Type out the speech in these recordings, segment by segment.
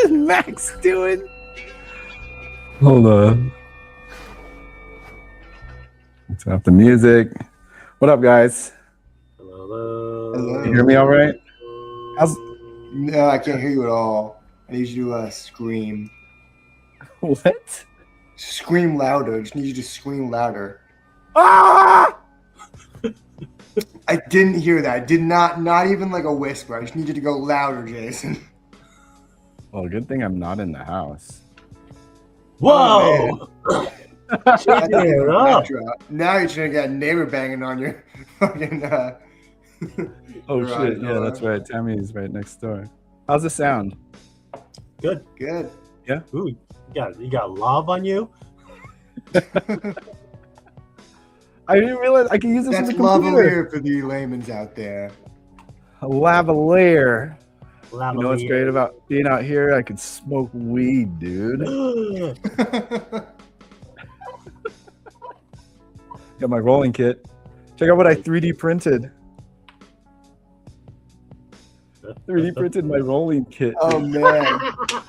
is Max doing? Hold on. Let's turn off the music. What up, guys? Hello. Hello. You hear me all right? How's No, I can't hear you at all. I need you to scream. what? Scream louder. I just need you to scream louder. Ah! I didn't hear that. I did not even like a whisper. I just need you to go louder, Jason. Well, good thing I'm not in the house. Whoa! That's Shut it up. Now you're trying to get a neighbor banging on your fucking. Oh garage shit! Yeah, door. that's right. Tammy's right next door. How's the sound? Good. Good. Ooh, you got lava on you? I didn't realize I can use this That's as a computer. lavalier for the layman's out there. A lavalier. Lava. You know what's great about being out here? I can smoke weed, dude. Got my rolling kit. Check out what I 3D printed. 3D printed my rolling kit. Oh man,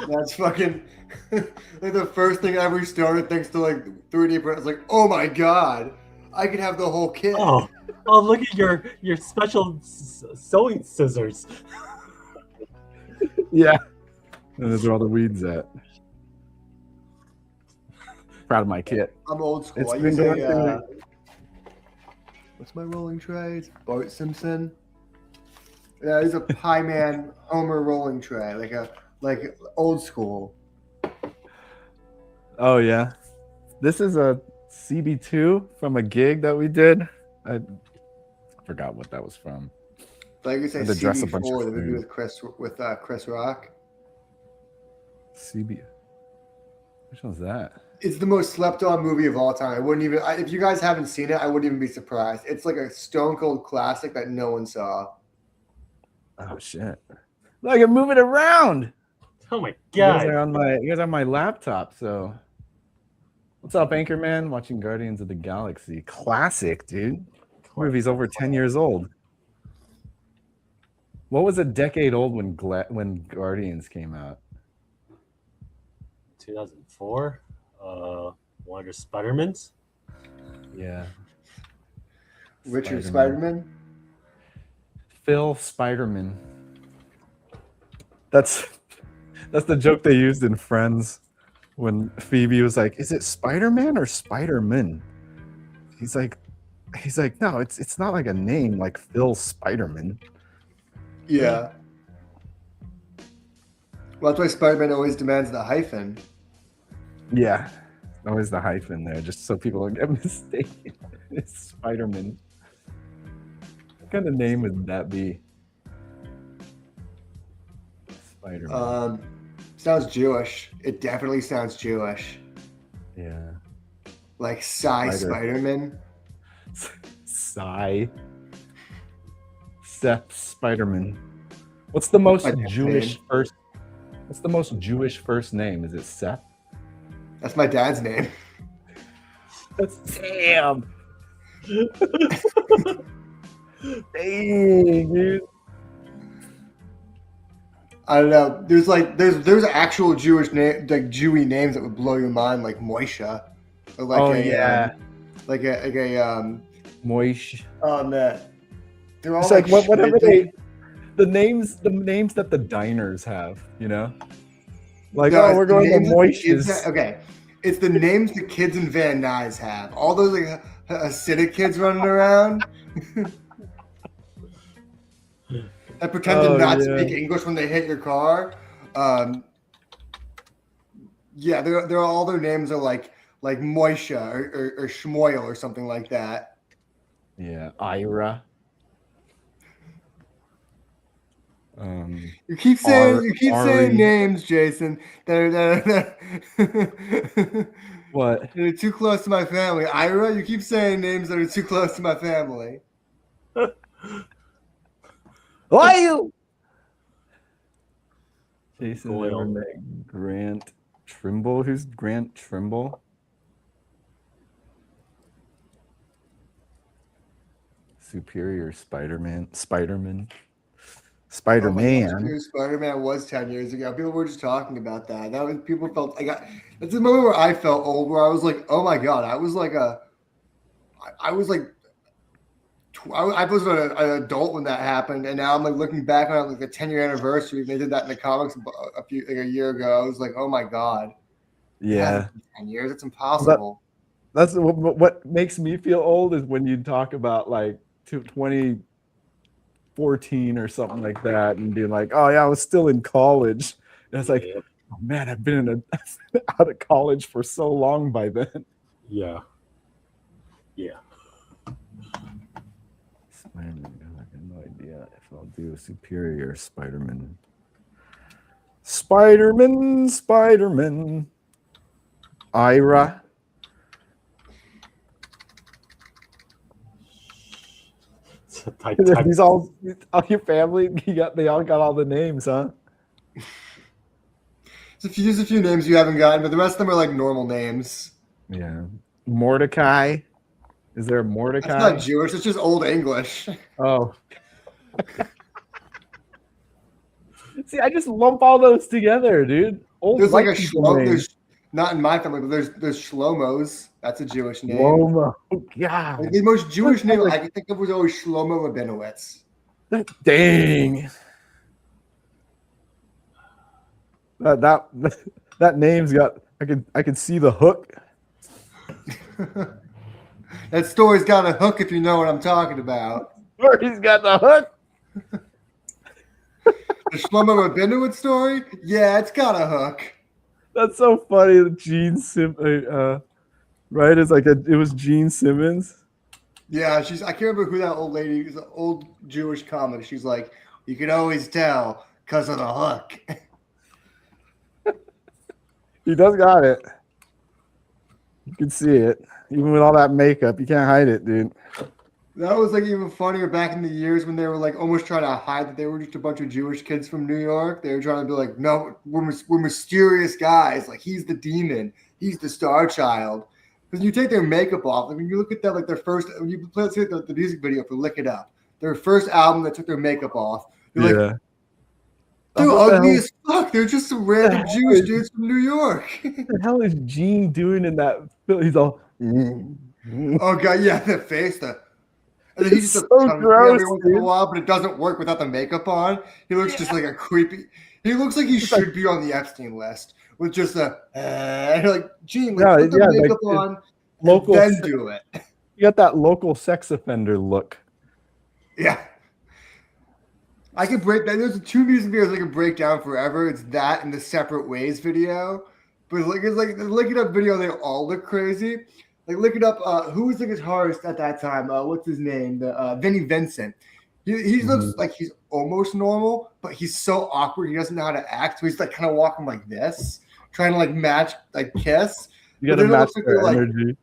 that's fucking like the first thing every starter thinks to like 3D print. It's like, oh my god, I could have the whole kit. Oh, look at your special sewing scissors. Yeah. And those are all the weeds at. Proud of my kit. I'm old school. It's I been use going a, through what's my rolling tray? It's Bart Simpson. Yeah, it's a Pie Man Homer rolling tray, like old school. Oh yeah. This is a CB2 from a gig that we did. I forgot what that was from. Like you say, Had to dress a bunch of CB4, the movie food. with Chris Rock. CB. Which one's that? It's the most slept on movie of all time. I wouldn't even, if you guys haven't seen it, I wouldn't even be surprised. It's like a stone cold classic that no one saw. Oh shit. Look, I'm moving around. Oh my You guys god. are on my laptop, so what's up, Anchorman? Watching Guardians of the Galaxy. Classic, dude. Movie's over 10 years old. What was a decade old when Guardians came out? 2004. Wonder Spider-Mans. Yeah. Richard Spider-Man. Spider-Man? Phil Spider-Man. That's the joke they used in Friends when Phoebe was like, "Is it Spider-Man or Spider-Man?" He's like, "No, it's not like a name like Phil Spider-Man." Yeah. Well, that's why Spider-Man always demands the hyphen. Yeah, always the hyphen there, just so people don't get mistaken. It's Spider-Man. What kind of name would that be? Spider-Man. Sounds Jewish. It definitely sounds Jewish. Yeah. Like Cy Spider-Man. Seth Spider-Man. What's the most Jewish name. first? What's the most Jewish first name? Is it Seth? That's my dad's name. That's damn. Dang, dude. I don't know. There's actual Jewish name, like Jewy names that would blow your mind, like Moisha, or like like a Moish. they're all It's like whatever Schmidl. the names that the diners have, you know. Like, No, oh, it's we're the going to names that the kids Moish's. okay, it's the names the kids in Van Nuys have. All those like Hasidic kids running around. That pretend to not speak English when they hit your car. Yeah, they're all their names are like Moisha or Shmoyle or something like that. Yeah, Ira. You keep saying names, Jason, that are What? that are too close to my family. Ira, you keep saying names that are too close to my family. Why you? Jason Goyle. never met Grant Trimble. Who's Grant Trimble? Superior Spider-Man. Spider-Man. Spider-Man was 10 years ago. People were just talking about that. That was people felt that's the moment where I felt old, where I was like, oh my god, I was like I was like I was an adult when that happened, and now I'm like looking back on like the 10-year anniversary. They did that in the comics a year ago. I was like, oh my god, it Yeah. hasn't been 10 years. It's impossible. That's what makes me feel old is when you talk about like 2014 or something like that, and being like, oh yeah, I was still in college. And it's like, Yep. oh man, I've been out of college for so long by then. Yeah. Spider-Man, I have no idea if I'll do a superior Spider-Man. Spider-Man. Ira. These all your family. They all got all the names, huh? There's a few names you haven't gotten, but the rest of them are like normal names. Yeah. Mordecai. Is there a Mordecai? That's not Jewish. It's just Old English. Oh. See, I just lump all those together, dude. There's like a Shlomo. There's not in my family, but there's Shlomos. That's a Jewish name. Shlomo. Oh, God. Like the most Jewish name I can think of was always Shlomo Rabinowitz. Dang. That name's got. I can see the hook. That story's got a hook, if you know what I'm talking about. He's got the hook. The Shlomo Rabinowitz story? Yeah, it's got a hook. That's so funny. Gene Simmons, right? It's like it was Gene Simmons. Yeah, I can't remember who that old lady is. An old Jewish comic. She's like, you can always tell because of the hook. He does got it. You can see it. Even with all that makeup, you can't hide it, dude. That was like even funnier back in the years when they were like almost trying to hide that they were just a bunch of Jewish kids from New York. They were trying to be like, no, we're mysterious guys. Like he's the demon. He's the star child. Because you take their makeup off. I mean, you look at that like their first. When you play the music video for "Lick It Up," their first album that took their makeup off. They're like, they're ugly as fuck. They're just some random Jewish dudes from New York. What the hell is Gene doing in that film? He's all. Oh god, yeah, the face, and then he's just so gross, every once in a while, but it doesn't work without the makeup on. He looks just like a creepy. He looks like he should be on the Epstein list with just a. Like, Gene, put the makeup on, local, and then do it. You got that local sex offender look. Yeah. I could break that. There's two music videos I could break down forever. It's that and the Separate Ways video. But it's like the Lick It Up video, they all look crazy. Like, look it up. Who was the guitarist at that time? What's his name? Vinnie Vincent. He looks like he's almost normal, but he's so awkward. He doesn't know how to act. So he's like kind of walking like this, trying to like match like Kiss. You got to match their energy.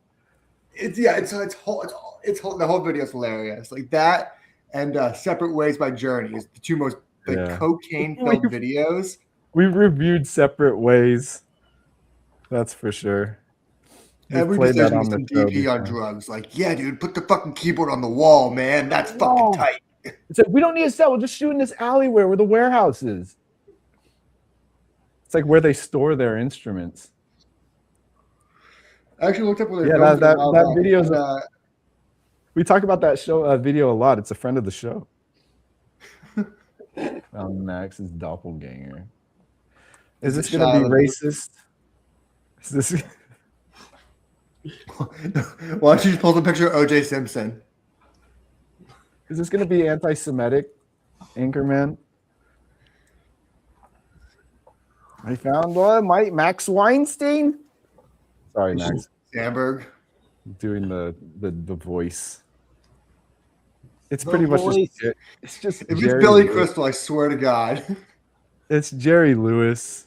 The whole video is hilarious. Like that and Separate Ways by Journey is the two most cocaine-filled videos. We reviewed Separate Ways. That's for sure. Every decision was some DP on drugs. Like, yeah, dude, put the fucking keyboard on the wall, man. That's fucking tight. It's like, we don't need a cell. We'll just shoot in this alleyway where the warehouse is. It's like where they store their instruments. I actually looked up where they're that video's. We talk about that video a lot. It's a friend of the show. Max's doppelganger. Is this going to be racist? Is this? Why don't you just pull the picture of O.J. Simpson? Is this going to be anti-Semitic, Anchorman? I found one. Max Weinstein. Sorry, Max. Sandberg. Doing the voice. It's pretty much just. It's just. If it's Billy Crystal, I swear to God. It's Jerry Lewis,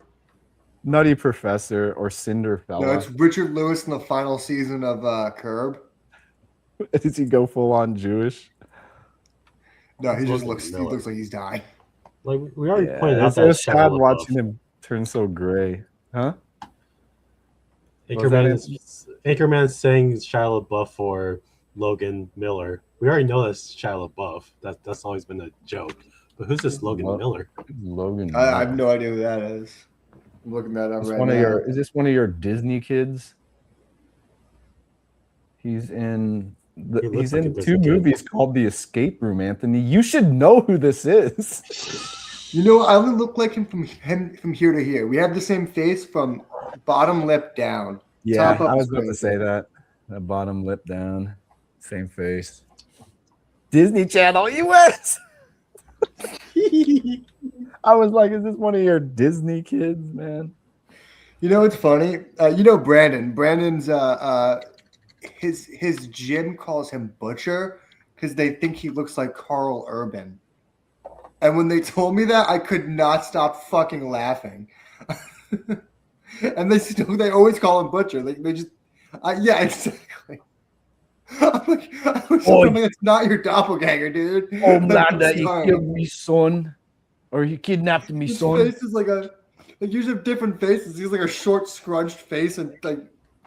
Nutty Professor, or Cinderfella. No, it's Richard Lewis in the final season of Curb. Does he go full on Jewish? No, he just looks. He looks like he's dying. Like we already pointed out that it's sad watching him turn so gray, huh? Anchorman's saying Shia LaBeouf for Logan Miller. We already know that's Shia LaBeouf. That's always been a joke. But who's this Logan Lo- Miller? Logan. I have Miller. no idea who that is. I'm looking that up Is right one now. of your is this one of your Disney kids? He's in He looks he's like a in Disney two kid. movies called The Escape Room, Anthony. You should know who this is. You know, I only look like him from here to here. We have the same face from bottom lip down. Yeah, Top up I was is about to crazy. say that. The bottom lip down, same face. Disney Channel US. I was like, is this one of your Disney kids, man? You know what's funny? You know Brandon. Brandon's his gym calls him Butcher because they think he looks like Carl Urban. And when they told me that, I could not stop fucking laughing. And they always call him Butcher. They just yeah, exactly. I'm like, it's not your doppelganger, dude. Oh, Like, man, I'm that you sorry. killed me, son. Or you kidnapped me, His son. face is like usually have different faces. He's like a short, scrunched face and like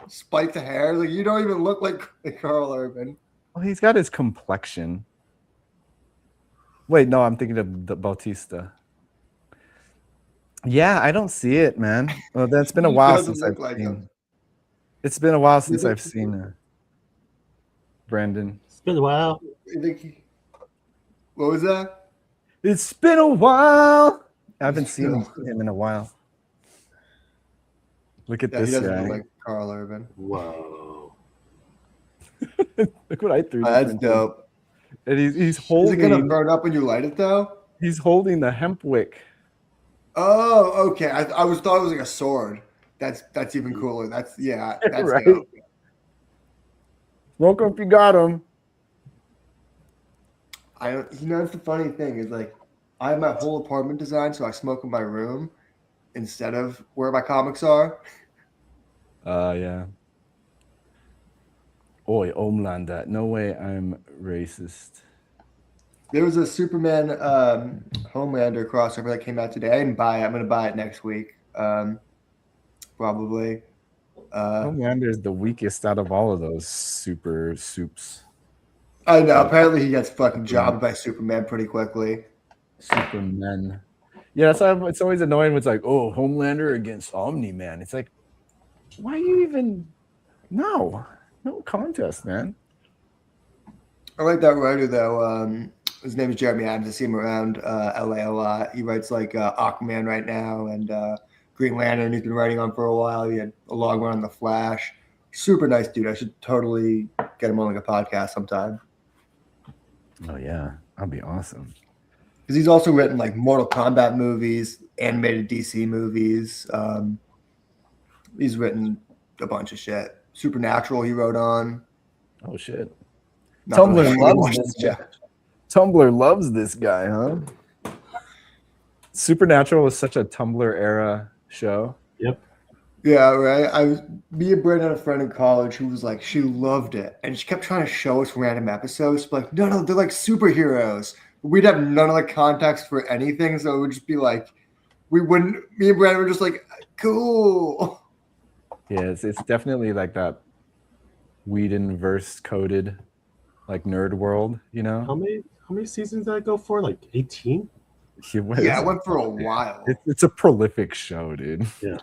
spiked hair. Like you don't even look like Carl Urban. Well, he's got his complexion. Wait, no, I'm thinking of the Bautista. Yeah, I don't see it, man. Well, that's been a He while doesn't since look I've like seen. him. It's been a while since look- I've seen Brandon. It's been a while. I think what was that? It's been a while. I haven't seen him in a while. Look at Yeah, he this doesn't guy. look like Carl Urban. Whoa. Look what I threw. That's different- dope. And he's Is it gonna holding. burn up when you light it though? He's holding the hemp wick. Oh, okay. I thought it was like a sword. That's even cooler. That's Right. dope. Smoke him if you got him. That's the funny thing is like I have my whole apartment designed so I smoke in my room instead of where my comics are. Yeah. Oi, Omlanda. No way I'm racist. There was a Superman Homelander crossover that came out today. I didn't buy it. I'm gonna buy it next week. Probably. Homelander is the weakest out of all of those super soups. I know. Apparently, he gets fucking jobbed by Superman pretty quickly. Superman. Yeah, that's why it's always annoying when it's like, oh, Homelander against Omni-Man. It's like, why you even... No contest, man. I like that writer though. His name is Jeremy Adams. I see him around LA a lot. He writes like Aquaman right now and Green Lantern. He's been writing on for a while. He had a long run on The Flash. Super nice dude. I should totally get him on like a podcast sometime. Oh yeah, that'd be awesome. Because he's also written like Mortal Kombat movies, animated DC movies. He's written a bunch of shit. Supernatural he wrote on. Oh shit. Not that I Tumblr really loves watched this it. guy. Tumblr loves this guy, huh? Supernatural was such a Tumblr era show. Yep. Yeah, right. Me and Brenda had a friend in college who was like, she loved it, and she kept trying to show us random episodes. But like, no, they're like superheroes. We'd have none of the context for anything, so it would just be like, we wouldn't. Me and Brenda were just like, cool. Yeah, it's definitely like that Whedon verse coded, like nerd world, you know? How many seasons did that go for? Like 18? Yeah, it went for a while. It's a prolific show, dude. Yeah.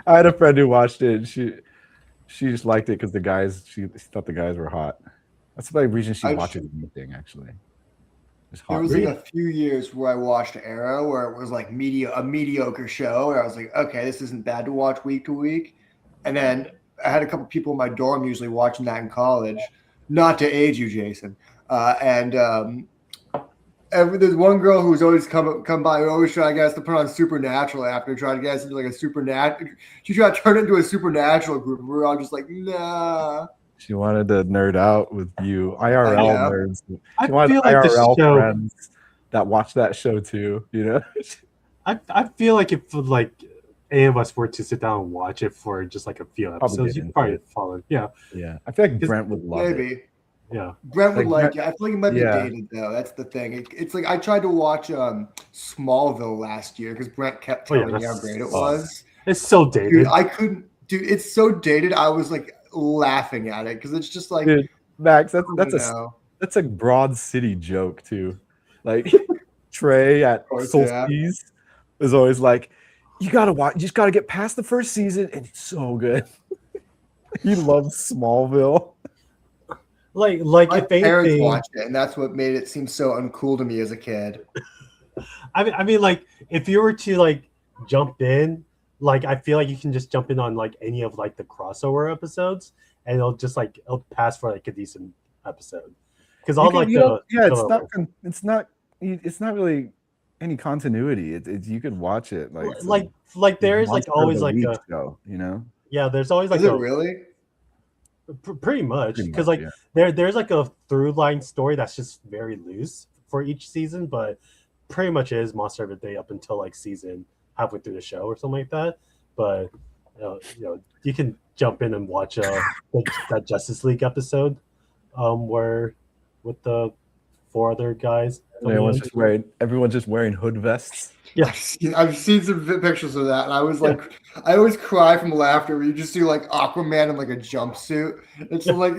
I had a friend who watched it. And she just liked it because she thought the guys were hot. That's the reason she watches anything, actually. There was like a few years where I watched Arrow where it was like a mediocre show where I was like, okay, this isn't bad to watch week to week. And then I had a couple people in my dorm usually watching that in college, not to age you, Jason. There's one girl who's always come by who always try to get us to put on Supernatural after trying to get us into like a Supernatural. She tried to turn it into a Supernatural group. And we were all just like, nah. She wanted to nerd out with you, IRL nerds. I She wanted feel like the IRL show. friends that watch that show too. You know, I feel like if like any of us were to sit down and watch it for just like a few episodes, get you'd into probably it. follow. Yeah, yeah. I feel like Brent would love it. Maybe. yeah. Brent would Like, like it. I feel like it might be yeah. dated though. That's the thing. It's like I tried to watch Smallville last year because Brent kept Oh, yeah, telling me how that's- great it was. It's so dated. Dude, I couldn't. Dude, it's so dated. I was like laughing at it because it's just like Dude, Max, I don't that's know. a Broad City joke too. Like Trey at course, yeah. Solstice is always like, you gotta watch, you just gotta get past the first season, and it's so good. He loves Smallville. Like My if parents anything, watched it, and that's what made it seem so uncool to me as a kid. I mean, like if you were to like jump in, like I feel like you can just jump in on like any of like the crossover episodes, and it'll pass for like a decent episode. Because all like the Yeah, filler ones- it's not really any continuity. You could watch it like like there is like Monster of always the like Week a show, you know? yeah, there's always like Is it a really? pretty much Pretty because much, like yeah. there's like a through line story that's just very loose for each season, but pretty much is Monster of the Day up until like season halfway through the show or something like that. But you can jump in and watch that Justice League episode where with the 4 other guys. Everyone's just wearing hood vests. Yeah. I've seen some pictures of that, and I was like, I always cry from laughter when you just see like Aquaman in like a jumpsuit. It's like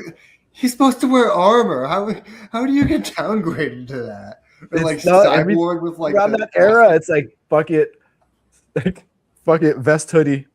he's supposed to wear armor. How do you get downgraded to that? Or like Cyborg with like around that era, it's like fuck it, vest hoodie.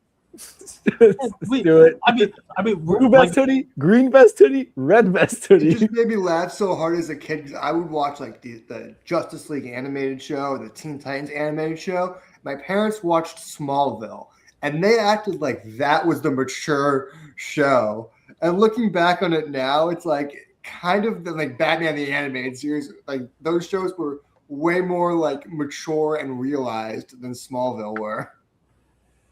Let's do it. I mean, blue vest hoodie, green vest hoodie, red vest hoodie. It just made me laugh so hard as a kid because I would watch like the Justice League animated show, the Teen Titans animated show. My parents watched Smallville, and they acted like that was the mature show. And looking back on it now, it's like kind of like Batman the animated series. Like those shows were way more like mature and realized than Smallville were.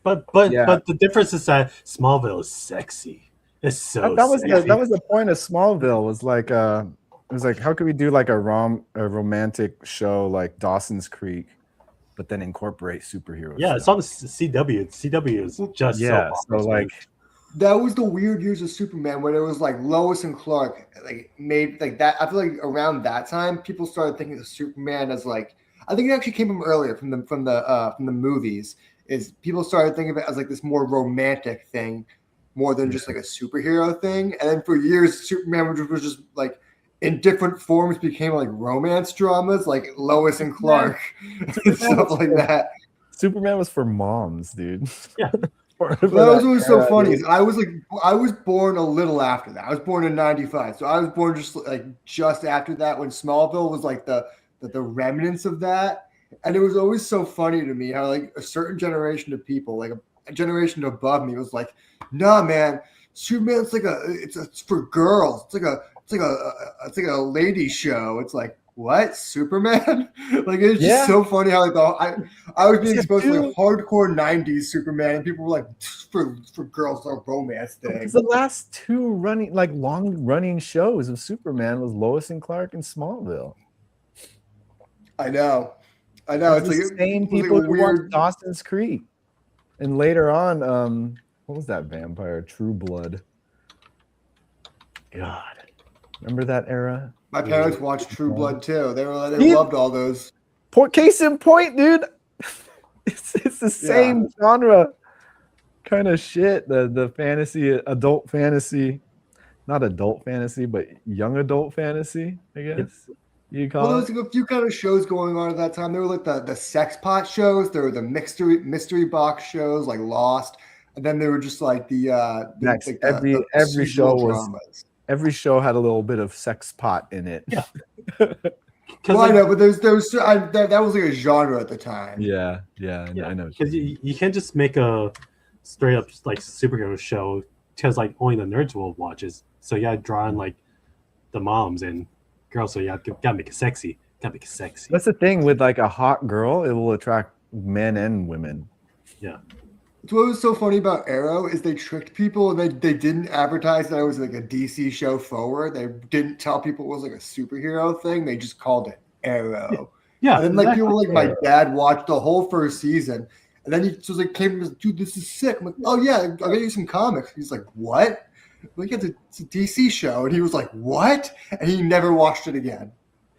But the difference is that Smallville is sexy. It's so that was sexy. that was the point of Smallville. Was like it was like, how could we do like a romantic show like Dawson's Creek, but then incorporate superheroes? Yeah, it's on the CW. CW is just so like that was the weird years of Superman when it was like Lois and Clark like made like that. I feel like around that time people started thinking of Superman as like, I think it actually came from earlier from the movies. Is people started thinking of it as like this more romantic thing, more than just like a superhero thing. And then for years, Superman was just like in different forms became like romance dramas, like Lois and Clark and stuff like that. Superman was for moms, dude. Yeah. That was always so funny. I was born a little after that. I was born in '95, so I was born just after that when Smallville was like the remnants of that. And it was always so funny to me how like a certain generation of people, like a generation above me, was like, "Nah, man, Superman's like it's for girls. It's like a lady show." It's like, what, Superman? Like it's just so funny how like I was being exposed to like hardcore '90s Superman, and people were like, for girls, it's a romance thing. The last 2 long running shows of Superman was Lois and Clark and Smallville. I know. It's the like same people who watched Dawson's Creek, and later on, what was that vampire? True Blood. God, remember that era? My parents watched True Blood too. They loved all those. Case in point, dude. It's the same genre kind of shit. The fantasy, adult fantasy, not adult fantasy, but young adult fantasy, I guess. You call there was like a few kind of shows going on at that time. There were like the sex pot shows. There were the mystery box shows like Lost, and then there were just like every show had a little bit of sex pot in it. Yeah. Well, I know, but that was like a genre at the time. Yeah, I know. Because you can't just make a straight up like superhero show because like only the nerds will watch it. So you gotta draw in like the moms and girls, so you gotta make it sexy. That's the thing with like a hot girl; it will attract men and women. Yeah. So what was so funny about Arrow is they tricked people and they didn't advertise that it was like a DC show forward. They didn't tell people it was like a superhero thing. They just called it Arrow. Yeah. And then like people like my dad watched the whole first season, and then he just like came and was like, "Dude, this is sick." I'm like, "Oh yeah, I'll get you some comics." He's like, "What?" Like it's a DC show, and he was like, "What?" And he never watched it again.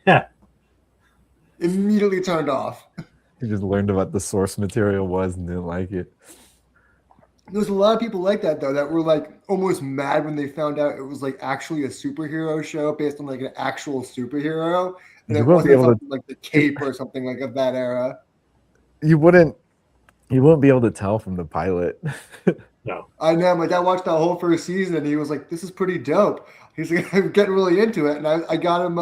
Yeah. Immediately turned off. He just learned about the source material and didn't like it. There's a lot of people like that though that were like almost mad when they found out it was like actually a superhero show based on like an actual superhero, and You it won't be wasn't able to. something like the Cape or something like of that era. You wouldn't. You won't be able to tell from the pilot. No. I know my dad watched that whole first season, and he was like, "This is pretty dope." He's like, "I'm getting really into it," and I got him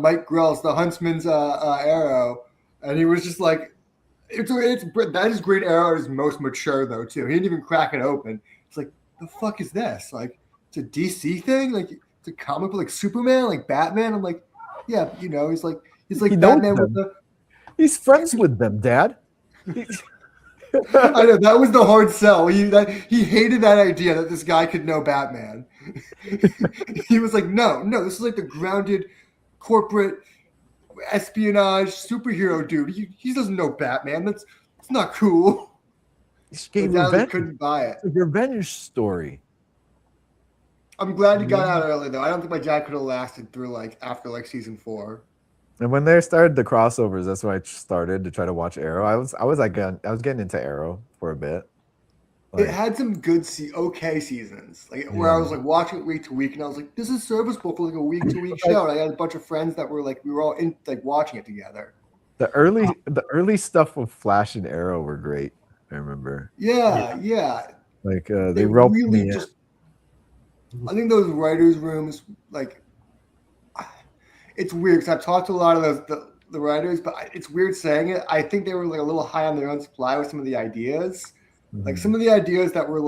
Mike Grell's The Huntsman's Arrow, and he was just like, "It's that is Green Arrow is most mature though too. He didn't even crack it open. It's like, the fuck is this? Like, it's a DC thing? Like, it's a comic book like Superman, like Batman?" I'm like, "Yeah, you know." He's like He knows Batman with them. the. He's friends with them, Dad. I know that was the hard sell. He hated that idea that this guy could know Batman. He was like, no, this is like the grounded corporate espionage superhero dude. He doesn't know Batman. It's not cool. He My gave dad revenge. couldn't buy it. It's a revenge story. I'm glad he got out early though. I don't think my dad could have lasted through after season 4. And when they started the crossovers, that's when I started to try to watch Arrow. I was getting into Arrow for a bit. It had some good okay seasons, where I was watching it week to week, and I was like, "This is serviceable for a week to week show." And I had a bunch of friends that were we were all in watching it together. The early stuff with Flash and Arrow were great. I remember. Yeah. They roped really me in. I think those writers' rooms, it's weird because I've talked to a lot of the writers, but it's weird saying it. I think they were a little high on their own supply with some of the ideas. Some of the ideas that were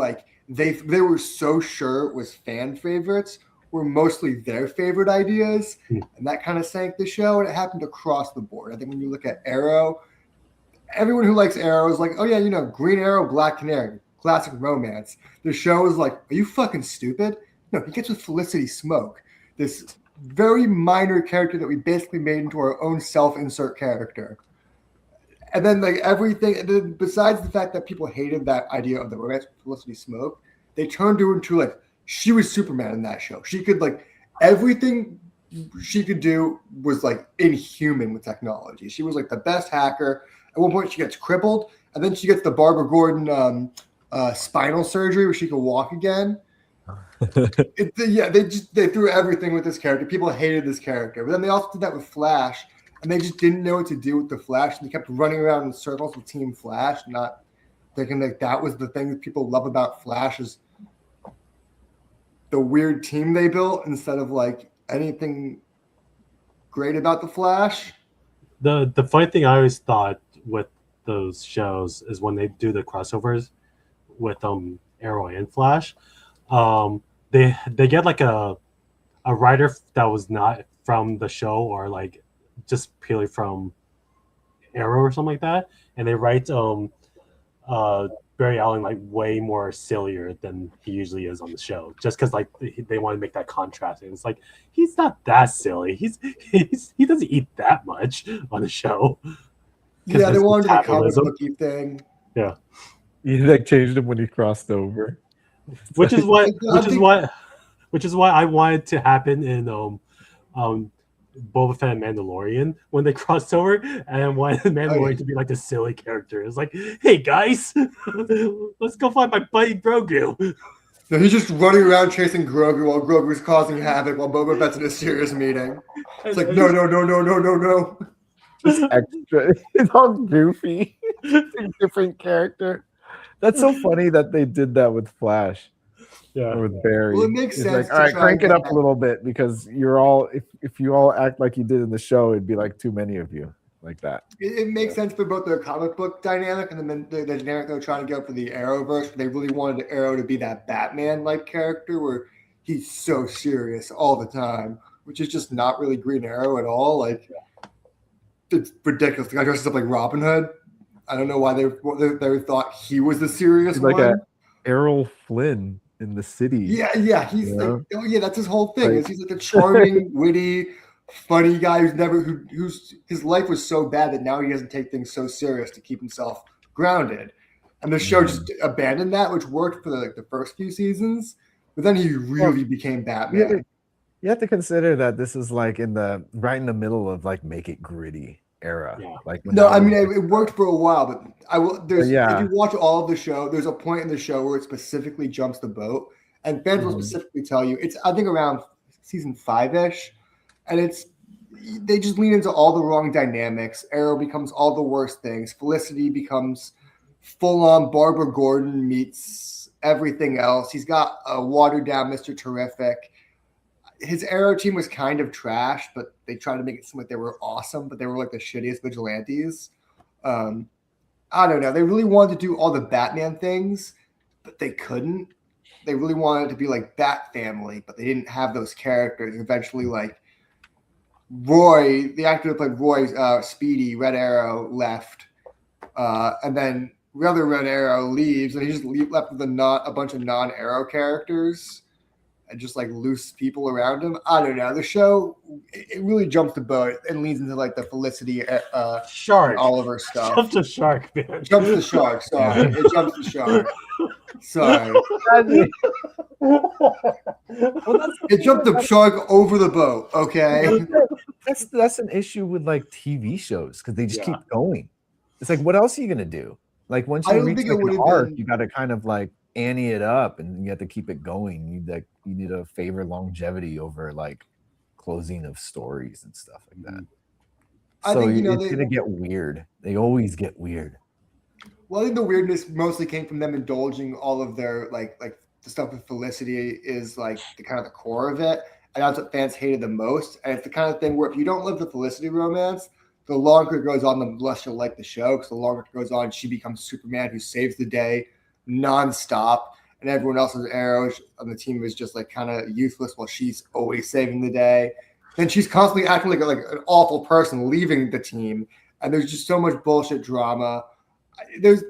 they were so sure it was fan favorites were mostly their favorite ideas, and that kind of sank the show. And it happened across the board. I think when you look at Arrow, everyone who likes Arrow is like, "Oh yeah, Green Arrow, Black Canary, classic romance." The show is like, "Are you fucking stupid?" No, he gets with Felicity Smoke, this very minor character that we basically made into our own self-insert character. And then everything, besides the fact that people hated that idea of the romance with Felicity Smoke, they turned her into she was Superman in that show. She could everything she could do was inhuman with technology. She was the best hacker. At one point she gets crippled, and then she gets the Barbara Gordon spinal surgery where she could walk again. They threw everything with this character. People hated this character, but then they also did that with Flash. And they just didn't know what to do with the Flash. And they kept running around in circles with Team Flash, not thinking that was the thing that people love about Flash is the weird team they built instead of anything great about the Flash. The funny thing I always thought with those shows is when they do the crossovers with Arrow and Flash, they get a writer that was not from the show or just purely from Arrow or something like that, and they write Barry Allen way more sillier than he usually is on the show, just because they want to make that contrast. And it's he's not that silly. He doesn't eat that much on the show. Yeah, they wanted the comic booky thing. Yeah, You changed him when he crossed over, which is why I wanted to happen in Boba Fett and Mandalorian when they crossed over, and wanted Mandalorian to be the silly character. It's hey guys, let's go find my buddy Grogu. No, he's just running around chasing Grogu while Grogu's causing havoc while Boba Fett's in a serious meeting. It's no. Just extra. It's all goofy. It's a different character. That's so funny that they did that with Flash. Yeah, or with Barry. Well, it makes sense. All right, crank it up a little bit because you're all. If you all act like you did in the show, it'd be too many of you like that. It makes sense for both their comic book dynamic and then the generic they were trying to go for the Arrowverse. They really wanted Arrow to be that Batman-like character where he's so serious all the time, which is just not really Green Arrow at all. It's ridiculous. The guy dresses up like Robin Hood. I don't know why they thought he was the serious He's one. A Errol Flynn in the city. Yeah. He's that's his whole thing. He's the charming, witty, funny guy who's his life was so bad that now he doesn't take things so serious to keep himself grounded. And the show just abandoned that, which worked for the first few seasons. But then he really became Batman. You have to consider that this is right in the middle of make it gritty era. Yeah. It worked for a while, but if you watch all of the show, there's a point in the show where it specifically jumps the boat, and fans will specifically tell you it's I think around season 5-ish, and it's they just lean into all the wrong dynamics. Arrow becomes all the worst things. Felicity becomes full-on Barbara Gordon meets everything else. He's got a watered-down Mr. Terrific. His Arrow team was kind of trash, but they tried to make it seem like they were awesome, but they were like the shittiest vigilantes. I don't know. They really wanted to do all the Batman things, but they couldn't. They really wanted it to be like Bat Family, but they didn't have those characters. Eventually, like Roy, the actor that played Roy, Speedy, Red Arrow, left. And then the other Red Arrow leaves, and he just left with a bunch of non-Arrow characters and just like loose people around him. I don't know. The show, it really jumps the boat and leans into like the Felicity Shark. Oliver stuff. Jump the shark, man. Jumps the shark. Sorry, it jumps the shark. Sorry, it jumped the shark over the boat. Okay, That's an issue with like TV shows because they just Yeah. keep going. It's like, what else are you gonna do? Like once I you don't reach think it like an would've arc, been- you got to kind of like ante it up, and you have to keep it going. You need to favor longevity over like closing of stories and stuff like that. I So think, you know, it's gonna get weird. They always get weird. Well, I think the weirdness mostly came from them indulging all of their like the stuff with Felicity is like the kind of the core of it, and that's what fans hated the most. And it's the kind of thing where if you don't love the Felicity romance, the longer it goes on, the less you'll like the show. Because the longer it goes on, she becomes Superman who saves the day nonstop, and everyone else's arrows on the team is just like kind of useless while she's always saving the day. Then she's constantly acting like an awful person, leaving the team, and there's just so much bullshit drama. There's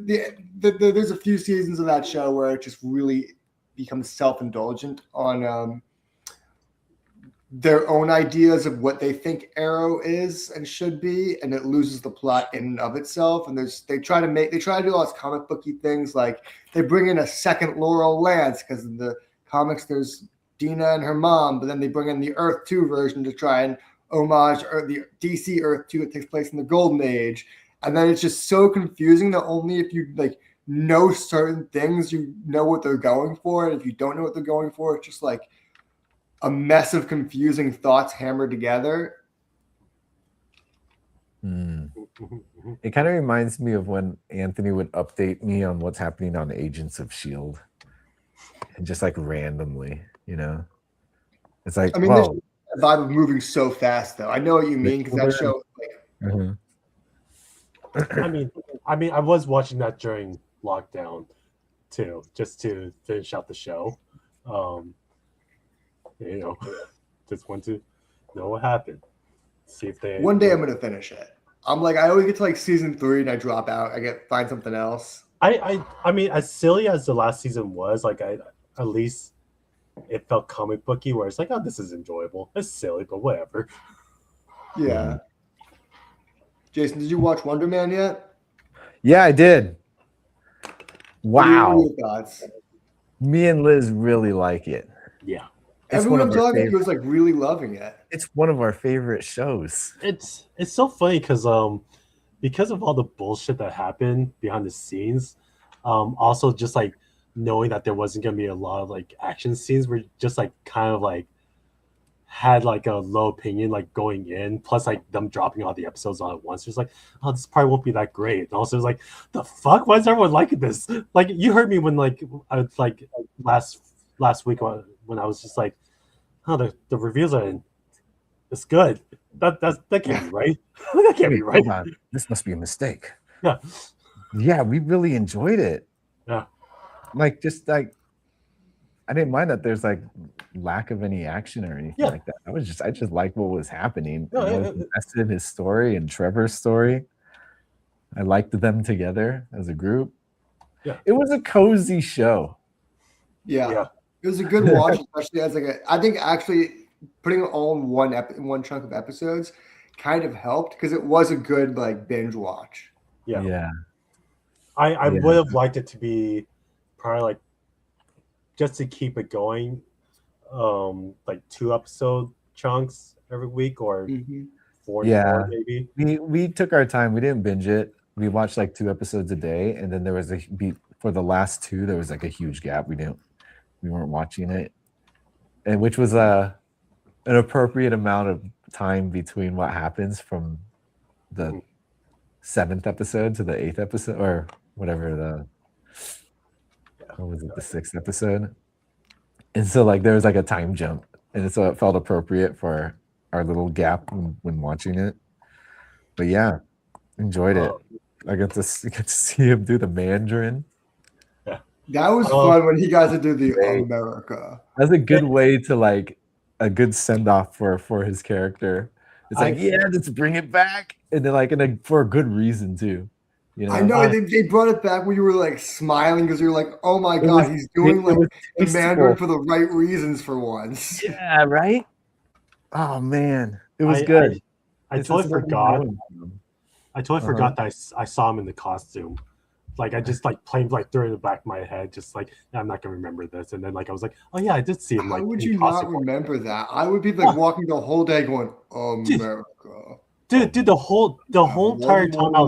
there's a few seasons of that show where it just really becomes self-indulgent on their own ideas of what they think Arrow is and should be, and it loses the plot in and of itself. And they try to do all these comic booky things, like they bring in a second Laurel Lance because in the comics there's Dina and her mom, but then they bring in the Earth 2 version to try and homage or the DC Earth 2 that takes place in the Golden Age. And then it's just so confusing that only if you like know certain things, you know what they're going for. And if you don't know what they're going for, it's just like a mess of confusing thoughts hammered together. It kind of reminds me of when Anthony would update me on what's happening on Agents of S.H.I.E.L.D. And just like randomly, you know? It's like, I mean, whoa. there's a vibe of moving so fast, though. I know what you mean because that show, like, Mhm. I mean, I was watching that during lockdown too, just to finish out the show. You know, just want to know what happened. See if they. one day I'm gonna finish it. I'm like, I always get to like season 3 and I drop out. I find something else. I mean, as silly as the last season was, like at least it felt comic booky, where it's like, oh, this is enjoyable. It's silly, but whatever. Yeah. Jason, did you watch Wonder Man yet? Yeah, I did. What are Wow. your thoughts? Me and Liz really like it. Yeah, It's Everyone I'm one of our talking to favorite, was like really loving it. it's one of our favorite shows. it's so funny because of all the bullshit that happened behind the scenes, also just like knowing that there wasn't gonna be a lot of like action scenes, we're just like kind of like had like a low opinion like going in, plus like them dropping all the episodes all at once. It's like, oh, this probably won't be that great. And also it's like, the fuck, why is everyone liking this? Like, you heard me when like I was like last week when I was just like, oh, the reviews are in. It's good. That can't be right. That can't be right. Hold on. This must be a mistake. Yeah. Yeah, we really enjoyed it. Yeah. Like, just like, I didn't mind that there's like lack of any action or anything Yeah. like that. I just liked what was happening. No, I was invested in his story and Trevor's story. I liked them together as a group. Yeah. It was a cozy show. Yeah. Yeah. It was a good watch, especially as like I think actually putting it all in one chunk of episodes kind of helped because it was a good like binge watch. Yeah. Yeah. I Yeah. would have liked it to be probably like just to keep it going, like 2 episode chunks every week or 4 Yeah. more maybe. We took our time. We didn't binge it. We watched like 2 episodes a day, and then there was for the last 2, there was like a huge gap. We weren't watching it, and which was an appropriate amount of time between what happens from the 7th episode to the 8th episode, or whatever what was it, the 6th episode. And so like there was like a time jump, and so it felt appropriate for our little gap when watching it. But yeah, enjoyed it. I get to see him do the Mandarin. That was fun when he got to do the America. That's a good way to like a good send off for his character. It's like, yeah, let's bring it back, and then like for a good reason too. You know? I know they brought it back when you were like smiling because you're like, oh my god, he's doing like the Mandarin for the right reasons for once. Yeah, right. Oh man, it was good. I totally forgot. I totally forgot that I saw him in the costume. Like I just like plain like threw it in the back of my head, just like I'm not gonna remember this. And then like I was like, oh yeah, I did see him. Like, how would you not remember that? I would be like walking the whole day going, America. Dude, the whole entire time I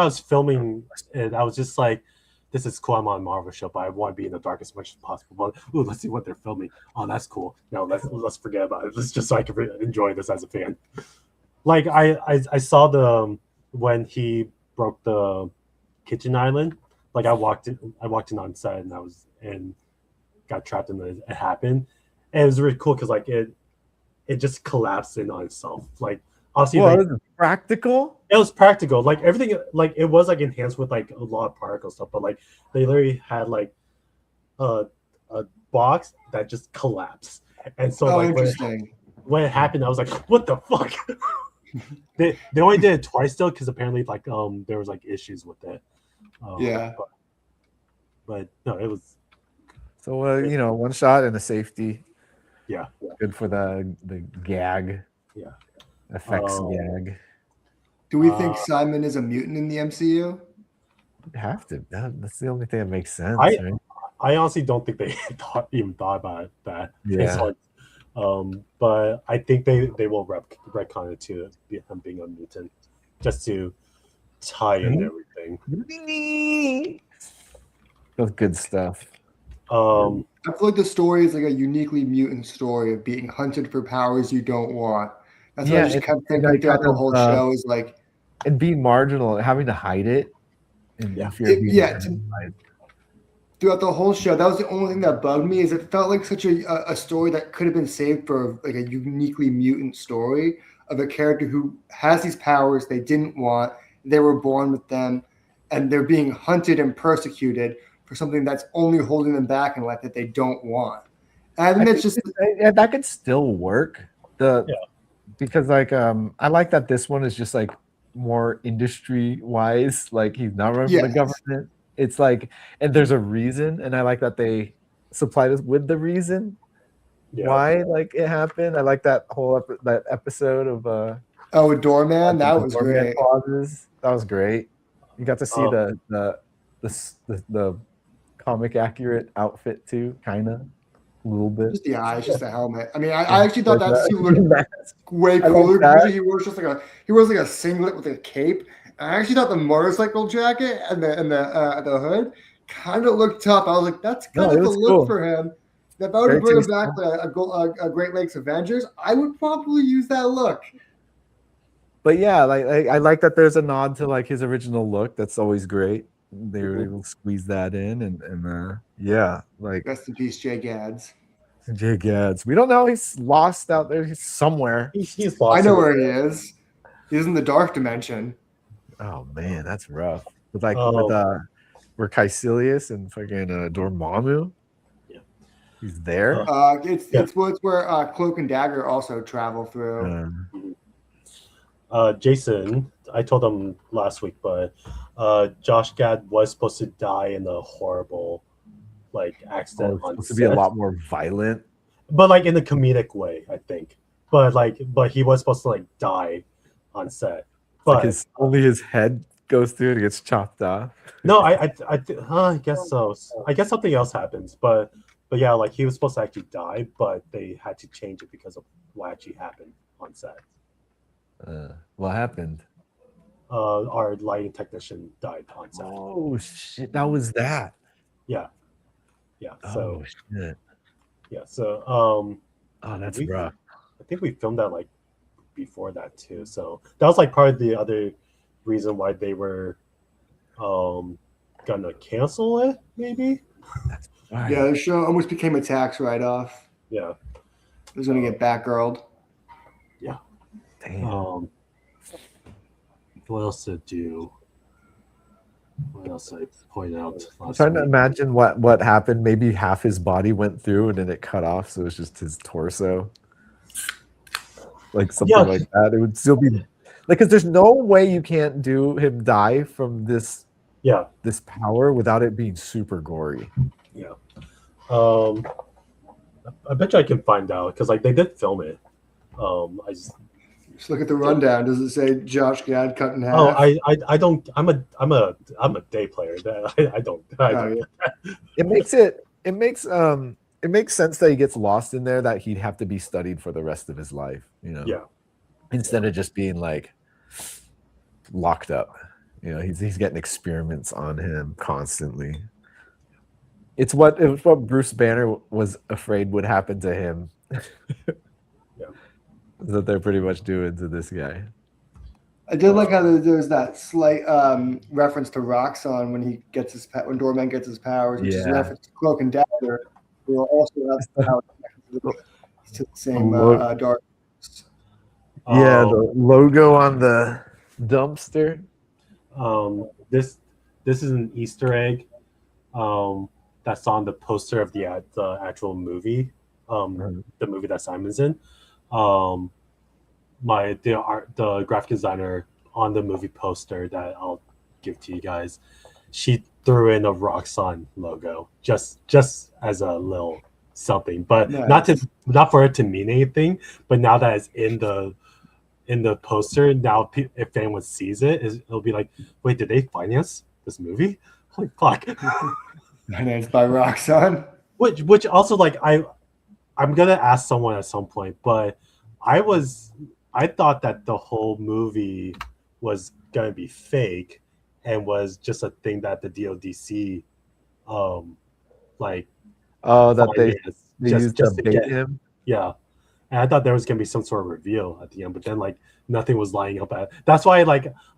was filming it, I was just like, this is cool. I'm on a Marvel show, but I want to be in the dark as much as possible. But ooh, let's see what they're filming. Oh, that's cool. No, let's forget about it. Let's just so I can enjoy this as a fan. Like I saw the when he broke the kitchen island. Like I walked in on set and got trapped in it happened. And it was really cool because like it just collapsed in on itself. Like obviously it was practical. It was practical. Like everything like it was like enhanced with like a lot of particle stuff, but like they literally had like a box that just collapsed. And so like when it happened, I was like, what the fuck? They only did it twice though, because apparently like there was like issues with it. But no, it was. So you know, one shot and a safety. Yeah. Good for the gag. Yeah. Effects gag. Do we think Simon is a mutant in the MCU? Have to. That's the only thing that makes sense. Right? I honestly don't think they even thought about that. Yeah. But I think they will retcon it to him being a mutant, just to tie in everything. That's good stuff. I feel like the story is like a uniquely mutant story of being hunted for powers you don't want. That's what I just kept thinking throughout the whole show is like, and being marginal, having to hide it. Throughout the whole show, that was the only thing that bugged me. Is it felt like such a story that could have been saved for like a uniquely mutant story of a character who has these powers they didn't want, they were born with them, and they're being hunted and persecuted for something that's only holding them back in life that they don't want. And I think that's just that could still work. Because like I like that this one is just like more industry wise, like he's not running for the government. It's like, and there's a reason, and I like that they supplied us with the reason why like it happened. I like that whole that episode of Doorman. That was great. Clauses. That was great. You got to see the comic accurate outfit too, kind of. A little bit. Just the eyes, just the helmet. I mean, I actually thought that suit looked way cooler because he wears like a singlet with a cape. And I actually thought the motorcycle jacket and the hood kind of looked tough. I was like, that's kind of the look for him. If I were to bring him back to a Great Lakes Avengers, I would probably use that look. But yeah, like I like that there's a nod to like his original look. That's always great. They were able to squeeze that in, and yeah, like rest in peace, Jay Gads. Jay Gads. We don't know. He's lost out there. He's somewhere. He's lost. I know where he is. He's in the dark dimension. Oh man, that's rough. With like where Caecilius and fucking Dormammu. Yeah, he's there. It's where Cloak and Dagger also travel through. Jason, I told him last week, but Josh Gad was supposed to die in a horrible like accident. Supposed to be a lot more violent, but like in a comedic way, I think. But he was supposed to like die on set. But like only his head goes through and gets chopped off. No, I guess so. I guess something else happens, but yeah, like he was supposed to actually die, but they had to change it because of what actually happened on set. What happened? Our lighting technician died on set. Oh shit! That was that. Yeah. So. Oh shit. Yeah. So. Oh, that's rough. I think we filmed that like before that too. So that was like part of the other reason why they were gonna cancel it, maybe. Right. Yeah, the show almost became a tax write-off. Yeah. It was going to get Batgirled. Damn. What else to do? What else did I point out I'm last trying to week? imagine what happened. Maybe half his body went through and then it cut off, so it was just his torso. Like something Yeah. like that. It would still be like, because there's no way you can't do him die from this power without it being super gory. Yeah. I bet you I can find out because like they did film it. I just look at the rundown. Does it say Josh Gad cut in half? Oh, I don't. I'm a day player. I don't. It makes sense that he gets lost in there, that he'd have to be studied for the rest of his life, Yeah. Instead of just being like locked up. He's getting experiments on him constantly. It's what Bruce Banner was afraid would happen to him. That they're pretty much doing to this guy. I did like how there's that slight reference to Roxxon when Doorman gets his powers, which is a reference to Cloak and Dagger, who also have the power to the same dark. Yeah, the logo on the dumpster. This is an Easter egg. That's on the poster of the actual movie. The movie that Simon's in. The graphic designer on the movie poster that I'll give to you guys, she threw in a Roxxon logo just as a little something, but not for it to mean anything. But now that it's in the poster, now if anyone sees it, it'll be like, wait, did they finance this movie? Holy fuck! And it's by Roxxon. Which also like I'm gonna ask someone at some point, but I thought that the whole movie was gonna be fake and was just a thing that the DODC that they used to bait him. Yeah. And I thought there was gonna be some sort of reveal at the end, but then like nothing was lining up that's why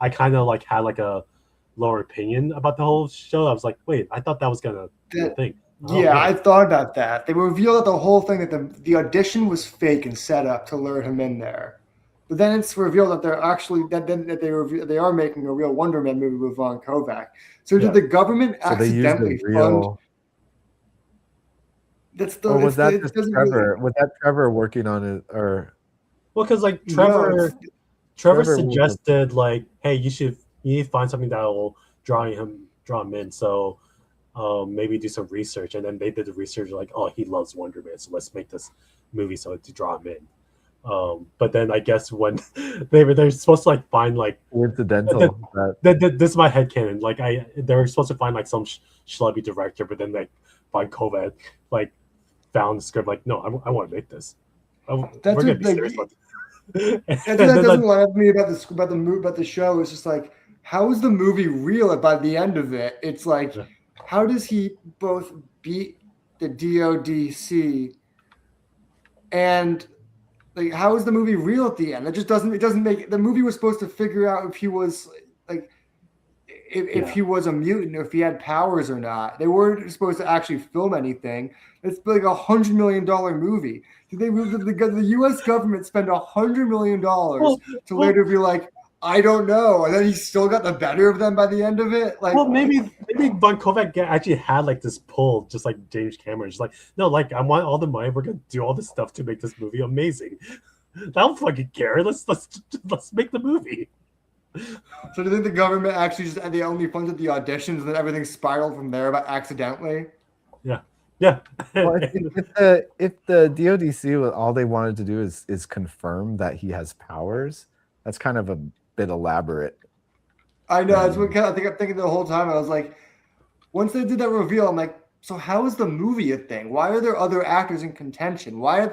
I kind of like had like a lower opinion about the whole show. I was like, wait, I thought that was gonna be a thing. I thought about that. They revealed that the whole thing, that the audition was fake and set up to lure him in there. But then it's revealed that they're actually they are making a real Wonder Man movie with Von Kovac. So did the government accidentally fund? Was that Trevor working on it, or? Well, because like Trevor suggested like, hey, you need to find something that will draw him in. So maybe do some research, and then they did the research like, oh, he loves Wonder Man, so let's make this movie so to draw him in. But then I guess when they're supposed to like find like coincidental. This is my headcanon. Like they were supposed to find like some schlubby director, but then like Von Kovac like found the script like, no, I want to make this. We're gonna be serious about this. And that doesn't line up to me about the show. It's just like, how is the movie real by the end of it? It's like, how does he both beat the DODC and like, how is the movie real at the end? It doesn't make the movie was supposed to figure out if he was like if he was a mutant or if he had powers or not. They weren't supposed to actually film anything. It's like $100 million movie. Did the U.S. government spend $100 million to later be like, I don't know, and then he still got the better of them by the end of it? Like, well, maybe Von Kovac actually had like this pull, just like James Cameron. Just like, no, like I want all the money. We're gonna do all this stuff to make this movie amazing. I don't fucking care. Let's make the movie. So do you think the government actually they only funded the auditions and then everything spiraled from there, but accidentally? Yeah. Well, if the DODC, all they wanted to do is confirm that he has powers, that's kind of a bit elaborate. I know. That's what I'm thinking the whole time. I was like, once they did that reveal, I'm like, so how is the movie a thing? Why are there other actors in contention? Why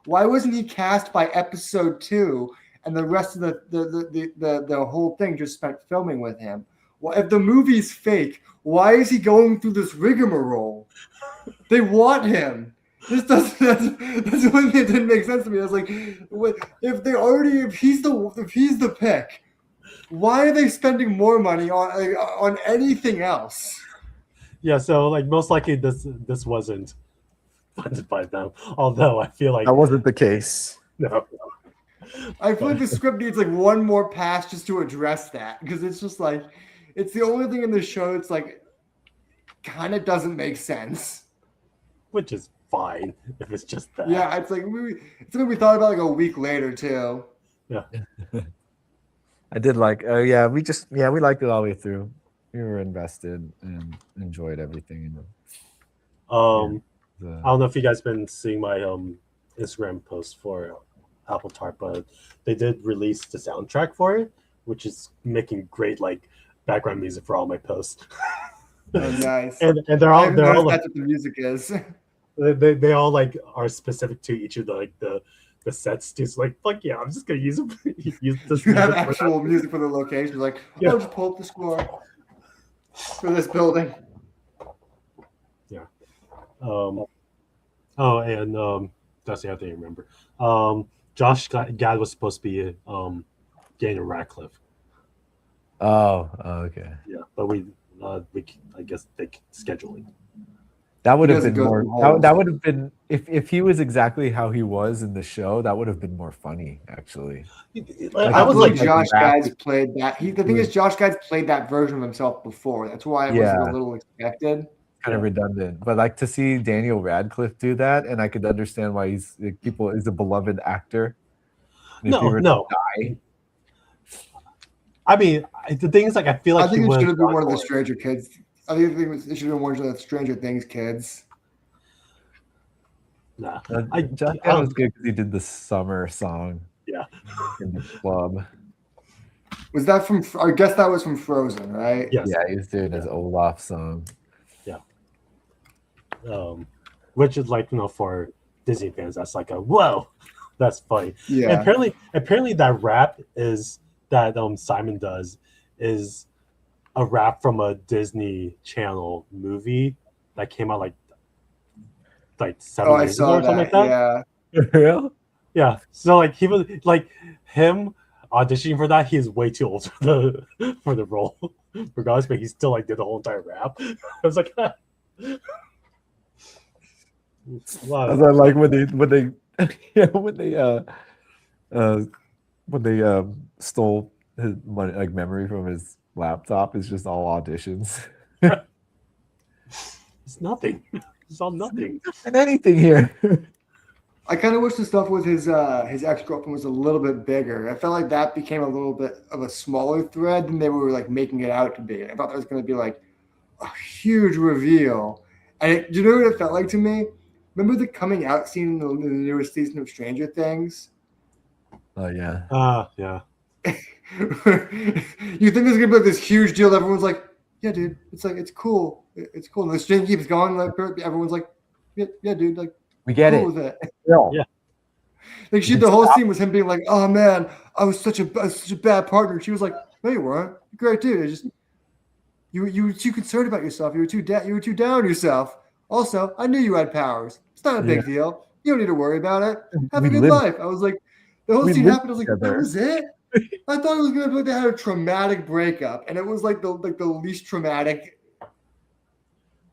wasn't he cast by episode 2 and the rest of the whole thing just spent filming with him? Well, if the movie's fake, why is he going through this rigmarole? They want him. This doesn't. That's the one thing that didn't make sense to me. I was like, if he's the pick, why are they spending more money on anything else? Yeah, so like most likely this wasn't funded by them. Although I feel like That wasn't the case. no. I feel like the script needs like one more pass just to address that, because it's just like it's the only thing in the show that's like kind of doesn't make sense. Which is fine if it's just that. Yeah, it's like it's something we thought about like a week later too. Yeah. I did like. Oh yeah, we liked it all the way through. We were invested and enjoyed everything. I don't know if you guys been seeing my Instagram post for Apple Tart, but they did release the soundtrack for it, which is making great like background music for all my posts. Oh, nice. and they're all that's like, what the music is. they all like are specific to each of the like the sets. Just like fuck yeah, I'm just gonna use this. You have actual music for the locations. Like, Yeah. I'll just pull up the score for this building. Yeah. Oh, and that's the other thing I remember. Josh Gad was supposed to be Daniel Radcliffe. Oh, okay. Yeah, but we I guess they scheduling. That would He have doesn't been go more. through holes. That would have been if he was exactly how he was in the show. That would have been more funny, actually. I was feel like, Josh rapid- Gad's played that. The thing is, Josh Gad's played that version of himself before. That's why it wasn't Yeah. a little expected. kind of redundant, but like to see Daniel Radcliffe do that, and I could understand why he's a beloved actor. And if he were to no. die, I mean, the thing is, like, I feel like I think he it was should have been one of the on board. Stranger Kids. I think it should have been one of the Stranger Things kids. Nah, Josh I Gad don't- was good because he did the summer song. Yeah. In the club. Was that from? I guess that was from Frozen, right? Yes. Yeah, he was doing his Olaf song. Which is like, for Disney fans, that's like a whoa, that's funny. And Yeah. apparently that rap is that Simon does is a rap from a Disney Channel movie that came out like 7 Oh, I years ago saw or something that. like that. Yeah. Real? Yeah. So like he was like him auditioning for that, he's way too old for the role. Regardless, but he still like did the whole entire rap. I was like, wow. As I like when they stole his money, like memory from his laptop. It's just all auditions It's nothing. It's all nothing. and anything here. I kind of wish the stuff with his ex-girlfriend was a little bit bigger. I felt like that became a little bit of a smaller thread than they were like making it out to be. I thought there was going to be like a huge reveal. And do you know what it felt like to me? Remember the coming out scene in the newest season of Stranger Things? Oh yeah. Yeah. You think there's gonna be like this huge deal? Everyone's like, "Yeah, dude, it's cool, it's cool." And the string keeps going. Like everyone's like, "Yeah, dude, like We get cool it. with it." Yeah. Like the whole scene was him being like, "Oh man, I was such a bad partner." She was like, "No, you weren't. You're great, dude. I just you were too concerned about yourself. You were too down on yourself. Also, I knew you had powers. It's not a big deal. You don't need to worry about it. Have a We good lived- life." I was like, the whole we scene lived happened. I was like, together. "That was it." I thought it was gonna be like they had a traumatic breakup, and it was like the least traumatic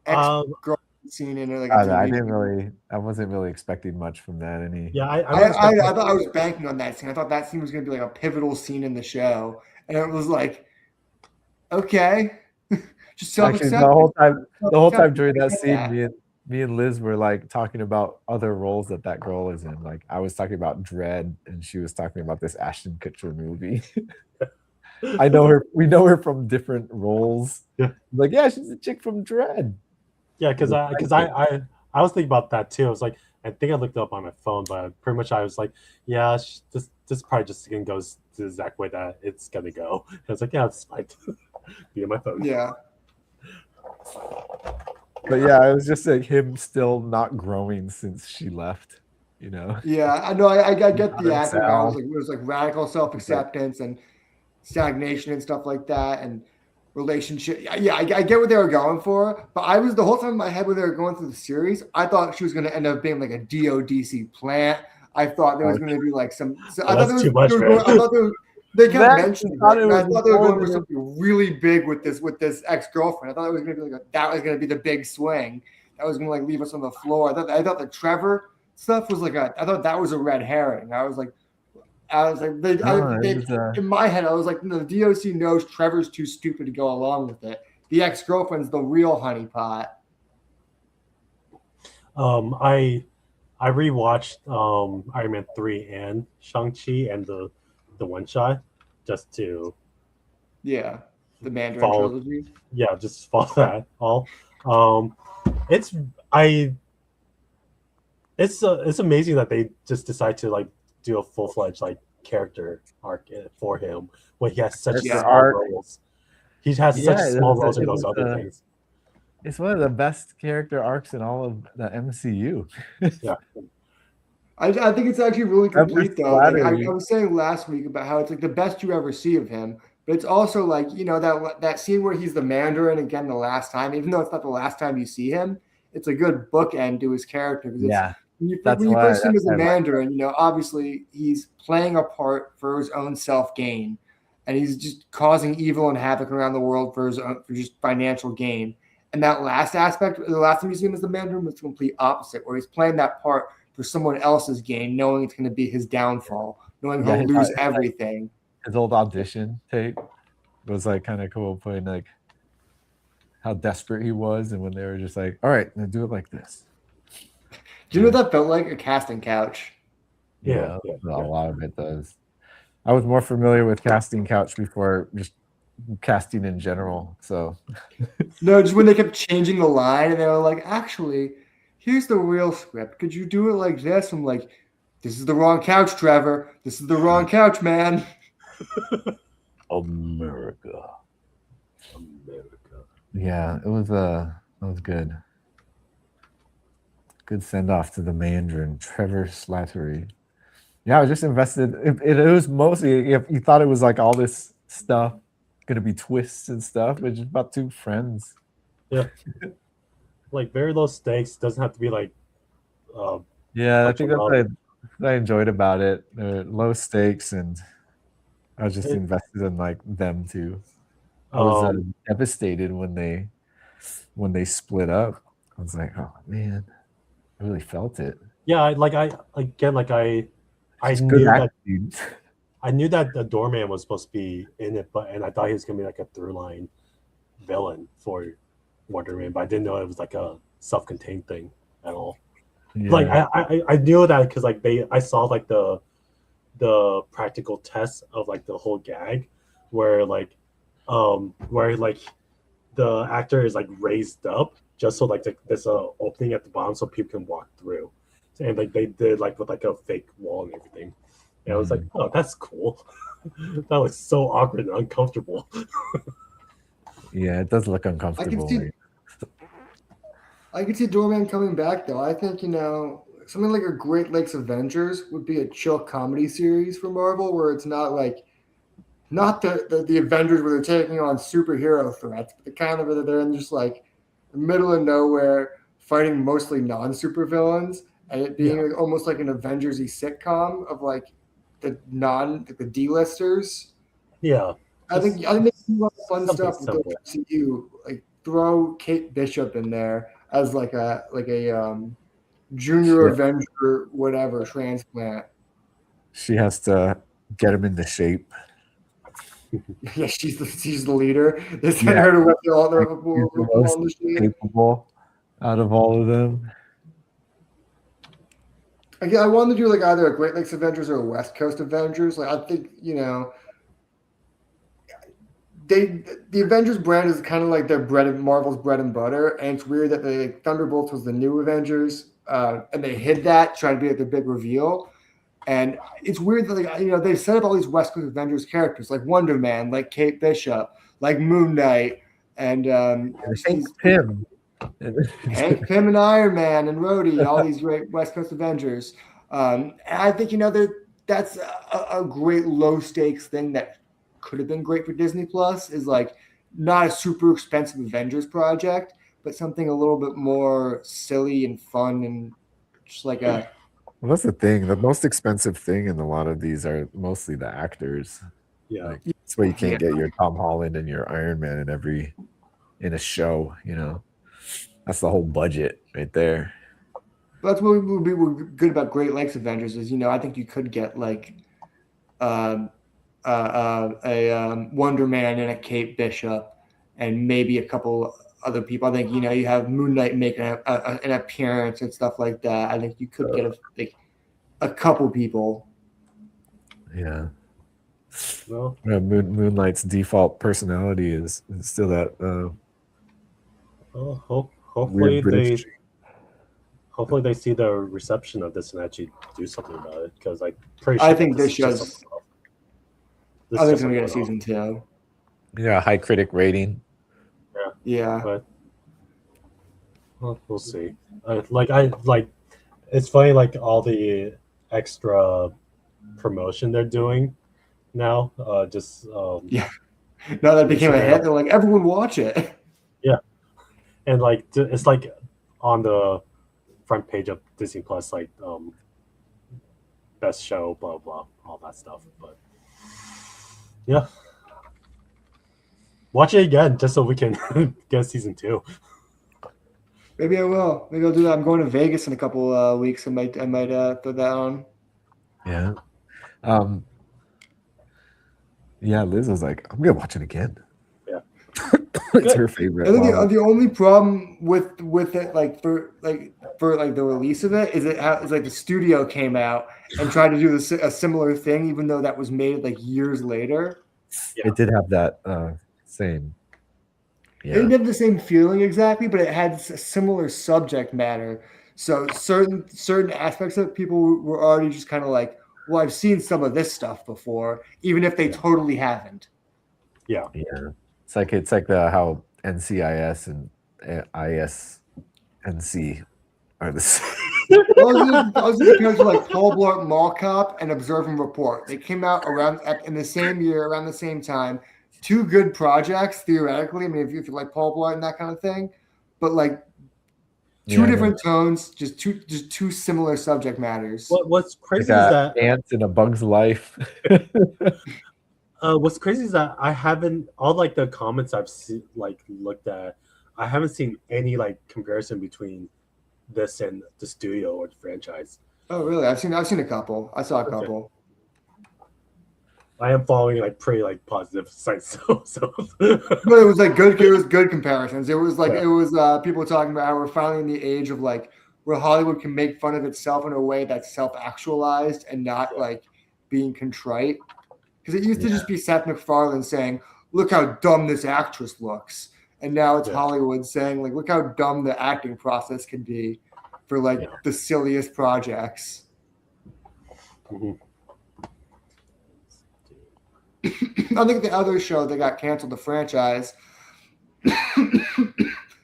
ex-girlfriend scene in like. I wasn't really expecting much from that. Yeah, I thought I was banking on that scene. I thought that scene was going to be like a pivotal scene in the show, and it was like, okay, just Actually, self-acceptance. the whole time during that Get scene, that. me and Liz were like talking about other roles that girl is in. Like I was talking about Dread, and she was talking about this Ashton Kutcher movie. I know her. We know her from different roles. Yeah. Like yeah, she's a chick from Dread. Yeah, because I was thinking about that too. I was like, I think I looked it up on my phone, but pretty much I was like, yeah, this probably just again goes the exact way that it's gonna go. And I was like, yeah, it's fine. Be on my phone. Yeah, But yeah, it was just like him still not growing since she left. You know. yeah. I know. I get the That's acting. Al. It was like radical self-acceptance and stagnation and stuff like that. And relationship. Yeah, I get what they were going for, but I was the whole time in my head when they were going through the series, I thought she was going to end up being like a DODC plant. I thought there was going to be like some. I thought that's too much, they were man. going, I thought they kept That mentioning thought it, it and I was thought they were more going for than- something really big with this ex-girlfriend. I thought it was going to be like that was going to be the big swing. That was going to like leave us on the floor. I thought the Trevor stuff was like I thought that was a red herring. I was like, in my head, I was like, no, the DOC knows Trevor's too stupid to go along with it. The ex-girlfriend's the real honeypot. I rewatched Iron Man 3 and Shang-Chi and the one shot just to Yeah, the Mandarin follow, trilogy. yeah, just follow that all. It's amazing that they just decide to like do a full-fledged like character arc for him when he has such Character small arc. roles. He has such small roles in those other things. It's one of the best character arcs in all of the MCU. Yeah. I think it's actually really complete though. Like, I flattery. was saying last week about how it's like the best you ever see of him, but it's also like, you know, that scene where he's the Mandarin again the last time, even though it's not the last time you see him, it's a good bookend to his character. Yeah, When you that's first see him why as a I like Mandarin, you know, obviously he's playing a part for his own self-gain, and he's just causing evil and havoc around the world for just financial gain. And that last aspect, the last time you see him as the Mandarin was the complete opposite, where he's playing that part for someone else's gain, knowing it's going to be his downfall, knowing he'll lose everything. His old audition tape was like kind of cool, putting like how desperate he was, and when they were just like, "All right, now do it like this." Do you know what that felt like? A casting couch. Yeah. A lot of it does. I was more familiar with casting couch before just casting in general. So No, just when they kept changing the line and they were like, actually, here's the real script. Could you do it like this? I'm like, this is the wrong couch, Trevor. This is the wrong couch, man. America. Yeah, it was good. Good send off to the Mandarin, Trevor Slattery. Yeah, I was just invested. It was mostly if you thought it was like all this stuff, gonna be twists and stuff, but just about two friends. Yeah. Like very low stakes. Doesn't have to be like. Yeah, I think that's what I enjoyed about it. Low stakes, and I was just invested in like them too. I was devastated when they split up. I was like, oh man, I really felt it. Yeah, I knew that the doorman was supposed to be in it, and I thought he was gonna be like a through line villain for Wonder Man, but I didn't know it was like a self-contained thing at all. Yeah. Like I knew that because like I saw like the practical test of like the whole gag where the actor is like raised up just so like there's a opening at the bottom so people can walk through, and like they did like with like a fake wall and everything, and I was like, oh, that's cool. That looks so awkward and uncomfortable. Yeah, it does look uncomfortable. I could see Doorman coming back though. I think, you know, something like a Great Lakes Avengers would be a chill comedy series for Marvel where it's not like not the Avengers where they're taking on superhero threats, but the kind of they're in just like the middle of nowhere fighting mostly non-supervillains, and it being like, almost like an Avengers-y sitcom of like the D-listers. Yeah. I think a lot of fun stuff with the MCU. Like throw Kate Bishop in there as like a junior Avenger, whatever transplant. She has to get him into shape. Yeah, she's the leader. They sent her to whip all the shape. Capable out of all of them. Again, I wanted to do like either a Great Lakes Avengers or a West Coast Avengers. Like I think, you know, the Avengers brand is kind of like their Marvel's bread and butter, and it's weird that the Thunderbolts was the new Avengers, and they hid that, trying to be like the big reveal. And it's weird that they've set up all these West Coast Avengers characters like Wonder Man, like Kate Bishop, like Moon Knight, and Hank Pym. Hank Pym and Iron Man and Rhodey, all these great West Coast Avengers. And I think that's a great low stakes thing that could have been great for Disney Plus is like not a super expensive Avengers project, but something a little bit more silly and fun and just like a Well, that's the thing. The most expensive thing in a lot of these are mostly the actors. Yeah. Like that's why you can't Yeah. get your Tom Holland and your Iron Man in a show. That's the whole budget right there. But that's what would be good about Great Lakes Avengers is I think you could get like um, a Wonder Man and a Kate Bishop and maybe a couple other people. I think you have Moon Knight making an appearance and stuff like that. I think you could get a couple people. Yeah. Well, Moonlight's default personality is still that hopefully weird British. they see the reception of this and actually do something about it because I'm pretty I sure think this this is just show's. this I think is it's just gonna a get a one-off. season 2. Yeah, high critic rating. Yeah. But we'll see. It's funny, like all the extra promotion they're doing now. Yeah. Now that it became a Instagram. hit, they're like, everyone watch it. And like it's like on the front page of Disney Plus, like best show, blah blah, all that stuff. But yeah, watch it again just so we can get season 2. Maybe I will. Maybe I'll do that. I'm going to Vegas in a couple weeks. I might throw that on. Yeah. Yeah, Liz was like, I'm gonna watch it again. Yeah. It's her favorite. I think Marvel. the only problem with it, like for the release of it, is it's like the studio came out and tried to do a similar thing, even though that was made like years later. It did have that same. It didn't have the same feeling exactly, but it had a similar subject matter. So certain aspects of it, people were already just kind of like, well, I've seen some of this stuff before, even if they totally haven't. Yeah. Yeah. It's like how NCIS and ISNC are the same. I was going to compare to like Paul Blart Mall Cop and Observe and Report. They came out in the same year, around the same time. 2 good projects, theoretically. I mean, if you like Paul Blart and that kind of thing, but like two different tones, just two similar subject matters. What's crazy Like is that ants in a bug's life. what's crazy is that I haven't all like the comments I've looked at. I haven't seen any like comparison between this and the studio or the franchise. Oh, really? I've seen a couple. I saw a couple. I am following like pretty like positive sites, so. But it was like good. It was good comparisons. It was like it was people talking about how we're finally in the age of like where Hollywood can make fun of itself in a way that's self-actualized and not like being contrite. Because it used to just be Seth MacFarlane saying, "Look how dumb this actress looks," and now it's Hollywood saying, "Like, look how dumb the acting process can be for like the silliest projects." Mm-hmm. I think the other show that got canceled, the franchise,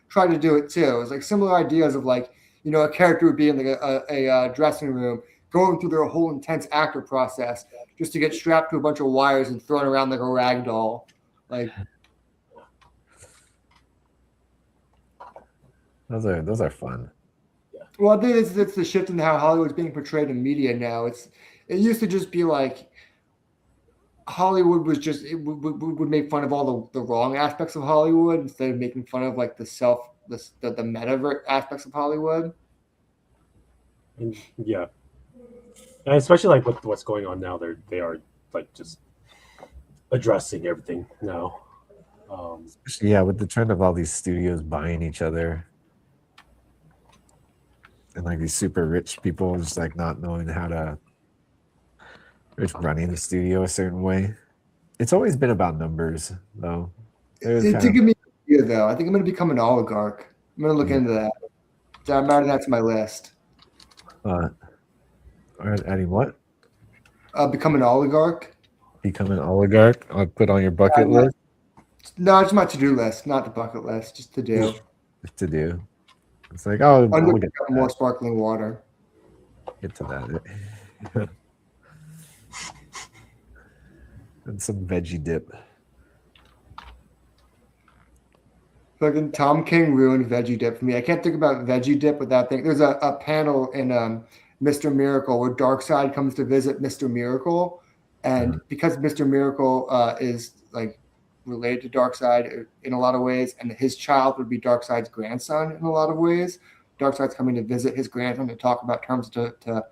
tried to do it too. It was like similar ideas of like, a character would be in like a dressing room going through their whole intense actor process just to get strapped to a bunch of wires and thrown around like a rag doll. Like those are fun. Well, I think it's the shift in how Hollywood's being portrayed in media now. It used to just be like Hollywood was just would make fun of all the wrong aspects of Hollywood instead of making fun of like the meta aspects of Hollywood. And especially like with what's going on now, they are like just addressing everything now. With the trend of all these studios buying each other and like these super rich people just like not knowing how to just running the studio a certain way. It's always been about numbers, though. It did give me an idea, though. I think I'm going to become an oligarch. I'm going to look into that. So I'm adding that to my list. Adding what? Become an oligarch. Become an oligarch? I'll put on your bucket list? No, it's my to-do list, not the bucket list. Just to do. Just to do. It's like, I'll get more sparkling water. Get to that. And some veggie dip. Fucking Tom King ruined veggie dip for me. I can't think about veggie dip without thinking. There's a panel in Mr. Miracle where Darkseid comes to visit Mr. Miracle, and because Mr. Miracle is like related to Darkseid in a lot of ways, and his child would be Darkseid's grandson in a lot of ways. Darkseid's coming to visit his grandson to talk about terms to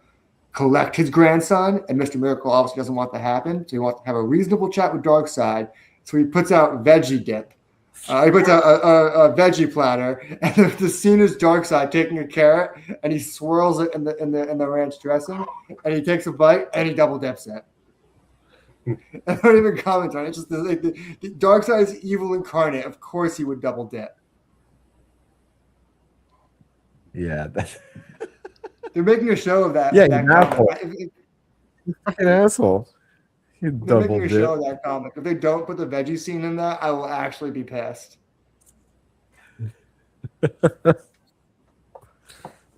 collect his grandson, and Mr. Miracle obviously doesn't want that to happen, so he wants to have a reasonable chat with Darkseid. So he puts out veggie dip. He puts out a veggie platter, and the scene is Darkseid taking a carrot, and he swirls it in the ranch dressing, and he takes a bite, and he double dips it. I don't even comment on it. It's just the Darkseid is evil incarnate. Of course, he would double dip. Yeah, They're making a show of that. Yeah, that you asshole. Fucking asshole. You They're double making a show dip. of that comic. If they don't put the veggie scene in that, I will actually be pissed.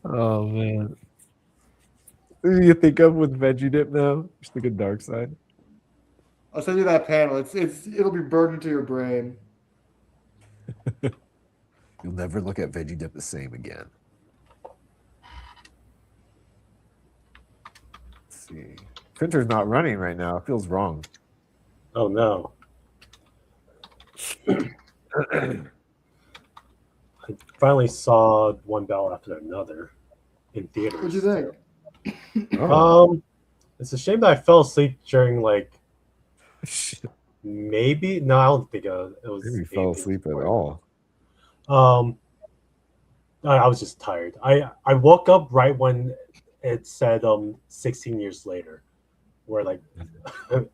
Oh man. Who do you think of with veggie dip now? Just think of Darkseid. I'll send you that panel. It'll be burned into your brain. You'll never look at veggie dip the same again. Let's see. Printer's not running right now. It feels wrong. Oh no. I finally saw One Bell After Another in theaters. What'd you think? It's a shame that I fell asleep during like Shit. maybe no, I don't think it was. Maybe you fell asleep at all. I was just tired. I woke up right when it said 16 years later, where like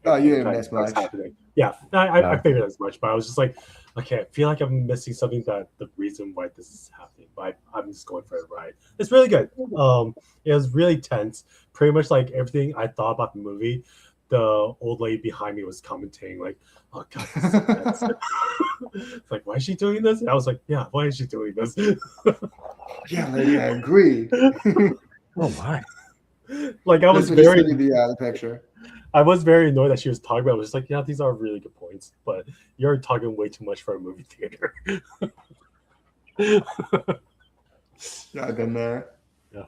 Oh, you didn't miss what's much. happening. Yeah, I figured as much, but I was just like, okay, I feel like I'm missing something that the reason why this is happening. But I'm just going for a ride. It's really good. It was really tense. Pretty much like everything I thought about the movie. The old lady behind me was commenting like, "Oh God, this is intense." It's like, why is she doing this? And I was like, yeah, why is she doing this? Yeah, lady, I agree. Oh my. Like I was Just very send you the picture. I was very annoyed that she was talking about it. I was just like, yeah, these are really good points, but you're talking way too much for a movie theater. Yeah, I've been there. Yeah.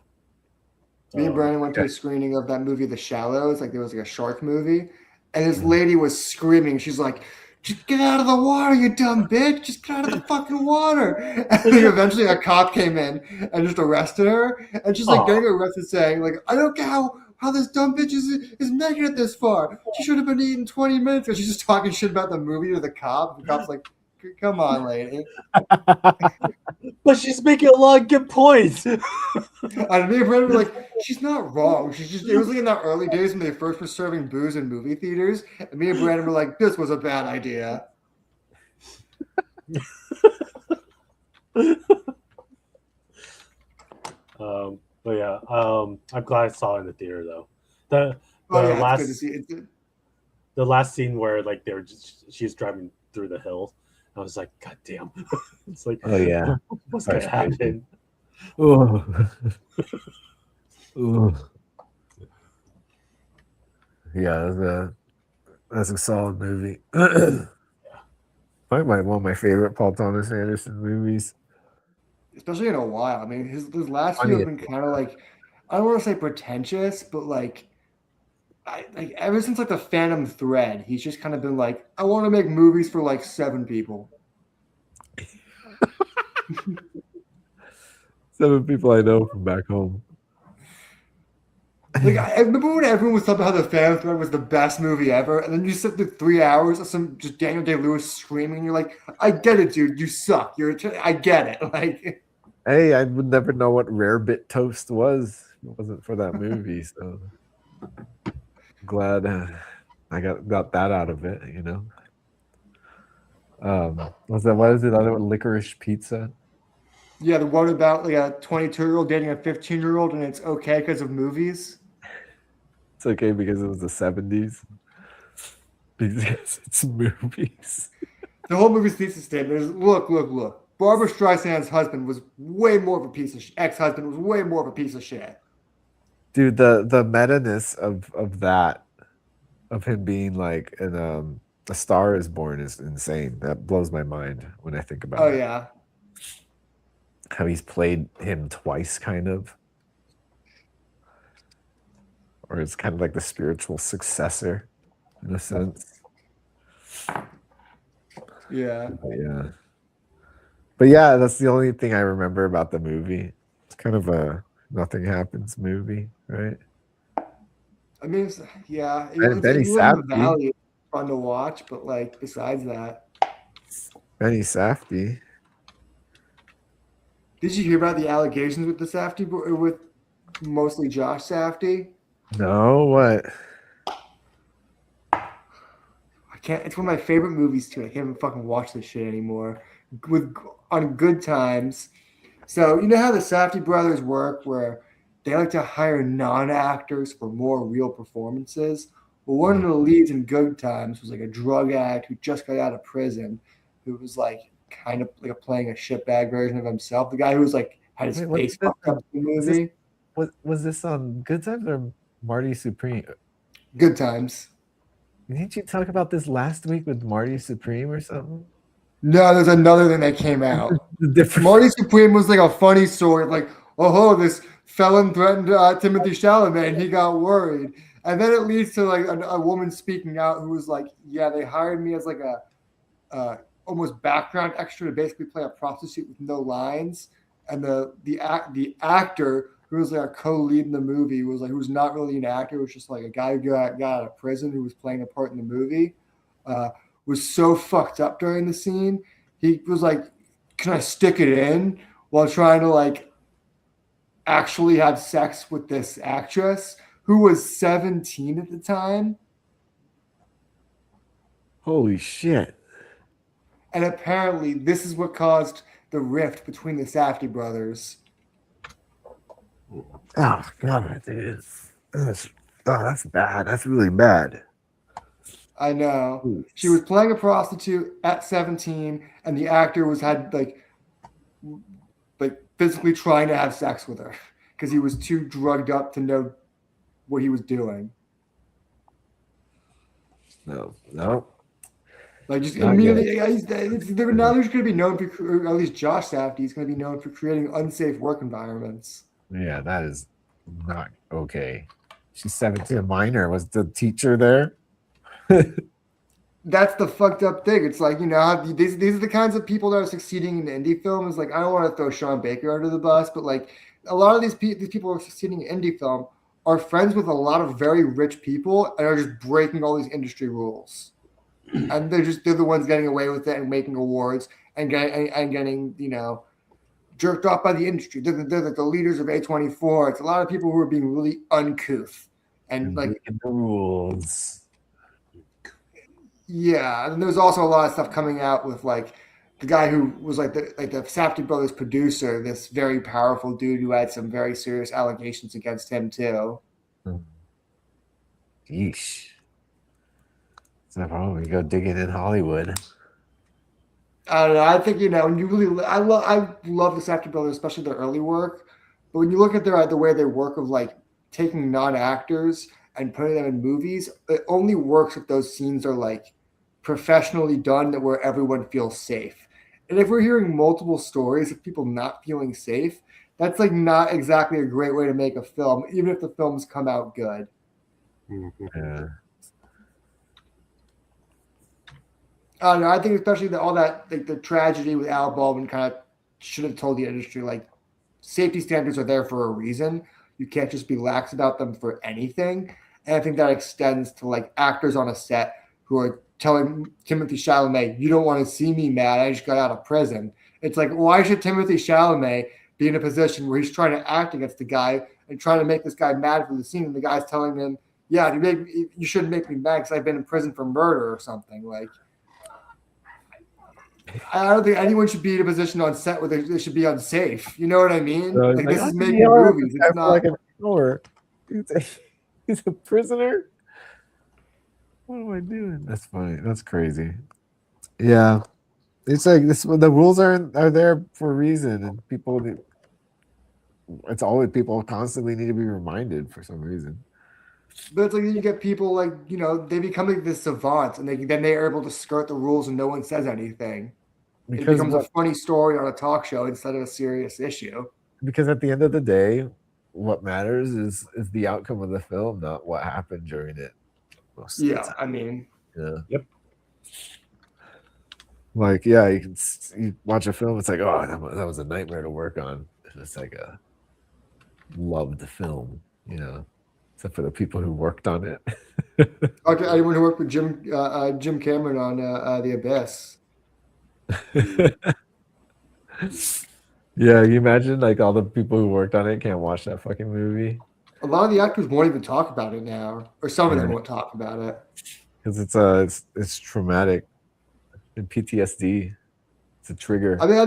Me and Brandon went to a screening of that movie, The Shallows. Like there was like a shark movie, and this lady was screaming. She's like, "Just get out of the water, you dumb bitch! Just get out of the fucking water!" And then eventually a cop came in and just arrested her, and she's like getting arrested, saying like, "I don't get how this dumb bitch is making it this far. She should have been eating 20 minutes." And she's just talking shit about the movie to the cop. The cop's like, "Come on, lady." But she's making a lot of good points. And me and Brandon were like, she's not wrong. She's just, it was like in the early days when they first were serving booze in movie theaters. And me and Brandon were like, this was a bad idea. But yeah, I'm glad I saw it in the theater though. The It's good to see it. the last scene where like they were she's driving through the hill. I was like, God damn. It's like, Oh yeah. What's gonna happen? Oh. Ooh. Yeah, that's a solid movie. Probably one of my favorite Paul Thomas Anderson movies. Especially in a while. I mean, his last few have been kind of like, I don't want to say pretentious, but like ever since like the Phantom Thread, he's just kind of been like, I want to make movies for like 7 people. 7 people I know from back home. Like I remember when everyone was talking about how the Phantom Thread was the best movie ever, and then you sit through 3 hours of some just Daniel Day-Lewis screaming, and you're like, I get it, dude. You suck. I get it. Like, hey, I would never know what rare bit toast was. It wasn't for that movie, so glad I got that out of it. You know. What is it? Other one, Licorice Pizza. yeah, the one about like a 22-year-old dating a 15-year-old, and it's okay because of movies. It's okay because it was the 70s. Because it's movies. The whole movie's thesis statement is, look. Barbara Streisand's husband was way more of a piece of ex-husband was way more of a piece of shit. Dude, the meta-ness of that, of him being like in A Star Is Born is insane. That blows my mind when I think about it. Oh yeah. how he's played him twice, kind of, or it's kind of like the spiritual successor in a sense. Yeah. But yeah, that's the only thing I remember about the movie. It's kind of a nothing happens movie, right? I mean, yeah, Benny you live in the Safdie. valley. It's fun to watch, but like besides that, Benny Safdie. did you hear about the allegations with the Safdie with mostly Josh Safdie? No, what? I can't. It's one of my favorite movies too. I can't even fucking watch this shit anymore. With on Good Times. So you know how the Safdie brothers work, where they like to hire non-actors for more real performances. Well, one of the leads in Good Times was like a drug addict who just got out of prison, who was like kind of like playing a shitbag version of himself. The guy who was like had his Wait, face fucked up in the movie. Was this on Good Times or Marty Supreme? Good Times. Didn't you talk about this last week with Marty Supreme or something? No, there's another thing that came out. Different. Marty Supreme was like a funny story, like, oh, this felon threatened Timothy Chalamet, and he got worried. And then it leads to like a woman speaking out who was like, yeah, they hired me as like a almost background extra to basically play a prostitute with no lines. And the actor who was like a co-lead in the movie was like, who's not really an actor, was just like a guy who got out of prison who was playing a part in the movie. Was so fucked up during the scene. He was like, can I stick it in while trying to like actually have sex with this actress who was 17 at the time? Holy shit. And apparently this is what caused the rift between the Safdie brothers. Oh god, dude. That's bad. That's really bad. I know. She was playing a prostitute at 17, and the actor had like physically trying to have sex with her because he was too drugged up to know what he was doing. No. Like just Not immediately, now there's going to be known for, or at least Josh Safdie is going to be known for creating unsafe work environments. Yeah, that is not okay. She's 17, a minor. Was the teacher there? That's the fucked up thing. It's like, these are the kinds of people that are succeeding in indie film. It's like, I don't want to throw Sean Baker under the bus, but like a lot of these people who are succeeding in indie film are friends with a lot of very rich people and are just breaking all these industry rules. And they're the ones getting away with it and making awards and getting jerked off by the industry. They're the leaders of A24. It's a lot of people who are being really uncouth and like the rules. Yeah, and there's also a lot of stuff coming out with like the guy who was like the Safdie brothers producer, this very powerful dude who had some very serious allegations against him too. Yeesh. So probably go digging in Hollywood. I don't know. I think when you really, I love the Safdie brothers, especially their early work. But when you look at the way they work of like taking non-actors and putting them in movies, it only works if those scenes are like professionally done, that where everyone feels safe. And if we're hearing multiple stories of people not feeling safe, that's like not exactly a great way to make a film, even if the films come out good. Yeah. I don't know. I think especially all that like the tragedy with Al Baldwin kind of should have told the industry like safety standards are there for a reason. You can't just be lax about them for anything. And I think that extends to like actors on a set who are telling Timothy Chalamet, you don't want to see me mad. I just got out of prison. It's like, why should Timothy Chalamet be in a position where he's trying to act against the guy and trying to make this guy mad for the scene? And the guy's telling him, yeah, you shouldn't make me mad because I've been in prison for murder or something. Like, I don't think anyone should be in a position on set where they should be unsafe. You know what I mean? So like this is making movies. It's not like an hour. He's a prisoner. What am I doing? That's funny. That's crazy. Yeah, it's like this. The rules are there for a reason, and people. It's always people constantly need to be reminded for some reason. But it's like you get people like they become like this savant, and then they are able to skirt the rules, and no one says anything. It becomes a funny story on a talk show instead of a serious issue. Because at the end of the day, what matters is the outcome of the film, not what happened during it. Most of the time. I mean, Yep. Like, yeah, you watch a film, it's like, oh, that was a nightmare to work on. It's like a loved film, except for the people who worked on it. okay, anyone who worked with Jim Cameron on The Abyss. Yeah, you imagine like all the people who worked on it can't watch that fucking movie. A lot of the actors won't even talk about it now, or some of them won't talk about it because it's traumatic and PTSD. It's a trigger. I mean, I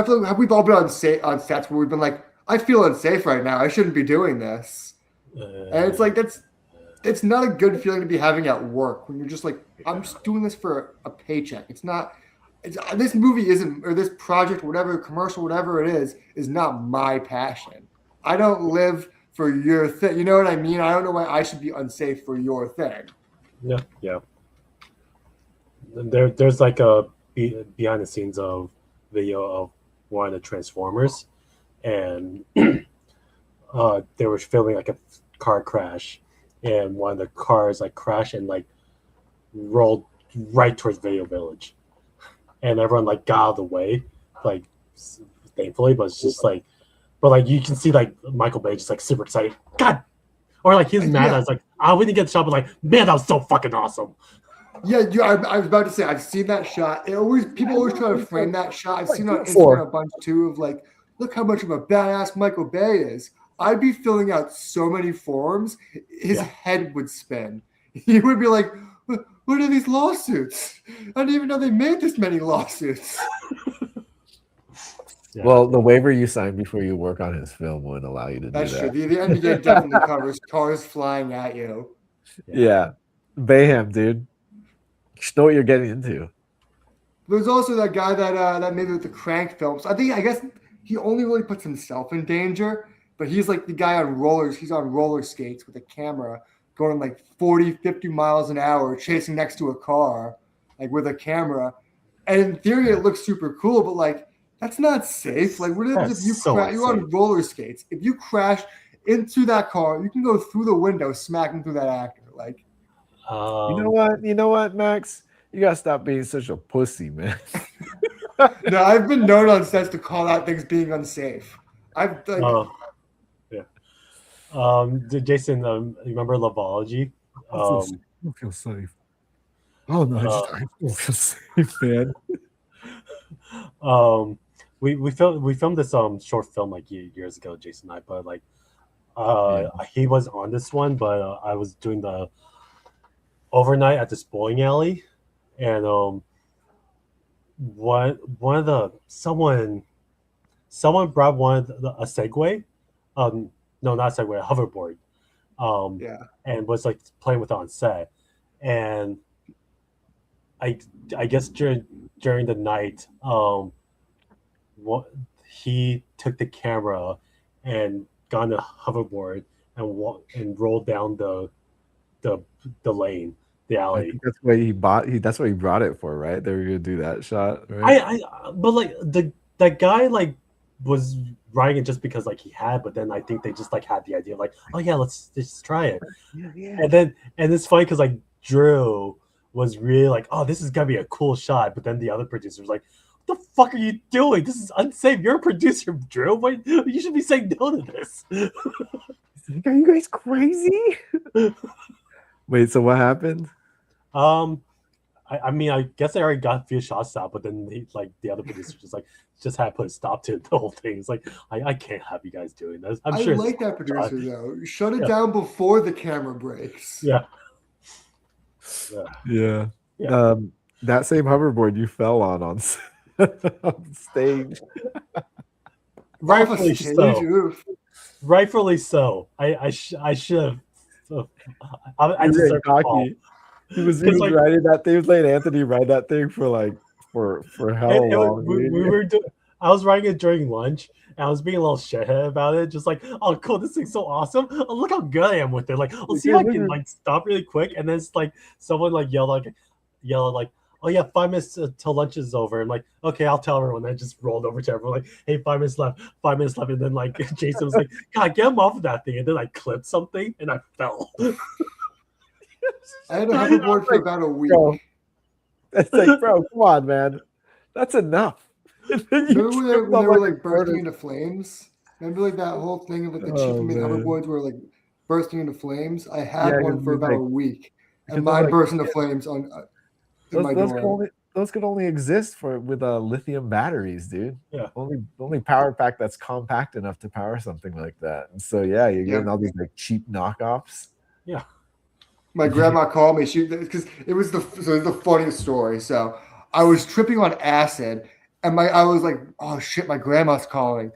feel like we've all been on sets where we've been like, I feel unsafe right now. I shouldn't be doing this, and it's like it's not a good feeling to be having at work when you're just like, I'm just doing this for a paycheck. It's not. This movie isn't, or this project, whatever, commercial, whatever it is not my passion. I don't live for your thing. You know what I mean? I don't know why I should be unsafe for your thing. Yeah. There's like a behind the scenes of video of one of the Transformers, and they were filming like a car crash, and one of the cars like crashed and like rolled right towards Video Village, and everyone like got out of the way, like thankfully, but it's just like, but like you can see like Michael Bay just like super excited, God, or like he's mad. I was like, we didn't get the shot, but like, man, that was so fucking awesome. Yeah, I was about to say, I've seen that shot. People always try to frame that shot. I've seen it on Instagram a bunch too of like, look how much of a badass Michael Bay is. I'd be filling out so many forms, his head would spin. He would be like, what are these lawsuits? I didn't even know they made this many lawsuits. Yeah. Well, the waiver you signed before you work on his film wouldn't allow you to do that. That's true. The NDA definitely covers cars flying at you. Yeah. Bayham, dude. You know what you're getting into. There's also that guy that made the Crank films. I guess he only really puts himself in danger, but he's like the guy on rollers. He's on roller skates with a camera going like 40, 50 miles an hour, chasing next to a car, like with a camera. And in theory, it looks super cool, but like, that's not safe. Like, what if you're on roller skates? If you crash into that car, you can go through the window, smacking through that actor. Like, you know what, Max? You gotta stop being such a pussy, man. No, I've been known on sets to call out things being unsafe. Jason, you remember Loveology? I don't feel safe. Oh no, I don't feel safe, man. We filmed this short film like years ago, Jason and I, but like he was on this one, but I was doing the overnight at this bowling alley, and someone brought a Segway, no, not a Segway, a hoverboard, and was like playing with it on set, and I guess during the night, he took the camera and got on the hoverboard and rolled down the lane, the alley. I think that's what that's what he brought it for, right? They were gonna do that shot, right? But like that guy like was writing it just because like he had, but then I think they just like had the idea like, oh yeah, let's just try it. Yeah. And it's funny because like Drew was really like, oh, this is gonna be a cool shot, but then the other producer was like, what the fuck are you doing? This is unsafe. You're a producer, Drew. But you should be saying no to this. Are you guys crazy? Wait, so what happened? I mean, I guess I already got a few shots out, but then the other producer just had to put a stop to the whole thing. It's like, I can't have you guys doing this. I like that producer though. Shut it down before the camera breaks. Yeah. That same hoverboard you fell on stage. Rightfully so. Rightfully so. I should have. I deserve cocky. He was riding that thing. He was letting Anthony ride that thing for how long? I was riding it during lunch, and I was being a little shithead about it. Just like, oh, cool, this thing's so awesome. Oh, look how good I am with it. Like, let's see if I can stop really quick. And then it's like someone yelled like, oh yeah, 5 minutes till lunch is over. I'm like, okay, I'll tell everyone. I just rolled over to everyone like, hey, 5 minutes left, 5 minutes left, and then like Jason was like, God, get him off of that thing, and then I clipped something and I fell. I had a hoverboard for about a week. Bro, it's like, bro, come on, man, that's enough. Remember when they were like bursting into flames? Remember like that whole thing of like the cheap made man. hoverboards were like bursting into flames? I had Yeah, one for about a week, and because they're, mine like, burst into flames on in my door. those could only exist with lithium batteries, dude. Yeah. Only power pack that's compact enough to power something like that. And so yeah, you're getting all these like cheap knockoffs. Yeah. My grandma called me because it was the funniest story. So I was tripping on acid, and I was like, oh shit, my grandma's calling.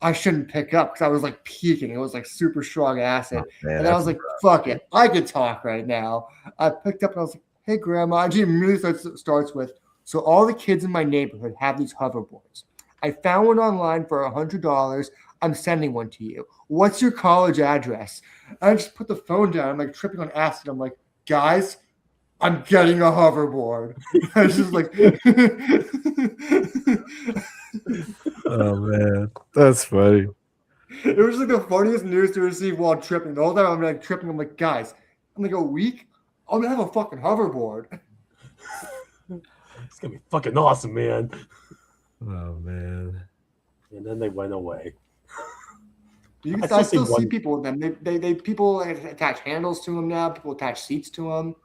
I shouldn't pick up because I was like peaking. It was like super strong acid. Oh, man, and then I was like, fuck it. I can talk right now. I picked up and I was like, hey, grandma. And she immediately starts with, so all the kids in my neighborhood have these hoverboards. I found one online for $100. I'm sending one to you. What's your college address? I just put the phone down. I'm like tripping on acid. I'm like, guys, I'm getting a hoverboard. I was just like, oh man, that's funny. It was like the funniest news to receive while tripping. The whole time I'm like tripping. I'm like, guys, I'm like a week. I'm gonna have a fucking hoverboard. It's gonna be fucking awesome, man. Oh man. And then they went away. I still see people with them. They people attach handles to them now. People attach seats to them.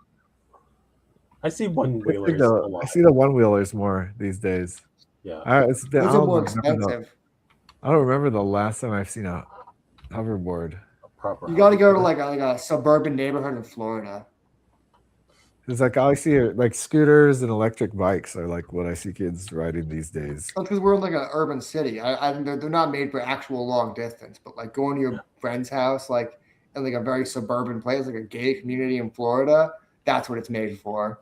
I see one wheelers. I see the one wheelers more these days. Yeah, Those are more expensive. I don't remember the last time I've seen a hoverboard. Proper. You got to go to like a suburban neighborhood in Florida. It's like all I see are like scooters and electric bikes are like what I see kids riding these days. Because we're in like an urban city. They're not made for actual long distance, but like going to your friend's house, like in like a very suburban place, like a gated community in Florida, that's what it's made for.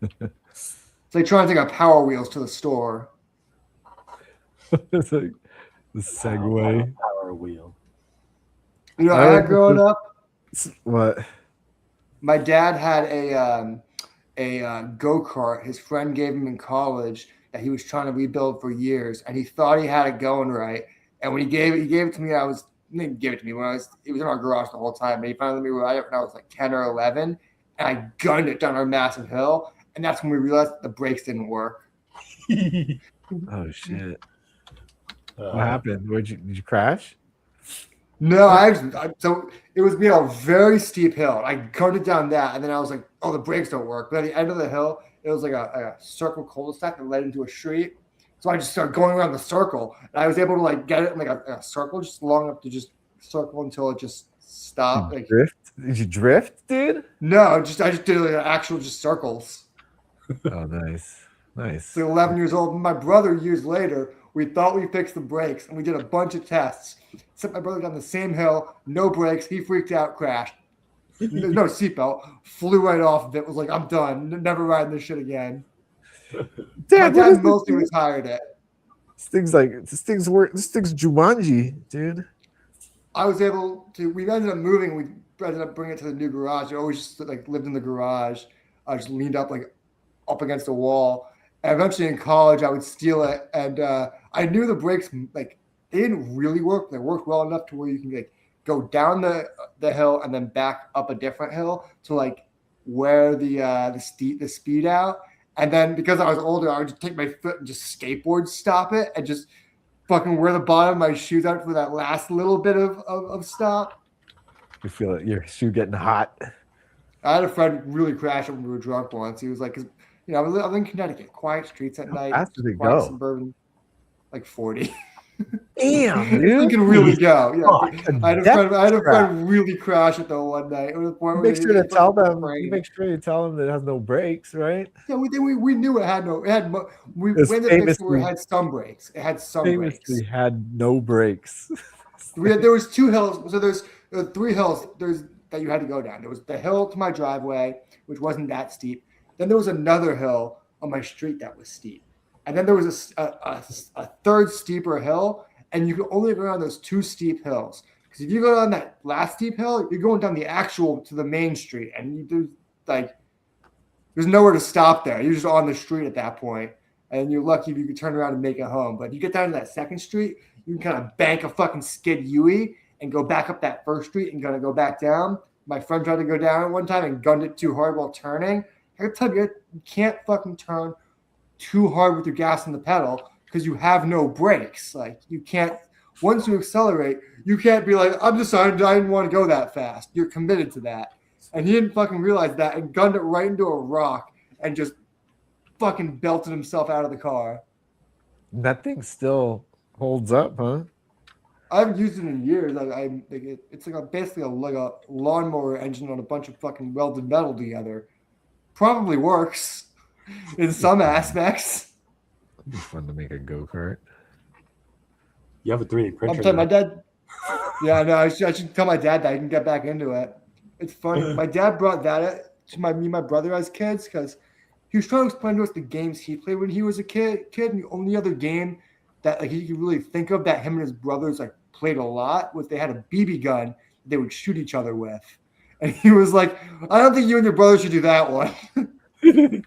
It's like trying to take a Power Wheels to the store. It's like the Segway. Power wheel. You know, I had growing up. What? My dad had a go-kart his friend gave him in college that he was trying to rebuild for years, and he thought he had it going right. And when he gave it to me, he didn't give it to me when it was in our garage the whole time. But he finally let me ride it when I was like 10 or 11, and I gunned it down a massive hill. And that's when we realized the brakes didn't work. Oh shit! What happened? Did you crash? No, so it was a very steep hill. I gunned it down that, and then I was like, "Oh, the brakes don't work." But at the end of the hill, it was like a circle cul-de-sac that led into a street. So I just started going around the circle, and I was able to like get it in like a circle just long enough to just circle until it just stopped. Like, drift? Did you drift, dude? No, I just did like actual just circles. Oh, nice. So 11 years old. My brother, years later, we thought we fixed the brakes, and we did a bunch of tests. Sent my brother down the same hill, no brakes. He freaked out, crashed. There's no seatbelt. Flew right off of it. Was like, I'm done. Never riding this shit again. Dad, my dad mostly retired it. This thing's Jumanji, dude. I was able to. We ended up moving. We ended up bringing it to the new garage. I always just like lived in the garage. I just leaned up against the wall. And eventually in college, I would steal it, and I knew the brakes like they didn't really work. They worked well enough to where you can like go down the hill and then back up a different hill to like wear the speed out. And then because I was older, I would just take my foot and just skateboard stop it and just fucking wear the bottom of my shoes out for that last little bit of stop. You feel it, your shoe getting hot. I had a friend really crash when we were drunk once. He was like, because I live in Connecticut, quiet streets at night. How fast did it quiet go? Suburban, like 40. Damn, dude. You can really go. Yeah. Fuck, I had a friend really crash at the one night. It was the point make sure to tell them. You make sure you tell them that it has no brakes, right? Yeah, we knew it had no. It had. We ended up fixing where it had some brakes. It had some brakes. It had no brakes. There was 2 hills. So there were 3 hills. That you had to go down. There was the hill to my driveway, which wasn't that steep. Then there was another hill on my street that was steep. And then there was a third steeper hill, and you could only go down those 2 steep hills. Because if you go down that last steep hill, you're going down to the main street, and you do like There's nowhere to stop there. You're just on the street at that point, and you're lucky if you can turn around and make it home. But you get down to that second street, you can kind of bank a fucking skid Yui and go back up that first street and gonna go back down. My friend tried to go down one time and gunned it too hard while turning. I can tell you can't fucking turn too hard with your gas on the pedal because you have no brakes. Like you can't. Once you accelerate, you can't be like, I'm deciding I didn't want to go that fast. You're committed to that. And he didn't fucking realize that and gunned it right into a rock and just fucking belted himself out of the car. That thing still holds up, huh? I haven't used it in years. It's like basically a lawnmower engine on a bunch of fucking welded metal together. Probably works in some aspects. It'd be fun to make a go-kart. You have a 3D printer. I'm telling my dad. Yeah, no, I should tell my dad that I can get back into it. It's funny. My dad brought that to me and my brother as kids because he was trying to explain to us the games he played when he was a kid. And the only other game that like he could really think of that him and his brothers like played a lot was they had a BB gun they would shoot each other with. And he was like, I don't think you and your brother should do that one.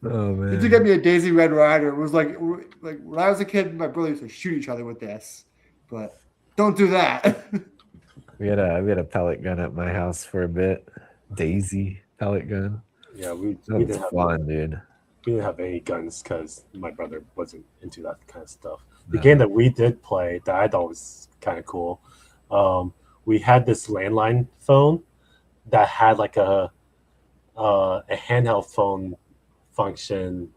Oh man! He did get me a Daisy Red Rider. It was like when I was a kid, my brother used to shoot each other with this, but don't do that. We had a pellet gun at my house for a bit. Daisy pellet gun. Yeah, we That was didn't have fun, dude. we didn't have any guns because my brother wasn't into that kind of stuff. The No. game that we did play that I thought was kind of cool. We had this landline phone that had like a handheld phone function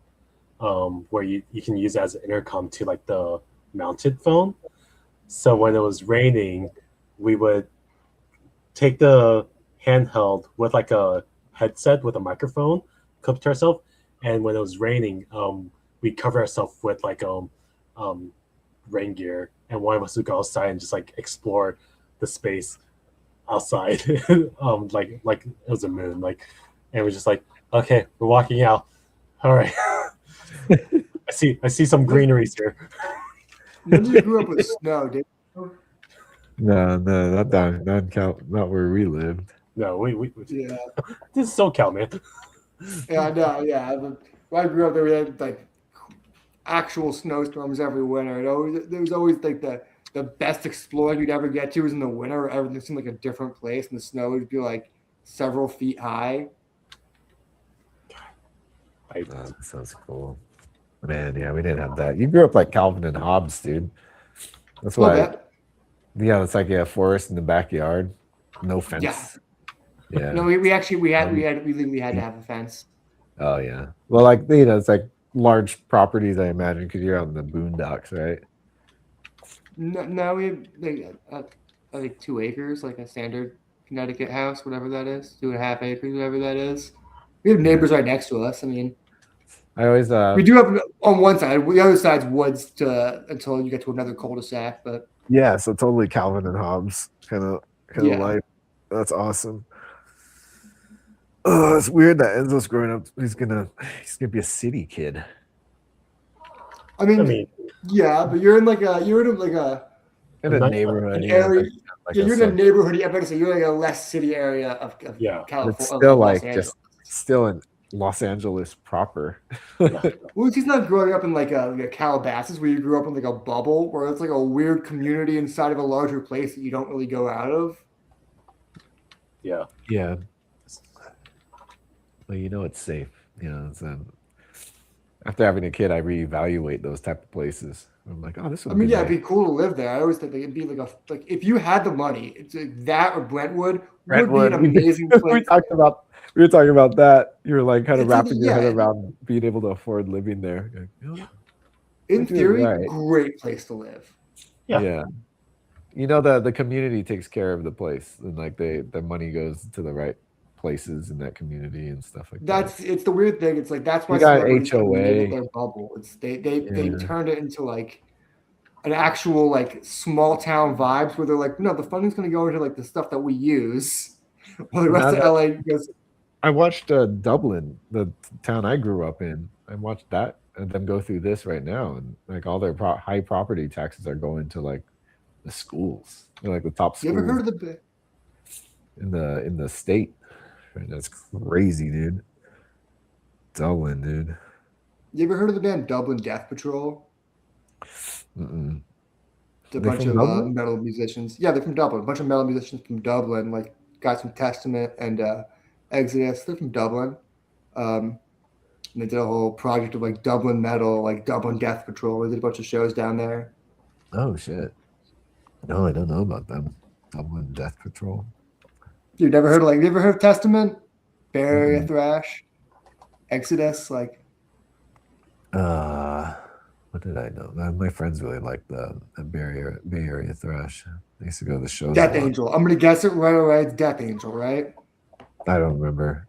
where you can use it as an intercom to like the mounted phone. So when it was raining, we would take the handheld with like a headset with a microphone clipped to ourselves, and when it was raining, we cover ourselves with like rain gear, and one of us would go outside and just like explore the space outside, like it was a moon, like, and we're just like, okay, we're walking out. All right, I see some greeneries here. When you grew up with snow, did No, not down, not where we lived. No, we yeah. this is SoCal, man. Yeah, no, yeah. When I grew up, there we had like actual snowstorms every winter. There was always like the best exploring you'd ever get to was in the winter, where everything seemed like a different place, and the snow would be like several feet high. That sounds cool. Man, yeah, we didn't have that. You grew up like Calvin and Hobbes, dude. That's Well, why. that, Yeah, it's like a forest in the backyard, no fence. Yeah. Yeah. no, we legally had to have a fence. Oh yeah. Well, like it's like large properties, I imagine, because you're out in the boondocks, right? No, we have like 2 acres, like a standard Connecticut house, whatever that is, 2.5 acres, whatever that is. We have neighbors right next to us. I mean, I always we do have on one side. The other side's woods until you get to another cul-de-sac. But yeah, so totally Calvin and Hobbes kind of Yeah. life. That's awesome. Oh, it's weird that Enzo's growing up. He's gonna be a city kid. I mean, I mean, yeah, but you're in a In a Nice. neighborhood. an yeah, area. like Yeah, a you're in a sub- neighborhood. Yeah, but you're like a less city area of Yeah. California. It's still Los like Angeles. just still in Los Angeles proper. Well, he's not growing up in like a Calabasas where you grew up in like a bubble where it's like a weird community inside of a larger place that you don't really go out of. yeah. Yeah. Well, it's safe. It's, after having a kid, I reevaluate those type of places. I'm like, oh, this would I mean, be yeah, nice. it'd be cool to live there. I always think it'd be like if you had the money, it's like that or Brentwood would be an amazing we place. we were talking about that. You were like kind of It's like, wrapping your head yeah. around being able to afford living there. Like, In You're theory, right. great place to live. Yeah. The community takes care of the place, and like the money goes to the right places in that community and stuff like that. It's the weird thing. It's like that's why You got celebrities can live in HOA. their bubble. It's they Yeah. turned it into like an actual like small town vibes where they're like, no, the funding's going to go into like the stuff that we use, while the rest Now of that- LA goes. I watched Dublin, the town I grew up in. I watched that and them go through this right now, and like all their high property taxes are going to like the schools, like the top You schools. ever heard of the? in the state. That's crazy, dude. Dublin, dude. You ever heard of the band Dublin Death Patrol? Mm-mm. It's a Are they bunch from of Dublin? metal musicians. Yeah, they're from Dublin. A bunch of metal musicians from Dublin, like guys from Testament and Exodus. They're from Dublin. Um, and they did a whole project of like Dublin metal, like Dublin Death Patrol. They did a bunch of shows down there. Oh shit. No, I don't know about them. Dublin Death Patrol. Dude, you ever heard of Testament? Bay Area Mm-mm. thrash, Exodus, like What did I know? My friends really liked the Bay Area thrash. They used to go to the shows a Death lot. Angel. I'm gonna guess it right away. It's Death Angel, right? I don't remember.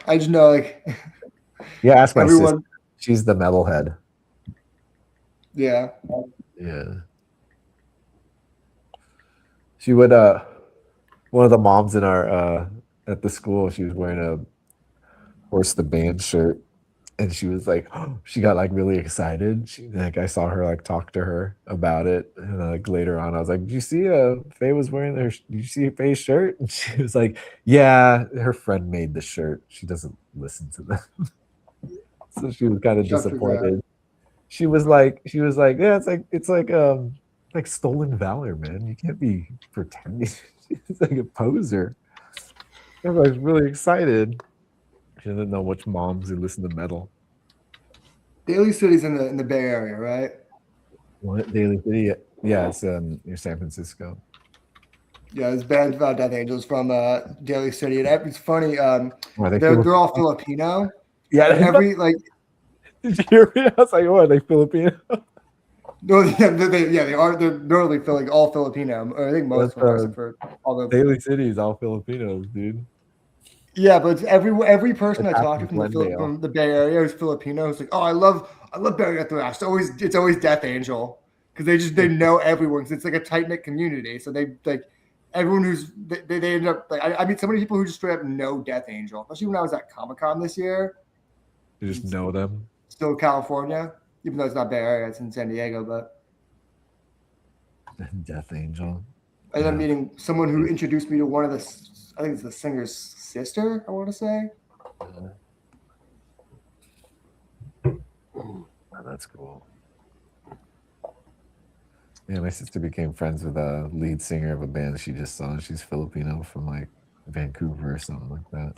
I just know like Yeah, ask my sister. everyone. She's the metalhead. Yeah. Yeah. She would one of the moms in our at the school, she was wearing a Horse the Band shirt, and she was like, she got like really excited. Like I saw her like talk to her about it, and like later on, I was like, "Did you see Faye was wearing her? Did you see Faye's shirt?" And she was like, "Yeah, her friend made the shirt. She doesn't listen to them." So she was kind of Shut your mouth. disappointed. She was like, "Yeah, it's like stolen valor, man. You can't be pretending." She's like a poser. Everybody's really excited. She doesn't know which moms who listen to metal. Daly City's in the Bay Area, right? What Daily City? Yeah, it's near San Francisco. Yeah, this band Death Angels from Daly City, and it's funny. Are they They're all Filipino. Yeah. Every like Did you hear me? I was like, "Oh, are they Filipino?" no, they are. They're normally all Filipino. Or I think most of them are, except for all the Daily City is all Filipinos, dude. yeah. But it's every person I It's talk to half Glendale. from the Bay Area is Filipino. It's like, oh, I love Bay Area thrash. It's always Death Angel because they know everyone. Because it's like a tight knit community. So they like everyone who's they end up like I meet so many people who just straight up know Death Angel. Especially when I was at Comic-Con this year. You just know them. Still California, even though it's not Bay Area, it's in San Diego. But Death Angel. I ended up meeting someone who introduced me to one of the, I think it's the singer's sister, I want to say. Oh, that's cool. Yeah, my sister became friends with a lead singer of a band she just saw. She's Filipino from like Vancouver or something like that.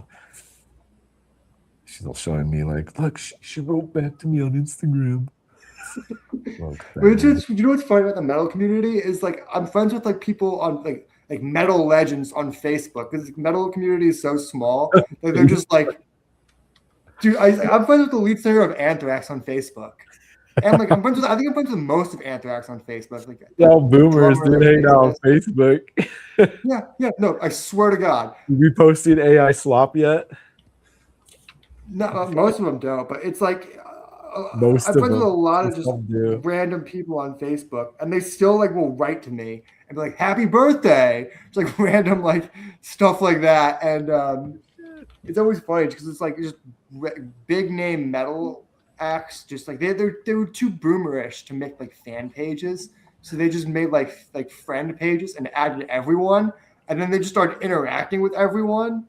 She's all showing me like, look, she wrote back to me on Instagram. Which is, you know what's funny about the metal community is like I'm friends with like people on like metal legends on Facebook because the metal community is so small that they're just like, dude, I'm friends with the lead singer of Anthrax on Facebook. And like I think I'm friends with most of Anthrax on Facebook. Like all boomers, dude, hanging out on Facebook. Yeah, no, I swear to God. You posted AI slop yet? No, most of them don't, but it's like most I'm of friends with a lot of just do. random people on Facebook, and they still like will write to me and be like, "Happy birthday!" It's like random like stuff like that, and it's always funny because it's like just big name metal acts. Just like they were too boomerish to make like fan pages, so they just made like friend pages and added everyone, and then they just started interacting with everyone.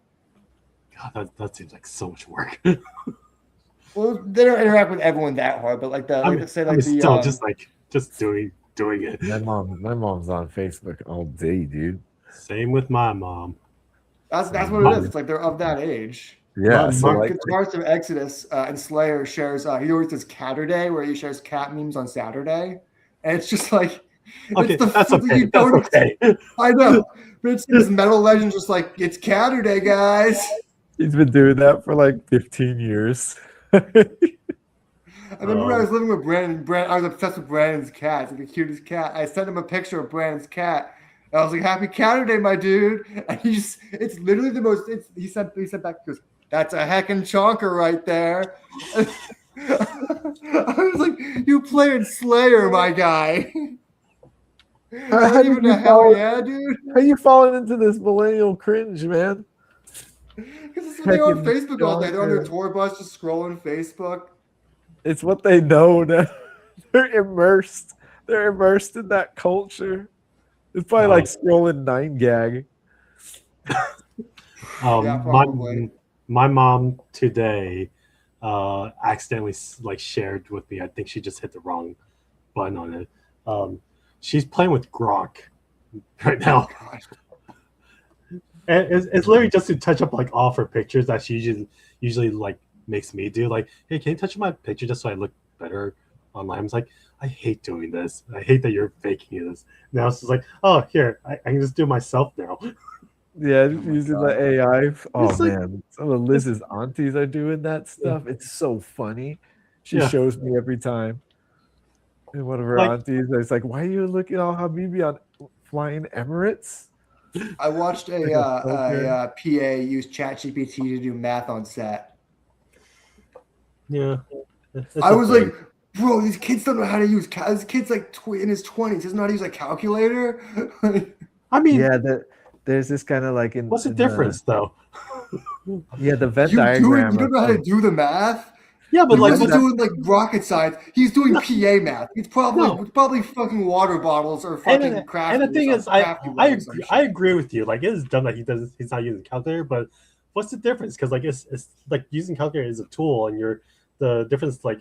God, that seems like so much work. Well, they don't interact with everyone that hard, but like just doing it. My mom's on Facebook all day, dude. Same with my mom. That's what it is. It's like they're of that age. Yeah, so like Guitarist of Exodus and Slayer shares. He always does Catter Day, where he shares cat memes on Saturday, and it's just like, okay, that's okay. That's okay. I know, but it's this metal legend, just like it's Catter Day, guys. He's been doing that for like 15 years. I remember when I was living with Brandon. I was obsessed with Brandon's cat. It's like the cutest cat. I sent him a picture of Brandon's cat. And I was like, "Happy Catter Day, my dude!" And it's literally the most. He said back, he goes, "That's a heckin' chonker right there." I was like, "You playing Slayer, my guy?" Hell yeah, dude. How you falling into this millennial cringe, man? Because they're on Facebook all day. They're on their tour bus just scrolling Facebook. It's what they know now. They're immersed in that culture. It's probably like scrolling 9gag. Yeah, probably. My mom today accidentally like shared with me. I think she just hit the wrong button on it. She's playing with Grok right now. God. And it's literally just to touch up like all of her pictures that she usually like makes me do. Like, hey, can you touch up my picture just so I look better online? I was like, I hate doing this. I hate that you're faking this. Now it's just like, oh, here, I can just do it myself now. Yeah, Oh my using God. the AI. Oh It's like- man, some of Liz's aunties are doing that stuff. It's so funny. She Yeah. shows me every time. And one of her Like- aunties is like, "Why are you looking all Habibi on flying Emirates?" I watched Like a poker. PA use ChatGPT to do math on set. Yeah. I was like, bro, these kids don't know how to use. This kid's like in his 20s, doesn't know how to use a calculator. I mean, Yeah, there's this kind of like in. what's the in difference though? The Venn you diagram. don't know how to do the math. Yeah, but He like, wasn't what's, doing like rocket science. He's doing PA math. It's probably fucking water bottles or fucking crafty. and the thing is, crafty I agree with you. Like, it is dumb that he's not using calculator, but what's the difference? Because like it's like using calculator is a tool, and the difference like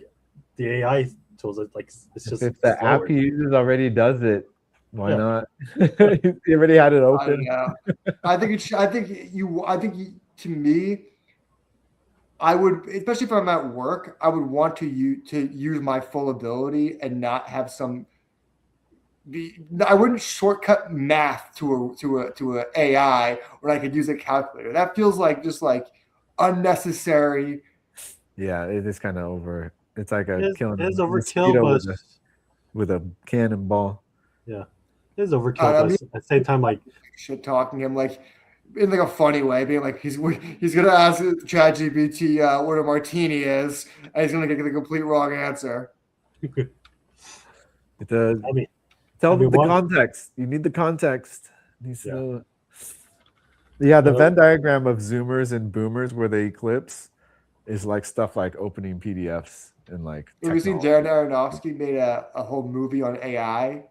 the AI tools is like it's just if the slower. app he uses already does it, why Yeah. not? He already had it I don't open. know. I think to me, I would, especially if I'm at work, I would want to use my full ability and not have I wouldn't shortcut math to a AI when I could use a calculator. That feels like just like unnecessary. Yeah, it is kind of over. It's like It killing is a overkill, mosquito but with a cannonball. yeah, it is overkill. I But mean- at the same time, like, Shit talking him like in like a funny way, being like he's gonna ask ChatGPT what a martini is, and he's gonna get the complete wrong answer. It I mean, tell I mean, the what- context. You need the context. Needs to Yeah. know. Yeah, the Well- Venn diagram of Zoomers and Boomers where they eclipse is like stuff like opening PDFs and like. Have you seen technology. Darren Aronofsky made a whole movie on AI?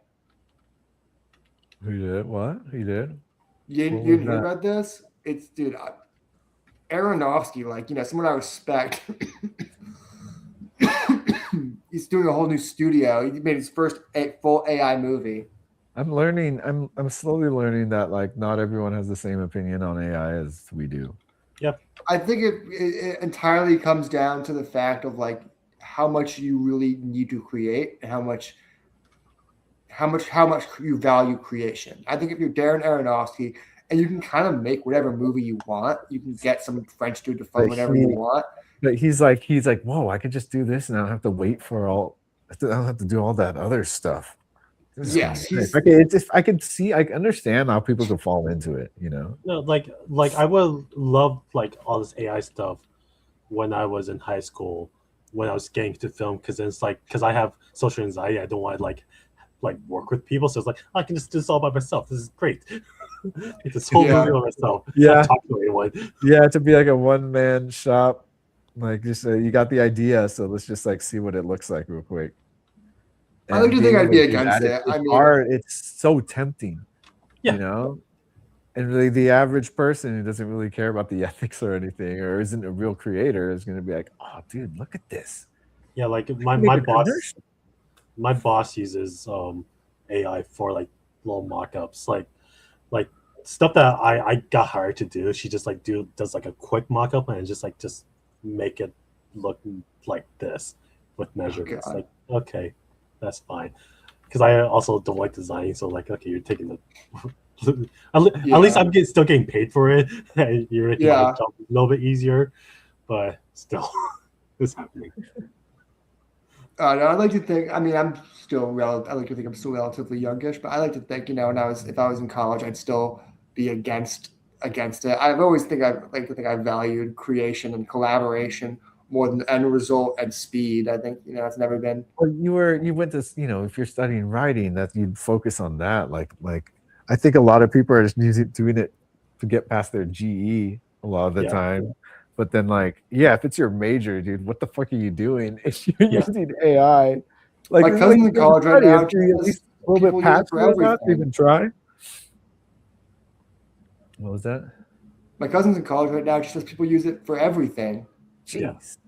Who did what? He did. You What was didn't hear that? about this? It's dude, Aronofsky, like someone I respect. He's doing a whole new studio. He made his first full AI movie. I'm learning. I'm slowly learning that like not everyone has the same opinion on AI as we do. I think it entirely comes down to the fact of like how much you really need to create and how much you value creation. I think if you're Darren Aronofsky and you can kind of make whatever movie you want, you can get some French dude to fund But whatever you want. But he's like, whoa, I could just do this and I don't have to wait for I don't have to do all that other stuff. This is Yes, kinda he's- nice. I can understand how people could fall into it, you know? no, like I would love like all this AI stuff when I was in high school, when I was getting to film, because it's like because I have social anxiety, I don't want to like work with people, so it's like I can just do this all by myself. This is great. It's this whole Yeah. movie by myself. Yeah. Not talk to anyone. Yeah, to be like a one-man shop. Like just you got the idea, so let's just like see what it looks like real quick. I like to And think being I'd be able to do against that, it. I It's mean- hard. It's so tempting. Yeah. You know? And really the average person who doesn't really care about the ethics or anything or isn't a real creator is gonna be like, oh dude, look at this. Yeah, like my Make a boss. commercial. My boss uses AI for like little mock-ups, like stuff that I got hired to do. She just like does like a quick mock-up and just make it look like this with measurements. God. Like, okay, that's fine. Because I also don't like designing, so like, okay, you're taking the at least I'm still getting paid for it. And you're making my job a little bit easier, but still, it's happening. No, I like to think. I mean, I like to think I'm still relatively youngish, but I like to think, if I was in college, I'd still be against it. I've always like to think I valued creation and collaboration more than end result and speed. I think it's never been. Well, you went to if you're studying writing, that you'd focus on that. Like I think a lot of people are just doing it to get past their GE a lot of the time. But then if it's your major, dude, what the fuck are you doing if you're using AI? Like My cousin's in college right now. At least a little bit People use it past for that to everything. even try. What was that? My cousin's in college right now. She says people use it for everything. Yeah. Jeez.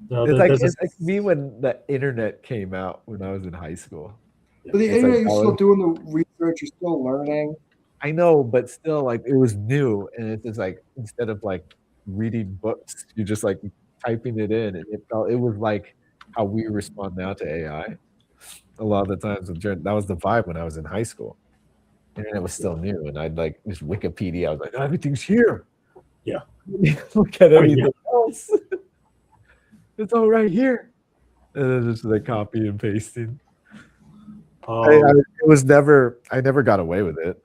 No, It's there's like me when the internet came out when I was in high school. But the It's internet, like you're that still was- doing the research. You're still learning. I know, but still, like it was new, and it's just like instead of like reading books, you just like typing it in, and it was like how we respond now to AI. A lot of the times, that was the vibe when I was in high school. Internet was still new, and I'd like just Wikipedia. I was like, oh, everything's here. Yeah. Look at I mean, anything else. It's all right here. And then just like copy and pasting. It was never. I never got away with it.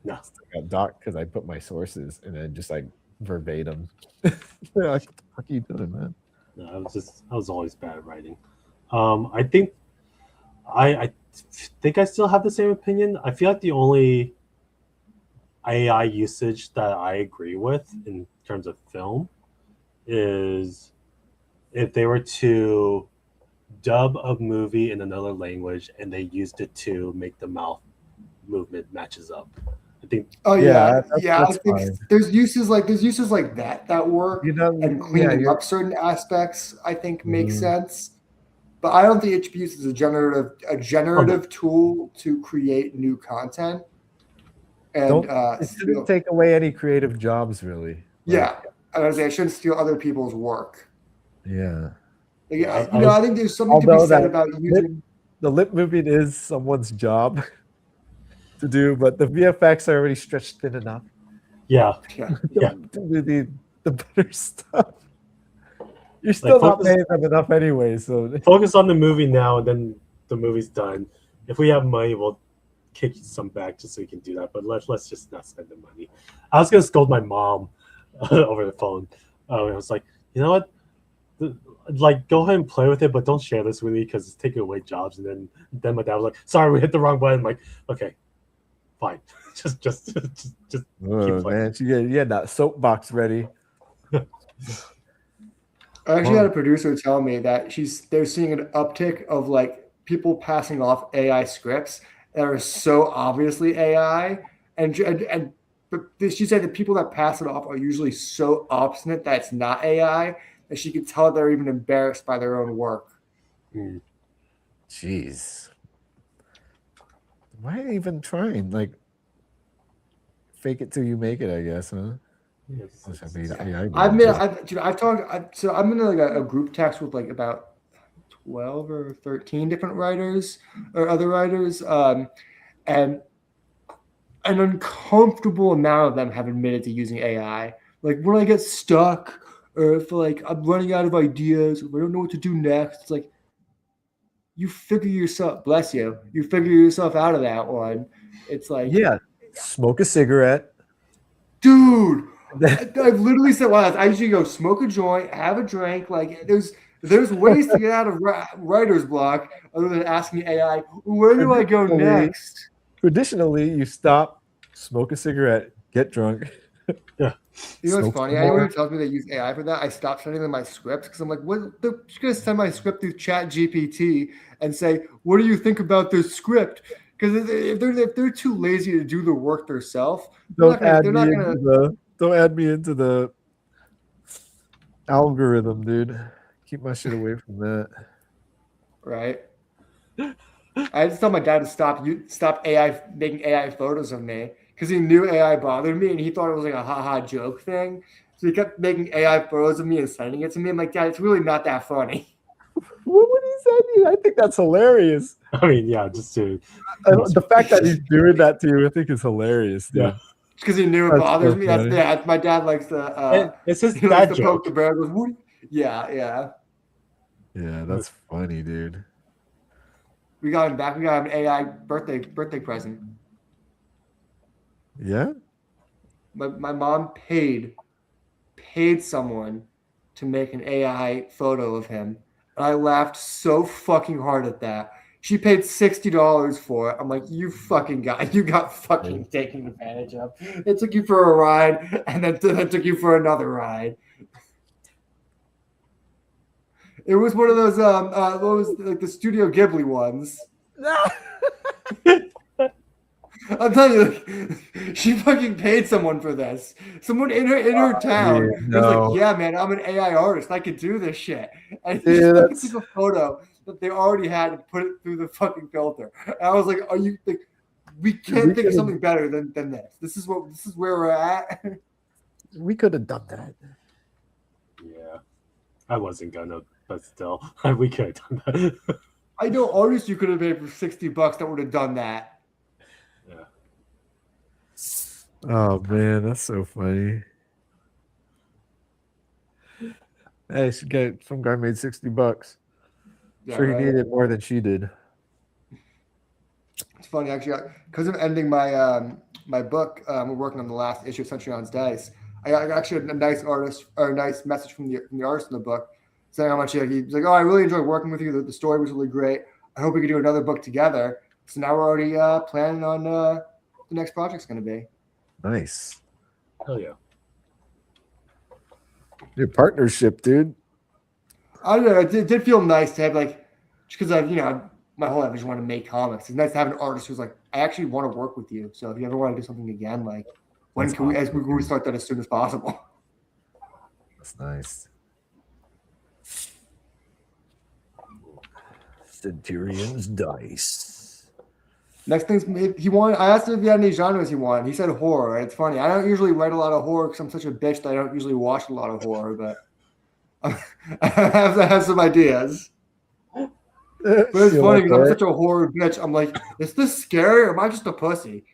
No. I got docked because I put my sources and then just like verbatim. Like, what the fuck are you doing, man? No, I was always bad at writing. I think I think I still have the same opinion. I feel like the only AI usage that I agree with in terms of film is if they were to dub a movie in another language and they used it to make the mouth movement matches up. I think. Oh Yeah, yeah. I that's think fine. there's uses like that work, You know, and yeah, cleaning you're- up certain aspects. I think makes Mhm. sense. But I don't think it should be used as a generative tool to create new content. And it shouldn't take away any creative jobs, really. yeah, I was say I shouldn't steal other people's work. Yeah. Like, Yeah, I think there's something to be Although said that about using. The lip moving is someone's job to do, but the VFX are already stretched thin enough. Yeah. Yeah. Yeah. To do the better stuff. You're still not paying them enough anyway, so Focus on the movie now, and then the movie's done. If we have money, we'll kick some back just so we can do that. But let's just not spend the money. I was gonna scold my mom over the phone. I was like, you know what? Like, go ahead and play with it, but don't share this with me because it's taking away jobs. And then my dad was like, "Sorry, we hit the wrong button." I'm like, okay, fine, just keep oh, playing. man, you had that soapbox ready. I actually had a producer tell me that they're seeing an uptick of like people passing off AI scripts that are so obviously AI, but she said the people that pass it off are usually so obstinate that it's not AI that she could tell they're even embarrassed by their own work. Jeez, why even trying? Like, fake it till you make it, I guess, huh? I've talked. So I'm in like a group text with like about 12 or 13 different writers or other writers, and an uncomfortable amount of them have admitted to using AI. Like when I get stuck, or if like I'm running out of ideas, or I don't know what to do next, it's like you figure yourself. Bless you. You figure yourself out of that one. It's like smoke a cigarette, dude. I've literally said, "Wow!" I usually go smoke a joint, have a drink. Like there's ways to get out of writer's block other than asking AI, "Where do I go next?" Traditionally, you stop, smoke a cigarette, get drunk. Yeah. You know what's funny? Anyone who tells me they use AI for that, I stop sending them my scripts because I'm like, "What?" They're just gonna send my script through Chat GPT and say, "What do you think about this script?" Because if they're too lazy to do the work themselves, Don't add me into the algorithm, dude. Keep my shit away from that. Right. I just told my dad to stop AI making AI photos of me because he knew AI bothered me and he thought it was like a haha joke thing. So he kept making AI photos of me and sending it to me. I'm like, Dad, it's really not that funny. What would he send you? I think that's hilarious. I mean, yeah, just to the fact that he's doing that to you, I think is hilarious, dude. Yeah. Because he knew it bothers me. That's my dad likes to. It's his he dad likes to joke. poke the bear. Goes, "What?" Yeah. Yeah, that's funny, dude. We got him back. We got him an AI birthday present. Yeah. My mom paid someone to make an AI photo of him. And I laughed so fucking hard at that. She paid $60 for it. I'm like, you got fucking taken advantage of. It took you for a ride, and then took you for another ride. It was one of those what was like the Studio Ghibli ones. I'm telling you, She fucking paid someone for this. Someone in her town dude, was no. like, "Yeah, man, I'm an AI artist. I could do this shit." And Dude, she fucking that's- took a photo that they already had and put it through the fucking filter. And I was like, "Are you like? We can't think of could've- something better than this. This is where we're at." We could have done that. Yeah, I wasn't gonna, but still, we could have done that. I know artists you could have made for $60 that would have done that. Yeah. Oh man, that's so funny. Hey, some guy made $60. Yeah, Sure, he right? needed more than she did. It's funny actually because I'm ending my my book. We're working on the last issue of Century on Dice. I got actually a nice message from the artist in the book saying how much he's like, "Oh, I really enjoyed working with you. The story was really great. I hope we could do another book together." So now we're already planning on the next project's going to be. Nice. Hell yeah. Your partnership, dude. I don't know. It did feel nice to have because I've my whole life I just want to make comics. It's nice to have an artist who's like, I actually want to work with you. So if you ever want to do something again, like when can we start that as soon as possible? That's nice. Centurion's dice. Next thing's he wanted. I asked him if he had any genres he wanted. He said horror. It's funny. I don't usually write a lot of horror because I'm such a bitch that I don't usually watch a lot of horror. But I have some ideas. But it's funny because I'm such a horror bitch. I'm like, is this scary or am I just a pussy?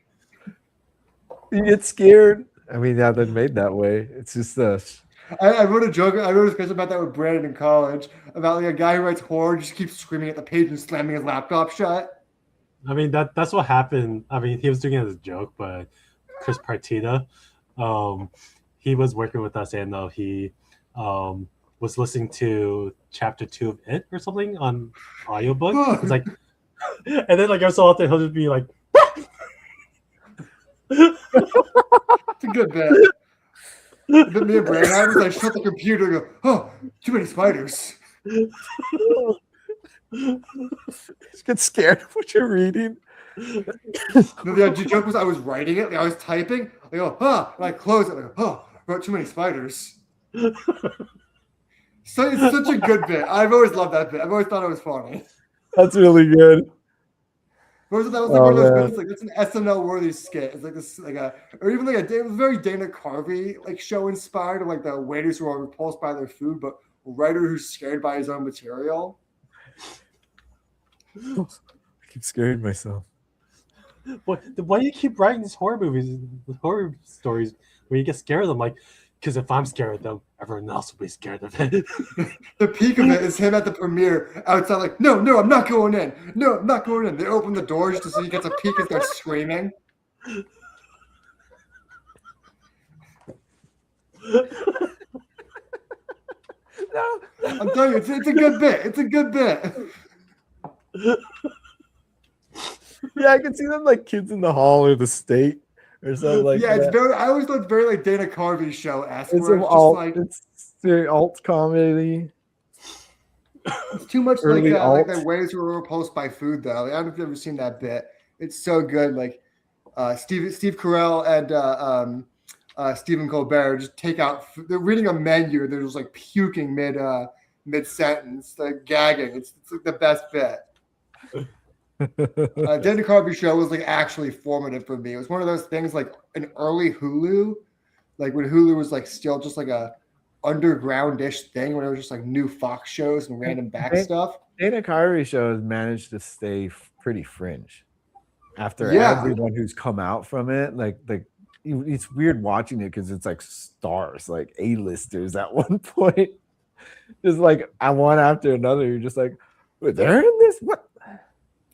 You get scared. I mean, yeah, they're made that way. It's just this. I wrote a joke. I wrote a sketch about that with Brandon in college about like a guy who writes horror just keeps screaming at the page and slamming his laptop shut. I mean that's what happened. I mean, he was doing it as a joke, but Chris Partita, he was working with us, and he was listening to chapter 2 of It or something on audiobook. It's like, and then like every so often he'll just be like, It's a good bit. But me and Brandon, I was like, shut the computer and go, oh, too many spiders. Just get scared of what you're reading. No, the joke was I was writing it, like I was typing, I go, and I close it, I go, wrote too many spiders. So it's such a good bit. I've always loved that bit. I've always thought it was funny. That's really good. That was like one of those bits, like it's an SNL worthy skit. It's like this, or even like it was very Dana Carvey like show inspired of like the waiters who are repulsed by their food, but a writer who's scared by his own material. I keep scaring myself. why do you keep writing these horror movies, horror stories where you get scared of them? Like, because if I'm scared of them, everyone else will be scared of it. The peak of it is him at the premiere outside, like, no, I'm not going in. No, I'm not going in. They open the doors just so he gets a peek and starts screaming. No. I'm telling you, it's a good bit. It's a good bit. Yeah, I can see them like kids in the hall or the state or something like Yeah, that. it's very. I always thought it's very like Dana Carvey show esque. It's Where an it's just alt. like It's very alt comedy. it's too much early like alt. the ways we were repulsed by food though. Like, I don't know if you've ever seen that bit. It's so good. Like Steve Carell and Stephen Colbert just take out. They're reading a menu. They're just like puking mid sentence, like gagging. It's like the best bit. Dana Carvey show was like actually formative for me. It was one of those things like an early Hulu, like when Hulu was like still just like a underground-ish thing when it was just like new Fox shows and random back stuff. Dana Carvey shows managed to stay pretty fringe after Yeah. everyone who's come out from it. Like it's weird watching it because it's like stars, like A-listers at one point. Just like one after another. You're just like, wait, they're in this? What?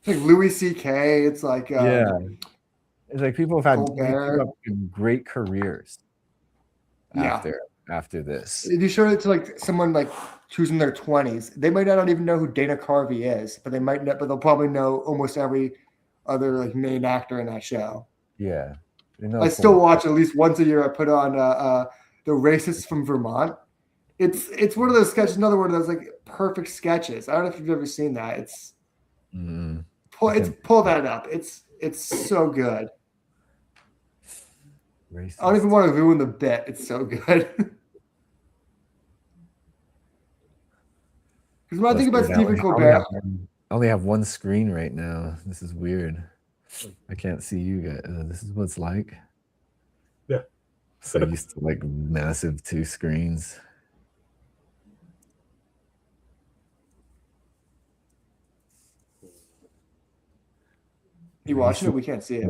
It's like Louis C.K. It's like Yeah. It's like people have had Colbert. great careers Yeah. after this. If you show it to like someone like who's in their 20s, they might not even know who Dana Carvey is, but they'll probably know almost every other like main actor in that show. Yeah. I still watch at least once a year. I put on The Racists from Vermont. It's one of those sketches, another one of those like perfect sketches. I don't know if you've ever seen that. It's pull that up. It's so good. I don't even want to ruin the bit. It's so good. Because when I think about Stephen Colbert, I only have one screen right now. This is weird. I can't see you guys. This is what it's like. Yeah. So used to like massive 2 screens. you watching it? We can't see it.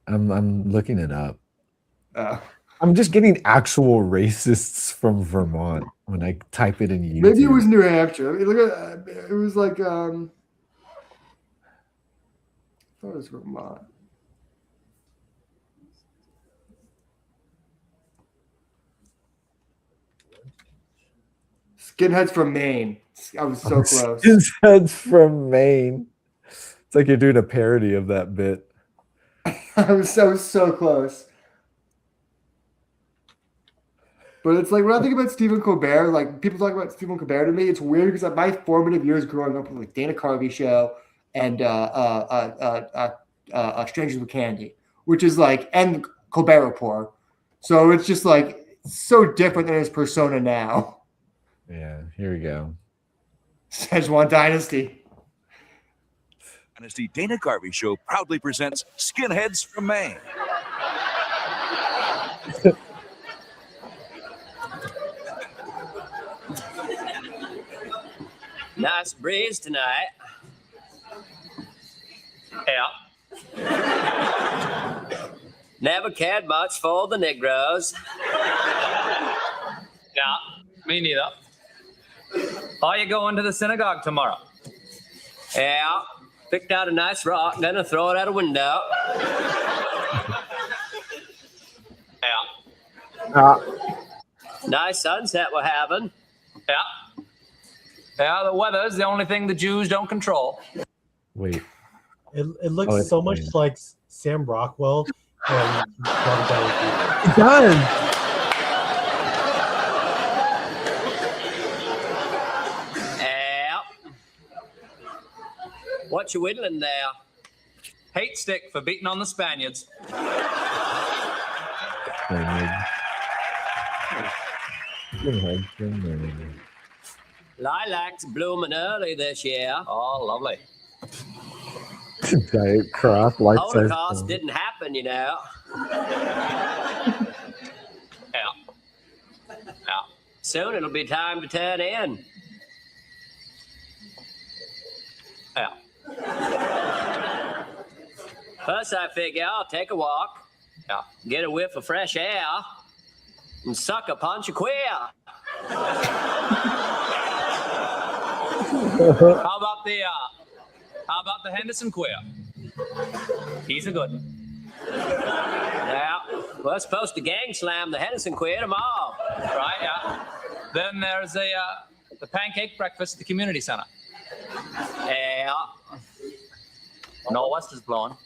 I'm looking it up. I'm just getting actual racists from Vermont when I type it in YouTube. Maybe it was New Hampshire. I mean, look at it was like I thought it was Vermont. Skinheads from Maine. I was so close. Skinheads from Maine. It's like you're doing a parody of that bit. I was so close. But it's like when I think about Stephen Colbert, like people talk about Stephen Colbert to me, it's weird because like, my formative years growing up with like Dana Carvey show and Strangers with Candy, which is like and Colbert Report. So it's just like so different than his persona now. Yeah, here we go. Szechuan Dynasty. Dynasty Dana Carvey Show proudly presents Skinheads from Maine. Nice breeze tonight. Yeah. Never cared much for the Negroes. Yeah, me neither. Are you going to the synagogue tomorrow? Yeah. Picked out a nice rock, then I throw it out a window. Yeah. Nice sunset we're having. Yeah. Yeah, the weather's the only thing the Jews don't control. Wait. It looks it's so much fine. like Sam Rockwell. And It does. Yeah. What you whittling there? Hate stick for beating on the Spaniards. Lilacs blooming early this year. Oh, lovely. Giant cross, life size. Holocaust didn't happen, you know. Yeah. Yeah. Soon it'll be time to turn in. Yeah. First, I figure I'll take a walk, Yeah. get a whiff of fresh air, and suck a punch of queer. How about the Henderson queer? He's a good one. Yeah, we're supposed to gang slam the Henderson queer tomorrow. Right, yeah. Then there's the pancake breakfast at the community center. Yeah. Northwest is blowing.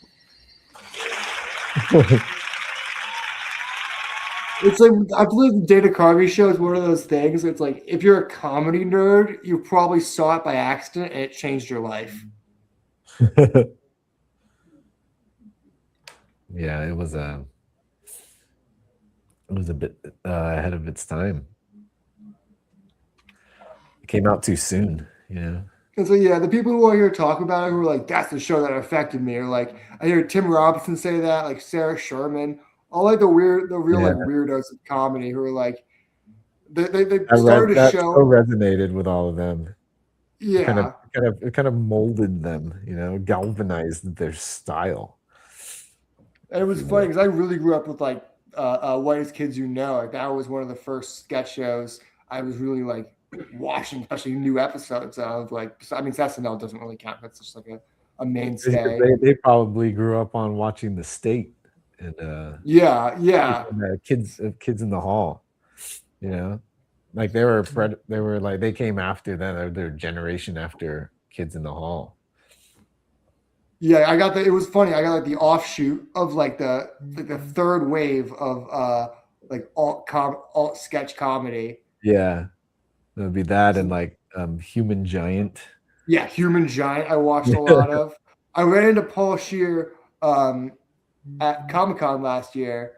It's like I believe the Dana Carvey show is one of those things. It's like if you're a comedy nerd, you probably saw it by accident and it changed your life. Yeah, it was a bit ahead of its time. It came out too soon, you know. And so yeah, the people who are here talking about it who are like, that's the show that affected me, or like I hear Tim Robinson say that, like Sarah Sherman, all like the real like weirdos of comedy who are like they started a show. So resonated with all of them. Yeah. It kind of molded them, you know, galvanized their style. And it was funny because I really grew up with like Whitest Kids You Know. Like that was one of the first sketch shows I was really like watching, especially new episodes of. Like, I mean, SNL doesn't really count. That's just like a mainstay. They probably grew up on watching The State and and, kids in the Hall. You know, like they came after that. Their generation after Kids in the Hall. Yeah, I got that. It was funny. I got like the offshoot of like the third wave of like alt sketch comedy. Yeah, it would be that and like Human Giant. Yeah, Human Giant. I watched a lot of. I ran into Paul Scheer at Comic-Con last year,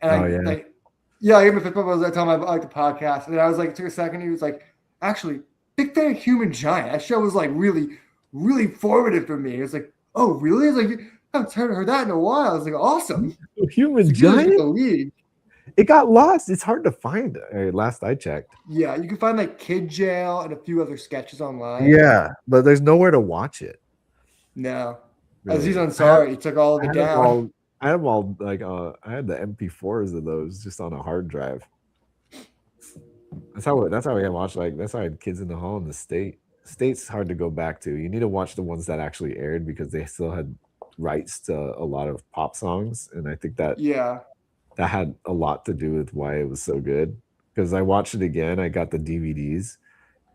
And Oh, I yeah. like, yeah, I gave him a fist bump. I was like, telling him I like the podcast, and then I was like, took a second. He was like, actually, big fan of Human Giant. That show was like really, really formative for me. It was like, oh, really? It's like I haven't heard that in a while. I was like, awesome. Human It's like, Giant. the league. It got lost. It's hard to find. Last I checked. Yeah, you can find like Kid Jail and a few other sketches online. Yeah, but there's nowhere to watch it. No. Really. Aziz Ansari, he took all of it down. I had them all like I had the MP4s of those just on a hard drive. That's how we had watched, like that's how I had Kids in the Hall in the state. State's hard to go back to. You need to watch the ones that actually aired because they still had rights to a lot of pop songs, and I think that that had a lot to do with why it was so good. Because I watched it again, I got the DVDs,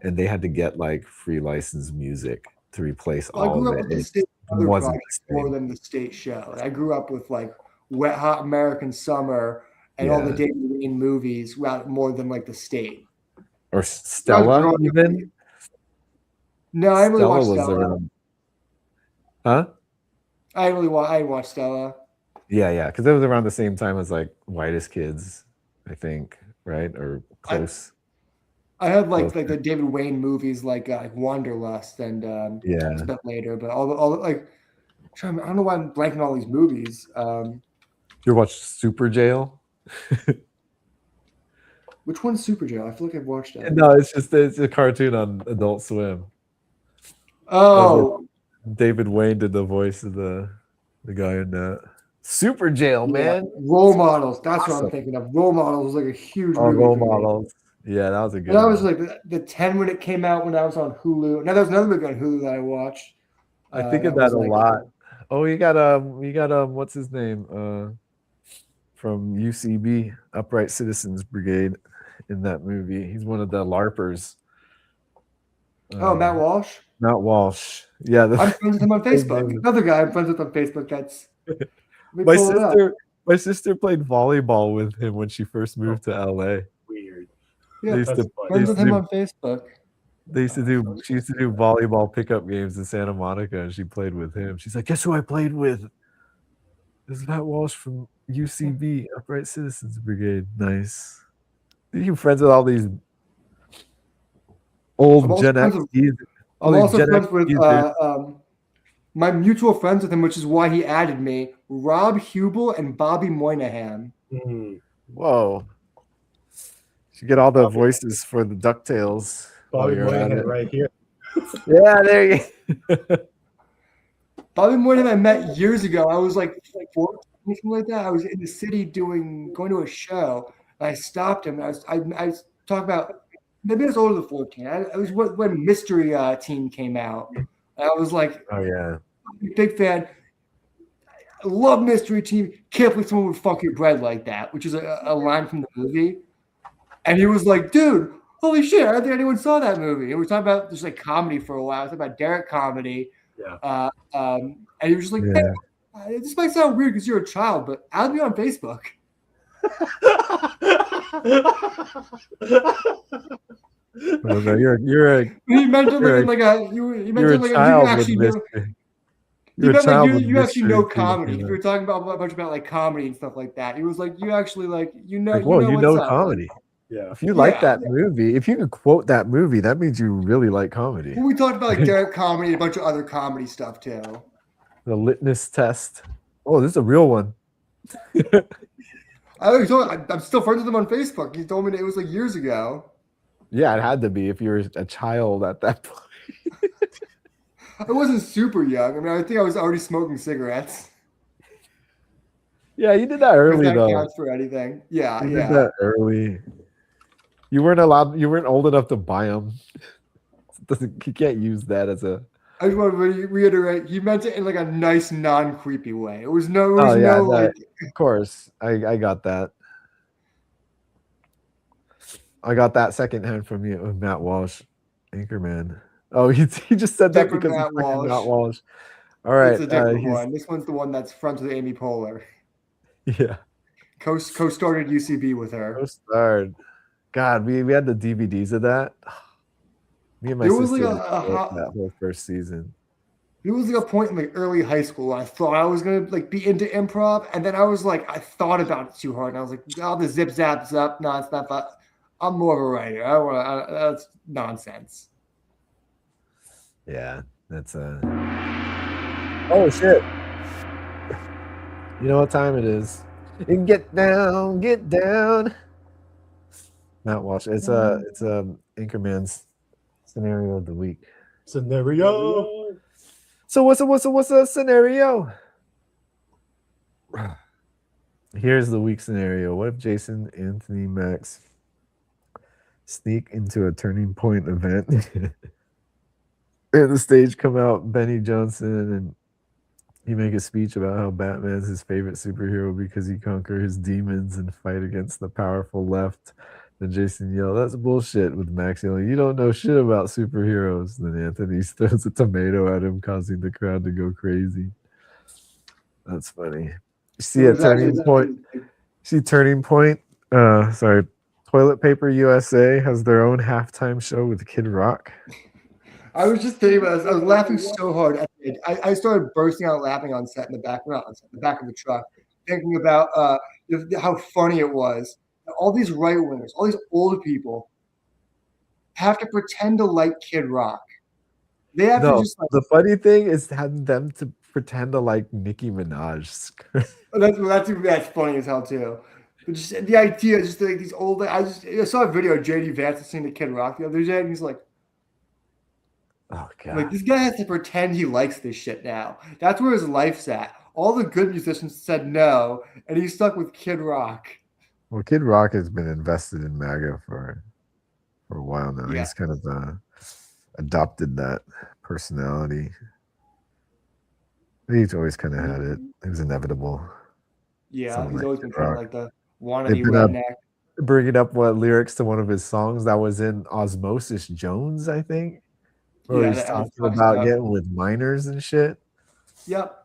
and they had to get like free licensed music to replace all I grew of up it. with the state other projects more than the state show. And I grew up with like Wet Hot American Summer and all the David Wayne movies more than like the state. Or Stella even. No, I didn't really watch was Stella. around. Huh? I didn't watch Stella. Yeah, because it was around the same time as like Whitest Kids, I think, right? Or close. I had like the David Wayne movies like Wanderlust and it's a bit later, but all the like I don't know why I'm blanking on all these movies. You watched Super Jail? Which one's Super Jail? I feel like I've watched that. No, it's a cartoon on Adult Swim. Oh, David Wayne did the voice of the guy in that. Super Jail, man. Role Models. That's what I'm thinking of. Role Models was like a huge movie. Role Models. Yeah, that was a good one. That was like the 10 when it came out when I was on Hulu. Now there was another movie on Hulu that I watched. I think of that a lot. Oh, you got what's his name? From UCB, Upright Citizens Brigade, in that movie. He's one of the LARPers. Matt Walsh? Matt Walsh. Yeah. I'm friends with him on Facebook. Another guy I'm friends with on Facebook. That's my sister played volleyball with him when she first moved to LA. Weird. Yeah, friends with him on Facebook. She used to do volleyball pickup games in Santa Monica, and she played with him. She's like, guess who I played with? This is Matt Walsh from UCB, Upright Citizens Brigade. Nice. You friends with all these old Gen X? I'm also friends with my mutual friends with him, which is why he added me, Rob Hubel and Bobby Moynihan. Whoa. You get all the voices for the DuckTales. Bobby Moynihan right here. Yeah, there you go. Bobby Moynihan I met years ago. I was like 14, something like that. I was in the city going to a show. And I stopped him. I was talking about, maybe I was older than 14. I was when Mystery Team came out. And I was like, oh yeah, big fan. I love Mystery Team. Can't believe someone would fuck your bread like that, which is a line from the movie. And he was like, dude, holy shit, I don't think anyone saw that movie. And we were talking about just like comedy for a while. Talking about Derek comedy. Yeah. And he was just like, hey, this might sound weird because you're a child, but add me on Facebook. Oh, no, you're a. He mentioned like you actually know. You actually know comedy. We were talking about a bunch about like comedy and stuff like that. He was like, you actually like you know comedy. Yeah. If you like that movie, if you can quote that movie, that means you really like comedy. Well, we talked about like Derek comedy and a bunch of other comedy stuff too. The litmus test. Oh, this is a real one. I'm still friends with him on Facebook. He told me that it was like years ago. Yeah, it had to be if you were a child at that point. I wasn't super young. I mean, I think I was already smoking cigarettes. Yeah, you did that early though. Counts for anything. Yeah, you did that early. You weren't allowed. You weren't old enough to buy them. You can't use that as a. I just want to reiterate. He meant it in like a nice, non-creepy way. It was no. Of course, I got that. I got that secondhand from you, Matt Walsh, Anchorman. Oh, he just said that because Matt Walsh. All right, it's a different one. This one's the one that's friends with Amy Poehler. Yeah, co-starred at UCB with her. Co-starred. God, we had the DVDs of that. Me and my sister that whole first season. There was like a point in like early high school where I thought I was gonna like be into improv, and then I was like, I thought about it too hard, and I was like, oh, the zip zaps up, no, it's not. I'm more of a writer. I don't want to. That's nonsense. Yeah, that's Oh shit! You know what time it is? Get down, get down. Matt Walsh. It's Anchorman's scenario of the week. Scenario. So what's a scenario? Here's the week scenario. What if Jason, Anthony, Max sneak into a Turning Point event and the stage come out Benny Johnson and he make a speech about how Batman's his favorite superhero because he conquer his demons and fight against the powerful left. Then Jason yelled, "That's bullshit," with Max yelling, "You don't know shit about superheroes." Then Anthony throws a tomato at him, causing the crowd to go crazy. That's funny. You see a Turning Point. See Turning Point. Sorry, Toilet Paper USA has their own halftime show with Kid Rock. I was just thinking about this. I was laughing so hard. I started bursting out laughing on set in the back, not on set, the back of the truck, thinking about how funny it was. All these right wingers, all these old people have to pretend to like Kid Rock. They have to just like. The funny thing is having them to pretend to like Nicki Minaj. That's funny as hell too. But just the idea, just like these old. I saw a video of JD Vance listening to Kid Rock the other day, and he's like, "Oh god!" Like this guy has to pretend he likes this shit now. That's where his life's at. All the good musicians said no, and he's stuck with Kid Rock. Well, Kid Rock has been invested in MAGA for a while now. Yeah. He's kind of adopted that personality. He's always kind of had it. It was inevitable. Yeah, Something he's like always been Kid kind of Rock. like the wannabe redneck. Bringing up what lyrics to one of his songs that was in Osmosis Jones, I think. Where he's talking about getting with minors and shit. Yep.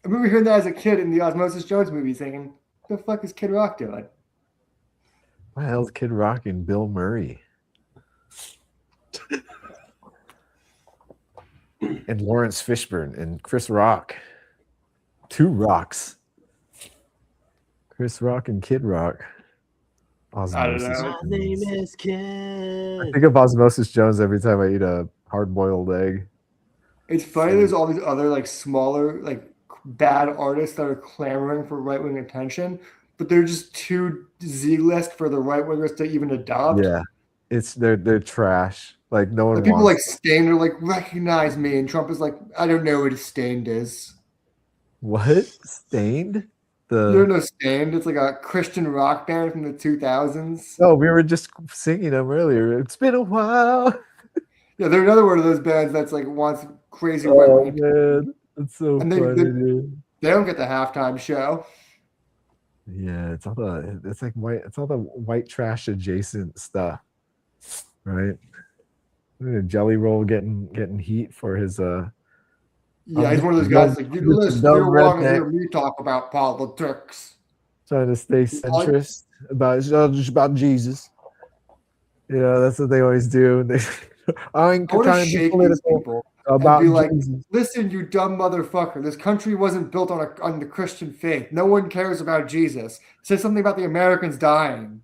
I remember hearing that as a kid in the Osmosis Jones movie, thinking, "What the fuck is Kid Rock doing?" What the hell's Kid Rock and Bill Murray? And Lawrence Fishburne and Chris Rock. Two rocks. Chris Rock and Kid Rock. Osmosis. I don't know. My name is Ken. I think of Osmosis Jones every time I eat a hard-boiled egg. It's funny. There's all these other like smaller like bad artists that are clamoring for right wing attention, but they're just too Z-list for the right wingers to even adopt. Yeah, they're trash. Like no one. Like people like Stained are like, recognize me, and Trump is like, I don't know what a Stained is. What? Stained? You don't know Stained? It's like a Christian rock band from the 2000s. No, we were just singing them earlier. It's been a while. Yeah, they're another one of those bands that's like wants crazy right Oh wing. man, that's so And funny, dude. They don't get the halftime show. Yeah, it's all the white trash adjacent stuff, right? Jelly Roll getting heat for his Yeah, he's one of those guys like, you don't want to hear me talk about politics. Trying to stay centrist just about Jesus. You know, that's what they always do. I ain't trying to be political about be like, Jesus. Listen, you dumb motherfucker. This country wasn't built on the Christian faith. No one cares about Jesus. Say something about the Americans dying.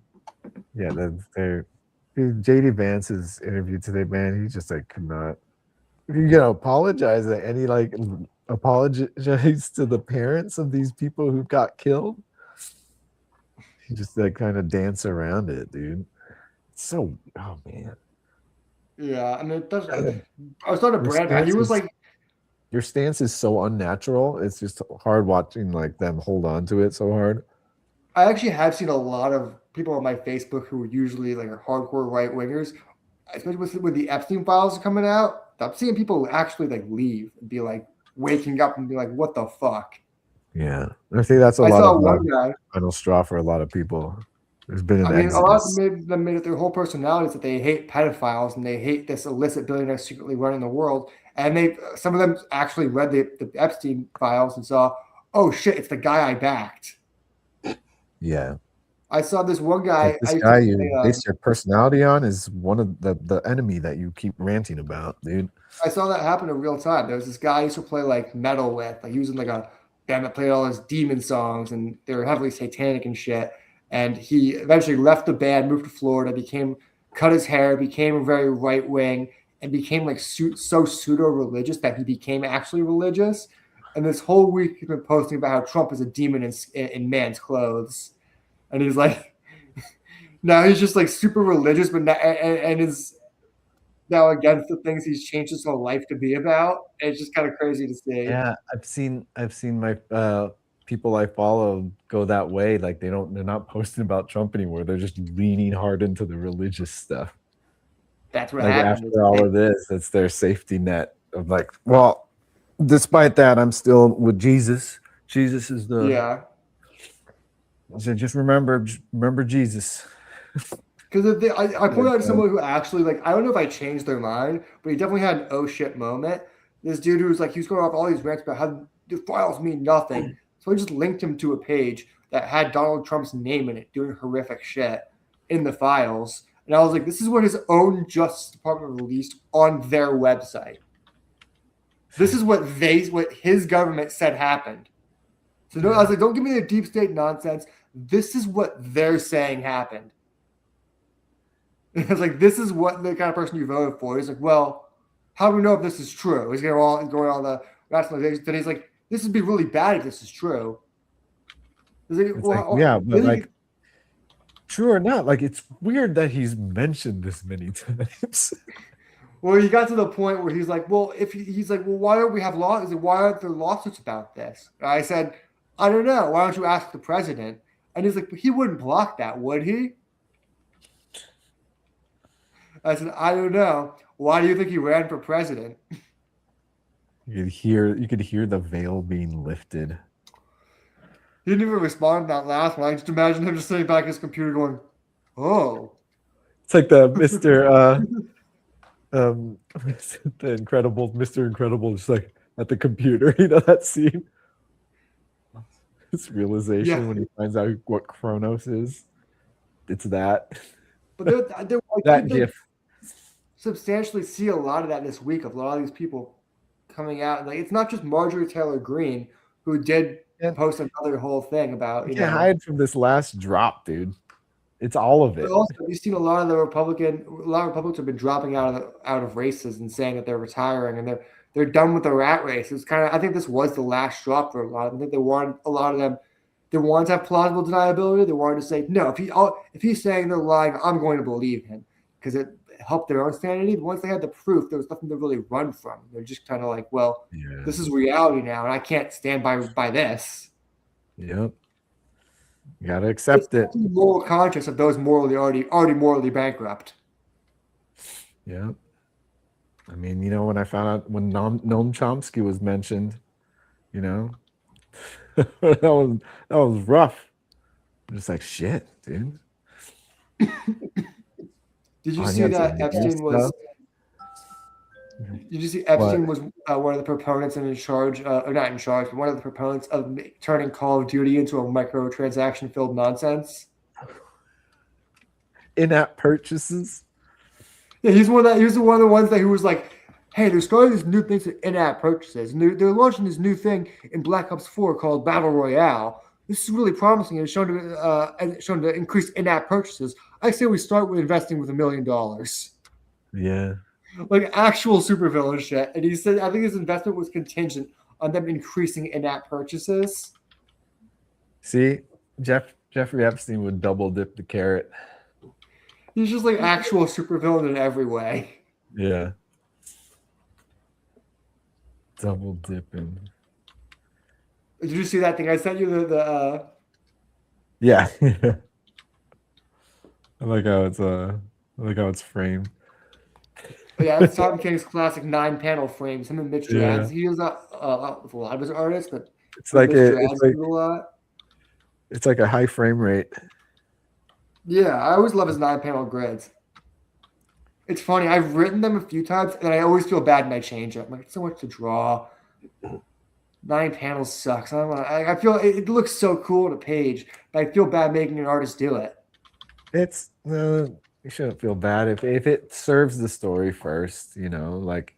Yeah, they're JD Vance's interview today, man. He just like could not, apologize at any apologize to the parents of these people who got killed. He just like kind of dance around it, dude. It's so, oh man. Yeah, I mean, it does. I was talking to Brad. He was like, your stance is so unnatural. It's just hard watching like them hold on to it so hard. I actually have seen a lot of people on my Facebook who are usually like hardcore right wingers, especially with the Epstein files coming out. I'm seeing people actually like leave and be like waking up and be like, "What the fuck?" Yeah, I think that's a I lot saw of one guy. final straw for a lot of people. There's been an a lot of them made it their whole personalities that they hate pedophiles and they hate this illicit billionaire secretly running the world. And some of them actually read the Epstein files and saw, oh shit, it's the guy I backed. Yeah. I saw this one guy. Like, this I used guy to you play, base your personality on is one of the enemy that you keep ranting about, dude. I saw that happen in real time. There was this guy I used to play like metal with. Like he was in like a band that played all his demon songs, and they were heavily satanic and shit. And he eventually left the band, moved to Florida, cut his hair, became very right wing, and became like so pseudo religious that he became actually religious. And this whole week he's been posting about how Trump is a demon in man's clothes, and he's like, now he's just like super religious, but and is now against the things he's changed his whole life to be about. And it's just kind of crazy to see. Yeah, I've seen my people I follow go that way. Like they're not posting about Trump anymore. They're just leaning hard into the religious stuff. That's what Like happened. after all of this, it's their safety net of like, well, despite that, I'm still with Jesus. Jesus is the Yeah. So just remember Jesus. Because I pointed out to someone who actually, like, I don't know if I changed their mind, but he definitely had an oh shit moment. This dude who was like, he was going off all these rants about how the files mean nothing. So I just linked him to a page that had Donald Trump's name in it, doing horrific shit in the files. And I was like, this is what his own Justice Department released on their website. This is what his government said happened. So no, I was like, don't give me the deep state nonsense. This is what they're saying happened. It's like, this is what the kind of person you voted for. He's like, well, how do we know if this is true? He's going on the rationalization. Then he's like, this would be really bad if this is true. Like, but like, true or not, like it's weird that he's mentioned this many times. Well, he got to the point where he's like, well, he's like, well, why don't we have law? He's like, why aren't there lawsuits about this? And I said, I don't know. Why don't you ask the president? And he's like, he wouldn't block that, would he? I said, I don't know. Why do you think he ran for president? You could hear the veil being lifted. He didn't even respond to that last one. I just imagine him just sitting back at his computer going, oh. It's like the Mr. The Incredible, Mr. Incredible, just like at the computer, you know that scene? This realization when he finds out what Kronos is. It's that. But that gif. Substantially see a lot of that this week of a lot of these people coming out. Like, it's not just Marjorie Taylor Greene who did post another whole thing about you can't hide from this last drop, dude. It's all of it. But also, you've seen a lot of Republicans have been dropping out of races and saying that they're retiring and they're done with the rat race. It's kind of, I think this was the last drop for a lot of them. I think they wanted a lot of them. They wanted to have plausible deniability. They wanted to say, no, if he's saying they're lying, I'm going to believe him because it helped their own sanity. But once they had the proof, there was nothing to really run from. They're just kind of like, well, this is reality now, and I can't stand by this. Yep. You gotta accept it. Moral conscience of those already morally bankrupt. Yeah. I mean, you know, when I found out when Noam Chomsky was mentioned, you know, that was rough. I'm just like, shit, dude. Did you see that Epstein was? Did you see Epstein was one of the proponents and in charge, or not in charge, but one of the proponents of turning Call of Duty into a microtransaction-filled nonsense? In-app purchases. Yeah, he's one of the ones who was like, "Hey, they're starting these new things with in-app purchases, and they're launching this new thing in Black Ops 4 called Battle Royale. This is really promising and it's shown to increase in-app purchases. I say we start with investing with $1 million." Yeah. Like actual supervillain shit. And he said, I think his investment was contingent on them increasing in-app purchases. See, Jeffrey Epstein would double dip the carrot. He's just like actual supervillain in every way. Yeah. Double dipping. Did you see that thing? I sent you the Yeah. I like how it's framed. Yeah, it's Tom King's classic 9-panel frames. Him and Mitch Drads. He does that with a lot of his artists, but it's like it's like a high frame rate. Yeah, I always love his 9-panel grids. It's funny. I've written them a few times, and I always feel bad when I change it. I'm like, it's so much to draw. 9 panels sucks. I feel it looks so cool on a page, but I feel bad making an artist do it. It's you shouldn't feel bad if it serves the story first, you know, like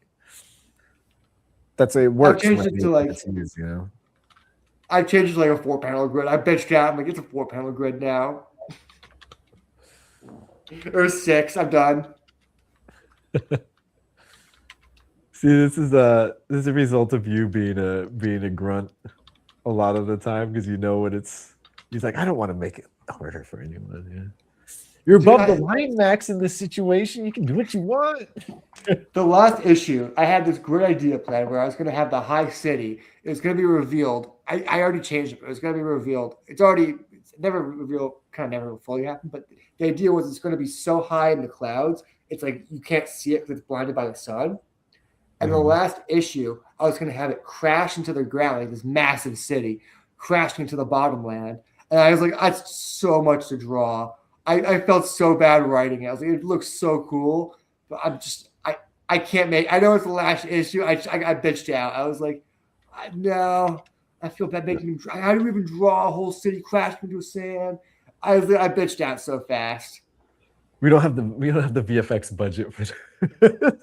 it works changed when it to, like- it's used, you know. I changed it to like a 4-panel grid. I bitched out. I'm like, it's a 4-panel grid now. Or 6. I'm done. See, this is a result of you being a grunt a lot of the time because you know when he's like, I don't want to make it harder for anyone. Yeah. You're Dude, above the line, Max, in this situation. You can do what you want. The last issue, I had this great idea plan where I was going to have the high city. It was going to be revealed. I already changed it, but it was going to be revealed. It's never revealed, kind of never fully happened, but the idea was it's going to be so high in the clouds, it's like you can't see it because it's blinded by the sun. And the last issue, I was going to have it crash into the ground, like this massive city, crashing into the bottom land. And I was like, that's so much to draw. I felt so bad writing it. I was like, it looks so cool, but I can't make. I know it's the last issue. I bitched out. I was like, no, I feel bad making him. How do we even draw a whole city crashing into sand? I bitched out so fast. We don't have the VFX budget for that.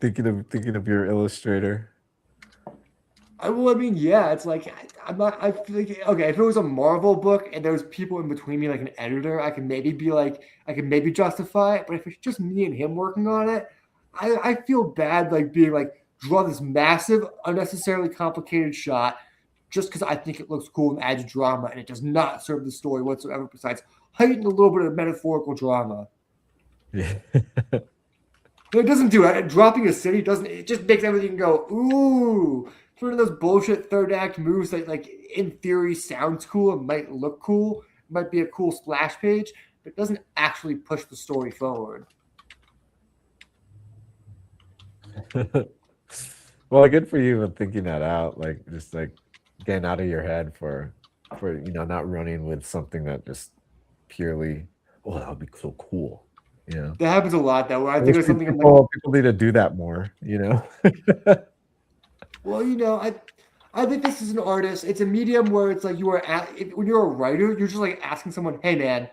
Thinking of your illustrator. I mean, yeah, it's like I'm not. I feel like okay, if it was a Marvel book and there was people in between me, like an editor, I can maybe be like, I can maybe justify it. But if it's just me and him working on it, I feel bad like being like draw this massive, unnecessarily complicated shot just because I think it looks cool and adds drama, and it does not serve the story whatsoever. Besides heighten a little bit of metaphorical drama. Yeah. But it doesn't do it. Dropping a city doesn't. It just makes everything go ooh. It's one of those bullshit third act moves that, like, in theory, sounds cool and might look cool. It might be a cool splash page, but it doesn't actually push the story forward. Well, good for you for thinking that out. Like, just like getting out of your head for not running with something that just purely, oh, that would be so cool. You know, that happens a lot. Though, where I think of something people need to do that more. You know. Well, I think this is an artist. It's a medium where it's like when you're a writer, you're just like asking someone, "Hey, man,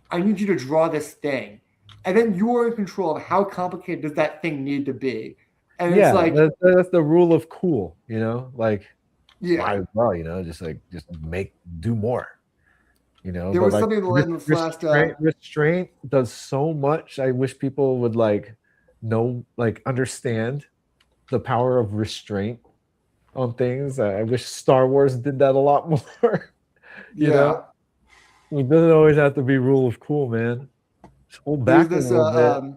I need you to draw this thing," and then you are in control of how complicated does that thing need to be. And yeah, it's like that's the rule of cool. You know, like yeah, well, just do more. You know, there was something in this last restraint does so much. I wish people would understand the power of restraint on things. I wish Star Wars did that a lot more. you know, it doesn't always have to be rule of cool, man. Just hold back a little bit.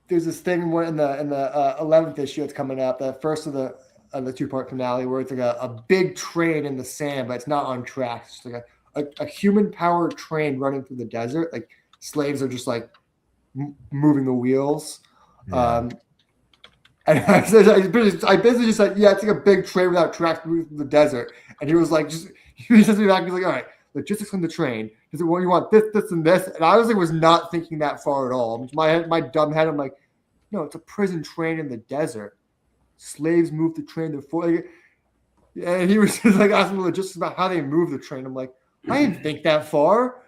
There's this thing in the 11th issue that's coming up, the first of the 2-part finale, where it's like a big train in the sand, but it's not on tracks. It's like a human powered train running through the desert. Like slaves are just like moving the wheels. Yeah. And I basically just said, yeah, it's like a big train without tracks moving through the desert. And he was like, he just me back. He's like, all right, logistics on the train. He's like, well, you want this, and this. And I was not thinking that far at all. My dumb head, I'm like, no, it's a prison train in the desert. Slaves move the train. And he was just like asking the logistics about how they move the train. I'm like, I didn't think that far.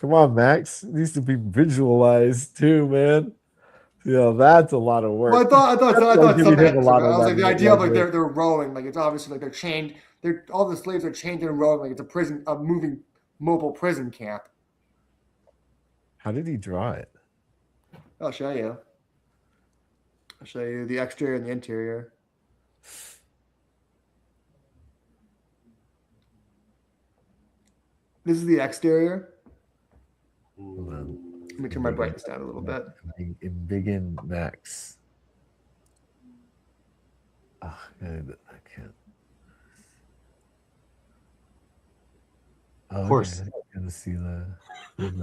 Come on, Max. It needs to be visualized too, man. That's a lot of work. Well, I thought something. I was like, the idea of like they're rowing, like it's obviously like they're chained. All the slaves are chained and rowing, like it's a moving mobile prison camp. How did he draw it? I'll show you. I'll show you the exterior and the interior. This is the exterior. Hold on. Let me turn my brightness down a little bit. Embiggen Max. Oh, I can't. Oh, Of course. Okay. I can see the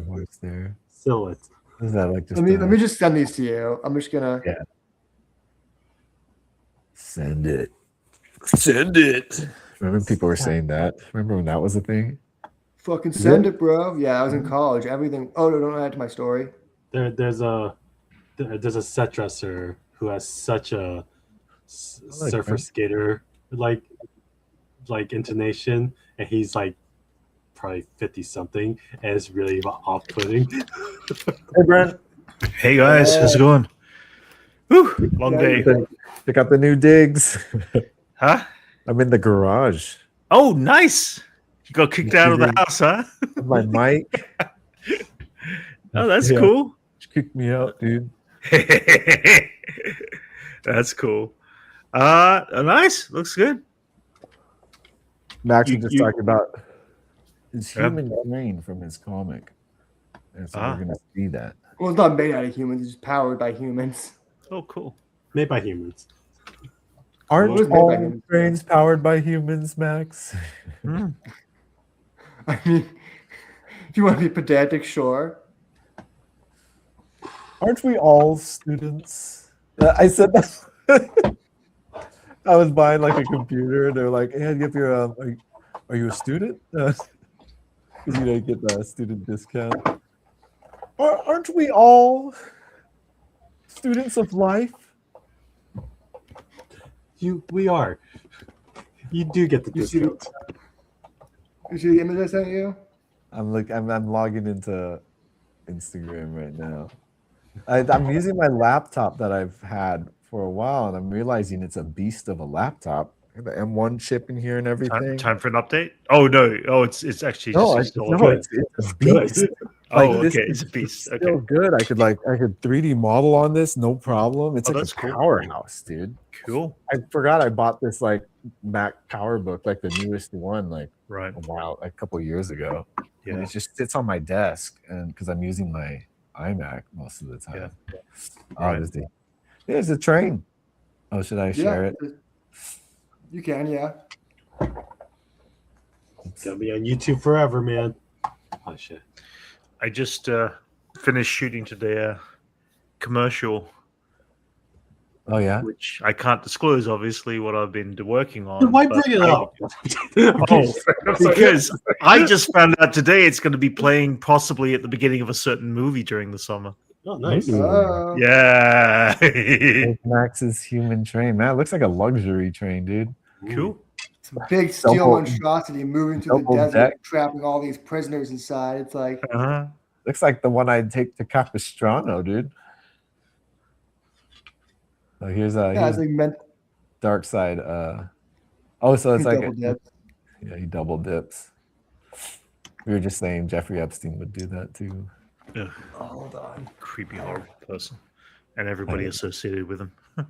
horse there. Silhouette. Is that like just? Let me just send these to you. I'm just gonna. Yeah. Send it. Send it. Remember people were saying that? Remember when that was a thing? Fucking send it, bro. Yeah, I was in college. Everything. Oh no, don't add to my story. There's a set dresser who has such a like surfer him. skater like intonation, and he's like probably 50 something, and it's really off-putting. Hey, Brent. Hey guys, how's it going? Whew, long day. Pick up the new digs. Huh? I'm in the garage. Oh, nice. You got kicked out of the house, huh? With my mic. Oh, that's Yeah. cool. Just kicked me out, dude. That's cool. Nice. Looks good. Max You- was just you- talking about his Yeah. human brain from his comic. And so we're gonna see that. Well, it's not made out of humans. It's just powered by humans. Oh, cool. Made by humans. Aren't Well, it's made by all humans. brains powered by humans, Max? Hmm. I mean, if you want to be pedantic, sure. Aren't we all students? I said that. I was buying like a computer, and they're like, "Hey, if you're, are you a student? Because get the student discount." Aren't we all students of life? We are. You do get the You see discount. You see the image I sent you? I'm logging into Instagram right now. I'm using my laptop that I've had for a while, and I'm realizing it's a beast of a laptop. The M1 chip in here and everything. Time for an update? Oh no! Oh, it's actually No, just it's, installed. no, it's a beast. Oh, this okay, is it's a beast. still Okay, good. I could 3D model on this, no problem. It's Oh, like a that's cool. powerhouse, dude. cool. I forgot I bought this like Mac PowerBook, like the newest one, like Right. a couple years ago. And Yeah. it just sits on my desk, and because I'm using my iMac most of the time. Yeah. Oh, Right. there's a train. Oh, should I share it? You can, yeah. It's gonna be on YouTube forever, man. Oh shit. I just finished shooting today commercial, Oh yeah. which I can't disclose, obviously, what I've been working on. Then why but bring it I- up? Oh, because I just found out today it's going to be playing possibly at the beginning of a certain movie during the summer. Oh, nice. Oh. Yeah. There's Max's human train. Man, it looks like a luxury train, dude. Cool. It's a big steel Double- monstrosity moving through the double desert, deck. trapping all these prisoners inside. It's like, Uh-huh. Looks like the one I'd take to Capistrano, dude. So here's yeah, it's like meant Dark Side. Oh, so it's to like double dip. yeah, he double dips. We were just saying Jeffrey Epstein would do that too. Ugh, Hold on. creepy, horrible person. And everybody associated with him. Oh,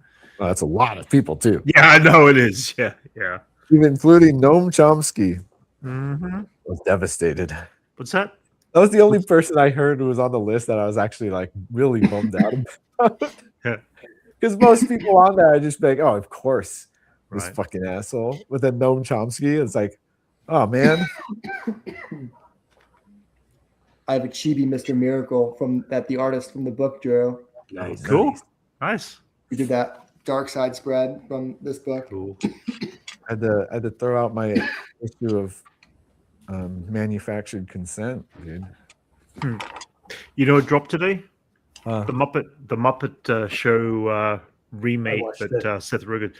that's a lot of people too, Yeah, I know it is. Yeah, yeah. even including Noam Chomsky. Mm-hmm. Was devastated. What's that? That was the only person I heard who was on the list that I was actually like really bummed out about. Yeah. Because most people on there, I just be like, oh, of course, this Right. fucking asshole. But then Noam Chomsky, it's like, oh man, I have a chibi Mr. Miracle from that the artist from the book drew. Nice. Cool. Nice. We did that Dark Side spread from this book. Cool. I had to throw out my issue of manufactured consent, dude. You know what dropped today? Uh, The Muppet Show remake watched that Seth Rogen.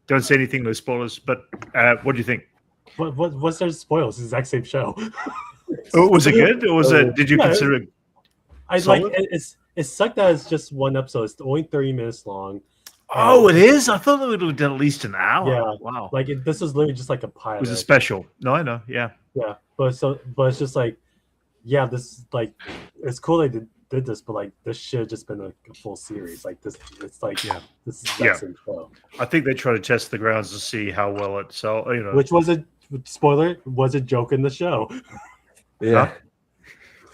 Don't say anything, no spoilers. But what do you think? What's there to spoil? It's the exact same show. Oh, was it good, or was it? Did you Yeah, consider it? I Solid? like it sucked that it's just one episode. It's only 30 minutes long. Oh, it is. I thought they would have done at least an hour. Yeah. Wow. Like this was literally just like a pilot. It was a special. No, I know. Yeah. Yeah, but it's just like, yeah, this like it's cool they did this, but like this should have just been a full series. Like this, it's like Yeah. this is Yeah. the same show. I think they try to test the grounds to see how well it sell. You know. Which was a spoiler was a joke in the show. yeah.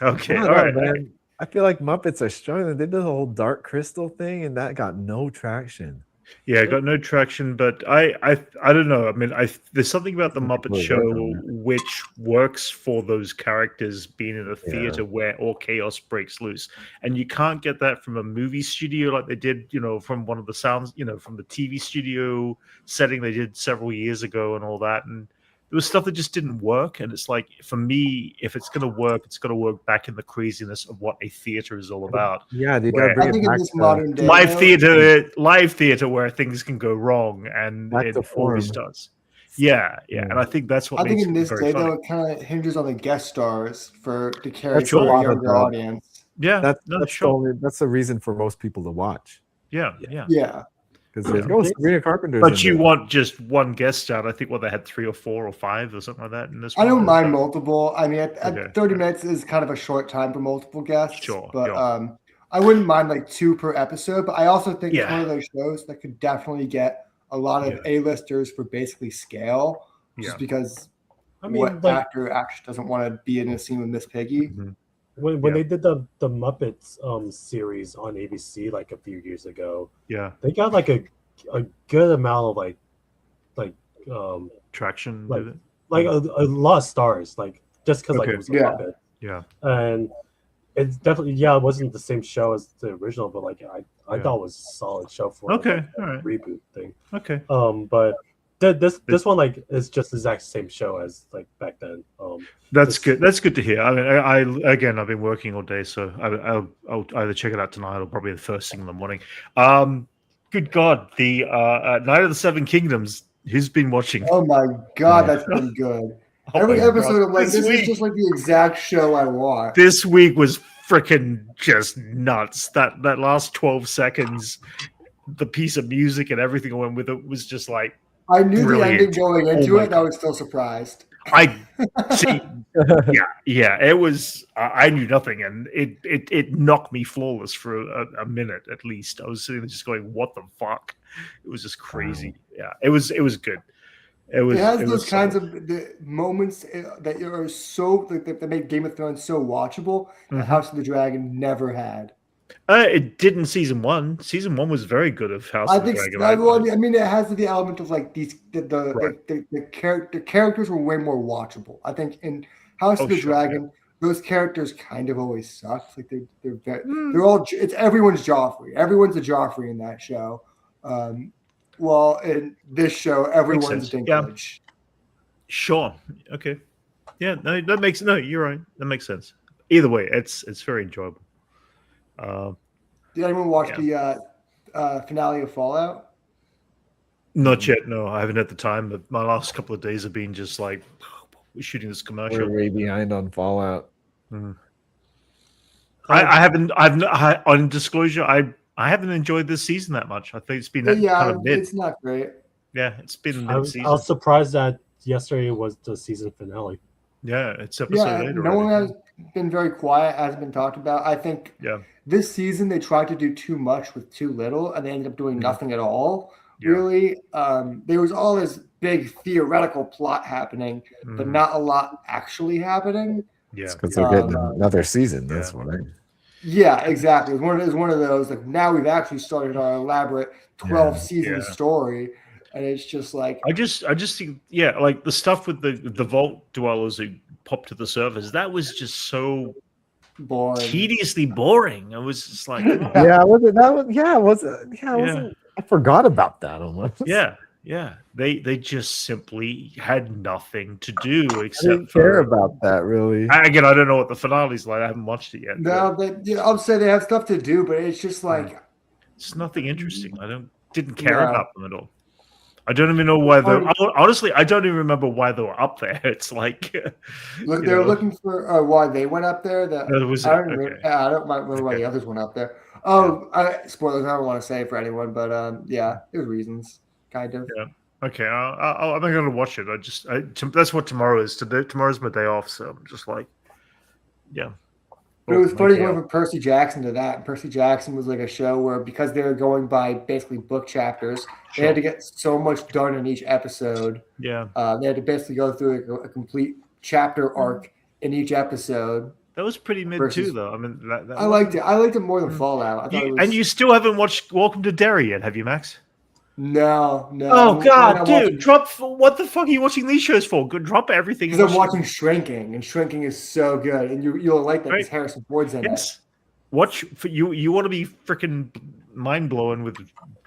Okay. I All don't know, right. man. I feel like Muppets are struggling. They did the whole Dark Crystal thing, and that got no traction. Yeah, I got no traction, but I don't know. I mean, there's something about the Some Muppet people are Show working on it. which works for those characters being in a Yeah. theater where all chaos breaks loose, and you can't get that from a movie studio like they did, from one of the sounds, from the TV studio setting they did several years ago and all that. And there was stuff that just didn't work, and it's like for me, if it's going to work, it's got to work back in the craziness of what a theater is all about. Yeah, they Where- gotta bring I it think in back this to modern day, live theater where things can go wrong, and Back it to always form. does. Yeah, and I think that's what I think makes in it this very day funny. though, it kind of hinges on the guest stars to carry That's for a a lot of younger the- audience. Yeah, That's no, that's sure. that's the reason for most people to watch Yeah. Yeah, because there's no Sabrina Carpenter's. But in you there. want just one guest star. I think they had 3 or 4 or 5 or something like that in this I one. don't mind multiple. I mean, Okay. at 30 minutes is kind of a short time for multiple guests. Sure, But yeah. I wouldn't mind like 2 per episode. But I also think it's Yeah. one of those shows that could definitely get a lot of A-listers for basically scale, just because I mean, what like actor actually doesn't want to be in a scene with Miss Piggy? when Yeah. they did the Muppets series on ABC like a few years ago, Yeah, they got like a good amount of like traction. like with it. a lot of stars, like just because like Okay. it was a Yeah. Muppet. Yeah. And it's definitely it wasn't the same show as the original, but like I Yeah. thought it was a solid show for Okay, like, a all right. reboot thing. Okay. But this one like is just the exact same show as like back then. That's good. That's good to hear. I mean, I've been working all day, so I'll either check it out tonight or probably the first thing in the morning. Good God, the Night of the Seven Kingdoms. Who's been watching? Oh my God, that's been good. Oh Every my episode, God. I'm like, this is just like the exact show I want. This week was freaking just nuts. That last 12 seconds, the piece of music and everything I went with it was just like I knew brilliant. the ending going into my it, and I was still surprised. I see. Yeah. It was. I knew nothing, and it knocked me flawless for a minute at least. I was sitting there just going, "What the fuck?" It was just crazy. Yeah, it was good. It has those kinds of the moments that are so that make Game of Thrones so watchable. That House of the Dragon never had. It did in season 1. Season 1 was very good of House of the Dragon. I mean, it has the element of like the characters were way more watchable. I think in House of the Dragon, those characters kind of always sucked. Like they're all it's everyone's Joffrey. Everyone's a Joffrey in that show. Well, in this show, everyone's Dinklage. Yeah. Sure. Okay. Yeah. No, that makes You're right. That makes sense. Either way, it's very enjoyable. Did anyone watch the finale of Fallout? Not yet. No, I haven't had the time. But my last couple of days have been just like we're shooting this commercial. We're way behind on Fallout. I haven't. On disclosure, I haven't enjoyed this season that much. I think it's been kind of mid. It's not great. Yeah, it's been I mid-season. was surprised that yesterday was the season finale. Yeah, it's episode 8 no already. one has been very quiet, hasn't been talked about. I think this season they tried to do too much with too little, and they ended up doing nothing at all. Really, there was all this big theoretical plot happening, but not a lot actually happening. Yeah, because they're getting another season. That's why. Yeah, exactly. It was one of those like now we've actually started our elaborate 12-season story, and it's just like I just think like the stuff with the vault dwellers who popped to the surface, that was just so boring, tediously boring. It was just like I forgot about that almost. Yeah. They just simply had nothing to do I except didn't care about that really. Again, I don't know what the finale's like. I haven't watched it yet. No, I'll say they have stuff to do, but it's just like it's nothing interesting. I didn't care about them at all. I don't even know why honestly, I don't even remember why they were up there. It's like they're looking for why they went up there. I don't remember why the others went up there. Spoilers. I don't want to say it for anyone, but there's reasons, kind of. Yeah. Okay. I'm not going to watch it. That's what tomorrow is. Tomorrow's my day off, so I'm just like, But it was funny going from Percy Jackson to that. And Percy Jackson was like a show where because they were going by basically book chapters, they had to get so much done in each episode. Yeah. They had to basically go through a complete chapter arc in each episode. That was pretty mid too, though. I mean, I liked it. I liked it more than Fallout. And you still haven't watched Welcome to Derry yet, have you, Max? No. Oh God, dude! What the fuck are you watching these shows for? Drop everything. Because I'm watching Shrinking, and Shrinking is so good, and you'll like that because Harrison Ford's in it. Watch you want to be freaking mind blowing with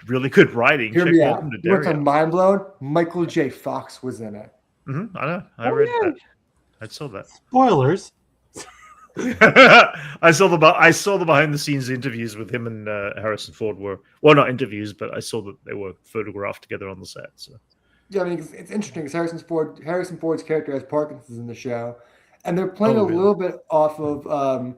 really good writing. Hear me out. What's mind blown? Michael J. Fox was in it. I know. I read that. I saw that. Spoilers. I saw the behind the scenes interviews with him and Harrison Ford were not interviews, but I saw that they were photographed together on the set. So Yeah, I mean, it's interesting because Harrison Ford's character has Parkinson's in the show, and they're playing a little bit off of.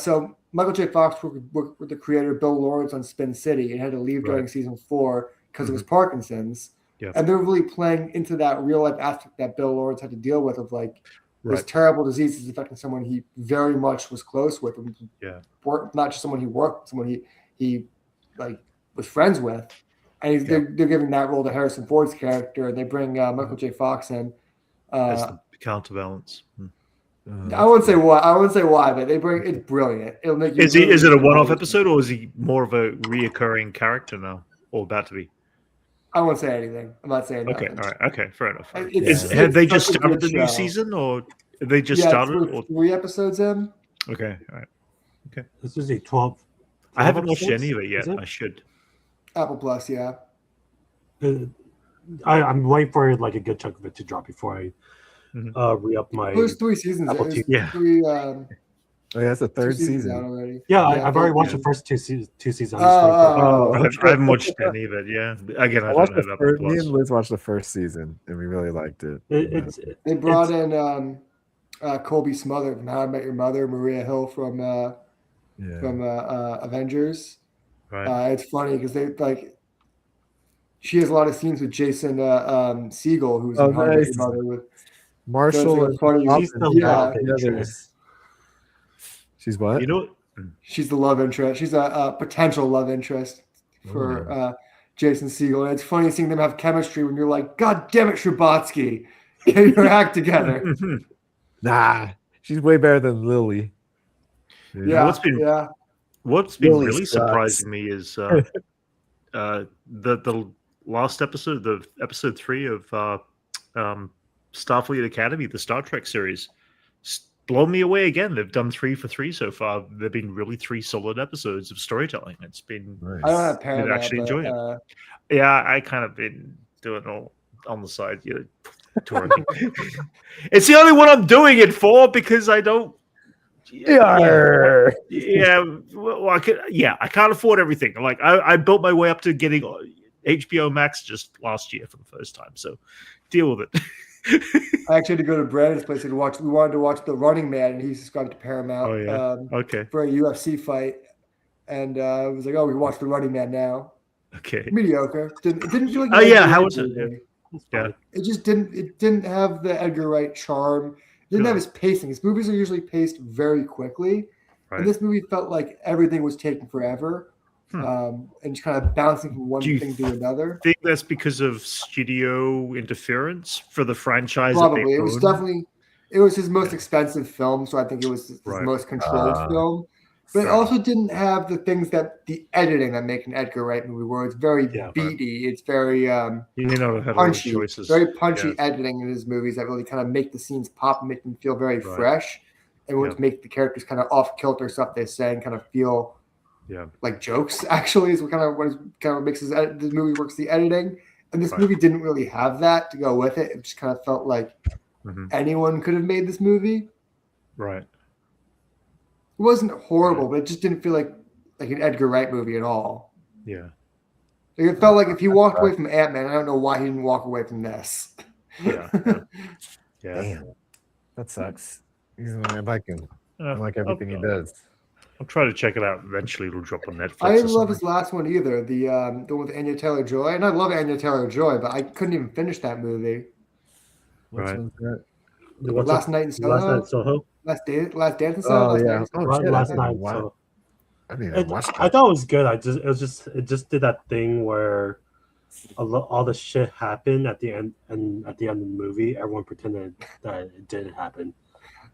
So Michael J. Fox worked with the creator Bill Lawrence on Spin City and had to leave during season 4 because of his Parkinson's. Yeah. And they're really playing into that real life aspect that Bill Lawrence had to deal with of like this terrible disease is affecting someone he very much was close with. Yeah. Not just someone he worked, someone he like was friends with. And they're giving that role to Harrison Ford's character, and they bring Michael J. Fox in. As the counterbalance. I wouldn't say why, but they bring it's brilliant. It'll make you. Is it a one-off episode, or is he more of a reoccurring character now, or about to be? I won't say anything. I'm not saying Okay, nothing. all right, okay, fair enough. Have they just started the new season, or they just started? Or 3 episodes in. Okay, all right, okay. This is a 12. I haven't watched any of it yet. I should. Apple Plus, yeah. I'm waiting for like a good chunk of it to drop before I re-up my. There's 3 seasons. Apple There's TV. 3, Oh, yeah, that's the 3rd season. already. Yeah, I've already watched the first two seasons. I haven't watched any of it. Yeah, again, I watched don't have Apple me Plus. and Liz watched the 1st season, and we really liked it. They brought in Colby Smothers from How I Met Your Mother, Maria Hill from Avengers. Right. It's funny because they like. She has a lot of scenes with Jason Segel, who's in How I Met Your Mother with Marshall. She's the love interest. She's what? You know, She's the love interest. She's a potential love interest for Jason Segel. And it's funny seeing them have chemistry when you're like, God damn it, Shubatsky, get your act together. Nah, she's way better than Lily. Yeah, what's been Lily really sucks. surprising me is the last episode, the episode 3 of Starfleet Academy, the Star Trek series. Blown me away again. They've done 3 for 3 so far. They've been really 3 solid episodes of storytelling. It's been I don't have Paramount, actually enjoying it. Yeah, I kind of been doing all on the side, touring. It's the only one I'm doing it for because I don't. Well, I can't afford everything. Like I built my way up to getting HBO Max just last year for the first time. So deal with it. I actually had to go to Brandon's place and watch. We wanted to watch The Running Man, and he subscribed to Paramount. Oh yeah. Okay. For a UFC fight, and I was like, "Oh, we watched The Running Man now." Okay. Mediocre. It didn't feel like. Oh yeah, how was it? Yeah. It just didn't. It didn't have the Edgar Wright charm. It didn't have his pacing. His movies are usually paced very quickly, and this movie felt like everything was taking forever. And just kind of bouncing from one thing to another. I think that's because of studio interference for the franchise. Probably. It was definitely, it was his most expensive film, so I think it was his most controlled film. But it also didn't have the things the editing that make an Edgar Wright movie, where it's very beaty, it's very punchy, very punchy editing in his movies that really kind of make the scenes pop and make them feel very fresh, and would make the characters kind of off kilter stuff they say and kind of feel like jokes. Actually, is what makes this movie works. The editing, and this movie didn't really have that to go with it. It just kind of felt like anyone could have made this movie. Right. It wasn't horrible, but it just didn't feel like an Edgar Wright movie at all. Yeah. It felt like if he walked away from Ant-Man, I don't know why he didn't walk away from this. Yeah. Damn. That sucks. I like him. I like everything he does. I'll try to check it out. Eventually, it'll drop on Netflix. I didn't love his last one either. The one with Anya Taylor-Joy, and I love Anya Taylor-Joy, but I couldn't even finish that movie. Right. Last Night in Soho. Last Dance in Soho. Oh yeah. Last Night. So I didn't even watch that. I thought it was good. It just did that thing where all the shit happened at the end, and at the end of the movie, everyone pretended that it didn't happen.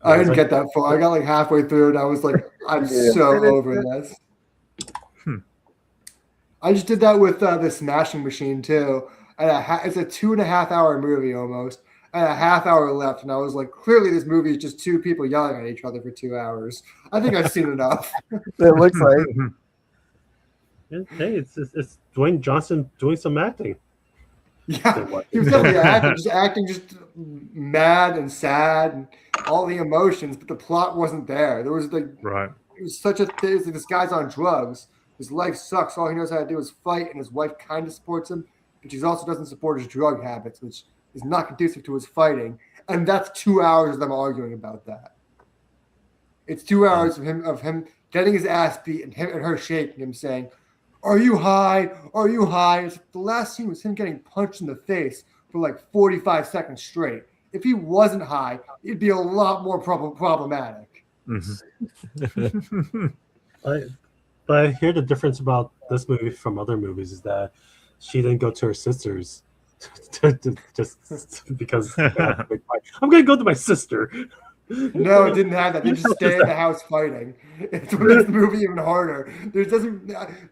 I didn't get that far. I got like halfway through, and I was like, I'm so over this. I just did that with the Smashing Machine too. It's a 2.5 hour movie almost. I had a half hour left, and I was like, clearly this movie is just 2 people yelling at each other for 2 hours. I think I've seen enough. It looks like. Hey, it's Dwayne Johnson doing some acting. Yeah, he was definitely acting, just mad and sad and all the emotions, but the plot wasn't there. There was like Right. it was such a thing. Like, this guy's on drugs. His life sucks. All he knows how to do is fight, and his wife kind of supports him, but she also doesn't support his drug habits, which is not conducive to his fighting. And that's 2 hours of them arguing about that. It's 2 hours of him getting his ass beat and her shaking him, saying, "Are you high? Are you high?" It's the last scene was him getting punched in the face for like 45 seconds straight. If he wasn't high, it'd be a lot more problematic. Mm-hmm. But I hear the difference about this movie from other movies is that she didn't go to her sister's just because they had a big fight. I'm gonna go to my sister. No, it didn't have that. They just stay in the house fighting. It's what makes the movie even harder.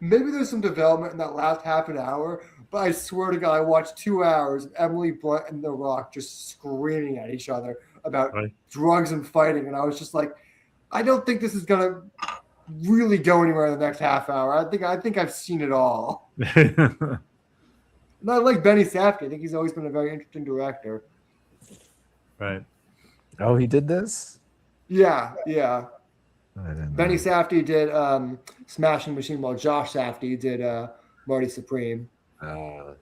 Maybe there's some development in that last half an hour, but I swear to God, I watched 2 hours of Emily Blunt and The Rock just screaming at each other about drugs and fighting, and I was just like, I don't think this is gonna really go anywhere in the next half hour. I think I've seen it all. Not like Benny Safdie. I think he's always been a very interesting director. Right. Oh, he did this? Yeah. I didn't know. Benny Safdie did Smashing Machine, while Josh Safdie did Marty Supreme. Yeah.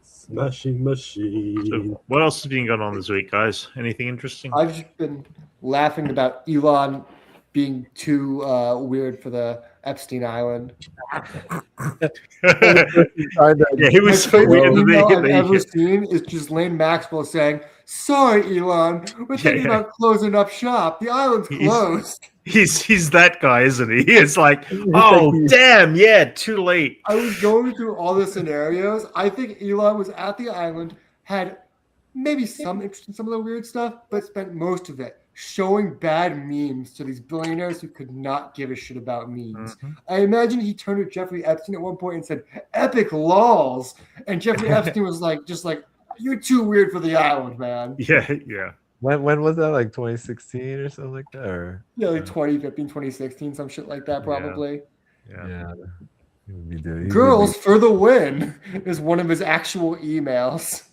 Smashing Machine. So what else has been going on this week, guys? Anything interesting? I've just been laughing about Elon being too weird for the Epstein Island. Yeah, he was so My weird. favorite email I've ever seen is Ghislaine Maxwell saying, "Sorry, Elon, we're thinking about closing up shop. The island's closed." He's that guy, isn't he? It's like, oh damn, yeah, too late. I was going through all the scenarios. I think Elon was at the island, had maybe some interest in some of the weird stuff, but spent most of it showing bad memes to these billionaires who could not give a shit about memes. Mm-hmm. I imagine he turned to Jeffrey Epstein at one point and said, "Epic lols," and Jeffrey Epstein was like, "You're too weird for the island, man." Yeah. When was that? Like 2016 or something like that? Or Yeah, like 2015, 2016, some shit like that, probably. Yeah. Girls for the win is one of his actual emails.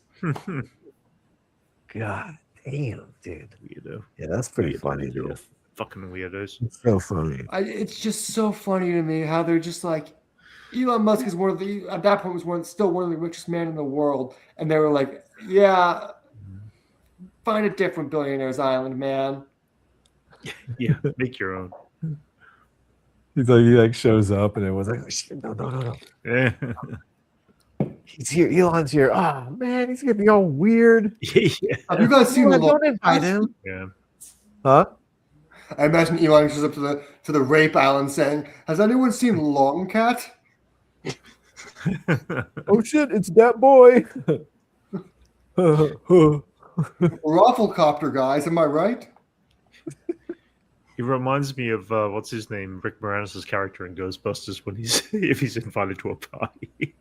God damn, dude. Weirdo. Yeah, that's pretty funny, dude. Fucking weirdos. It's so funny. It's just so funny to me how they're just like, Elon Musk is at that point was still one of the richest men in the world, and they were like, "Yeah, find a different billionaire's island, man." Yeah, make your own. He shows up and it was like, oh, shit, no. Yeah. He's here. Elon's here. Oh man, he's gonna be all weird. Yeah. Have you guys seen Don't invite him. Yeah. Huh? I imagine Elon shows up to the rape island saying, "Has anyone seen Long Cat?" Oh shit, it's that boy. Rafflecopter guys, am I right? He reminds me of what's his name, Rick Moranis' character in Ghostbusters when if he's invited to a party.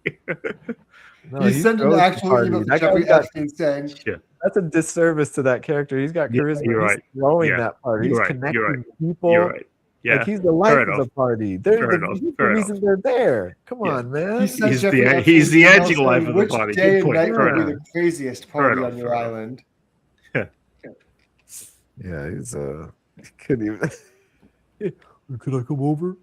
No, he sent an actual email to Jeffrey Epstein saying, "That's a disservice to that character. He's got charisma. You're right. He's throwing that part. He's connecting people. You're right. Yeah, like he's the life of the party. They're the reason they're there. Come on, man. He's the anti-life of the party. Which day and night will be the craziest party on your island? Yeah, he's couldn't even. Could I come over?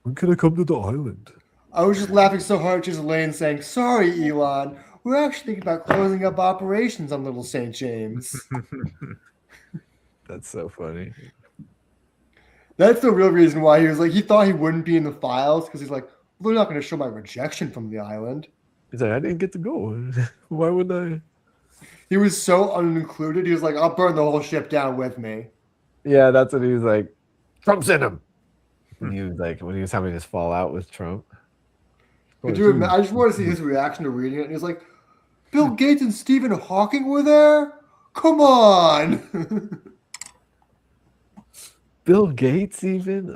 When can I come to the island? I was just laughing so hard, just Elaine saying, "Sorry, Elon, we're actually thinking about closing up operations on Little St. James." That's so funny. That's the real reason why he thought he wouldn't be in the files, because he's like, well, they're not going to show my rejection from the island. He's like, I didn't get to go. Why would I? He was so unincluded. He was like, I'll burn the whole ship down with me. Yeah, that's what he was like. Trump's in him. And he was like, when he was having his fallout with Trump. I just want to see his reaction to reading it. And he's like, Bill Gates and Stephen Hawking were there? Come on. Bill Gates even?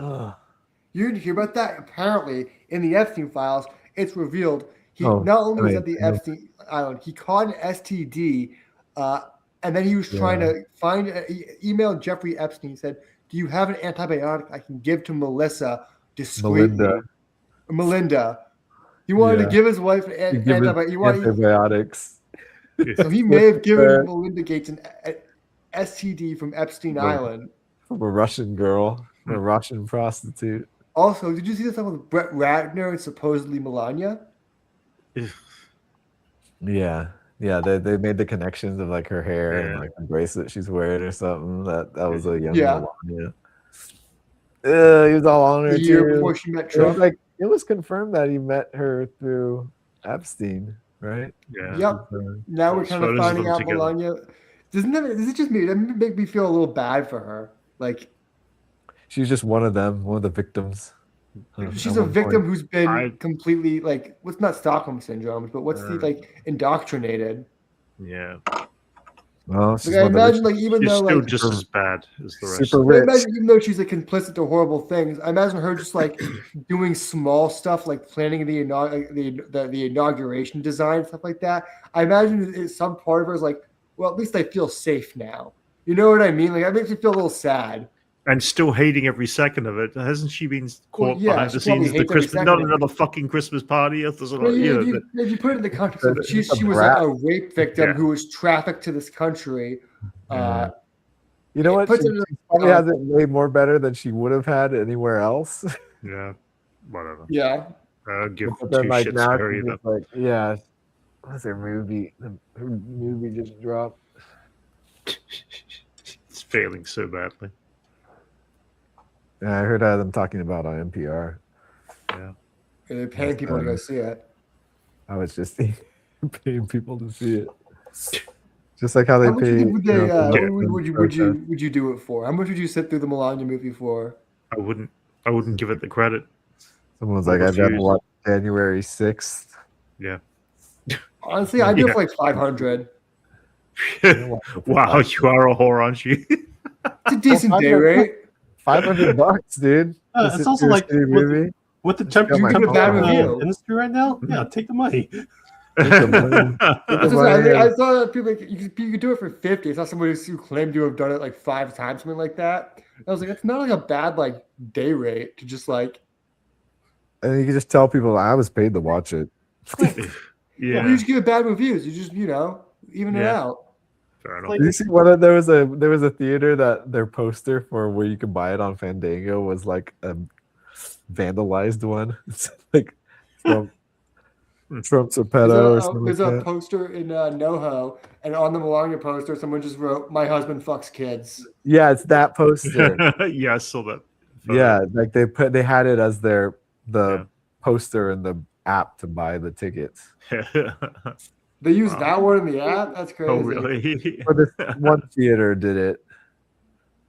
You didn't hear about that? Apparently, in the Epstein files, it's revealed he not only was at the Epstein Island, he caught an STD, and then he was trying to he emailed Jeffrey Epstein. He said, "Do you have an antibiotic I can give to Melissa discreetly?" Melinda. He wanted Yeah. to give his wife an He give antibiotic. antibiotics. So he may have given Melinda Gates an STD from Epstein From- Island. From a Russian girl, a Russian prostitute. Also, did you see this stuff with Brett Ratner and supposedly Melania? Yeah. Yeah, they made the connections of like her hair and Yeah. like the bracelet she's wearing or something. That was a young Yeah. Melania. He was all on her The year too. before she met It was Trump. like it was confirmed that he met her through Epstein, right? Yeah. Yep. Now we're kind of Photos of finding them out together. Melania. Does it just me? That make me feel a little bad for her. Like She's just one of them, one of the victims. she's at a one victim point. who's been I- completely like what's not Stockholm syndrome, but what's the like indoctrinated. Yeah. Well, she's Like I one of the imagine rich- like even She's though still like just as bad as the rest. super but I rich. imagine even though she's like complicit to horrible things, I imagine her just like doing small stuff like planning the inauguration design stuff like that. I imagine some part of her is like, well, at least I feel safe now. You know what I mean? Like that makes me feel a little sad. And still hating every second of it. Hasn't she been caught yeah, behind she the probably scenes of the hates every Christmas? second Not of it. another fucking Christmas party. There's a But lot, you know, if you put it in the context of she a was brat. like a rape victim Yeah. who was trafficked to this country. You know it what? puts She, it in she probably a- has it way more better than she would have had anywhere else. yeah, whatever. Yeah. Give But two then, like shits now, to her she's either. just like, yeah. What's her movie? Her movie just dropped. It's failing so badly. Yeah, I heard them talking about on NPR. Yeah. They're paying people to go see it. I was just paying people to see it. Just like how they How much pay. would they? okay. Would you do it for? How much would you sit through the Melania movie for? I wouldn't give it the credit. Someone's like, I'd rather refuse. watch January 6th. Yeah. Honestly, I'd do it Yeah. for like 500. Wow, you are a whore, aren't you? It's a decent day 500 rate. $500, dude. to It's sit also through a like shitty with- movie. With the got my temperature phone out. of Review. the industry right now, yeah, take the money. I saw that people like, you could do it for 50. I saw somebody who claimed to have done it like 5 times, something like that. I was like, it's not like a bad like day rate to just like. And you can just tell people I was paid to watch it. Yeah. You just give it bad reviews. You just even it Yeah. out. Fair enough. Like- Did you see one of there was a theater that their poster for where you could buy it on Fandango was like a vandalized one. It's like Trump's a pedo or something like There's a that. poster in NoHo, and on the Melania poster, someone just wrote, "My husband fucks kids." Yeah, it's that poster. Yeah, I saw that. Yeah, like they had it as the Yeah. poster in the app to buy the tickets. They use Wow. that one in the app. That's crazy. Oh, really? But this one theater did it.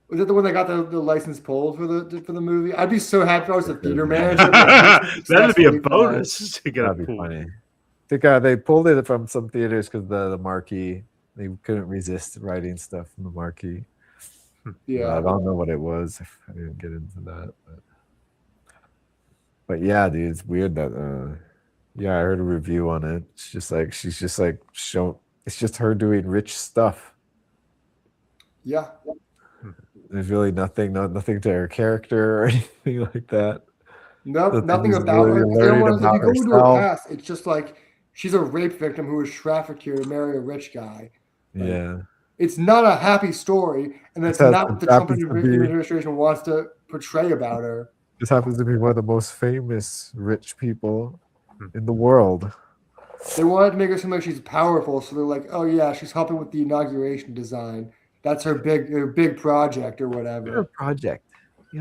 Was that the one that got the license pulled for the movie? I'd be so happy if I was the theater manager. That'd be a Successfully bonus to get That'd it be pulled. funny. I think they pulled it from some theaters because the marquee. They couldn't resist writing stuff from the marquee. Yeah. I don't know what it was. I didn't get into that. But yeah, dude, it's weird that. Yeah, I heard a review on it. It's just like she's just like It's just her doing rich stuff. Yeah. There's really nothing to her character or anything like that. Nope, Nothing nothing is about really her. learning about If you go into her herself. past, it's just like she's a rape victim who was trafficked here to marry a rich guy. Yeah. It's not a happy story, and that's It not what the Trump happens to be- administration wants to portray about her. This happens to be one of the most famous rich people in the world. They wanted to make her seem like she's powerful, so they're like, "Oh yeah, she's helping with the inauguration design. That's her big project or Give her a whatever." project.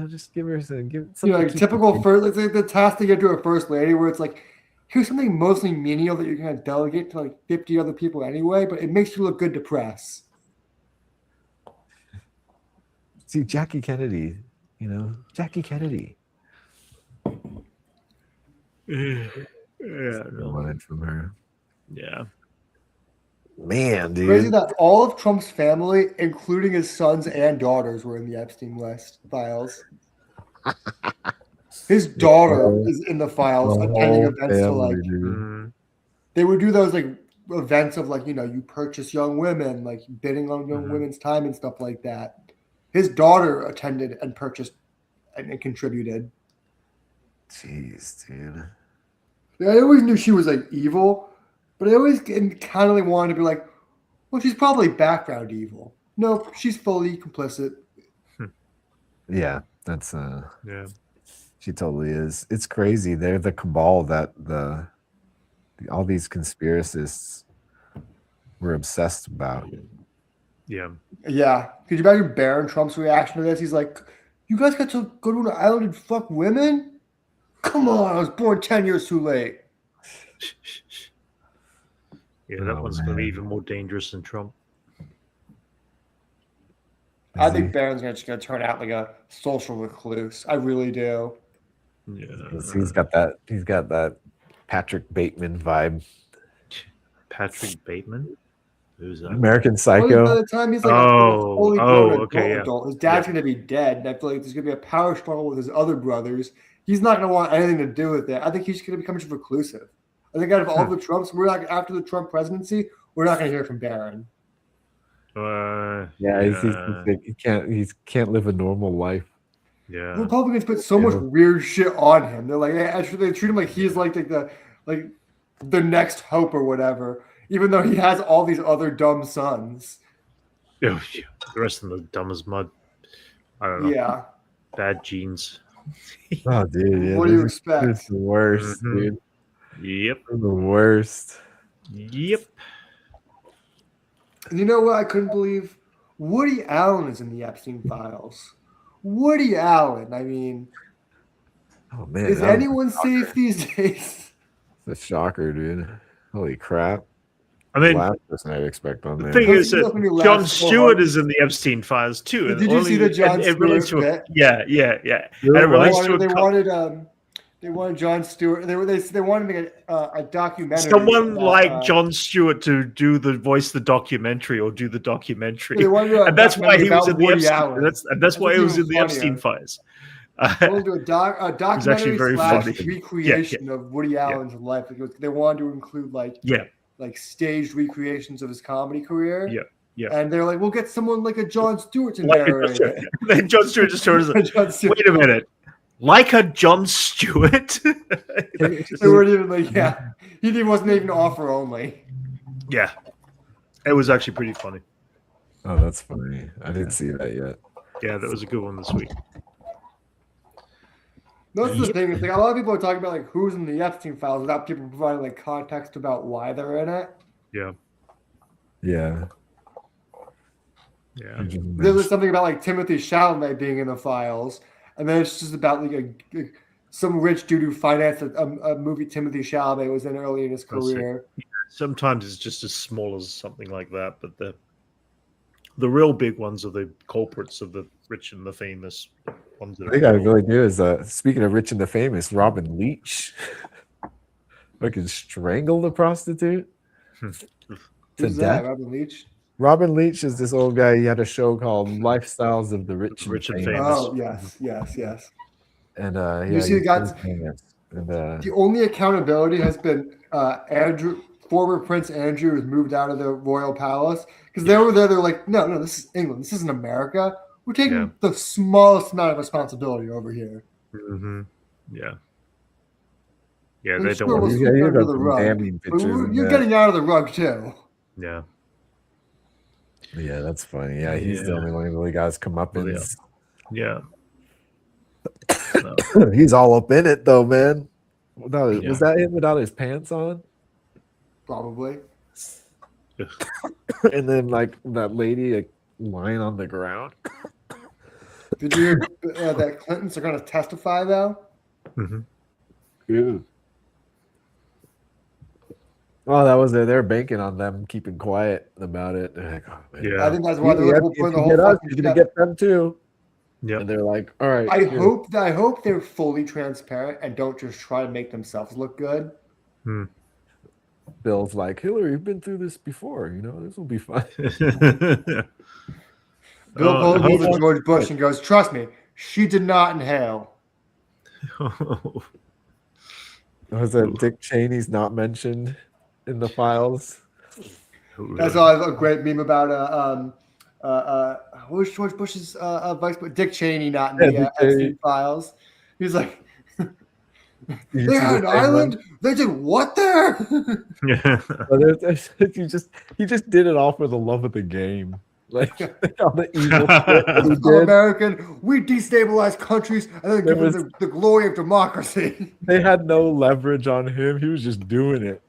Just give her some. Give You something know, like to keep typical her- first, like the task they get to a first lady, where it's like, here's something mostly menial that you're gonna delegate to like 50 other people anyway, but it makes you look good to press. See, Jackie Kennedy. Jackie Kennedy. Yeah, I wanted from her. yeah. Man, dude. Crazy that all of Trump's family, including his sons and daughters, were in the Epstein list files. His daughter is in the files, The attending whole events to family, like. dude. Mm, They would do those like events of like you purchase young women, like bidding on young women's time and stuff like that. His daughter attended and purchased and contributed. Jeez, dude. I always knew she was like evil, but I always kind of like wanted to be like, well, she's probably background evil. Nope, she's fully complicit. Yeah, that's Yeah. she totally is. It's crazy. They're the cabal that all these conspiracists were obsessed about. Yeah. Yeah. Could you imagine Barron Trump's reaction to this? He's like, "You guys got to go to an island and fuck women? Come on, I was born 10 years too late." Yeah, that Oh, one's going to be man. even more dangerous than Trump. I think Barron's just gonna turn out like a social recluse. I really do. Yeah. He's got that Patrick Bateman vibe. Patrick Bateman? Who's that? American Well, Psycho. by the time he's like Oh, a fully grown okay, yeah. adult, his dad's gonna be dead, and I feel like there's gonna be a power struggle with his other brothers. He's not gonna want anything to do with it. I think he's gonna become just reclusive. I think out of all the Trumps, we're not after the Trump presidency, we're not gonna hear from Barron. Yeah, he can't live a normal life. Yeah. Republicans put so much weird shit on him. They're like, they treat him like he's like the next hope or whatever, even though he has all these other dumb sons. Oh, yeah. The rest of them are dumb as mud. I don't know. Yeah. Bad genes. Oh, dude. Yeah, What do you expect? It's the worst, dude. Yep. They're the worst. Yep. And you know what I couldn't believe? Woody Allen is in the Epstein files. Woody Allen. I mean, Oh man, is that was anyone safe these days? a shocker, dude. Holy crap. I mean, Last person I'd expect on the there. thing is that Nothing lasts John so Stewart hard. is in the Epstein files too. Did and you see the Jon it relates Stewart to bit? Yeah. Really? And it relates to They wanted Jon Stewart. They wanted to make a documentary. someone about, like Jon Stewart to do the voice the documentary or do the documentary. They wanted to do a And that's why he was documentary in the about Woody Epstein. Allen. That's why he was in the funnier. Epstein files. They wanted to do a documentary very slash funny. recreation of Woody Allen's life. Like, they wanted to include like staged recreations of his comedy career. Yeah. And they're like, we'll get someone like a Jon Stewart to Like narrate it. Then Jon Stewart just turns. Jon Stewart. Wait a minute. Like a Jon Stewart? They weren't even like, yeah. He wasn't even offer only. Yeah. It was actually pretty funny. Oh, that's funny. I didn't see that yet. Yeah, that was a good one this week. That's the thing. It's like a lot of people are talking about like who's in the Epstein files without people providing like context about why they're in it. Yeah. Yeah. Yeah. There was something about like Timothy Chalamet being in the files, and then it's just about like some rich dude who financed a movie Timothy Chalamet was in early in his career. Sometimes it's just as small as something like that, but the real big ones are the culprits of the rich and the famous ones. That I think I really do is speaking of rich and the famous, Robin Leach fucking strangled a prostitute to Who's death. that? Robin Leach? Robin Leach is this old guy. He had a show called Lifestyles of the Rich and Rich and Famous. Famous. Oh yes. And You see, he's guys- famous. And The only accountability has been former Prince Andrew has moved out of the royal palace because they were there. They're like, no, this is England. This isn't America. We're taking the smallest amount of responsibility over here. Mm-hmm. Yeah. Yeah, And they sure, don't we'll want sweep you under got the some rug. damning But pictures in you're that. getting out of the rug too. Yeah. Yeah, that's funny. Yeah, he's the only one who really got his comeuppance. Yeah. He's all up in it though, man. Yeah. Was that him without his pants on? Probably. And then like that lady lying on the ground. Did you hear that Clintons are going to testify though? Mhm. Ew. Oh, that was they're banking on them keeping quiet about it. They're like, oh, man. Yeah. I think that's why they're If putting you the whole get us, fucking you're gonna shit. get them too. Yeah. And they're like, all right. I here. hope they're fully transparent and don't just try to make themselves look good. Bill's like, Hillary, you've been through this before. You know, this will be fun. Bill goes how over to George Bush and goes, "Trust me, she did not inhale." Was that Dick Cheney's not mentioned in the files? That's all a great meme about what was George Bush's vice president? Dick Cheney not in the Dick Cheney. Epstein files. He's like, You They see had the an same one? island. They did what there? But he just did it all for the love of the game. Like all the evil shit that he I'm did. American. We destabilize countries and then There give them was the glory of democracy. they had no leverage on him. He was just doing it.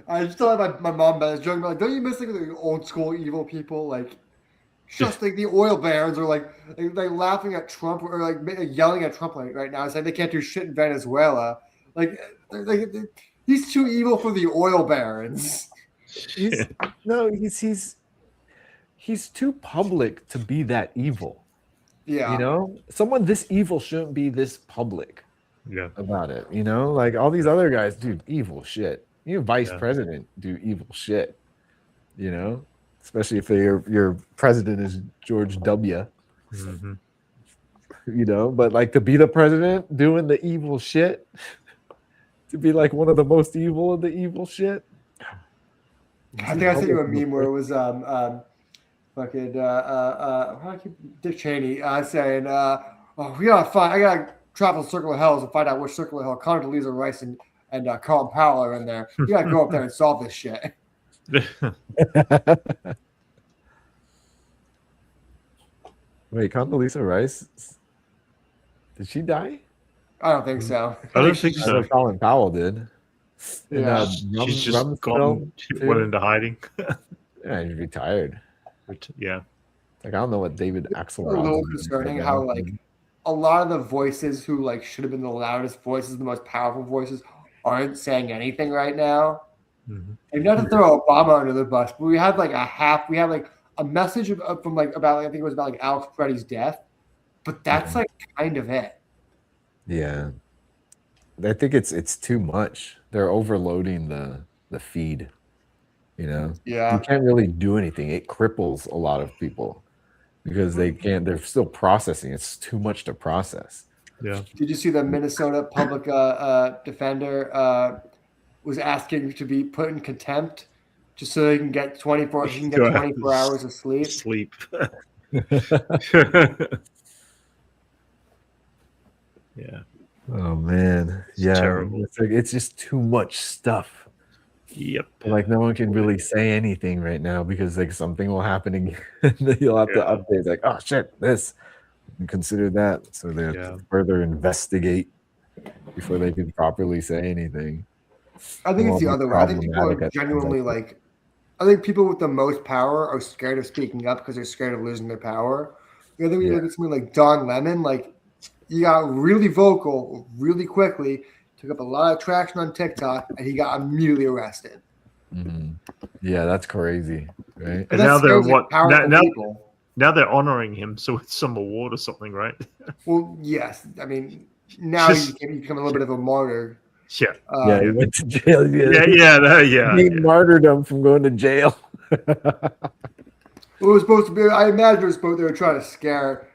I just thought my mom was joking about, like, don't you miss like the old school evil people, like just like the oil barons, or like laughing at Trump, or like yelling at Trump like right now, saying they can't do shit in Venezuela. He's too evil for the oil barons. He's too public to be that evil. Yeah, You know, someone this evil shouldn't be this public Yeah. about it. You know, like all these other guys do evil shit. You vice Yeah. president do evil shit. You know, especially if your president is George W. Mhm. You know, but like to be the president doing the evil shit, to be like one of the most evil of the evil shit. I think I sent you a meme where it was fucking Dick Cheney saying, "Oh, we gotta find. I gotta travel Circle of Hells and find out which Circle of Hell Condoleezza Rice and Colin Powell are in there. You gotta go up there and solve this shit." Wait, Condoleezza Rice? Did she die? I don't think so. I don't think I so. know Colin Powell did. And, Yeah. She's just Rumsfeld, gone, too. went into hiding. Yeah, he's retired. But, yeah. Like I don't know what David A Axelrod. little is concerning right how now. like a lot of the voices who like should have been the loudest voices, the most powerful voices, aren't saying anything right now. Mhm. And not to throw Obama under the bus, but we had like a message from like about, I think it was about like Alex Preddy's death, but that's like kind of it. Yeah, I think it's too much. They're overloading the feed. You know, you Yeah. can't really do anything. It cripples a lot of people because they can't. They're still processing. It's too much to process. Yeah. Did you see the Minnesota public defender was asking to be put in contempt just so he can get 24 hours of sleep? Sleep. Yeah. Oh man, yeah, terrible. It's just too much stuff. Yep. Like no one can really say anything right now because like something will happen again. Then you'll have to Yeah. update like, oh shit, this and consider that. So they have Yeah. to further investigate before they can properly say anything. I think it's Well, the be other way. I think people problematic are at times, genuinely like that. like, I think people with the most power are scared of speaking up because they're scared of losing their power. The other way, you Yeah. look at something like Don Lemon, like he got really vocal really quickly, took up a lot of traction on TikTok, and he got immediately arrested. Mhm. Yeah, that's crazy, right? And that now they're scares, like, what? powerful Now people. they're honoring him, so it's some award or something, right? Well, yes. I mean, now Just- you become a little bit of a martyr. Yeah. Yeah, he went to jail. Yeah. He martyred him from going to jail. It was supposed to be. I imagine it was supposed. They were trying to scare.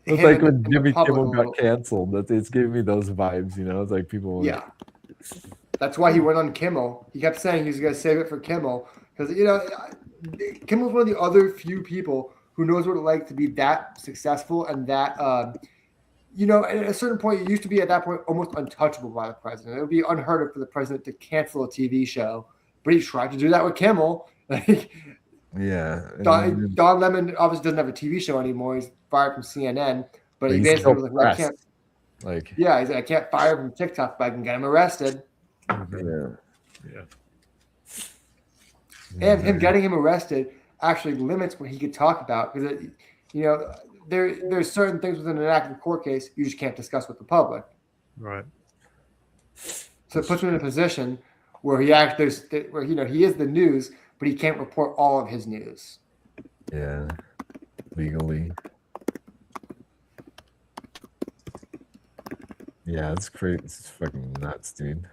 It's him like and when the Jimmy public Kimmel a got little. canceled. It's giving me those vibes, you know. It's like people. Yeah, that's why he went on Kimmel. He kept saying he was going to save it for Kimmel because Kimmel's one of the other few people who knows what it like to be that successful and that. At a certain point, it used to be at that point almost untouchable by the president. It would be unheard of for the president to cancel a TV show, but he tried to do that with Kimmel. Yeah. Don Lemon obviously doesn't have a TV show anymore. He's fired from CNN, but he he's basically still was like, well, I can't. pressed. Like, Yeah, he's like, I can't fire him from TikTok, but I can get him arrested. yeah. And him getting him arrested actually limits what he could talk about because, there's certain things within an active court case you just can't discuss with the public. Right. So it puts him in a position where he is the news, but he can't report all of his news. Yeah. Legally. Yeah, it's crazy. It's fucking nuts, dude.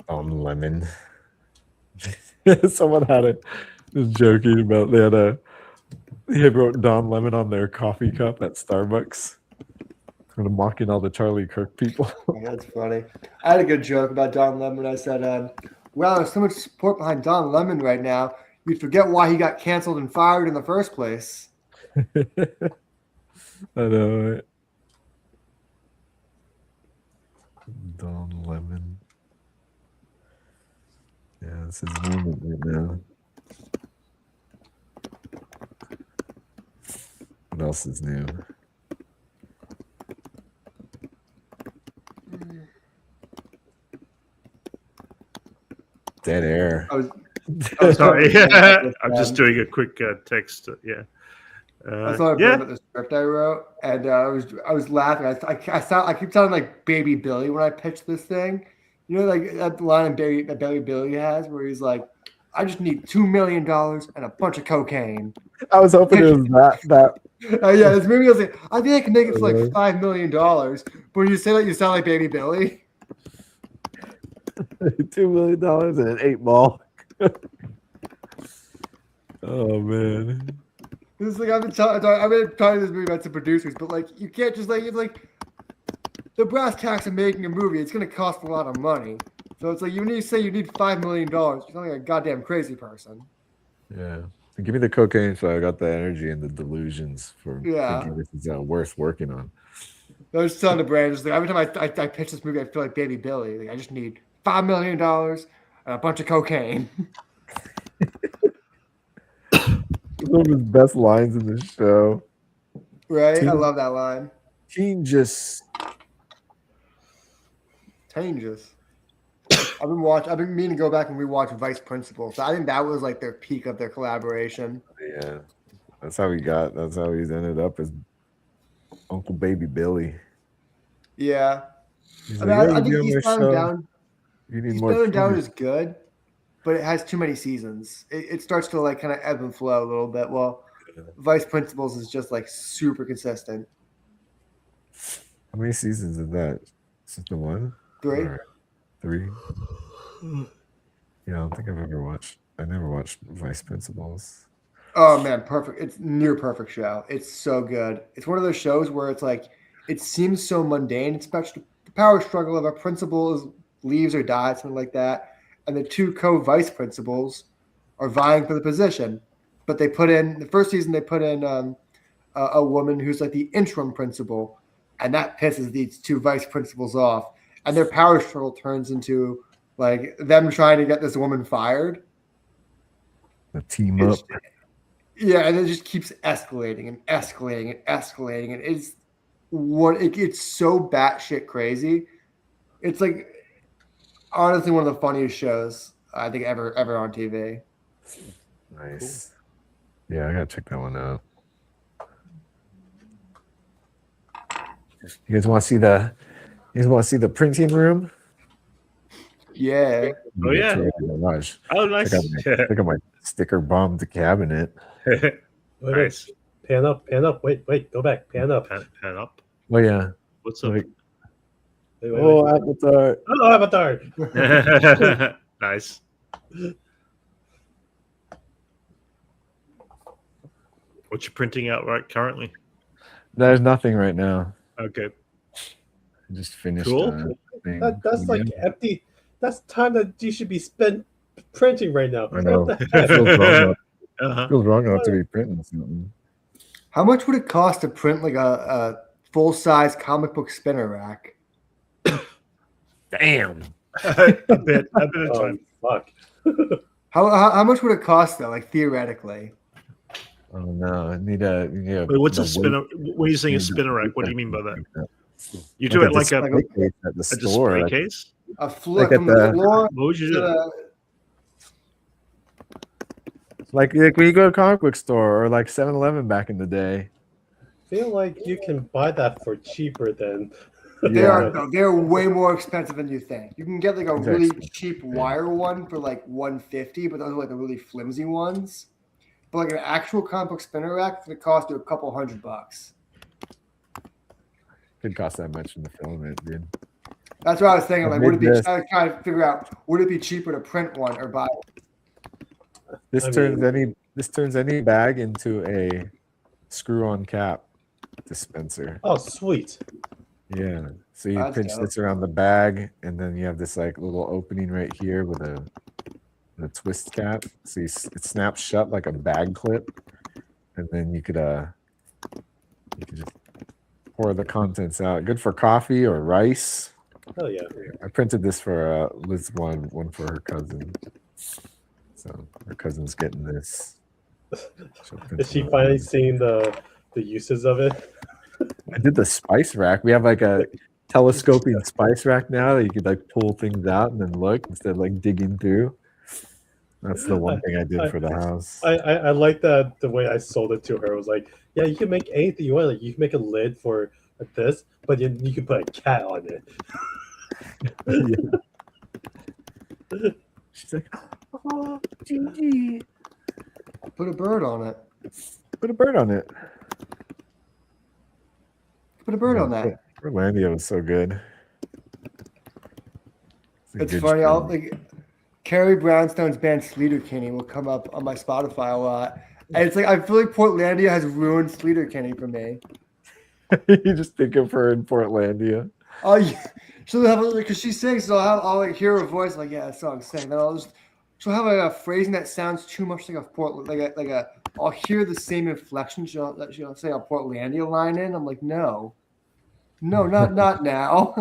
Lemon. Someone was joking about they wrote Don Lemon on their coffee cup at Starbucks. Kind of mocking all the Charlie Kirk people. That's funny. I had a good joke about Don Lemon. I said, well, there's so much support behind Don Lemon right now, you'd forget why he got canceled and fired in the first place. I know, right? Don Lemon. Yeah, this is moment right now. What else is new? Dead air. I was Sorry, I'm I'm just doing a quick text. Yeah. I saw Yeah. about the script I wrote, and I was laughing. I keep sounding like Baby Billy when I pitch this thing. You know, like that line that Baby Billy has, where he's like, "I just need $2 million and a bunch of cocaine." I was hoping it was that. Yeah, this movie was like, I think I can make it for like Really? $5 million. But when you say that, you sound like Baby Billy. $2 million and an 8-ball. Oh man. This is like I've been talking this movie about some producers, but like you can't just like it's like the brass tacks of making a movie. It's going to cost a lot of money, so it's like you need to say you need $5 million. You're sounding like a goddamn crazy person. Yeah. Give me the cocaine so I got the energy and the delusions for Yeah. thinking this is worth working on. I was telling the brand, just like every time I pitch this movie, I feel like Baby Billy. Like I just need $5 million and a bunch of cocaine. One of his best lines in the show. Right? I love that line. Changes. I've been meaning to go back and rewatch Vice Principals. I think that was like their peak of their collaboration. Yeah. That's how he's ended up as Uncle Baby Billy. Yeah. He's I like, mean, "Yeah, I you be think on my Eastbound show. and Down. You need Eastbound more and Down changes." is good, but it has too many seasons. It starts to like kind of ebb and flow a little bit. Well, Vice Principals is just like super consistent. How many seasons is that? Is it the one? 3. Or 3? Yeah, I don't think I've ever watched. I never watched Vice Principals. Oh man, perfect! It's near perfect show. It's so good. It's one of those shows where it's like it seems so mundane. It's about the power struggle of a principal leaves or dies, something like that, and the two co-vice principals are vying for the position. But they put in the first season. They put in a woman who's like the interim principal, and that pisses these two vice principals off. And their power struggle turns into like them trying to get this woman fired. The team up. Yeah, and it just keeps escalating and escalating and escalating, and it's so batshit crazy. It's like honestly one of the funniest shows I think ever on TV. Nice. Cool. Yeah, I gotta check that one out. You guys want to see the printing room? Yeah. Oh yeah. Garage. Oh nice. Check out my sticker bombed cabinet. Nice. Pan up. Wait, go back. Pan up. Pan up. Oh yeah. What's up? Like, Wait. oh, Avatar. Oh, Avatar. Nice. What you printing out right currently? There's nothing right now. Okay. I just finished. Cool. That's like empty. That's time that you should be spent printing right now. I know. What the heck? Feels wrong enough to be printing something. How much would it cost to print like a full-size comic book spinner rack? Damn. a bit of time. Fuck. How much would it cost though? Like theoretically. Oh no! I need a. Wait, what's a spinner? When you're saying a spinner rack, what do you mean by that? You do Like it like a display case at the a store. display case? A flip Like at from the the- floor. What would you to do? the- Like when you go to a comic book store or like 7-Eleven back in the day. I feel like you can buy that for cheaper than. They're way more expensive than you think. You can get like a They're really expensive, cheap yeah. wire one for like $150, but those are like the really flimsy ones. But like an actual comic book spinner rack is gonna cost you a couple $100. Could cost that much in the filament, dude. That's what I was thinking. I Like, made would it be? this. I was trying to figure out would it be cheaper to print one or buy it? This I turns any bag into a screw-on cap dispenser. Oh, sweet. Yeah. So you That's pinch dope. this around the bag, and then you have this like little opening right here with a twist cap. So it snaps shut like a bag clip, and then you could just pour the contents out. Good for coffee or rice. Oh yeah. I printed this for Liz one for her cousin. So her cousin's getting this. Is she finally seeing the uses of it? I did the spice rack. We have like a telescoping spice rack now that you could like pull things out and then look instead of like digging through. That's the one thing I did for the house. I like that the way I sold it to her was like, yeah, you can make anything you want. Like you can make a lid for this, but you can put a cat on it. Yeah. She's like, oh, Gigi. Put a bird on it. Put a bird on it. Put a bird on that. Portlandia was so good. It's funny. I'll like Carrie Brownstone's band Sleater-Kinney will come up on my Spotify a lot. And it's like I feel like Portlandia has ruined Sleater-Kinney for me. You just think of her in Portlandia. Oh yeah. She'll have because she sings, so I'll like hear her voice like, yeah, that song's sang. Then she'll have a phrasing that sounds too much like a I'll hear the same inflection she'll say a Portlandia line in. I'm like, no, not now.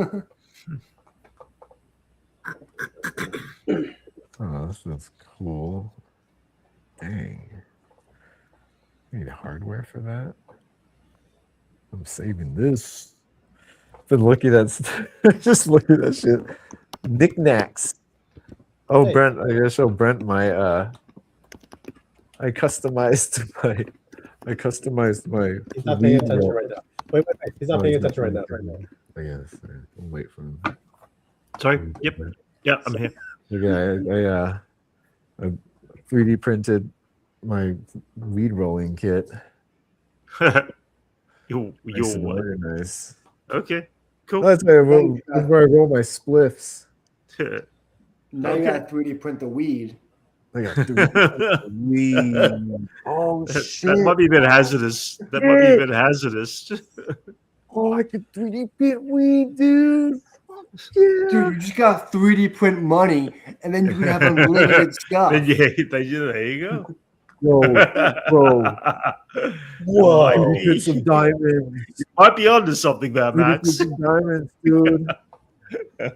Oh, that's cool. Dang. I need hardware for that. I'm saving this. Been looking at just looking at that shit. Knickknacks. Oh, Hey. Brent, I gotta show Brent my I customized my He's not paying weed attention roll. right now. Wait. He's not Oh, paying he's not attention right paying now. attention. Oh, yes, I'll wait for him. Sorry. Yep. Yeah, I'm here. Yeah, I 3D printed my weed rolling kit. you Nice and what? organized. Okay. Cool. That's where that's where I roll my spliffs. Now you gotta 3D print the weed. I got 3D weed. Oh shit! That might be a bit hazardous. That might be a bit hazardous. Oh, I could 3D print weed, dude. Fuck yeah. Dude, you just got 3D print money, and then you can have unlimited stuff. Then there you go. Bro. Whoa. 3D print some diamonds. Might be onto something there, 3D print Max. some diamonds, dude.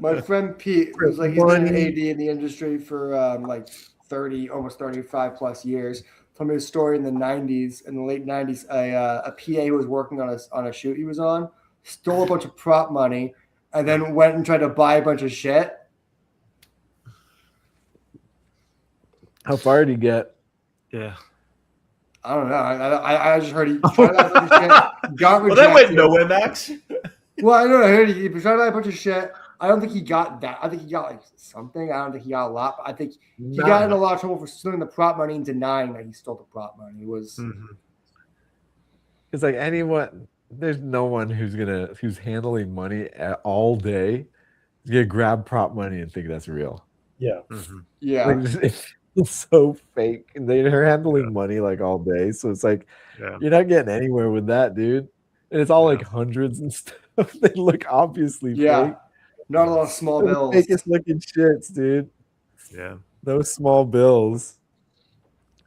My friend Pete was like he's been in AD in the industry for like 30, almost 35 plus years. Told me a story in the 90s, in the late 90s. A PA who was working on a shoot he was on stole a bunch of prop money and then went and tried to buy a bunch of shit. How far did he get? Yeah. I don't know. I just heard he tried to buy a bunch of shit, got rejected. Well, that went nowhere, Max. Well, I know. I heard he tried to buy a bunch of shit. I don't think he got that. I think he got like something. I don't think he got a lot. But I think he got in a lot of trouble for stealing the prop money and denying that he stole the prop money. It was It's like anyone. There's no one who's handling money all day is gonna grab prop money and think that's real. Yeah. yeah. Like, it's so fake. And they're handling money like all day, so it's like you're not getting anywhere with that, dude. And it's all like hundreds and stuff. They look obviously fake. Not a lot of small They're the bills. fakest looking shits, dude. Yeah. Those small bills.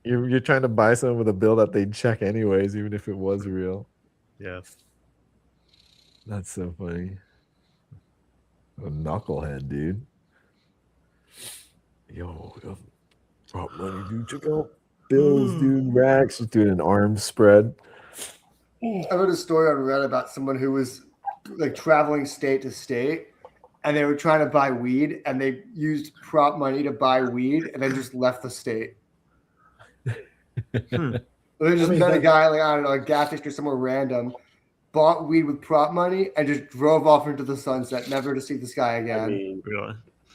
You're trying to buy someone with a bill that they'd check anyways, even if it was real. Yeah. That's so funny. A knucklehead, dude. Yo, prop money, dude. Check out bills, dude. Racks. Just doing an arm spread. I read a story on Reddit about someone who was like traveling state to state, and they were trying to buy weed, and they used prop money to buy weed, and then just left the state. They just met a guy like I don't know, a gas station or somewhere random, bought weed with prop money, and just drove off into the sunset, never to see this guy again.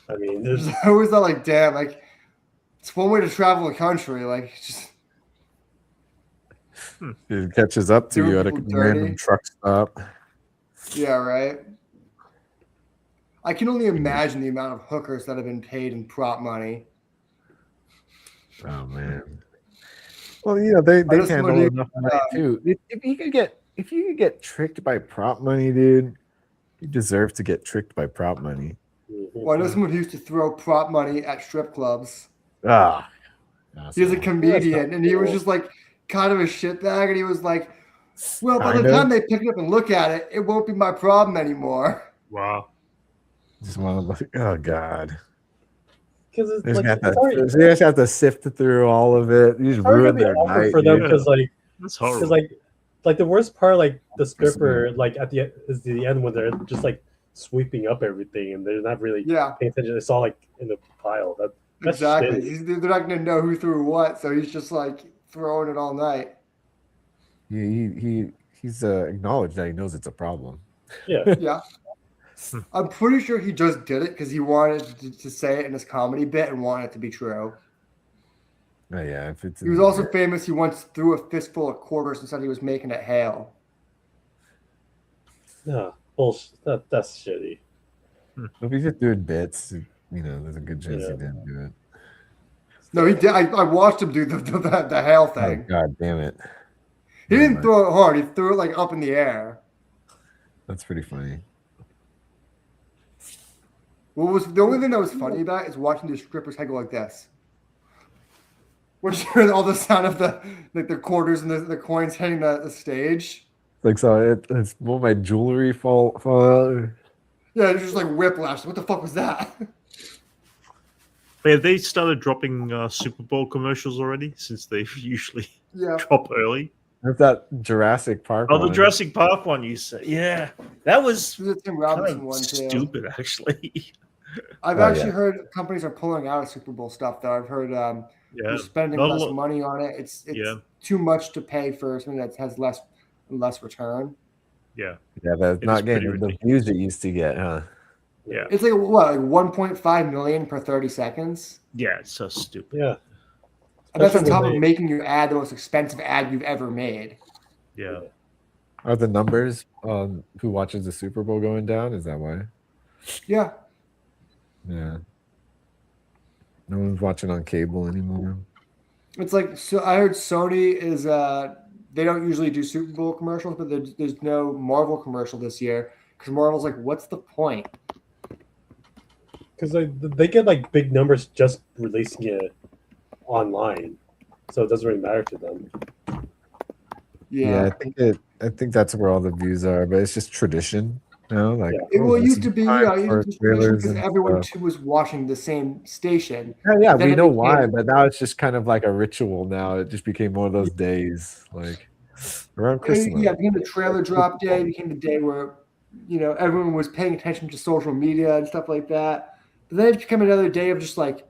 I mean, there's I was like, damn, like it's one way to travel a country, like just. It catches up to Doing you at a people random dirty. truck stop. Yeah, right. I can only imagine the amount of hookers that have been paid in prop money. Oh man. Well, you know they just handle wonder- enough money too. If you could get tricked by prop money, dude, you deserve to get tricked by prop money. Well, I know someone who used to throw prop money at strip clubs. Ah, He was a comedian, and he was just like kind of a shitbag, and he was like, "Well, by the Kinda. time they pick it up and look at it, it won't be my problem anymore." Wow. Just one of the, oh god. Because it's They like just, it's already, they just have to sift through all of it. You just it's already ruin gonna be their awkward night. for them dude. because That's because horrible. like the worst part, like the That's stripper, like at the is the end when they're just like sweeping up everything and they're not really Yeah, paying attention. It's all like in the pile. That's exactly. shitty. They're not going to know who threw what, so he's just like throwing it all night. He's acknowledged that he knows it's a problem. Yeah. Yeah. I'm pretty sure he just did it because he wanted to say it in his comedy bit and wanted it to be true. Oh, yeah, if it's He was also famous. He once threw a fistful of quarters and said he was making it hail. No, bullshit. That's shitty. if he's just doing bits, there's a good chance Yeah. he didn't do it. No, he did. I watched him do the hail Oh thing. god damn it. He Never didn't mind. throw it hard. He threw it like up in the air. That's pretty funny. What was the only thing that was funny about it is watching the strippers head go like this. When you hear all the sound of the quarters and the coins hitting the stage. Like so it's will my jewelry fall out? Yeah, it's just like whiplash. What the fuck was that? Yeah, they started dropping Super Bowl commercials already since they usually Yeah. drop early. There's that Jurassic Park. Oh, the one. Jurassic Park one you said. Yeah, that was The Tim kind Robinson of one too. stupid, actually. I've Oh, actually yeah. heard companies are pulling out of Super Bowl stuff though. I've heard Yeah, they're spending not a less lot- money on it. It's Yeah. too much to pay for something that has less return. Yeah, Yeah, that's It not is pretty getting the ridiculous. views it used to get, huh? yeah, It's like what, like 1.5 million per 30 seconds? yeah. It's so stupid. Yeah. And that's on Especially top when of they- making your ad the most expensive ad you've ever made. Yeah, Are the numbers on who watches the Super Bowl going down? Is that why? Yeah. Yeah. No one's watching on cable anymore. It's like, so I heard Sony is they don't usually do Super Bowl commercials, but there's no Marvel commercial this year because Marvel's like, what's the point? Because they get like big numbers just releasing it online, so it doesn't really matter to them. Yeah, I think that's where all the views are, but it's just tradition. Like It, well, it this used is to be, time it for used to be trailers because and everyone stuff. too was watching the same station. Yeah, Then we it know became- why, but now it's just kind of like a ritual. Now it just became one of those days, like around Christmas. Yeah, it became the trailer drop day. It became the day where everyone was paying attention to social media and stuff like that. But then it became another day of just like,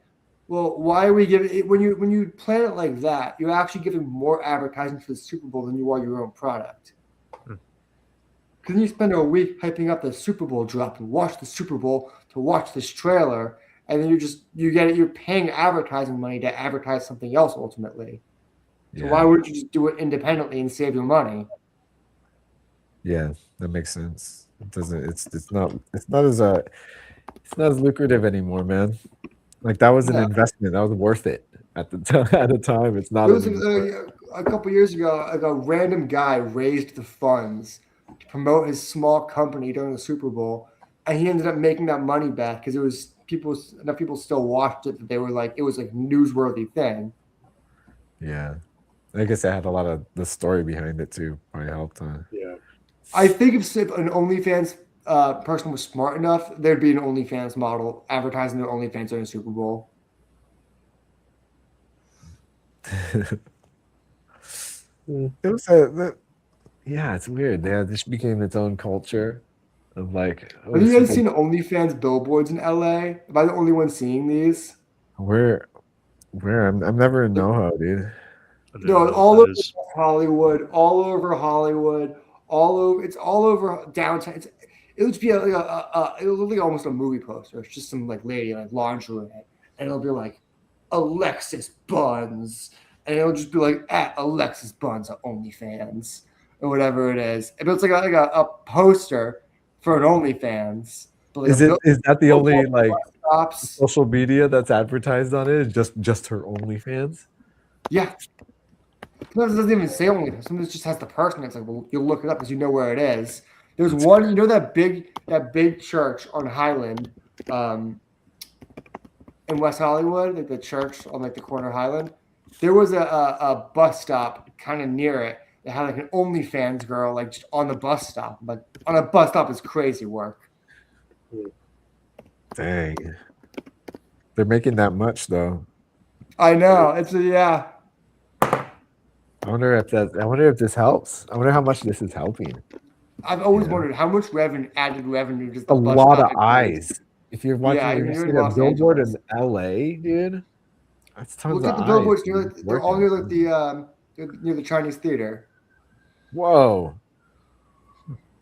well, why are we giving it when you plan it like that? You're actually giving more advertising for the Super Bowl than you are your own product. Because you spend a week hyping up the Super Bowl drop and watch the Super Bowl to watch this trailer, and then you're paying advertising money to advertise something else ultimately. So Yeah. why wouldn't you just do it independently and save your money? Yeah, that makes sense. It doesn't. It's not as lucrative anymore, man. Like that was an No. investment. That was worth it at the time. It's not. It was anymore. a couple years ago. Like a random guy raised the funds to promote his small company during the Super Bowl, and he ended up making that money back because enough people still watched it that they were like, it was like newsworthy thing. Yeah, I guess I had a lot of the story behind it too. Probably helped. Yeah. I think if an OnlyFans person was smart enough, there'd be an OnlyFans model advertising their OnlyFans during the Super Bowl. It was yeah, it's weird. Yeah, this became its own culture of like. Have you guys seen OnlyFans billboards in LA? Am I the only one seeing these? Where? I'm never in NoHo, dude. I don't No, know what all that over is. Hollywood, it's all over downtown. It would be it would look like almost a movie poster. It's just some like lady in like lingerie, and it'll be like Alexis Buns, and it'll just be like at Alexis Buns on OnlyFans or whatever it is. But it's like a poster for an OnlyFans. But like Is that the only like stops? social media that's advertised on it? Just her OnlyFans? Yeah. Sometimes it doesn't even say OnlyFans. Sometimes it just has the person. It's like, well, you'll look it up because you know where it is. There's one, that big church on Highland, in West Hollywood, like the church on like the corner of Highland. There was a bus stop kind of near it that had like an OnlyFans girl like just on the bus stop. Like on a bus stop is crazy work. Dang. They're making that much though. I know. Yeah. I wonder if this helps. I wonder how much this is helping. I've always Yeah. wondered how much added revenue does A the bus lot of traffic bring? eyes. If you're watching, Yeah, you're you're in seeing a Los billboard Angeles. in LA, dude. That's tons Look of at the eyes. billboards dude. they're all near like Working. near the Chinese theater. Whoa.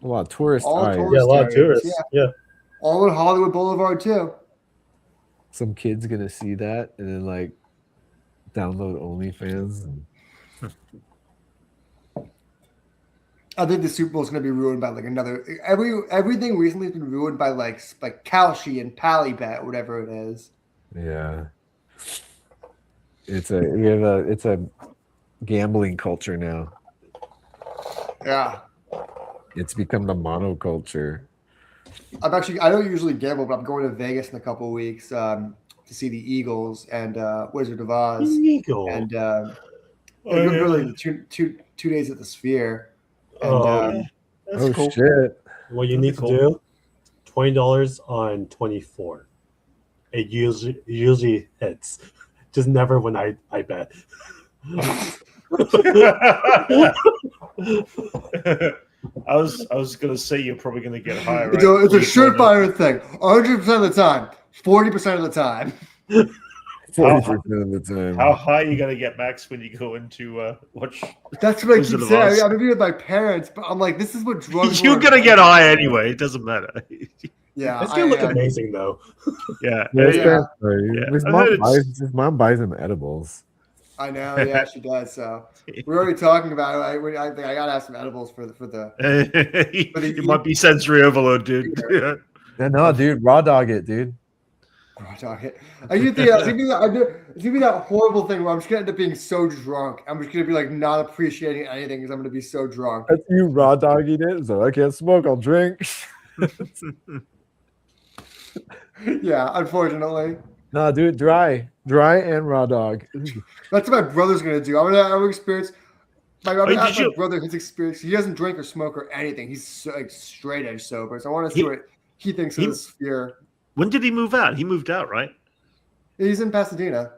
A lot of tourist All eyes. Yeah, a lot of areas, tourists. Yeah. All in Hollywood Boulevard too. Some kid's gonna see that and then like download OnlyFans. And... I think the Super Bowl is going to be ruined by like another. Everything recently has been ruined by like Kalshi and Palibet, whatever it is. Yeah. It's a gambling culture now. Yeah, It's become the monoculture. I don't usually gamble, but I'm going to Vegas in a couple of weeks to see the Eagles and Wizard of Oz, Eagle. and really the two days at the Sphere. And That's Oh cool. shit. What you That'd need be to cool. do, $20 on 24. It usually hits. Just never when I bet. I was gonna say you're probably gonna get higher. it's a surefire thing. 100% of the time, 40% of the time. 40% of the time. How high are you gonna get, Max, when you go into watch? That's what I Wizard keep of saying. Oz? I'm gonna be with my parents, but I'm like, this is what drugs. You're were gonna get invented high for. anyway. It doesn't matter. Yeah, It's gonna look amazing though. Yeah. Yeah, it's Yeah. fair play. Yeah. His I mom heard it's- his mom buys him edibles. I know. Yeah, she does. So we're already talking about it. I think I gotta have some edibles for the. It might be sensory overload, dude. Yeah. Yeah, no, dude, raw dog it, dude. I get the it's gonna be that horrible thing where I'm just gonna end up being so drunk. I'm just gonna be like not appreciating anything because I'm gonna be so drunk. That's you raw dogging it. So I can't smoke, I'll drink. Yeah, unfortunately, No, dude, dry and raw dog. that's what my brother's gonna do. I'm gonna experience. I'm gonna Wait, ask did my you- brother his experience. He doesn't drink or smoke or anything. He's like straight edge sober. So I want to see He- what he thinks of he- the Sphere. When did he move out? He moved out, right? He's in Pasadena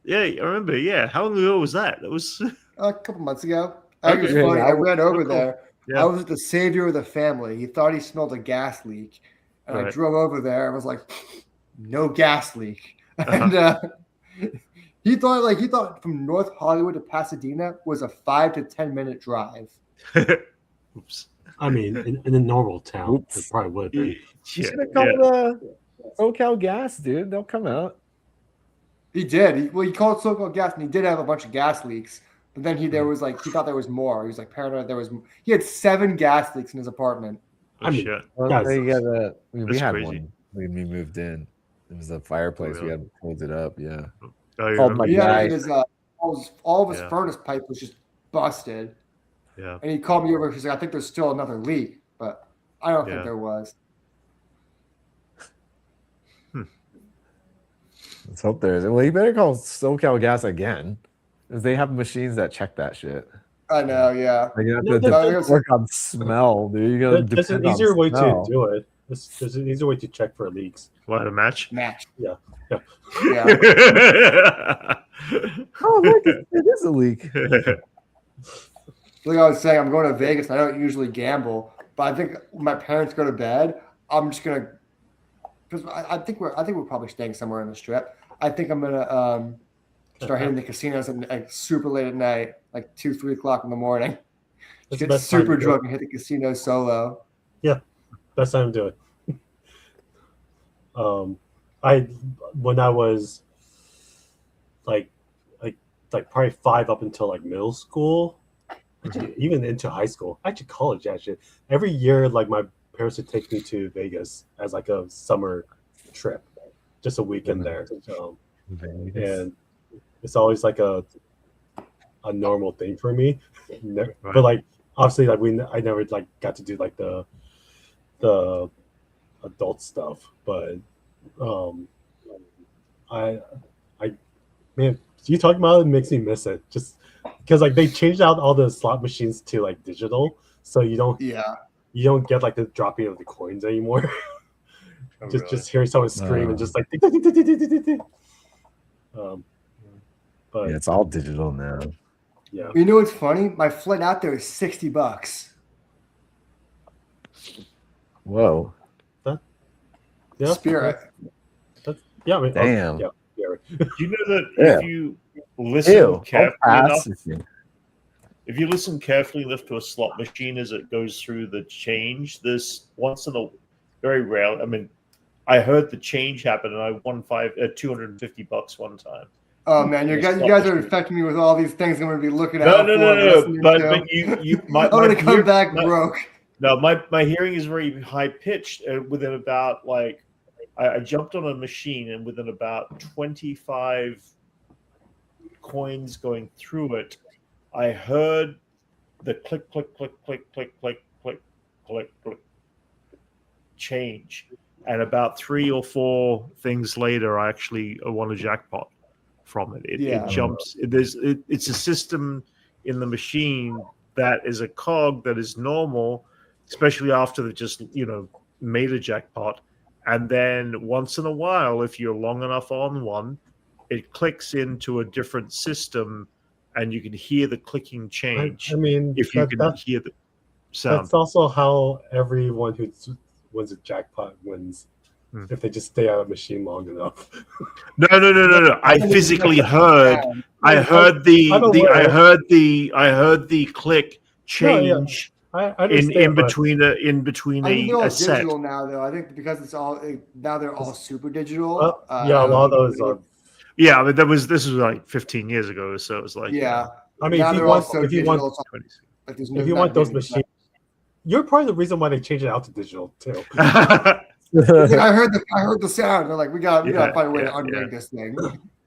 Yeah, I remember. Yeah, how long ago was that? That was. a couple months ago. I think it was Okay. funny. Yeah, I ran over cool. there. Yeah. I was the savior of the family. He thought he smelled a gas leak, and I Right. drove over there. I was like, "No gas leak," Uh-huh. and he thought from North Hollywood to Pasadena was a 5 to 10 minute drive. Oops. I mean, in a normal town, Oops. it probably would be. You Yeah, should have called SoCal Gas, dude. They'll come out. He did. He called SoCal Gas, and he did have a bunch of gas leaks. But then he thought there was more. He was like paranoid. He had 7 gas leaks in his apartment. Oh, I mean, shit. Well, Guys, they got we that's had crazy. one when we moved in. It was a fireplace. We really? had pulled it up. Yeah. Oh, you Called remember? my Yeah, guy. and his all of his Yeah. furnace pipe was just busted. Yeah. And he called me over. He's like, "I think there's still another leak, but I don't Yeah. think there was." Let's hope there is. Well, you better call SoCal Gas again, because they have machines that check that shit. I know. Yeah. Like, you have No, to there's- work on smell, dude. You gotta There's an depend on easier way to smell. do it. There's an easier way to check for leaks. What a match. Match. Yeah. Yeah. Oh, look, it is a leak. Like I was saying, I'm going to Vegas. I don't usually gamble, but I think when my parents go to bed, I'm just gonna because I think we're probably staying somewhere in the Strip. I think I'm gonna start hitting the casinos at like super late at night, like 2-3 o'clock in the morning. That's Just the get best time super to do drunk and hit the casino solo. Best time to do it. When I was like probably 5 up until like middle school, actually, even into high school, actually college. Actually, every year like my parents would take me to Vegas as like a summer trip, just a weekend there. And it's always like a normal thing for me. But like obviously like I never like got to do like the adult stuff, but man, you talking about it makes me miss it just because like they changed out all the slot machines to like digital, so you don't Yeah. get like the dropping of the coins anymore. just hearing someone scream and just like. But Yeah, it's all digital now. yeah. You know what's funny? My flight out there is $60. Whoa. Yeah. Spirit. Yeah. I mean, Damn. yeah. Do you know that Yeah. if you listen Ew. carefully enough, If if you listen carefully enough to a slot machine as it goes through the change, there's once in a very rare. I mean, I heard the change happen, and I won $250 one time. Oh man, you guys are affecting me with all these things I'm going to be looking out for. No. But you, I'm going to come back broke. No, my hearing is very high pitched. Within about like, I jumped on a machine, and within about 25 coins going through it, I heard the click, click, click, click, click, click, click, click, click change. And about 3 or 4 things later, I actually won a jackpot from it. It jumps. It's a system in the machine that is a cog that is normal, especially after they've just made a jackpot. And then once in a while, if you're long enough on one, it clicks into a different system, and you can hear the clicking change. I mean, if you can hear the sound. That's also how everyone who wins a jackpot wins. If they just stay on a machine long enough. No. I physically heard. I heard the click change in between a set. Digital now, though. I think because it's all now they're all super digital. A lot of those are. Yeah, but this was like 15 years ago, so it was like. Yeah, I mean, if you want those machines, you're probably the reason why they changed it out to digital too. I heard the sound. They're like, we got to find a way to unring this thing.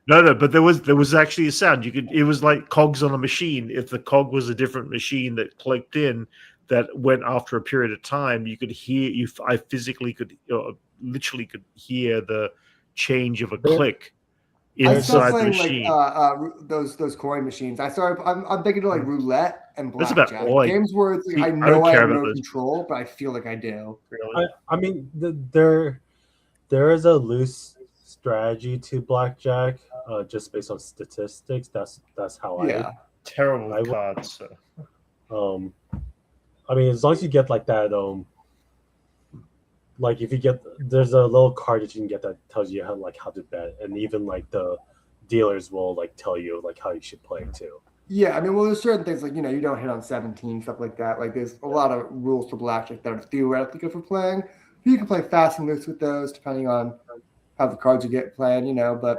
No, but there was actually a sound. It was like cogs on a machine. If the cog was a different machine that clicked in, that went after a period of time, you could hear. I physically literally could hear the change of a click inside the machine. Like, those coin machines. I'm thinking of like roulette and blackjack. Games where it's like, I know I have no control, but I feel like I do. Really? I mean, there is a loose strategy to blackjack, just based on statistics. That's how terrible cards. I mean, as long as you get like that, like if you get, there's a little card that you can get that tells you how to bet, and even like the dealers will like tell you like how you should play too. Yeah, I mean, well, there's certain things like you don't hit on 17, stuff like that. Like there's a lot of rules for blackjack that are theoretically good for playing. You can play fast and loose with those depending on how the cards you get playing, But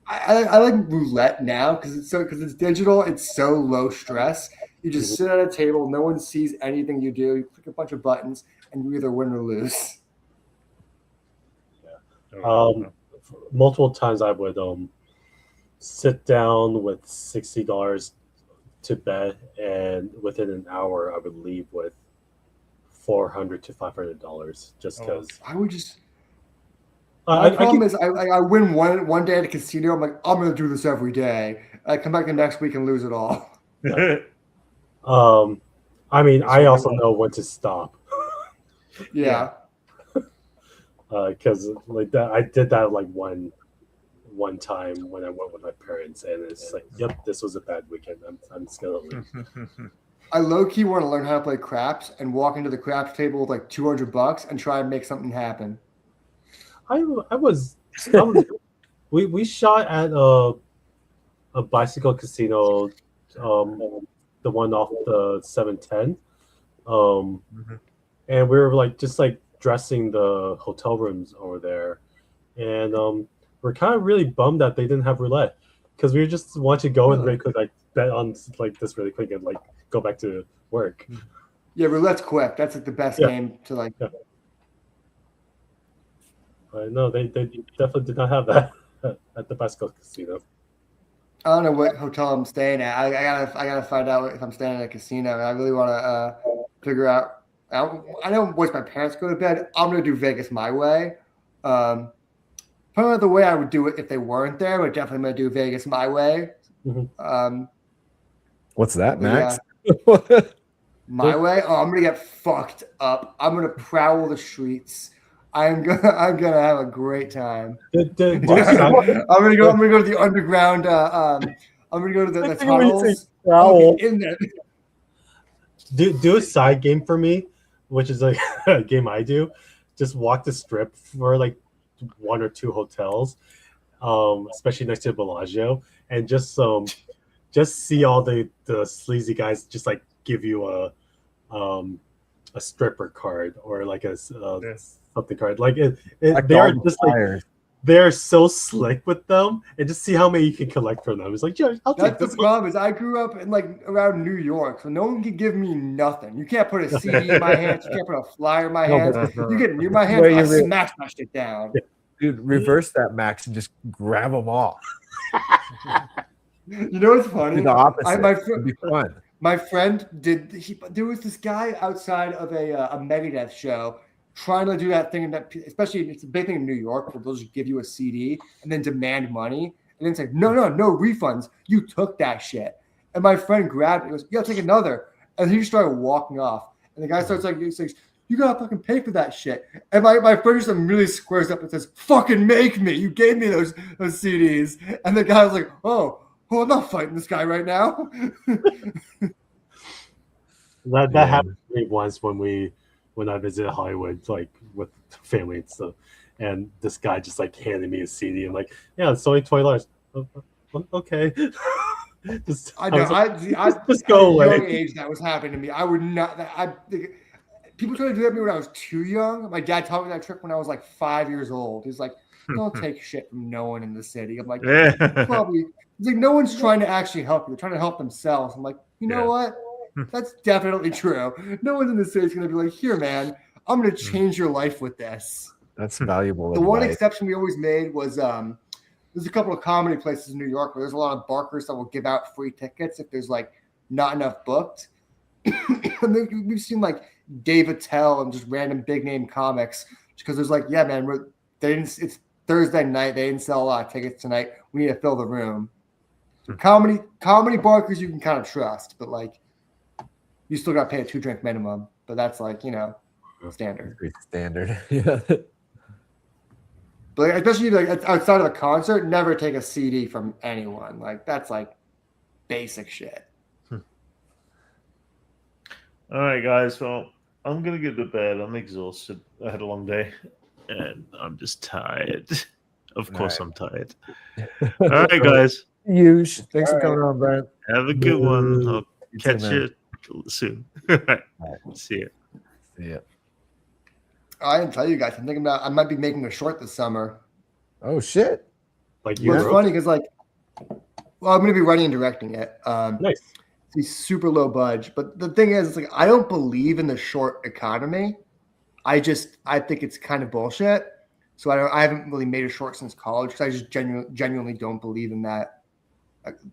I like roulette now because it's digital. It's so low stress. You just sit at a table, no one sees anything you do. You click a bunch of buttons, and you either win or lose. Multiple times I would sit down with $60 to bet, and within an hour I would leave with $400 to $500 just because. I would just. My problem is I win one day at a casino. I'm like, I'm going to do this every day. I come back the next week and lose it all. I mean, I also know when to stop. Yeah. Because like that, I did that like one time when I went with my parents, and it's like, yep, this was a bad weekend. I'm just gonna leave. I low key want to learn how to play craps and walk into the craps table with like $200 and try and make something happen. We shot at a bicycle casino, the one off the 710, and we were like just like dressing the hotel rooms over there, and we're kind of really bummed that they didn't have roulette because we just want to go and really quick like bet on like this really quick and like go back to work. Yeah, roulette's quick. That's like the best game to like. Yeah. No, they definitely did not have that at the bicycle casino. I don't know what hotel I'm staying at. I gotta find out if I'm staying at a casino. And I really want to figure out. I know once my parents go to bed, I'm gonna do Vegas my way. Probably not the way I would do it if they weren't there, but definitely gonna do Vegas my way. What's that, Max? My way? Oh, I'm gonna get fucked up. I'm gonna prowl the streets. I'm gonna have a great time. Do I'm gonna go to the underground. I'm gonna go to the tunnels. I'll get in there. do a side game for me, which is like a game I do. Just walk the strip for like 1 or 2 hotels, especially next to Bellagio, and just see all the sleazy guys just like give you a stripper card or like a something card. Like they're just like they're so slick with them, and just see how many you can collect from them. It's like, yeah, I'll take That's this. the problem. Is I grew up in like around New York, so no one can give me nothing. You can't put a CD in my hands. You can't put a flyer in my hands. You get near my hands, Wait, I you smash that shit down. Dude, reverse that, Max, and just grab them all. You know what's funny? Do the opposite. My It'd be fun. My friend there was this guy outside of a Megadeth show trying to do that thing, that especially it's a big thing in New York where they'll just give you a CD and then demand money. And then it's like, no refunds. You took that shit. And my friend grabbed it and goes, yeah, take another. And he just started walking off. And the guy starts like, he's like, you gotta fucking pay for that shit. And my friend just really squares up and says, fucking make me. You gave me those CDs. And the guy was like, oh, I'm not fighting this guy right now. That happened to me once when I visited Hollywood, like with family and stuff. And this guy just like handed me a CD. I'm like, yeah, it's only $20. Okay. I know. Just go away. At a young age, that was happening to me. I would not. People try to do that to me when I was too young. My dad taught me that trick when I was like 5 years old. He's like, "Don't take shit from no one in the city." I'm like, probably. He's like, no one's trying to actually help you. They're trying to help themselves. I'm like, you know what? That's definitely true. No one in the city is going to be like, here, man, I'm going to change your life with this. That's valuable. The one exception we always made was there's a couple of comedy places in New York where there's a lot of barkers that will give out free tickets if there's like not enough booked. And then we've seen like Dave Attell and just random big name comics because there's like, yeah, man, it's Thursday night. They didn't sell a lot of tickets tonight. We need to fill the room. Comedy barkers you can kind of trust, but like you still got to pay a 2-drink minimum. But that's like, standard. Pretty standard. Yeah. But especially like outside of a concert, never take a CD from anyone. Like that's like basic shit. All right, guys. Well, I'm gonna get to bed. I'm exhausted. I had a long day, and I'm just tired. Of course, I'm tired. All right, guys. Thanks for coming on, Brian. Have a good one. I'll catch you soon. All right. See ya. See ya. I didn't tell you guys. I'm thinking about I might be making a short this summer. Oh shit! Like it's funny because like, well, I'm going to be writing and directing it. Nice. It's super low budge, but the thing is, it's like I don't believe in the short economy. I think it's kind of bullshit. So I haven't really made a short since college because I just genuinely don't believe in that,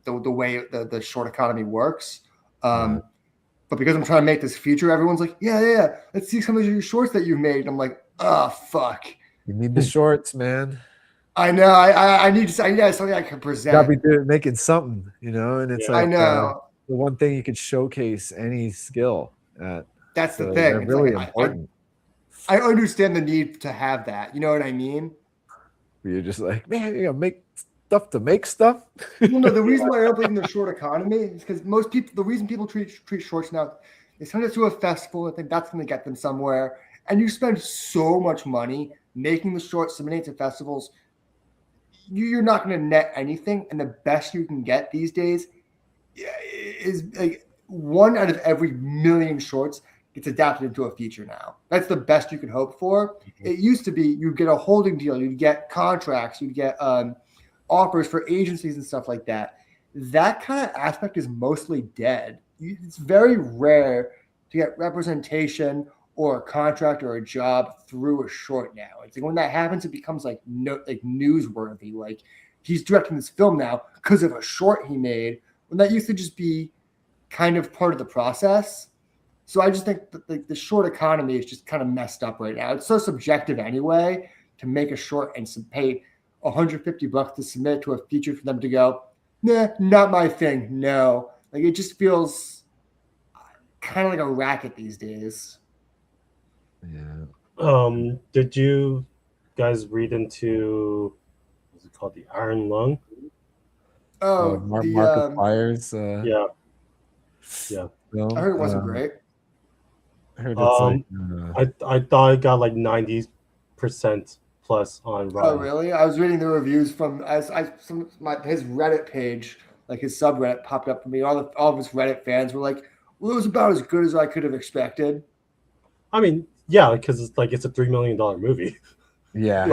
the way the short economy works. But because I'm trying to make this feature, everyone's like, yeah, let's see some of your shorts that you've made. And I'm like, oh, fuck. You need the shorts, man. I know. I need something I can present. Gotta be making something, and it's like I know the one thing you could showcase any skill at. That's the thing. They're it's really like, important. I understand the need to have that. You know what I mean? You're just like, man, you gotta make stuff to make stuff. Well, no, the reason why I don't believe in the short economy is because the reason people treat shorts now, they send it to a festival and think that's going to get them somewhere. And you spend so much money making the shorts, submitting it to festivals. You're not going to net anything. And the best you can get these days is like 1 out of every million shorts gets adapted into a feature now. That's the best you could hope for. Mm-hmm. It used to be you'd get a holding deal, you'd get contracts, you'd get offers for agencies and stuff like that. That kind of aspect is mostly dead. It's very rare to get representation or a contract or a job through a short now. It's like when that happens, it becomes like newsworthy. Like he's directing this film now because of a short he made, when that used to just be kind of part of the process. So I just think that the short economy is just kind of messed up right now. It's so subjective anyway to make a short and pay $150 to submit to a feature for them to go, nah, not my thing. No, like it just feels kind of like a racket these days. Yeah. Did you guys read into what's it called, the Iron Lung? Oh, the Markiplier's Yeah, yeah. I film. heard it wasn't great. I heard it's like I thought it got like 90% plus on Oh, Rotten. really? I was reading the reviews from his Reddit page, like his subreddit popped up for me. All of his Reddit fans were like, "Well, it was about as good as I could have expected." I mean, yeah, because it's a $3 million movie, yeah,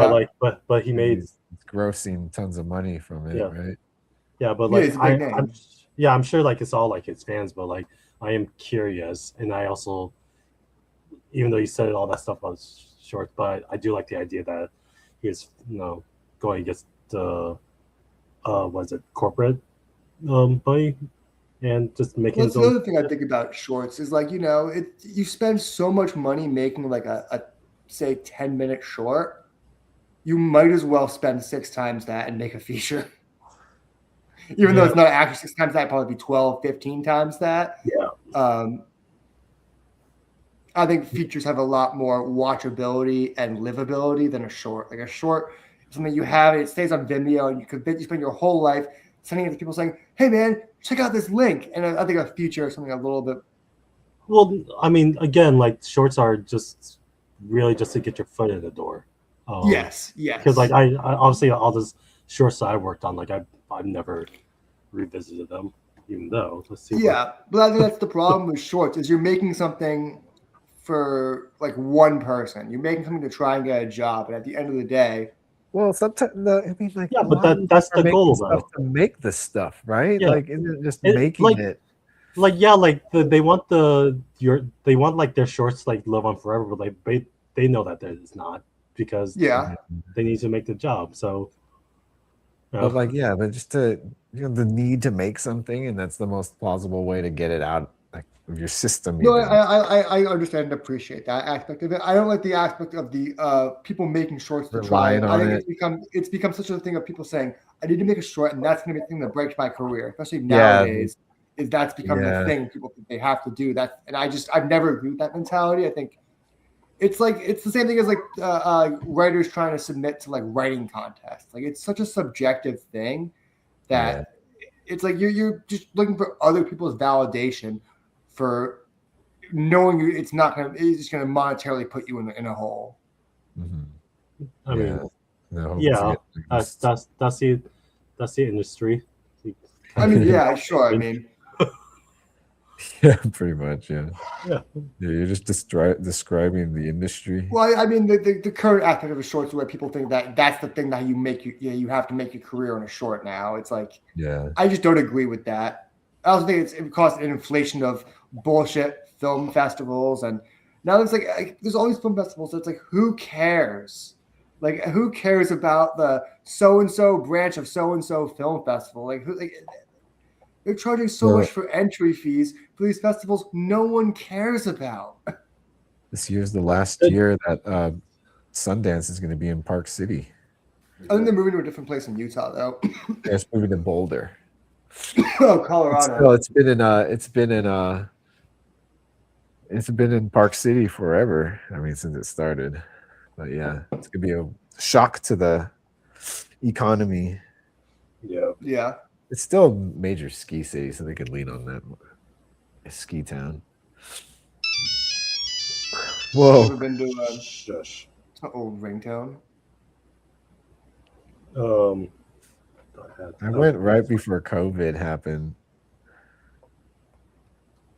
but he made he's grossing tons of money from it, Yeah. right? yeah, but Yeah, like he's a big name. I'm sure like it's all like his fans, but like I am curious, and I also, even though you said all that stuff about shorts, but I do like the idea that he is going against the was it corporate money and just making Well, his that's own. another thing I think about shorts is like, you spend so much money making like a say 10-minute short, you might as well spend 6 times that and make a feature. Even though it's not actually 6 times that, probably be 12, 15 times that. Yeah. I think features have a lot more watchability and livability than a short. Like a short, something you have, it stays on Vimeo, and you spend your whole life sending it to people saying, "Hey, man, check out this link." And I think a feature is something a little bit. Well, I mean, again, like shorts are just really just to get your foot in the door. Yes. Because like I obviously all those shorts that I worked on, like I've never revisited them, even though let's see. Yeah, but I think that's the problem with shorts is you're making something for like one person. You're making something to try and get a job, and at the end of the day, Well, sometimes I mean, like, Yeah, a but lot of that's people the are goal, making stuff though. to make the stuff, right? Yeah. Like, isn't it just It- making like- it? Like they want they want like their shorts like live on forever, but like they know that it's not because yeah, they need to make the job. So, But like, yeah, but just to the need to make something, and that's the most plausible way to get it out like of your system. no, even. I understand and appreciate that aspect of it. I don't like the aspect of the people making shorts to try. Relying I on think it. it's become such a thing of people saying, "I need to make a short," and that's going to be the thing that breaks my career, especially Yeah. nowadays. Is that's become the Yeah. thing people think they have to do that, and I've never agreed with that mentality. I think it's the same thing as like writers trying to submit to like writing contests. Like it's such a subjective thing that it's like you're just looking for other people's validation for knowing it's just gonna monetarily put you in a hole. Mhm. I mean, No, yeah, it's- that's the industry. I mean, yeah, sure. I mean, yeah, pretty much, yeah. Yeah. You're just describing the industry. well, I mean, the current aspect of a short is where people think that that's the thing that you have to make your career on a short now. It's like Yeah. I just don't agree with that. I also think it caused an inflation of bullshit film festivals, and now it's like there's all these film festivals. So it's like who cares? Like who cares about the so and so branch of so and so film festival? Like who? Like, they're charging so much for entry fees for these festivals no one cares about. This year's the last year that Sundance is going to be in Park City. I think they're moving to a different place in Utah, though. Yeah, it's moving to Boulder. Oh, Colorado. Well, it's been in Park City forever. I mean, since it started. But yeah, it's gonna be a shock to the economy. Yeah. It's still a major ski city, so they could lean on that. A ski town. Whoa. Ever been to Shush. It's an old ringtone. I went right before COVID happened.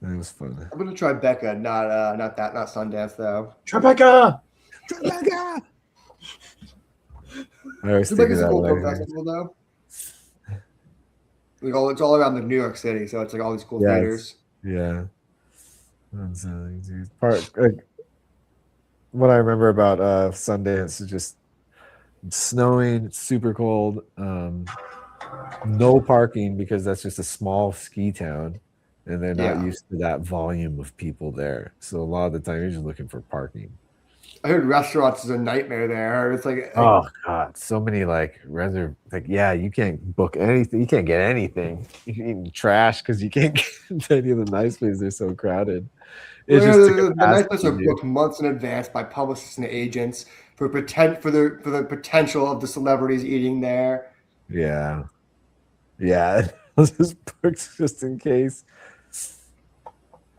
It was fun. I'm gonna try Becca, not Sundance though. Tribeca! I always think of Tribeca's a that cool when film I hear- festival though. Like it's all around the New York City, so it's like all these cool Yeah, theaters. Yeah. What I remember about Sundance is just snowing, it's super cold, no parking because that's just a small ski town and they're not Yeah. used to that volume of people there. So a lot of the time you're just looking for parking. I heard restaurants is a nightmare there. It's like Oh god, so many you can't book anything, you can't get anything. You can eat trash because you can't get to any of the nice places, they're so crowded. It's just to The night lists capacity, are dude. booked months in advance by publicists and agents for the potential of the celebrities eating there. Yeah. Yeah. Those just books just in case.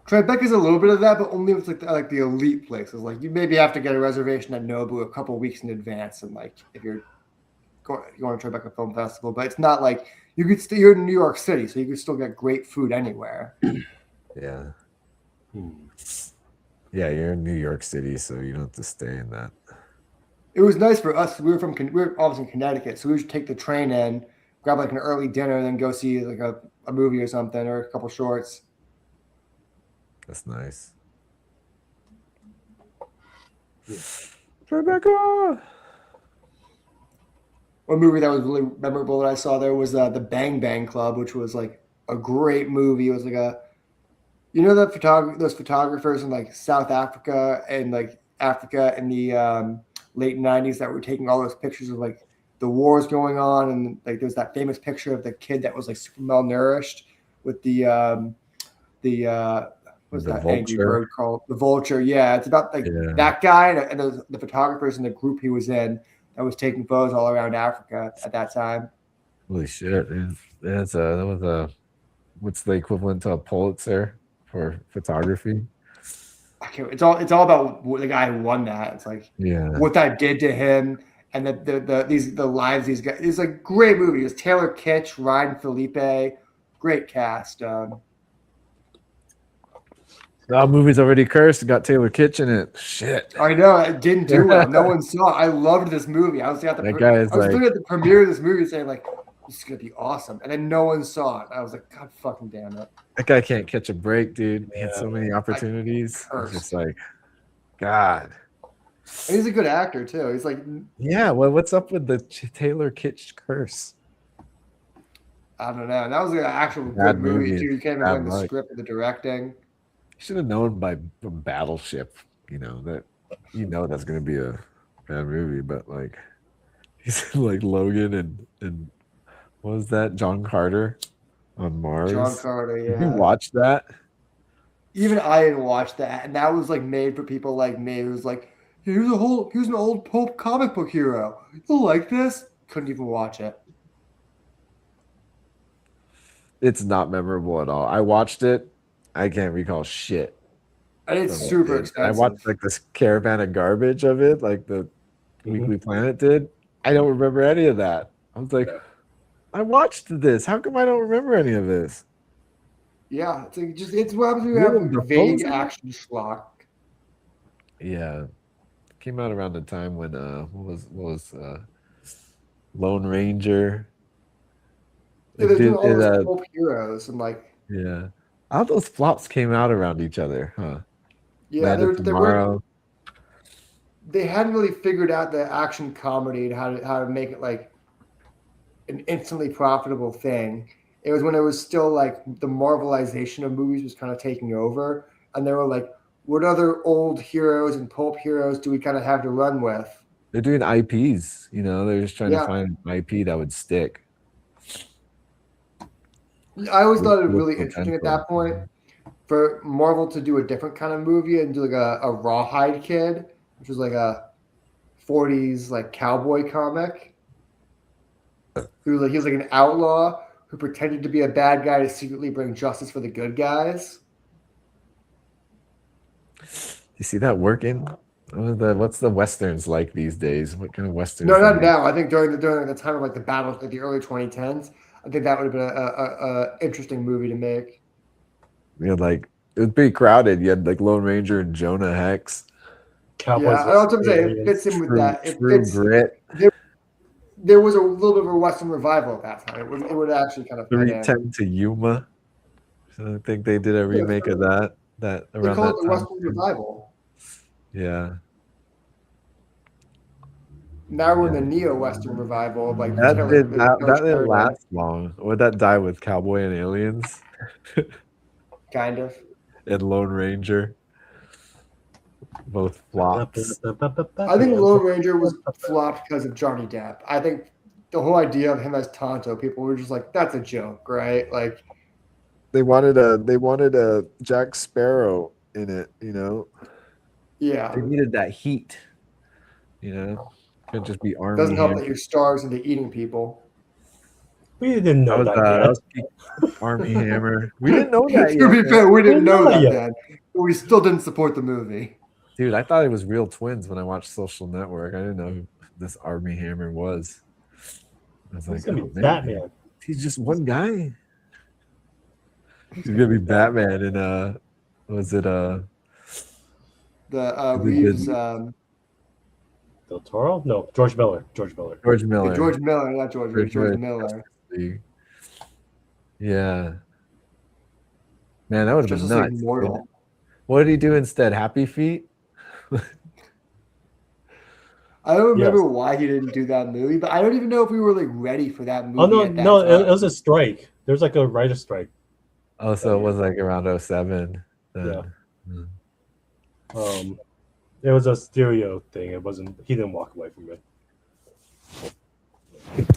Tribeca's a little bit of that, but only if it's like the elite places. Like you maybe have to get a reservation at Nobu a couple weeks in advance, and like if you're going to Tribeca Film Festival, but it's not like you could you're in New York City, so you could still get great food anywhere. Yeah. Yeah, you're in New York City, so you don't have to stay in that. It was nice for us. We were obviously in Connecticut, so we would take the train in, grab like an early dinner, and then go see like a movie or something or a couple shorts. That's nice. Rebecca. One movie that was really memorable that I saw there was the Bang Bang Club, which was like a great movie. It was like those photographers in like South Africa and like Africa in the late 90s that were taking all those pictures of like the wars going on, and like there's that famous picture of the kid that was like super malnourished with the what's The that angry vulture. bird called? The vulture. Yeah, it's about like that guy and the photographers in the group he was in that was taking photos all around Africa at that time. Holy shit. That was a what's the equivalent to a Pulitzer for photography? It's all about the guy who won that. It's like what that did to him, and the lives these guys. It's a great movie. It's Taylor Kitsch, Ryan Felipe, great cast. That movie's already cursed. It got Taylor Kitsch in it. Shit. I know it didn't do well. No one saw it. I loved this movie. I was looking at the premiere of this movie saying like, this is gonna be awesome, and then no one saw it. I was like, God fucking damn it. That guy can't catch a break, dude. He had so many opportunities. It's just like, God. And he's a good actor too. He's like, yeah. Well, what's up with the Taylor Kitsch curse? I don't know. And that was an actual Bad good movie movie. too. You can't even blame the script or the directing. Should have known from Battleship, that's gonna be a bad movie, but like he's like Logan and what was that? John Carter on Mars. John Carter, yeah. Did you watch that? Even I didn't watch that, and that was like made for people like me who's like, here's an old pulp comic book hero. You'll like this. Couldn't even watch it. It's not memorable at all. I watched it. I can't recall shit. And it's super expensive. I watched like this caravan of garbage of it, like the Weekly Planet did. I don't remember any of that. I was like, I watched this. How come I don't remember any of this? Yeah, it's what happens when you have vague action schlock. Yeah, came out around the time when what was Lone Ranger. Yeah, they're doing all those pulp heroes and like all those flops came out around each other, huh? Yeah, they hadn't really figured out the action comedy and how to make it like an instantly profitable thing. It was when it was still like the Marvelization of movies was kind of taking over, and they were like, what other old heroes and pulp heroes do we kind of have to run with? They're doing IPs, they're just trying to find an IP that would stick. I always thought it was really interesting at that point for Marvel to do a different kind of movie and do like a Rawhide Kid, which was like a 40s like cowboy comic. He was like an outlaw who pretended to be a bad guy to secretly bring justice for the good guys. You see that working? What's the westerns like these days? What kind of westerns? No, not now. I think during the time of like the battle, like the early 2010s, I think that would have been a interesting movie to make. Like it was pretty crowded. You had like Lone Ranger and Jonah Hex. Cowboys. Yeah, I was going to say it fits in with that. True Grit. There was a little bit of a Western revival at that time. It would actually kind of 310 to Yuma. So I think they did a remake of that. That around they call that it the time. Western revival. Yeah. Now we're in the neo-Western revival of like that didn't last long. Would that die with Cowboy and Aliens? Kind of. And Lone Ranger. Both flops. I think Lone Ranger was flopped because of Johnny Depp. I think the whole idea of him as Tonto, people were just like, that's a joke, right? Like they wanted a Jack Sparrow in it. You know, Yeah. they needed that heat. You know, couldn't just be Army Doesn't help Hammer. that you're stars into eating people. We didn't know that That yet. was peak Army Hammer. We didn't know that To yet, be man. fair, we didn't know that yet. then. But we still didn't support the movie. Dude. I thought it was real twins when I watched Social Network. I didn't know who this Army Hammer was. I was It's like, gonna oh, be man, Batman. he's just one guy. He's gonna be Batman in was it The they Reeves, did Del Toro? No, George Miller. George Miller. George Miller. George Miller, not George Reeves, George Miller. Justice League. Yeah. Man, that would have been Justice League nuts. Mortal. What did he do instead? Happy Feet? I don't remember Yes. why he didn't do that movie, but I don't even know if we were like ready for that movie. Oh no, at that no, time. it was a strike. There was like a writer strike. Oh, so it was like around 07. Then. Yeah. Hmm. It was a stereo thing. It wasn't. He didn't walk away from it.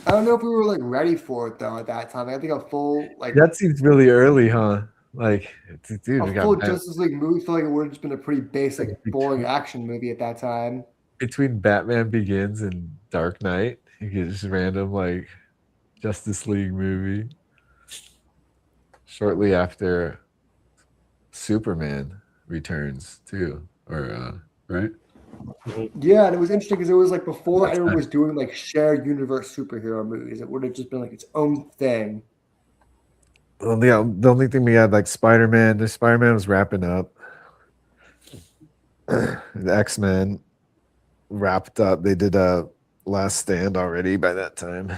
I don't know if we were like ready for it though at that time. I think a full like That seems really early, huh? Like, dude, we a full got Justice League movie felt like it would have just been a pretty basic, Like, boring action movie at that time. between Batman Begins and Dark Knight, you get just random like Justice League movie. Shortly after Superman returns too, or right? Yeah, and it was interesting because it was like before That's anyone nice. was doing like shared universe superhero movies. It would have just been like its own thing. Well, yeah, the only thing we had like Spider-Man. The Spider-Man was wrapping up. The X-Men wrapped up. They did a Last Stand already by that time.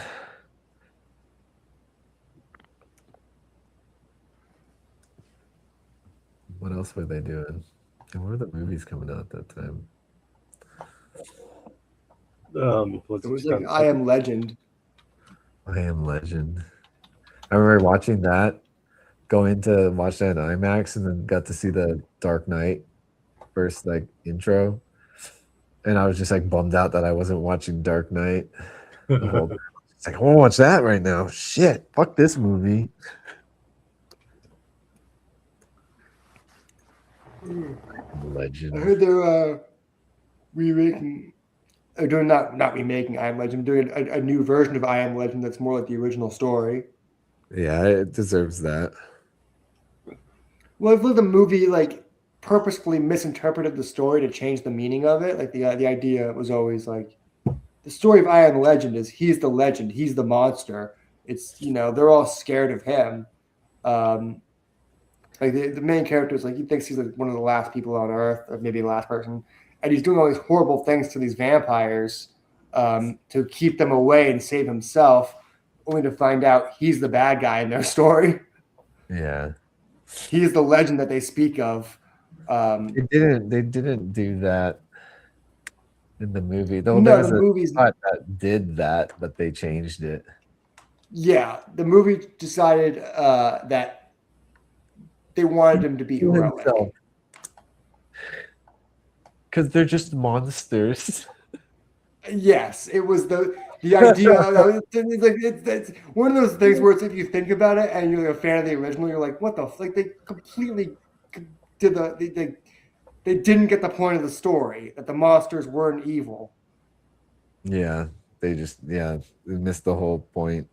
What else were they doing? And what were the movies coming out at that time? It was like I Am Legend. I Am Legend. I remember watching that, going to watch that in IMAX, and then got to see the Dark Knight first like intro, and I was just like bummed out that I wasn't watching Dark Knight. It's like I want to watch that right now. Shit, fuck this movie. Legend. I heard they're remaking, or doing not remaking I Am Legend, doing a new version of I Am Legend that's more like the original story. Yeah, it deserves that. Well, I feel like the movie like purposefully misinterpreted the story to change the meaning of it. Like the idea was always like the story of I Am Legend is he's the legend, he's the monster. It's they're all scared of him. Like the main character is like he thinks he's like one of the last people on Earth, or maybe the last person, and he's doing all these horrible things to these vampires to keep them away and save himself, only to find out he's the bad guy in their story. Yeah. He is the legend that they speak of. They didn't do that in the movie. Though No, there was the a movie's spot that did that, but they changed it. yeah. The movie decided that they wanted him to be heroic. Because they're just monsters. Yes, it was the idea. It's one of those things where it's if you think about it and you're a fan of the original, you're like, what the like they completely did they didn't get the point of the story that the monsters weren't evil. Yeah, they missed the whole point.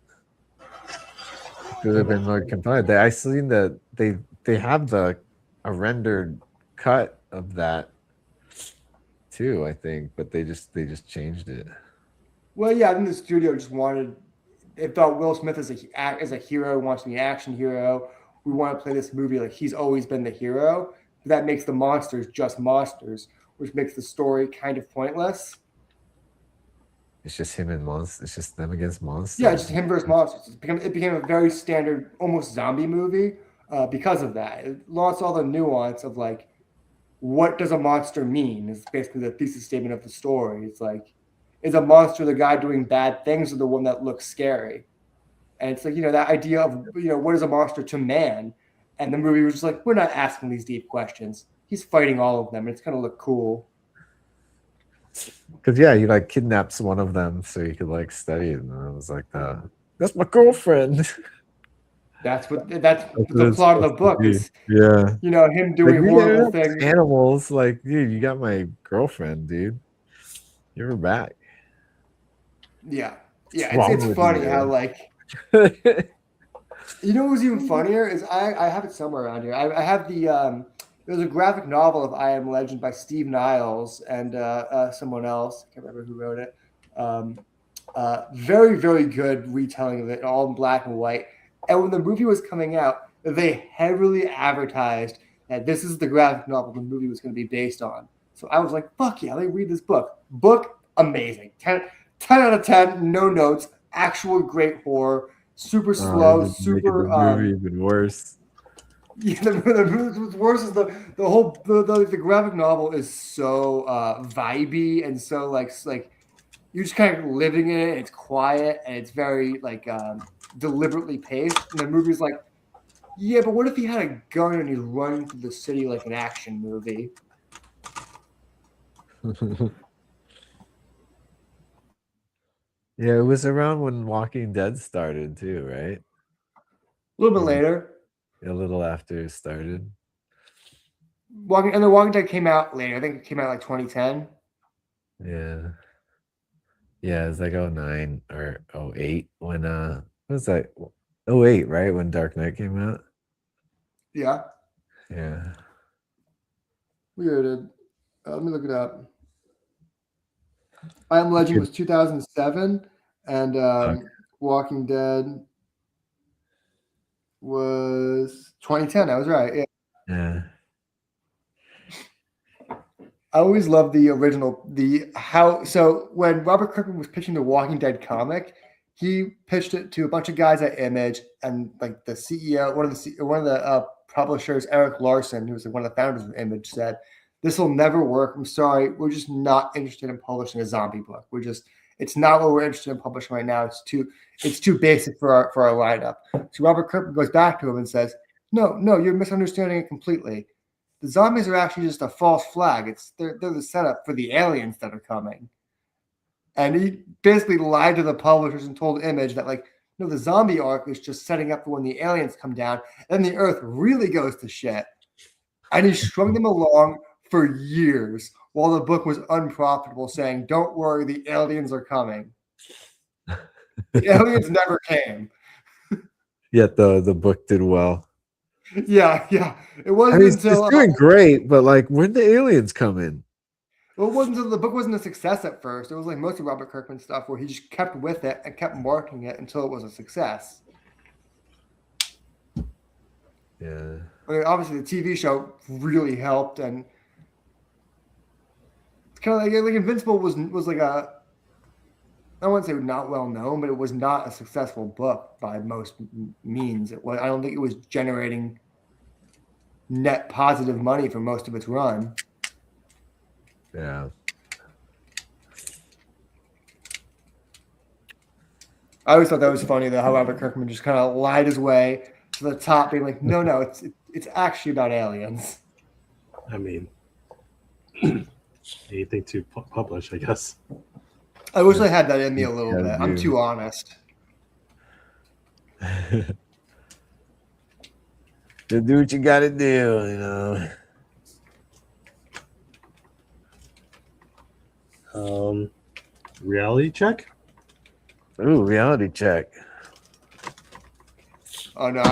Could have been more compelling. I seen that they have a rendered cut of that too, I think, but they just changed it. Well, yeah, I think the studio just wanted. They thought Will Smith as a hero, wants to be an action hero. We want to play this movie like he's always been the hero. That makes the monsters just monsters, which makes the story kind of pointless. It's just him and monsters. It's just them against monsters. Yeah, just him versus monsters. It became a very standard, almost zombie movie because of that. It lost all the nuance of like, what does a monster mean? It's basically the thesis statement of the story. It's like, is a monster the guy doing bad things or the one that looks scary? And it's like, that idea of, what is a monster to man? And the movie was just like, we're not asking these deep questions. He's fighting all of them. It's going to look cool. Because he like kidnaps one of them so he could like study it. And I was like, that's my girlfriend. That's what the it's plot of the supposed to book be. is, Yeah. him Like, doing you horrible get things. animals. Like, dude, you got my girlfriend, dude. You're back. Yeah. What's Yeah, wrong it's with funny you? how like what was even funnier is I have it somewhere around here. I have the there's a graphic novel of I Am Legend by Steve Niles and someone else. I can't remember who wrote it. Very, very good retelling of it, all in black and white. And when the movie was coming out, they heavily advertised that this is the graphic novel the movie was going to be based on. So I was like, fuck yeah, let me read this book. Book, amazing. 10 out of 10, no notes, actual great horror, super slow, Just making the super movie even worse. yeah, what's worse is the graphic novel is so vibey and so like you're just kind of living in it. It's quiet and it's very like deliberately paced. And the movie's like, yeah, but what if he had a gun and he's running through the city like an action movie? Yeah, it was around when Walking Dead started too, right? A little bit later, A little after it started. The Walking Dead came out later. I think it came out like 2010. Yeah. Yeah, it's like 09 or 08 when what was that? 08, right? When Dark Knight came out. Yeah, Yeah. weird. Let me look it up. I Am Legend was 2007, and Walking Dead was 2010. I was right. Yeah. Yeah. I always loved the original. So when Robert Kirkman was pitching the Walking Dead comic, he pitched it to a bunch of guys at Image, and like the CEO, one of the publishers, Eric Larson, who was one of the founders of Image, said, "This will never work. I'm sorry, we're just not interested in publishing a zombie book. It's not what we're interested in publishing right now. It's too basic for our lineup." So Robert Kirkman goes back to him and says, "No, you're misunderstanding it completely. The zombies are actually just a false flag. They're the setup for the aliens that are coming." And he basically lied to the publishers and told Image that no, the zombie arc is just setting up for when the aliens come down, and the Earth really goes to shit. And he strung them along for years while the book was unprofitable, saying, "Don't worry, the aliens are coming." The aliens never came. Yet the book did well. Yeah. It I wasn't mean, until it's doing great, but like, when the aliens come in? Well, it wasn't until the book wasn't a success at first. It was like mostly Robert Kirkman stuff where he just kept with it and kept marketing it until it was a success. Yeah. I mean, obviously, the TV show really helped, and it's kind of like Invincible was like I wouldn't say not well known, but it was not a successful book by most means. I don't think it was generating net positive money for most of its run. Yeah. I always thought that was funny though, how Robert Kirkman just kind of lied his way to the top, being like, "No, it's actually about aliens." I mean, anything to publish, I guess. I wish I had that in me a little Yeah, bit. I'm dude. too honest. Just do what you gotta do, Reality check. Ooh, reality check. Oh no!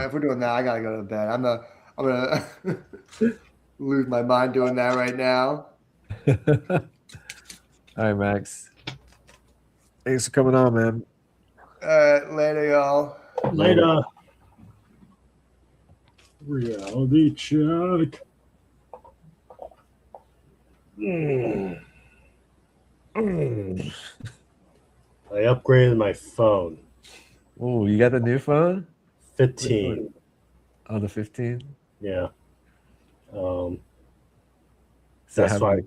If we're doing that, I gotta go to bed. I'm gonna lose my mind doing that right now. All right, Max. Thanks for coming on, man. Later, y'all. Later. Reality check. I upgraded my phone. Oh, you got the new phone? 15. Oh, the 15? Yeah. Does it That's have, why.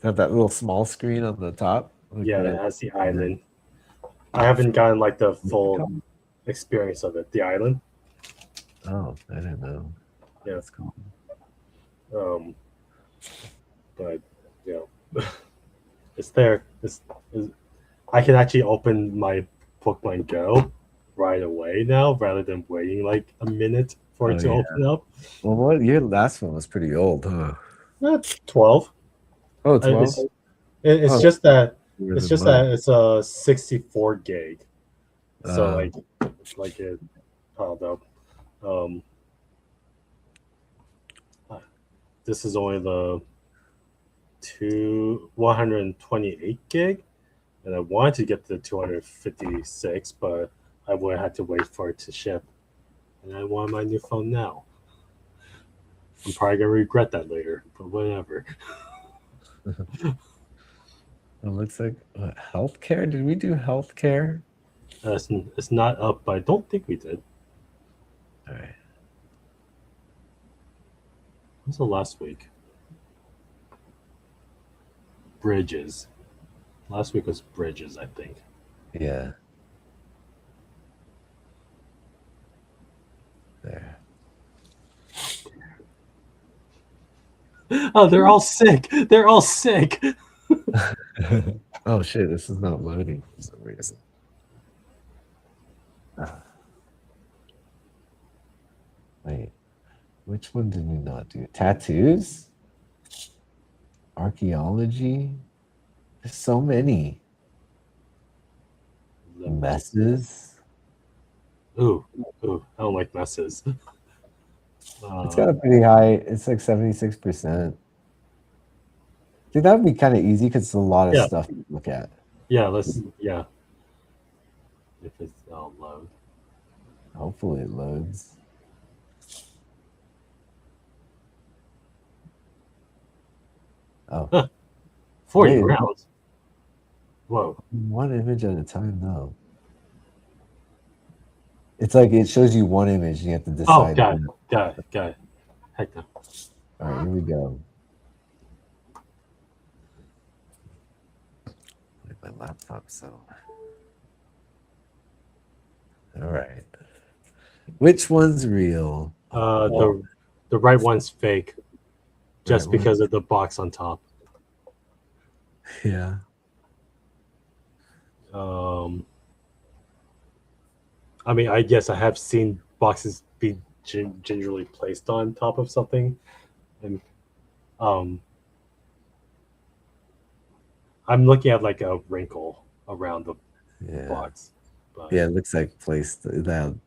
have that little small screen on the top? Yeah, it has the island. I haven't gotten like the full experience of it. The island. Oh, I didn't know. Yeah. That's cool. But it's there. I can actually open my Pokemon Go right away now rather than waiting like a minute for it Oh, to yeah. open up. Well, what your last one was pretty old, huh? 12. Oh, 12? It's Oh, just that newer it's than just mine. that it's a 64 gig. So Uh, like it piled up. Um, this is only the 128 gig, and I wanted to get to the 256, but I would have had to wait for it to ship. And I want my new phone now. I'm probably gonna regret that later, but whatever. it looks like what, healthcare. Did we do healthcare? It's not up, but I don't think we did. All right. What's the last week? Bridges. Last week was Bridges, I think. Yeah. There. Oh, they're all sick. They're all sick. Oh shit! This is not loading for some reason. Wait, which one did we not do? Tattoos? Archaeology? There's so many. Messes? Ooh, I don't like messes. It's got a pretty high, it's like 76%. I think that would be kind of easy because it's a lot of Yeah. stuff to look at. Yeah, yeah. If it's all low. Hopefully it loads. Oh. 40 Wait, rounds. Whoa. one image at a time, though. It's like it shows you one image and you have to decide. Oh, got it. Heck no. All right, here we go. Like my laptop, so. All right. Which one's real? The right one's fake. Just Right one? because of the box on top. Yeah. I mean, I guess I have seen boxes be gingerly placed on top of something, and I'm looking at like a wrinkle around the box. But Yeah, it looks like placed that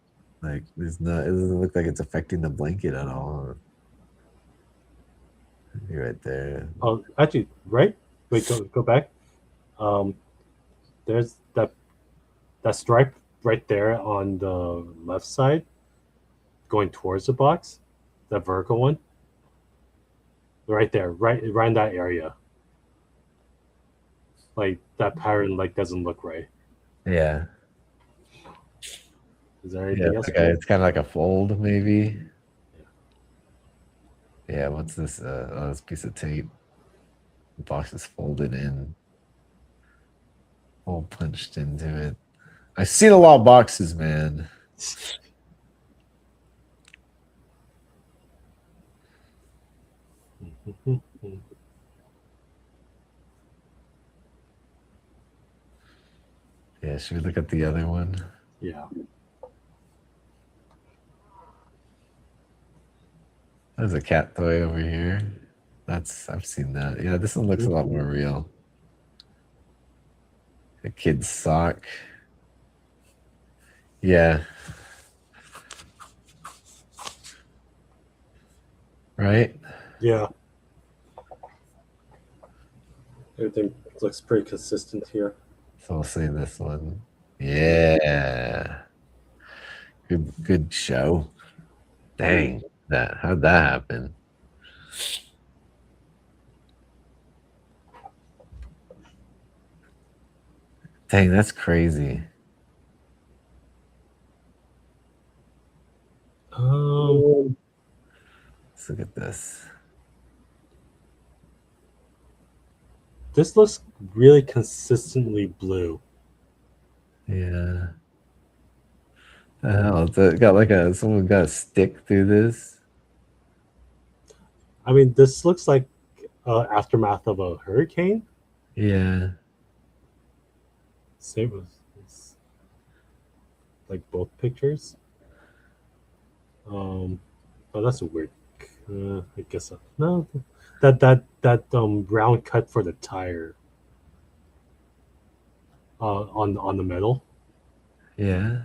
like there's no, it doesn't look like it's affecting the blanket at all. You're right there. Oh, actually, right? Wait, go back. There's that stripe right there on the left side, going towards the box. That vertical one. Right there, right in that area. Like that pattern, like doesn't look right. Yeah. Is there anything else? Okay, it's kind of like a fold, maybe. Yeah, what's this? Oh, this piece of tape. The box is folded in. All punched into it. I've seen a lot of boxes, man. Yeah, should we look at the other one? Yeah. There's a cat toy over here. I've seen that. Yeah, this one looks a lot more real. A kid's sock. Yeah. Right? Yeah. Everything looks pretty consistent here. So we'll say this one. Yeah. Good show. Dang. How'd that happen? Dang, that's crazy. Let's look at this. This looks really consistently blue. Yeah. The hell? It got like someone got a stick through this. I mean, this looks like aftermath of a hurricane. Yeah. Same as like both pictures. Oh, that's a weird. I guess no. That round cut for the tire. On the metal. Yeah.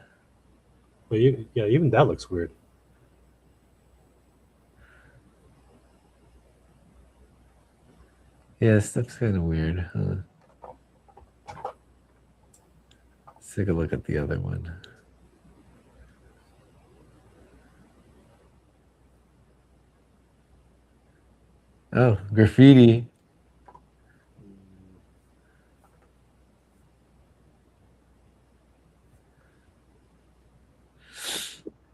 But yeah, even that looks weird. Yeah, stuff's kind of weird, huh? Let's take a look at the other one. Oh, graffiti.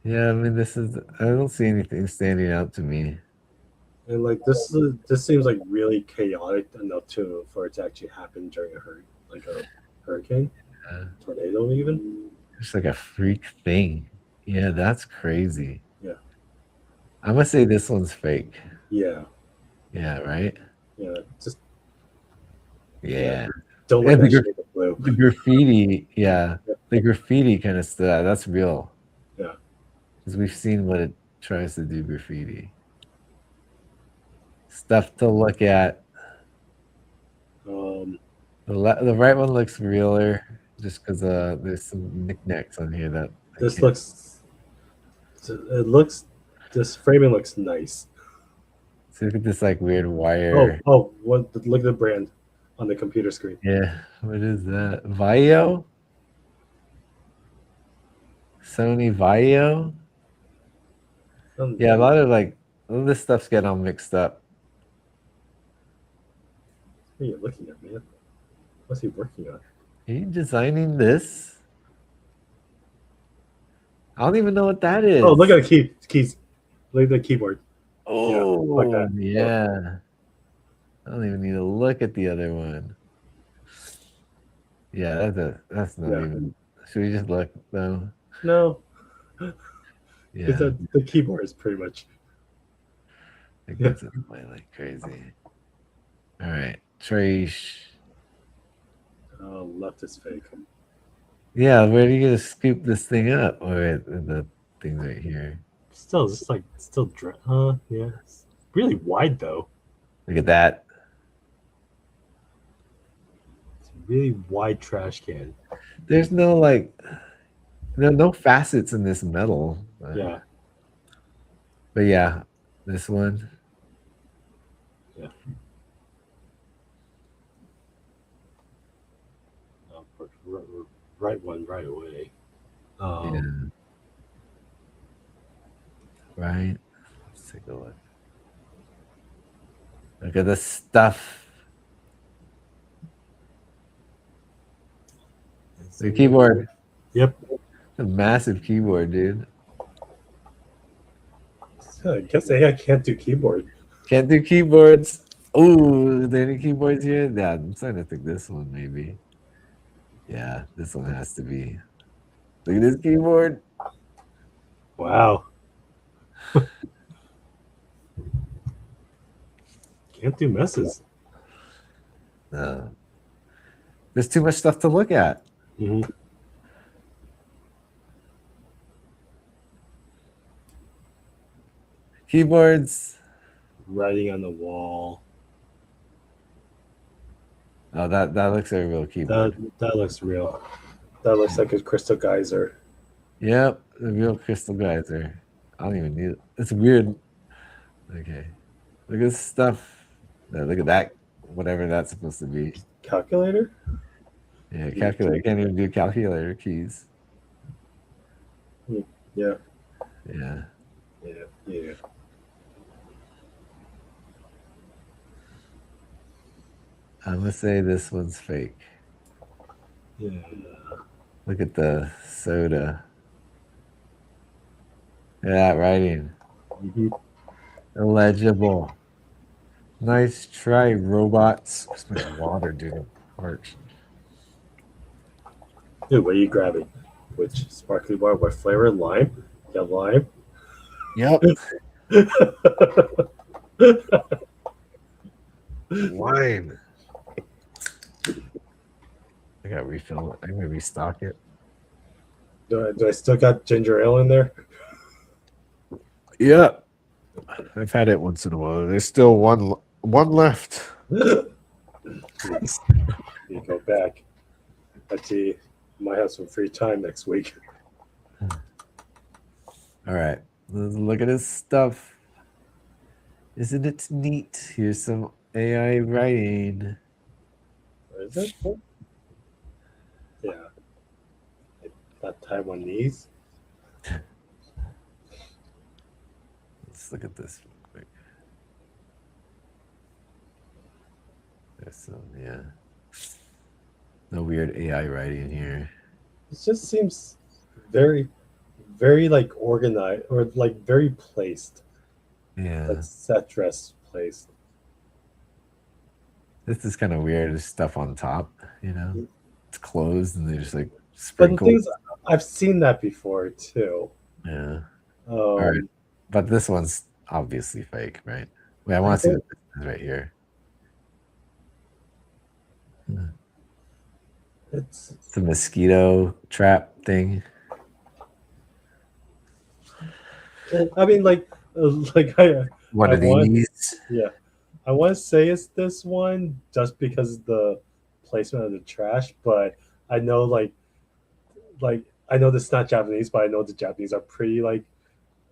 Yeah, I mean, I don't see anything standing out to me. And like this seems like really chaotic enough for it to actually happen during a hurricane, tornado even. It's like a freak thing. Yeah, that's crazy. Yeah. I'm gonna say this one's fake. Yeah. Yeah, right? Yeah. Just Yeah. don't Yeah, let that shade of blue. the graffiti, yeah. The graffiti kind of stood out. That's real. Yeah. Because we've seen what it tries to do graffiti. Stuff to look at. The right one looks realer just because there's some knickknacks on here that This framing looks nice. So look at this like weird wire. Look at the brand on the computer screen. Yeah, what is that? Vaio? Sony Vaio? Yeah, a lot of this stuff's getting all mixed up. What are you looking at, man? What's he working on? Are you designing this? I don't even know what that is. Oh, look at the keys. Look at the keyboard. Oh, like that. Yeah. I don't even need to look at the other one. Yeah, that's not even. Should we just look though? No. Yeah. The keyboard is pretty much. It gets in the way like crazy. All right, trash. Left is fake. Yeah, where are you gonna scoop this thing up? Or the thing right here. Still, it's yeah. It's really wide though. Look at that. It's a really wide trash can. There's no no facets in this metal. Yeah. But yeah, this one. Yeah. Right one right away. Yeah. Right. Let's take a look. Look at the stuff. The keyboard. Yep. A massive keyboard, dude. I guess I can't do keyboard. Can't do keyboards. Oh, are there any keyboards here? Yeah, I'm starting to think this one maybe. Yeah, this one has to be. Look at this keyboard. Wow. Can't do messes. No. There's too much stuff to look at. Mm-hmm. Keyboards. Writing on the wall. Oh, that looks like a real keyboard. That looks real. That looks like a crystal geyser. Yep, the real crystal geyser. I don't even need it. It's weird. Okay. Look at this stuff. Look at that. Whatever that's supposed to be. Calculator? Yeah, calculator. Can't even do calculator keys. Yeah. Yeah. Yeah. I'm gonna say this one's fake. Yeah. Look at the soda. Look at that writing. Mm-hmm. Illegible. Nice try, robots. Where's my water, dude? Parched. Dude, what are you grabbing? Which sparkly water? What flavor? Lime? Yeah, lime. Yep. Lime. I gotta refill it. I'm gonna restock it. Do I still got ginger ale in there? Yeah, I've had it once in a while. There's still one left. You go back. Let's see. Might have some free time next week. All right, let's look at this stuff. Isn't it neat? Here's some AI writing. Where is it? Yeah. That Taiwanese. Let's look at this real quick. There's some, yeah. No weird AI writing here. It just seems very, very like organized or like very placed. Yeah. Like set dress placed. This is kind of weird. There's stuff on top, you know? It's closed and they just like But the sprinkle. thing is, I've seen that before too. Yeah. All right. But this one's obviously fake, right? Wait, I want to see what this is right here. It's the mosquito trap thing. I mean, like One of these. Yeah, I want to say it's this one just because of the placement of the trash, but I know like I know this is not Japanese, but I know the Japanese are pretty like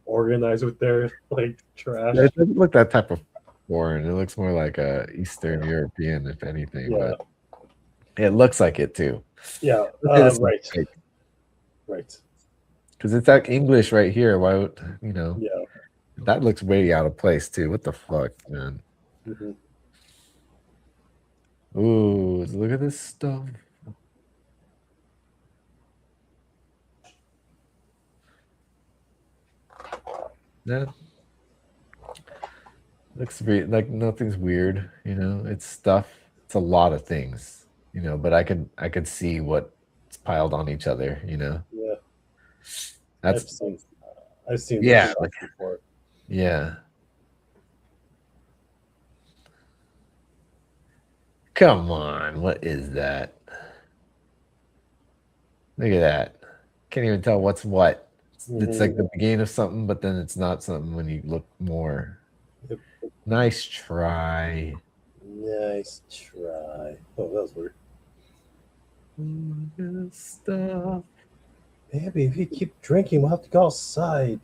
organized with their like trash. It doesn't look that type of foreign. It looks more like a Eastern European, if anything. Yeah. But it looks like it too. Yeah, It's right. fake. Right. Because it's like English right here. Why would you know? Yeah. That looks way out of place too. What the fuck, man? Mhm. Ooh, look at this stuff. That looks like nothing's weird, you know. It's stuff. It's a lot of things, you know. But I could see what's piled on each other, you know. Yeah. That's I've seen yeah, this like, before. yeah. Come on, what is that? Look at that. Can't even tell what's what. It's like the beginning of something, but then it's not something when you look more. Yep. Nice try. Nice try. Oh, that was weird. Good stuff. Baby, if you keep drinking, we'll have to go outside.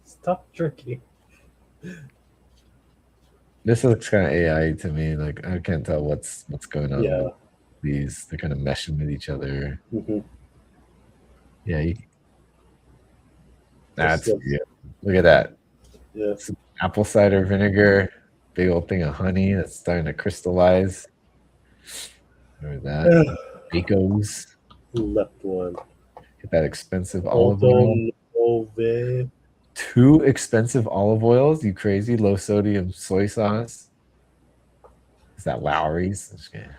Stop drinking. This looks kind of AI to me. Like I can't tell what's going on. Yeah. With these they're kind of meshing with each other. Mm-hmm. Yeah. That's That's yeah. Look at that. Yeah. Some apple cider vinegar. Big old thing of honey that's starting to crystallize. Remember that? Bacos. Left one. Get that expensive olive oil. Olive. 2 expensive olive oils. You crazy? Low sodium soy sauce. Is that Lowry's? Just kidding.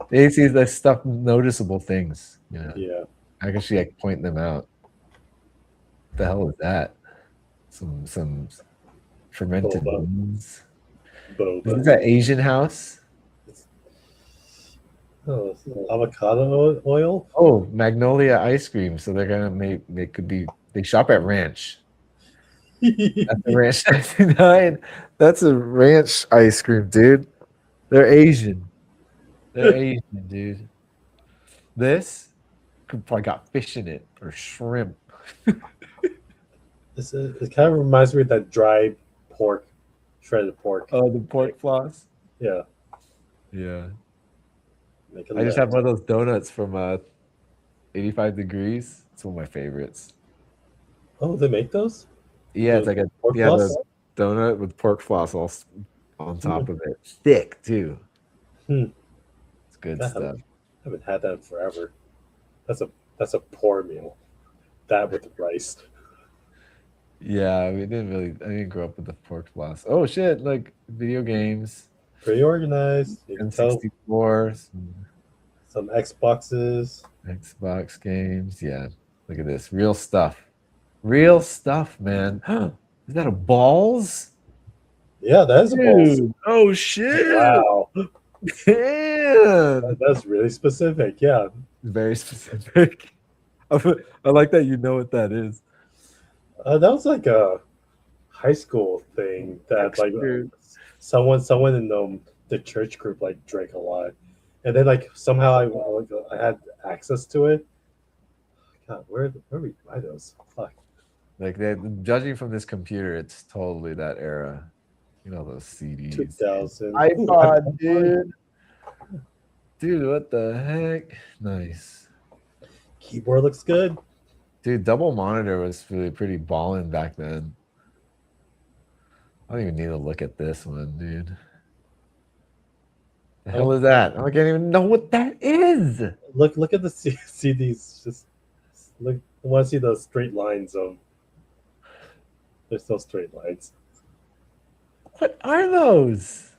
They see the stuff, noticeable things. You know. Yeah. I can actually like point them out. What the hell is that? Some fermented Boba. beans. Boba. Is that Asian house? Oh, avocado oil. Oh, Magnolia ice cream. So they're gonna they could be they shop at Ranch. That's a Ranch 99. That's a Ranch ice cream, dude. They're Asian. They're Asian, dude. This could probably got fish in it or shrimp. It kind of reminds me of that dried pork, shredded pork. Oh, the pork floss. Yeah. Yeah. Make it I just left. have one of those donuts from 85 Degrees. It's one of my favorites. Oh, they make those? Yeah, it's like a Pork yeah, floss? the donut with pork floss all on top of it. Thick too. Hmm. It's good I stuff. haven't had that in forever. That's a poor meal. That with the rice. Yeah, I didn't grow up with the pork floss. Oh shit, like video games. Pretty organized. You can tell N64, some Xboxes. Xbox games. Yeah. Look at this. Real stuff. Real stuff, man. Is that a balls? Yeah, that is a balls. Dude, oh shit. Wow. Damn. That's really specific. Yeah. Very specific. I like that you know what that is. That was like a high school thing that like Textured. someone in the church group like drank a lot, and then like somehow I had access to it. God, where we buy those? Fuck. Like they judging from this computer, it's totally that era. You know those CDs. 2000 iPod, dude. Dude, what the heck? Nice. Keyboard looks good. Dude, double monitor was really pretty ballin' back then. I don't even need to look at this one, dude. The hell is that? I can't even know what that is. Look at the CDs. Just look. I want to see the straight lines of. There's no straight lines. What are those?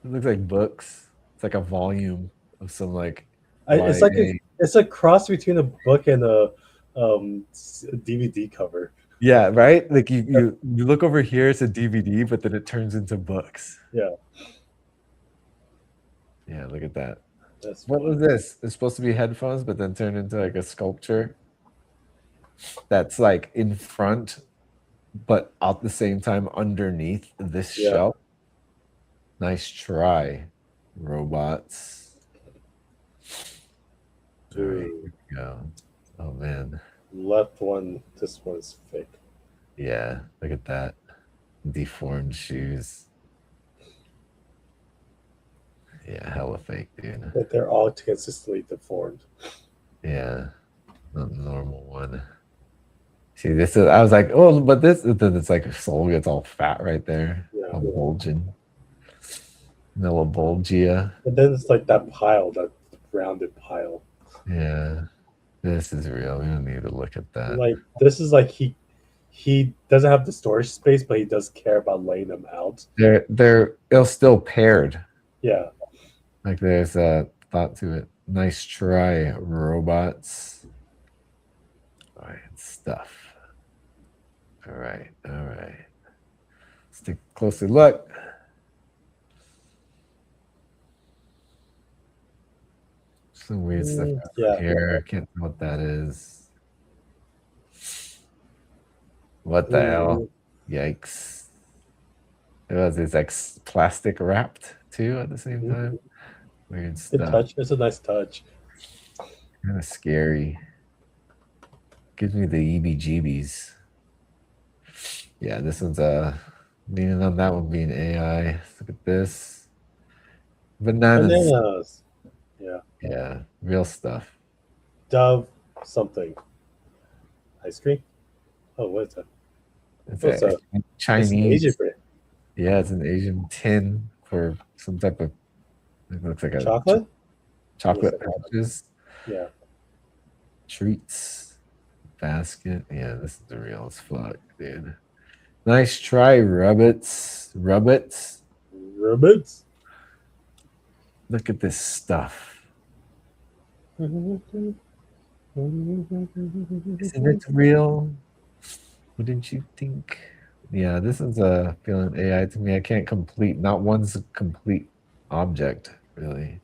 It looks like books. It's like a volume of some like. It's like it's a cross between a book and a DVD cover. Yeah, right. Like you look over here, it's a DVD, but then it turns into books. Yeah. Yeah, look at that. That's What was this? It's supposed to be headphones, but then turned into like a sculpture that's like in front, but at the same time underneath this shelf. Nice try, robots. All right, here we go. Oh man. Left one. This one's fake. Yeah, look at that. Deformed shoes. Yeah, hella fake, dude. But they're all consistently deformed. Yeah, not the normal one. See, this is. I was like, oh, but this. Then it's like soul gets all fat right there, all bulging. Little bulgia. And then it's like that pile, that rounded pile. Yeah, this is real. We don't need to look at that. Like this is like he doesn't have the storage space, but he does care about laying them out. They're still paired. Yeah. Like there's a thought to it. Nice try, robots. All right, stuff. All right. Let's take a closer look. Some weird stuff here. I can't know what that is. What the hell? Yikes. It's like plastic wrapped too at the same time. Weird stuff. Good touch. It's a nice touch. Kind of scary. Gives me the EBGBs. Yeah, this one's leaning on that one being AI. Look at this. Bananas. Yeah. Yeah, real stuff. Dove something. Ice cream? Oh, what is that? It's a Chinese. It's Asian brand. Yeah, it's an Asian tin for some type of. It looks like a chocolate. Chocolate pouches. Yeah. Treats. Basket. Yeah, this is the real as fuck, dude. Nice try, Rubbits. Look at this stuff. Isn't it real? Wouldn't you think? Yeah, this is a feeling AI to me. I can't complete. Not one's a complete object, really.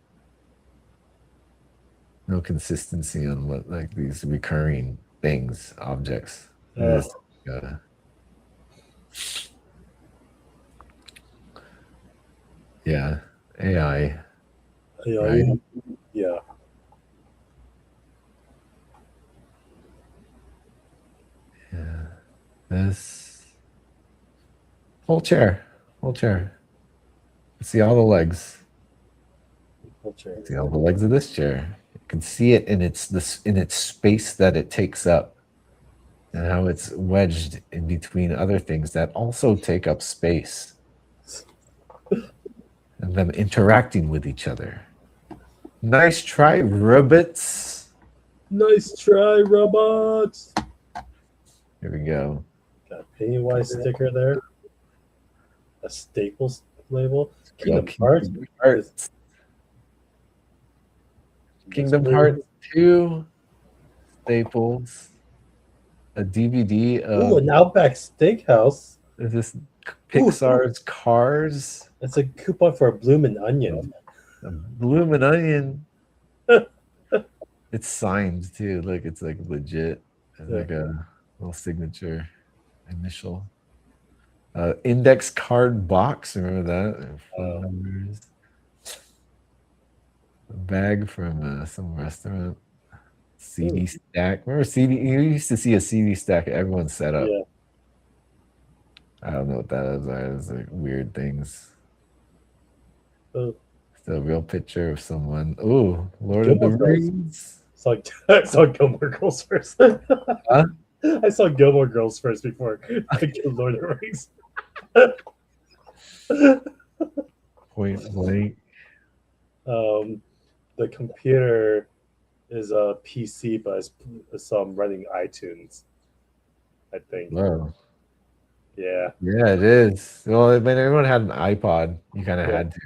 No consistency on what like these recurring things, objects. Yeah, AI. Right? Yeah. Yeah. This whole chair. See all the legs. See all the legs of this chair. You can see it in its space that it takes up, and how it's wedged in between other things that also take up space, and them interacting with each other. Nice try, robots. Nice try, robots. Here we go. Got a Pennywise sticker there. A Staples label. Kingdom Hearts. Kingdom Hearts 2. Staples. A DVD of. Ooh, an Outback Steakhouse. Is this Pixar's Cars? It's a coupon for a Bloomin' Onion. A Bloomin' Onion. It's signed too. Look, it's like legit. It's Yeah. like a little signature initial. Index card box. Remember that? Phone numbers. A bag from some restaurant. CD stack. Remember CD? You used to see a CD stack at everyone's setup. Yeah. I don't know what that is. It's like weird things. Oh. It's a real picture of someone. Oh, Lord of the Gilmore Girls. Rings. I saw Gilmore Girls first. Huh? I saw Gilmore Girls first before thinking Lord of the Rings. Point blank. The computer is a PC, but it's running iTunes, I think. Whoa. Yeah. Yeah, it is. Well, I mean, everyone had an iPod. You kind of Yeah. had to.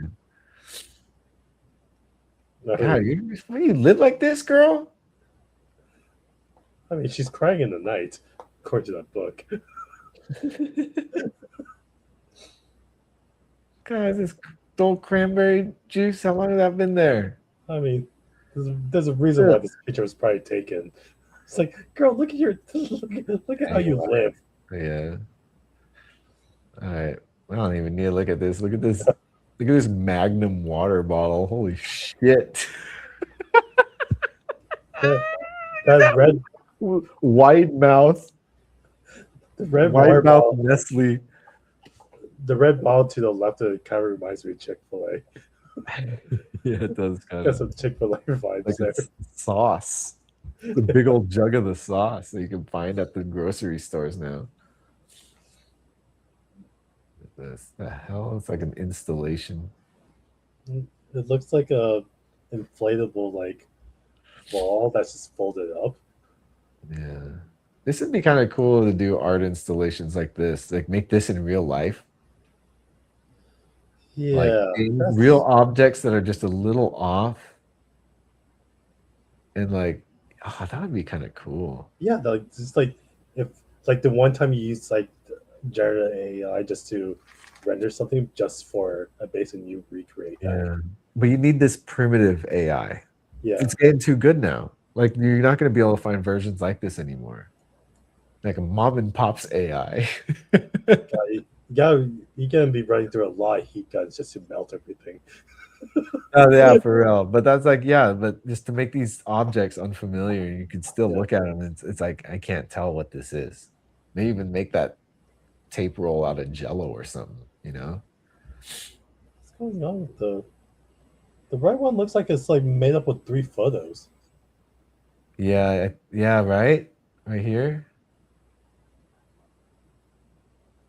I God, mean, you live like this, girl? she's crying in the night, according to that book. God, this old cranberry juice, how long has that been there? I mean, there's a reason why this picture was probably taken. It's like, girl, look at how you live. Yeah. All right. I don't even need to look at this. Look at this. Look at this Magnum water bottle. Holy shit. That red Wide mouth. The red Wide water mouth bottle, Nestle. the red bottle to the left of it kind of reminds me of Chick-fil-A. Yeah, it does kind Got of. some Chick-fil-A vibes Like there. it's sauce. The big old jug of the sauce that you can find at the grocery stores now. This the hell? It's like an installation. It looks like a inflatable ball that's just folded up. Yeah. This would be kind of cool to do art installations like this. Like make this in real life. Yeah, Like real objects that are just a little off. And that would be kind of cool. yeah. Just if the one time you use generative AI just to render something just for a base and you recreate that. Yeah. But you need this primitive AI. Yeah, It's getting too good now. Like you're not going to be able to find versions like this anymore. Like a mom and pop's AI. you gotta be running through a lot of heat guns just to melt everything. Oh yeah, for real. But that's but just to make these objects unfamiliar, you can still look at them. And it's like I can't tell what this is. Maybe even make that tape roll out of Jello or something. What's going on with the right one? Looks like it's made up with 3 photos. Yeah, right here.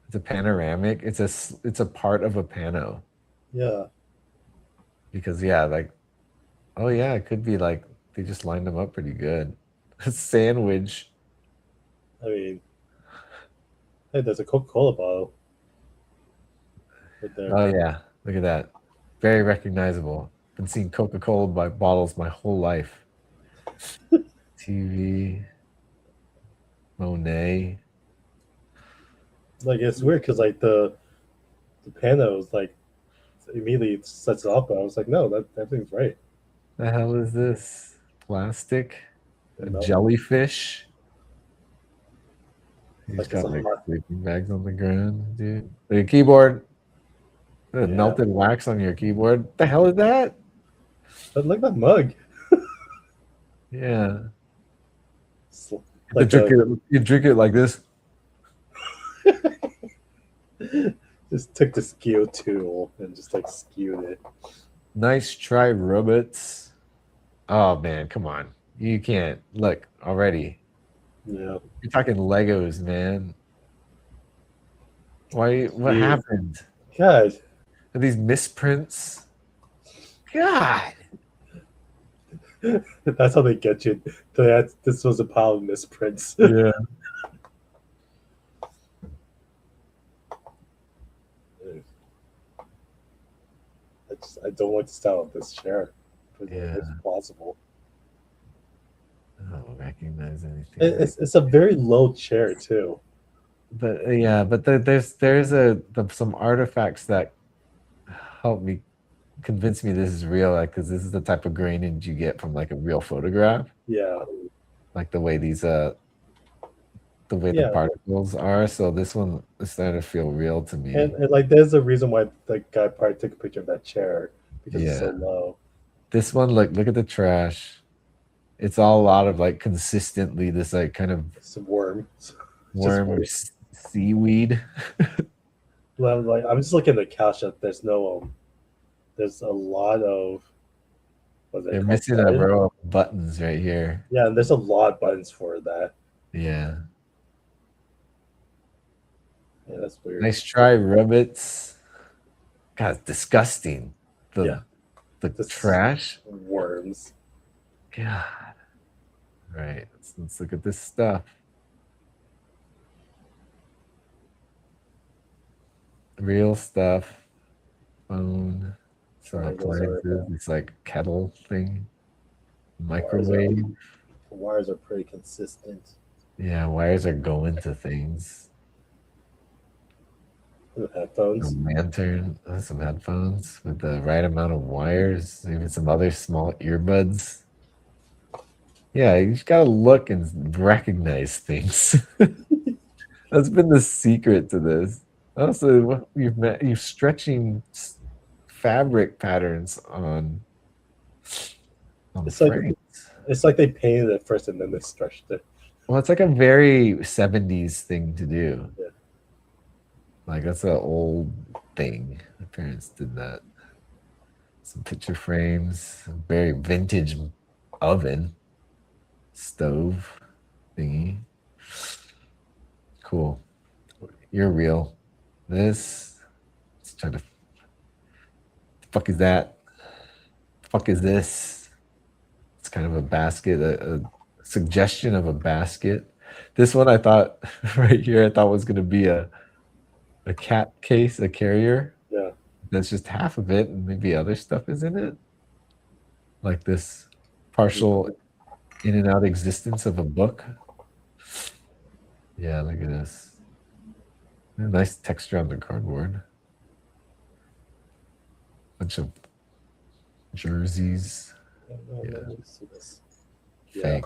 It's a panoramic. It's a part of a pano. Yeah. Because oh yeah, it could be they just lined them up pretty good. A sandwich. I mean, hey, there's a Coca-Cola bottle right there. Oh yeah, look at that. Very recognizable. Been seeing Coca-Cola bottles my whole life. TV. Monet. It's weird because the panos immediately sets it up, and I was like, no, that everything's right. The hell is this? Plastic? A No. jellyfish? He's Like got it's a hot- sleeping bags on the ground, dude. The keyboard. There's Yeah. melted wax on your keyboard. What the hell is that? But look at that mug. Yeah. Like You drink it like this. just took the skew tool and just skewed it. Nice try, robots. Oh man, come on. You can't look already. Yeah. You're talking Legos, man. What Jeez. happened? God. Are these misprints? God. That's how they get you. This was a pile of misprints. Yeah. I don't like the style of this chair. But Yeah. it's plausible. I don't recognize anything. It's a very low chair too. But there's some artifacts that help me convince me this is real, like, because this is the type of grainage you get from like a real photograph, Yeah. like the way the particles are. So this one is starting to feel real to me. And like there's a reason why the guy probably took a picture of that chair because it's so Yeah. low. This one, look at the trash. It's all a lot of like consistently this like kind of Some worm. worm or seaweed. Like I'm just looking at the couch that there's no there's a lot of They're missing a row of buttons right here. Yeah, and there's a lot of buttons for that. Yeah. Yeah, that's weird. Nice try, Rubbits. God, it's disgusting. The trash. Worms. God. Right. Let's look at this stuff. Real stuff. Phone. Some appliances. It's like kettle thing. Microwave. The wires are pretty consistent. Yeah, wires are going to things. Headphones. A lantern, some headphones with the right amount of wires, even some other small earbuds. Yeah, you just gotta look and recognize things. That's been the secret to this. Also, you're stretching fabric patterns on It's frames. it's like they painted it first and then they stretched it. Well, it's like a very 70s thing to do. Yeah. Like that's an old thing. My parents did that. Some picture frames, a very vintage oven, stove thingy. Cool. You're real. This. Let's try to. The fuck is that? The fuck is this? It's kind of a basket, a suggestion of a basket. This one I thought right here, I thought was going to be a cat case, a carrier. Yeah. That's just half of it, and maybe other stuff is in it. Like this partial in and out existence of a book. Yeah, look at this. Nice texture on the cardboard. Bunch of jerseys. Fake.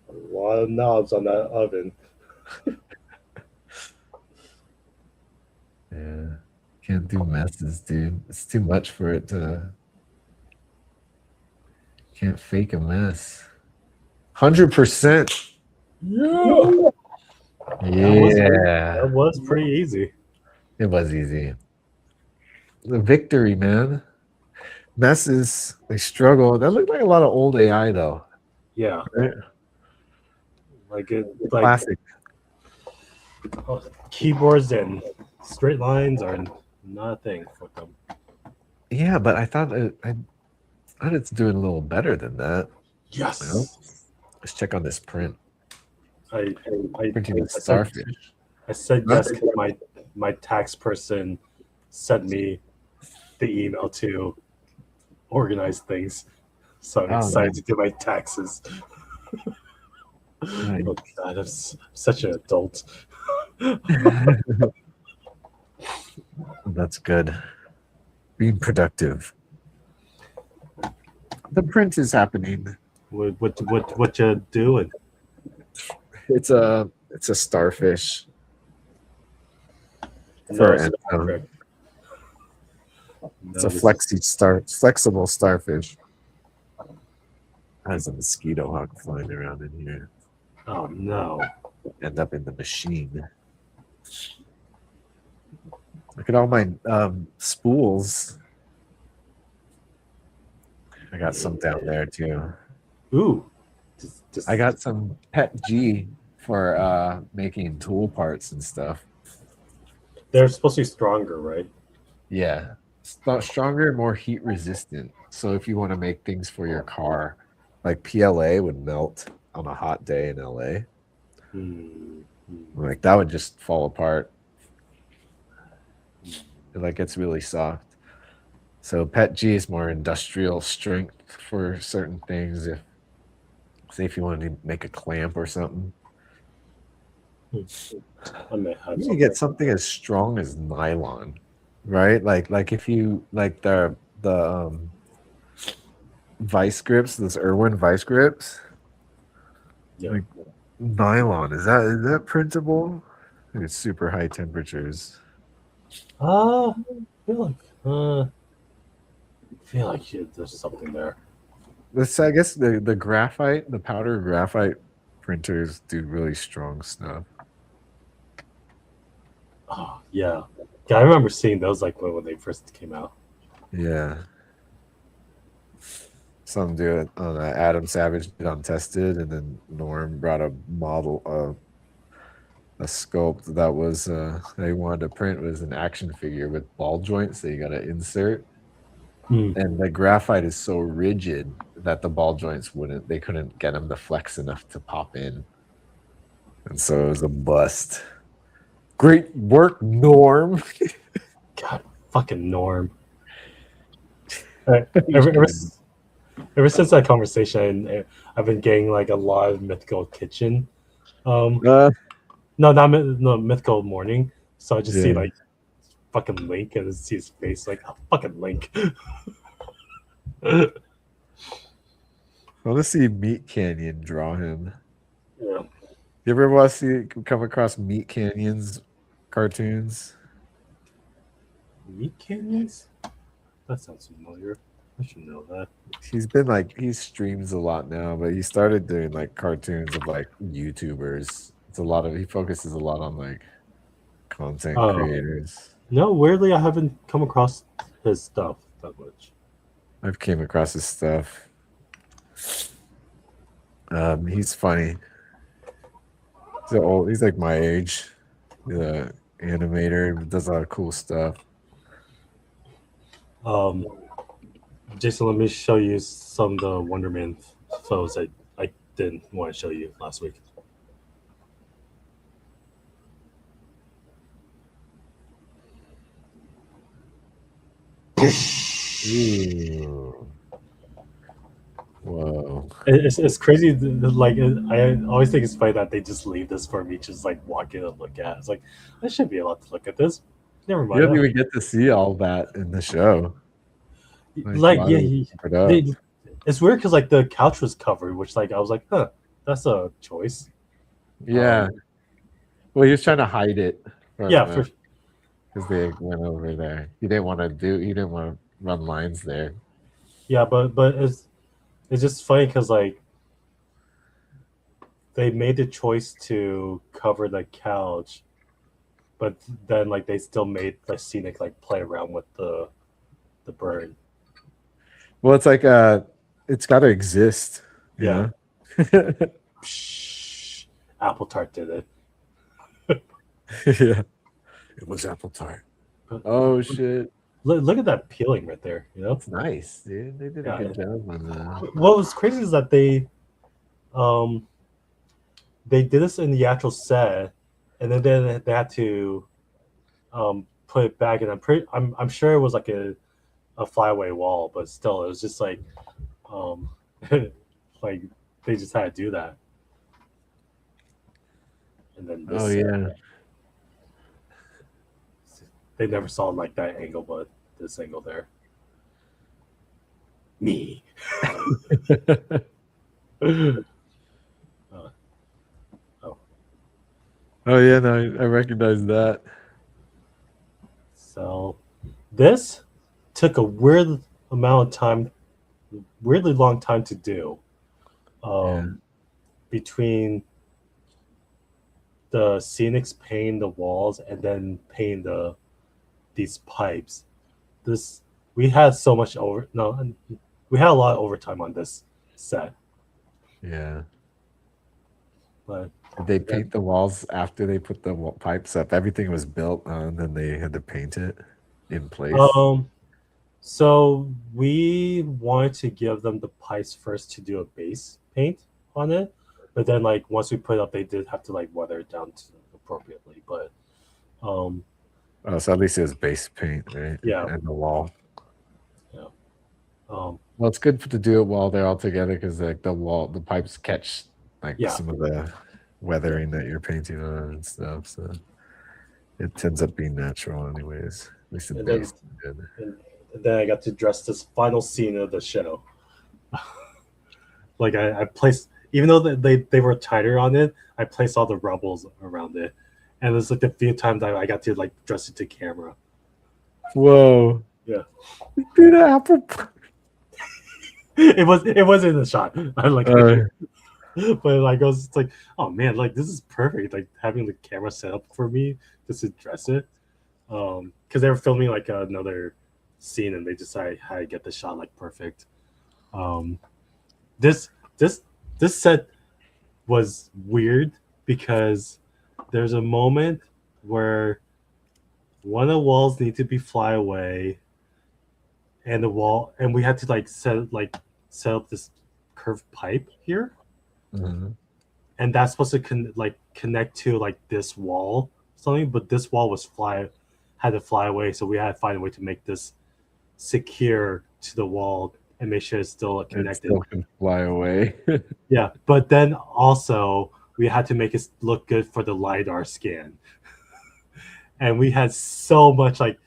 A lot of knobs on that oven. Yeah. Can't do messes, dude. It's too much for it to. Can't fake a mess. 100%. Yeah. Yeah. That was pretty easy. It was easy. The victory, man. Messes, they struggle. That looked like a lot of old AI, though. Yeah. Right? Like Classic. Keyboards and straight lines are not a thing for them. Yeah, but I thought it's doing a little better than that. Yes. You know? Let's check on this print. I Printing with starfish. I said yes because my tax person sent me the email to organize things. So I'm excited to do my taxes. Nice. Oh God, I'm such an adult. That's good. Being productive. The print is happening. What you doing? It's a starfish. No, it's a flexible starfish. There's a mosquito hawk flying around in here. Oh no! End up in the machine. Look at all my spools. I got some down there too. Ooh. I got some Pet G for making tool parts and stuff. They're supposed to be stronger, right? Yeah. Stronger and more heat resistant. So if you want to make things for your car, like PLA would melt on a hot day in LA. Like that would just fall apart. It like gets really soft. So Pet G is more industrial strength for certain things. Say if you wanted to make a clamp or something. I may have You can get something as strong as nylon. right? Like if you like the vice grips, those Irwin vice grips, Yeah. like nylon. Is that printable? It's super high temperatures. I feel like there's something there. This, I guess, the graphite, the powder graphite printers do really strong stuff. Oh yeah. Yeah, I remember seeing those like when they first came out. Yeah. Some do it on Adam Savage did Untested, and then Norm brought a model of a sculpt that was they wanted to print was an action figure with ball joints that you got to insert. And the graphite is so rigid that the ball joints they couldn't get them to flex enough to pop in. And so it was a bust. Great work, Norm. God, fucking Norm. Ever since that conversation, I've been getting like a lot of Mythical Kitchen. No, Mythical Morning. So I just see like fucking Link and see his face like, oh, fucking Link. I want to see Meat Canyon draw him. Yeah. You ever want to come across Meat Canyon's cartoons? Meat Canyons? That sounds familiar. I should know that. He streams a lot now, but he started doing like cartoons of like YouTubers. He focuses a lot on like content creators. No, weirdly I haven't come across his stuff that much. I've came across his stuff. He's funny. He's like my age. The animator does a lot of cool stuff. Jason, let me show you some of the Wonder Man photos I didn't want to show you last week. Ooh. Whoa. It's crazy. Like I always think it's funny that they just leave this for me just like walk in and look at. It's like I should be allowed to look at this. Never mind. You don't even get to see all that in the show. It's weird because like the couch was covered, which like I was like, huh, that's a choice. Yeah. Well, he was trying to hide it. Because they went over there. He didn't want to run lines there. Yeah, but it's just funny because like they made the choice to cover the couch, but then like they still made the scenic like play around with the bird. Well, it's like it's got to exist. Yeah. Psh, Apple Tart did it. Yeah. It was Apple Tart. Oh shit. Look at that peeling right there. You know, it's nice, dude. They did a good job on that. What was crazy is that they did this in the actual set, and then they had to put it back. And I'm sure it was like a flyaway wall, but still, it was just like like they just had to do that. And then this, they never saw like that angle, but this angle there. Me. Oh yeah, no, I recognize that. So this took a weird amount of time, weirdly long time to do. Between the scenics painting the walls and then painting these pipes. We had so much we had a lot of overtime on this set. Yeah. But did they paint the walls after they put the pipes up? Everything was built and then they had to paint it in place. So we wanted to give them the pipes first to do a base paint on it, but then like once we put it up, they did have to like weather it down appropriately. But so at least it was base paint, right? Yeah. And the wall. Yeah. Well, it's good to do it while they're all together because like the pipes catch like some of the weathering that you're painting on and stuff. So it ends up being natural anyways. Listen, And then, bass, good. and then I got to dress this final scene of the show. Like I placed, even though they were tighter on it, I placed all the rubbles around it, and it was like the few times I got to like dress it to camera. Whoa. Yeah. Did an apple pie. It was in the shot. I like, but like it's like, oh man, like this is perfect. Like having the camera set up for me just to dress it, because they were filming like another scene and they decided how to get the shot like perfect. This set was weird because there's a moment where one of the walls need to be fly away, and we had to like set up this curved pipe here, and that's supposed to connect to like this wall something, but this wall had to fly away, so we had to find a way to make this secure to the wall and make sure it's still connected. It still can fly away. Yeah, but then also we had to make it look good for the LiDAR scan. And we had so much like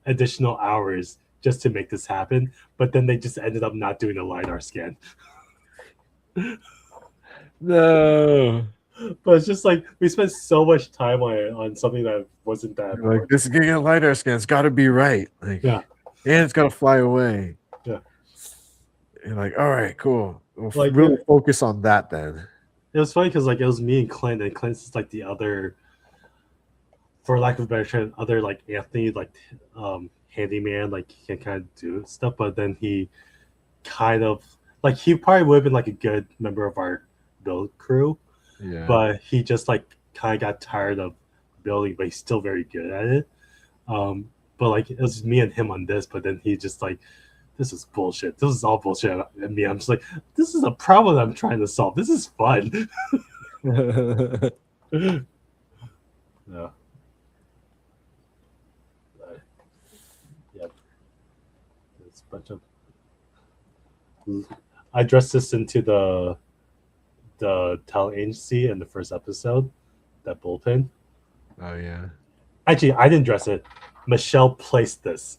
additional hours just to make this happen, but then they just ended up not doing the LiDAR scan. No. But it's just like we spent so much time on something that wasn't that You're like, this is getting a LiDAR scan. It's got to be right. Like, yeah, and it's got to fly away. yeah. You're like, all right, cool. We'll Like, really focus on that then. It was funny because like it was me and Clint, and Clint's is like the other, for lack of a better term, other like Anthony, like handyman, like he can kind of do stuff, but then he kind of like he probably would have been like a good member of our build crew, Yeah. but he just like kind of got tired of building, but he's still very good at it. But like it was me and him on this, but then he just like, this is bullshit. This is all bullshit. And me, I'm just like, this is a problem I'm trying to solve. This is fun. Yeah. Yeah. It's a bunch of. I dressed this into the talent agency in the first episode, that bullpen. Oh yeah. Actually, I didn't dress it. Michelle placed this.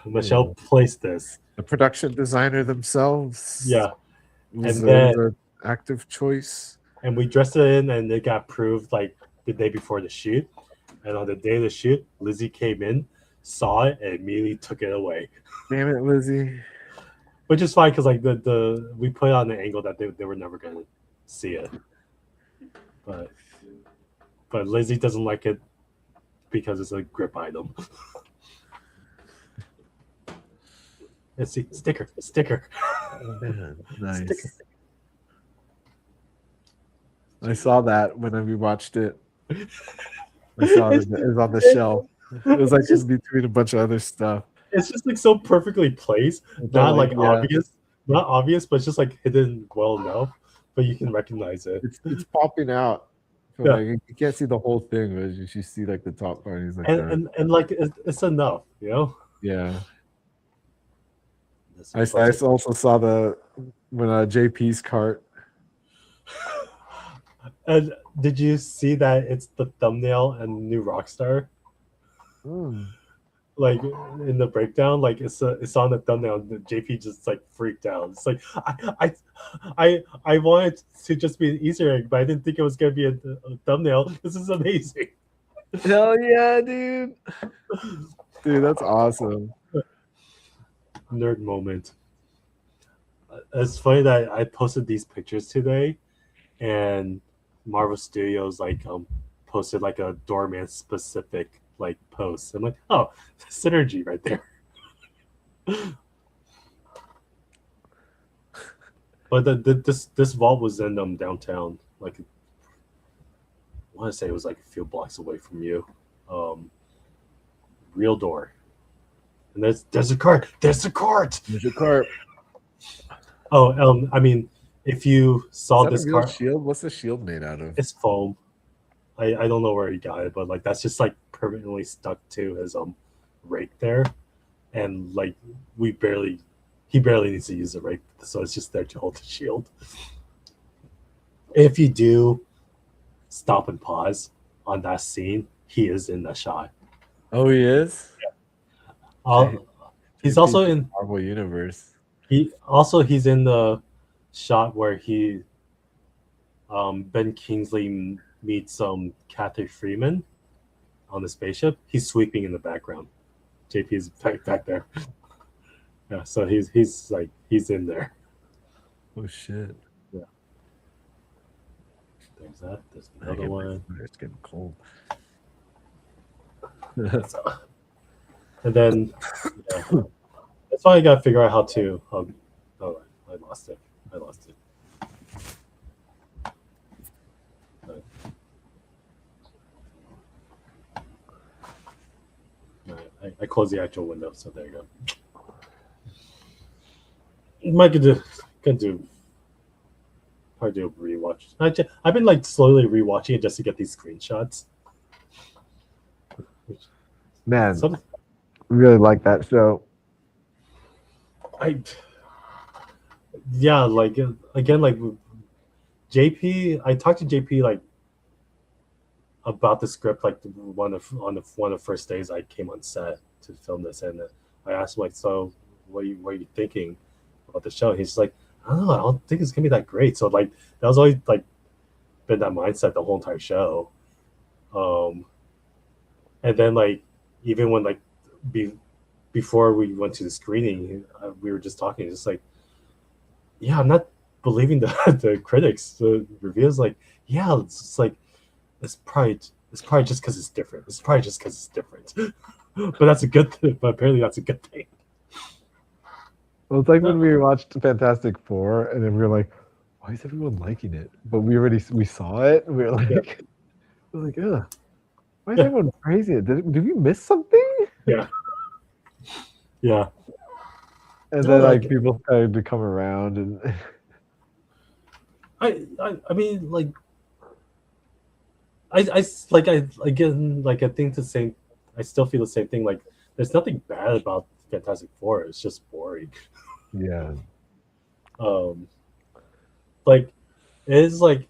Michelle placed this. The production designer themselves. Yeah. Was And then an active choice. and we dressed it in, and it got approved like the day before the shoot. And on the day of the shoot, Lizzie came in, saw it, and immediately took it away. Damn it, Lizzie. Which is fine because like the we put it on the angle that they were never gonna see it. But Lizzie doesn't like it because it's a grip item. Let's see, sticker. Oh, man. Nice. Sticker. I saw that when I rewatched it. I saw it. It was on the shelf. It was like in between a bunch of other stuff. It's just like so perfectly placed, not like obvious, but it's just like hidden well enough, but you can recognize it. It's popping out. So, Yeah. like, you can't see the whole thing, but you see like the top part. He's like, And like it's enough, you know. yeah. This I is also saw when JP's cart. And did you see that it's the thumbnail and new Rockstar? Like in the breakdown, like it's on the thumbnail. And JP just like freaked out. It's like I wanted to just be an Easter egg, but I didn't think it was gonna be a thumbnail. This is amazing. Hell yeah, dude! Dude, that's awesome. Nerd moment. It's funny that I posted these pictures today, and Marvel Studios like posted like a doorman specific like post. I'm like, oh, synergy right there. But this vault was in downtown, like I want to say it was like a few blocks away from you. Real door. And there's a cart. There's a cart. There's a cart. Oh, I mean, if you saw Is that this a real cart, shield? What's the shield made out of? it's foam. I don't know where he got it, but like that's just like permanently stuck to his rake there, and like he barely needs to use the rake, so it's just there to hold the shield. If you do stop and pause on that scene, he is in the shot. Oh, he is? He's JP's also in in Marvel Universe. he's in the shot where he Ben Kingsley meets Kathy Freeman on the spaceship. He's sweeping in the background. JP is back there. Yeah, so he's like he's in there. Oh shit! There's that. There's I another get one. It's getting cold. And then yeah. That's why I gotta figure out how to oh I lost it. I closed the actual window, so there you go. Might could do probably do a rewatch. I've been like slowly rewatching it just to get these screenshots. Man, Some really like that show. yeah, like again, like JP. I talked to JP like about the script like one of the first days I came on set to film this, and I asked him like, so what are you thinking about the show? He's like, I don't know, I don't think it's gonna be that great. So like that was always like been that mindset the whole entire show. And then like even when like before we went to the screening, we were just talking, just like, yeah, I'm not believing the critics, the reviews. Like, yeah, it's just like it's probably just because it's different. It's probably just because it's different. But that's a good thing. But apparently that's a good thing. Well, it's like when we watched Fantastic Four, and then we were like, "Why is everyone liking it?" But we saw it, and we were like, "We're like, ugh, why is everyone praising it? Did we miss something?" Yeah. Yeah. And No, then like- like people started to come around, and I mean, like, I again, like, I think the same. I still feel the same thing. Like, there's nothing bad about Fantastic Four. It's just boring. yeah, Like, it is like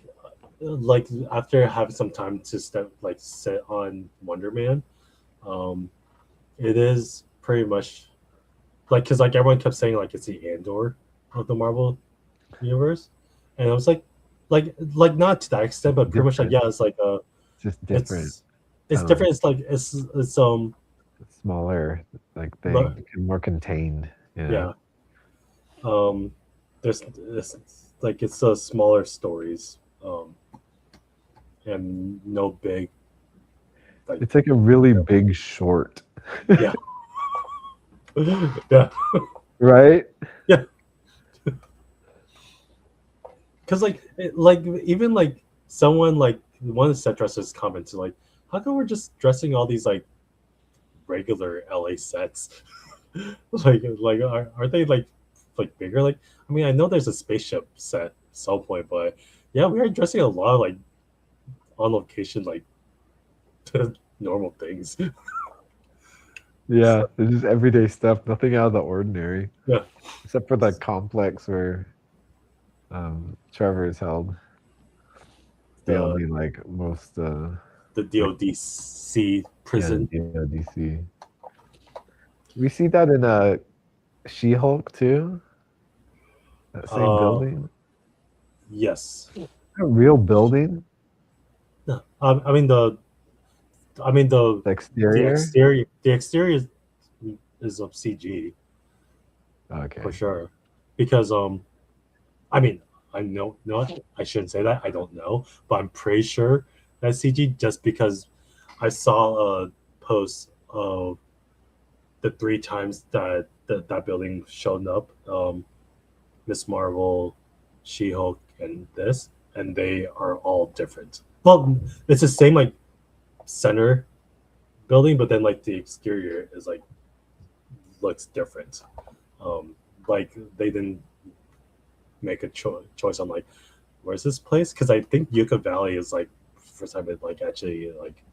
after having some time to sit on Wonder Man, it is pretty much like, because like everyone kept saying like it's the Andor of the Marvel universe, and I was like not to that extent, but pretty much like, yeah, it's like it's just different, it's different. It's like it's smaller, like thing, but- more contained. yeah. There's like it's smaller stories, and no big. Like, It's like a really big short, yeah. Yeah. right? Because even like someone like one of the set dressers commented like, how come we're just dressing all these like regular LA sets? like are they like bigger? Like, I mean, I know there's a spaceship set at some point, but yeah, we are dressing a lot of like on location like normal things. Yeah, it's just everyday stuff, nothing out of the ordinary. Yeah. Except for that complex where Trevor is held. The only like most the DODC prison. Yeah, DODC. We see that in She-Hulk too. That same building. Yes. A real building. No, I mean the exterior. The exterior is of CG. Okay. For sure, because I mean, I know not. I shouldn't say that. I don't know, but I'm pretty sure that's CG just because I saw a post of the 3 times that building showed up. Miss Marvel, She-Hulk, and this, and they are all different. Well, it's the same like center building, but then like the exterior is like looks different. Like they didn't make a choice on like where's this place, because I think Yucca Valley is like first time it like actually like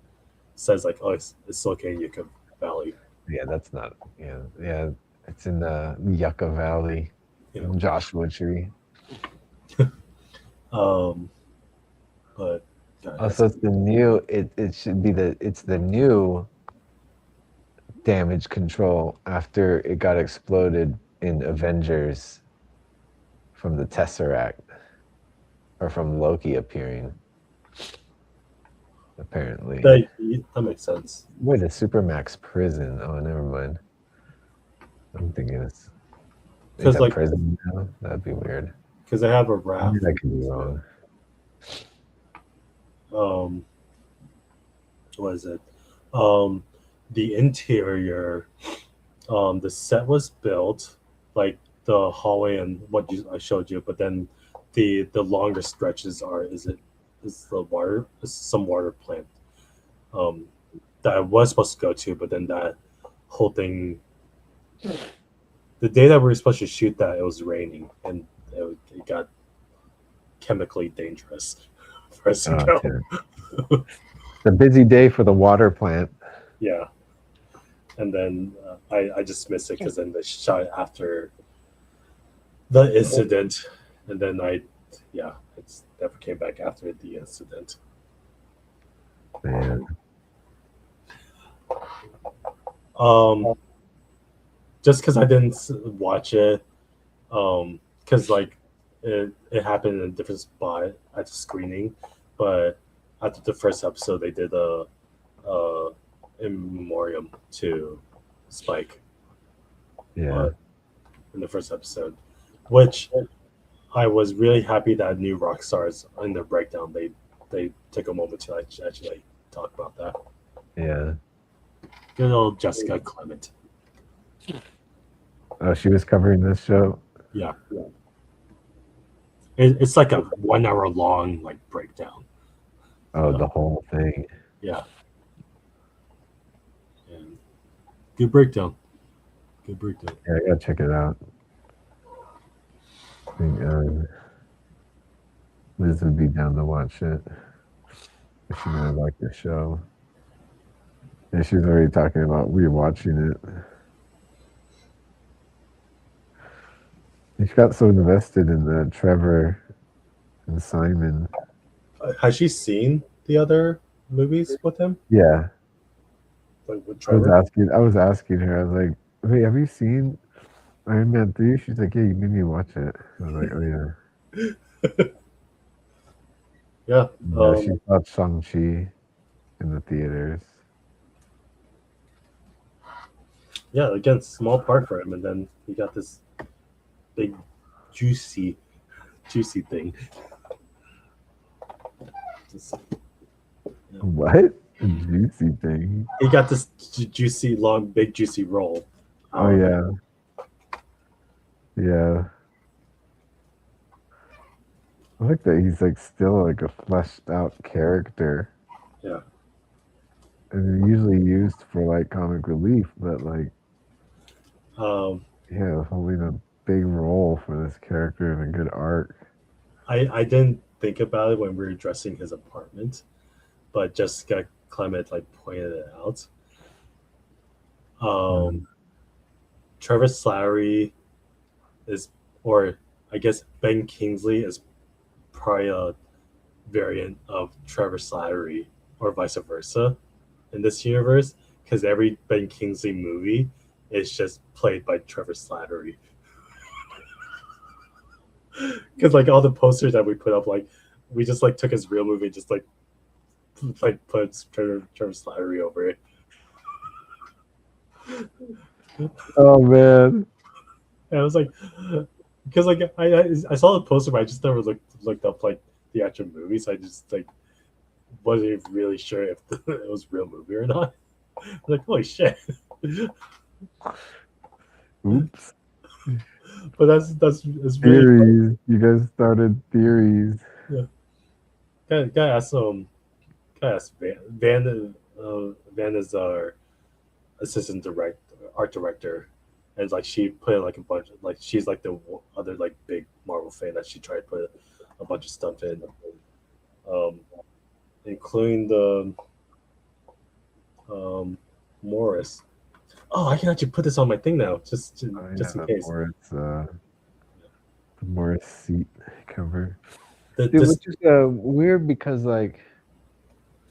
says like, oh, it's located in Yucca Valley. Yeah, that's not. Yeah. It's in the Yucca Valley, Yeah. Joshua Tree. But So it's the new. It should be it's the new damage control after it got exploded in Avengers from the Tesseract or from Loki appearing. Apparently. That makes sense. Wait, a Supermax prison. Oh, never mind. I'm thinking it's Because a like prison now. That'd be weird. because they have a I raft. mean, I could be wrong. What is it? The interior, the set was built like the hallway and I showed you, but then the longer stretches is some water plant that I was supposed to go to, but then that whole thing, the day that we were supposed to shoot that, it was raining and it got chemically dangerous for us to go. Okay. It's a busy day for the water plant. Yeah, and then I just missed it because then they shot it after the incident, and then it never came back after the incident. Man. Just because I didn't watch it, because like it happened in a different spot at the screening, but after the first episode they did a in memoriam to Spike. Yeah. In the first episode, which I was really happy that new rock stars in their breakdown they took a moment to actually talk about that. Yeah. Good old Jessica Clement. Oh, she was covering this show. Yeah. It's like a 1 hour long like breakdown. Oh, the whole thing. Yeah. And good breakdown. Good breakdown. Yeah, I gotta check it out. I think Liz would be down to watch it if she really liked the show. And she was already talking about rewatching it. She got so invested in Trevor and Simon. Has she seen the other movies with him? Yeah, Like with I was Trevor? asking her. I was like, "Wait, have you seen Iron Man 3?" She's like, "Yeah, you made me watch it." I was like, "Oh yeah." Yeah. She saw Shang-Chi in the theaters. Yeah, again, small part for him, and then he got this big, juicy thing. Just- What? A juicy thing. he got this juicy, long, big, juicy roll. Oh yeah. Yeah. I like that he's like still like a fleshed out character. Yeah. And usually used for like comic relief, but like yeah, holding a big role for this character and a good arc. I didn't think about it when we were dressing his apartment, but Jessica Clement like pointed it out. Trevor Slattery or I guess Ben Kingsley is probably a variant of Trevor Slattery, or vice versa, in this universe, because every Ben Kingsley movie is just played by Trevor Slattery. Because like all the posters that we put up, like we just like took his real movie, and just like put Trevor Slattery over it. Oh man. And I was like, because like I saw the poster, but I just never looked up like the actual movie, so I just like wasn't really sure if it was a real movie or not. I was like, holy shit! Oops. But that's really Theories. You guys started theories. gotta ask Van. Van is our assistant art director, and like she put in like a bunch of, like she's like the other like big Marvel fan that she tried to put a bunch of stuff in, including the Morris. Oh, I can actually put this on my thing now, just in case. The Morris seat cover. This, Which is weird because like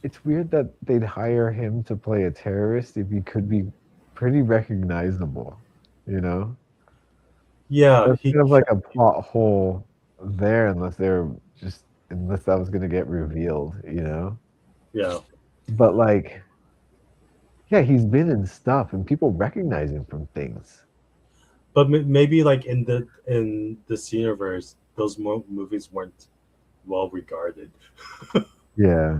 it's weird that they'd hire him to play a terrorist if he could be pretty recognizable, you know? Yeah, That's he kind of like a plot hole there, unless that was gonna get revealed, you know? yeah. But like, yeah, he's been in stuff and people recognize him from things. But maybe like in this universe, those movies weren't well regarded. Yeah.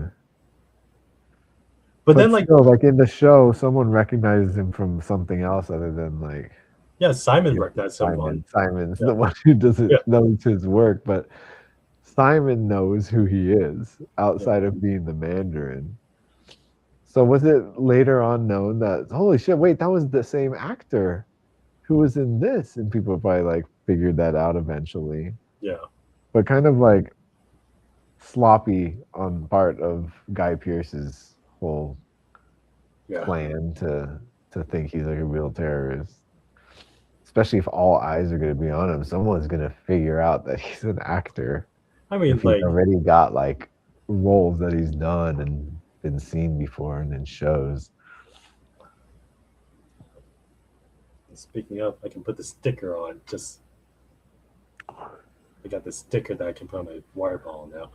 But then like still, like in the show, someone recognizes him from something else other than like yeah, Simon you know, recognized someone. Simon's Yeah. the one who doesn't Yeah. knows his work, but Simon knows who he is outside of being the Mandarin. So was it later on known that holy shit, wait, that was the same actor who was in this? And people probably like figured that out eventually. Yeah. But kind of like sloppy on part of Guy Pearce's whole Yeah. plan to think he's like a real terrorist. Especially if all eyes are going to be on him, someone's going to figure out that he's an actor. I mean, If he's already got like roles that he's done and been seen before and in shows. speaking of, I can put the sticker on. Just I got the sticker that I can put on my water bottle now.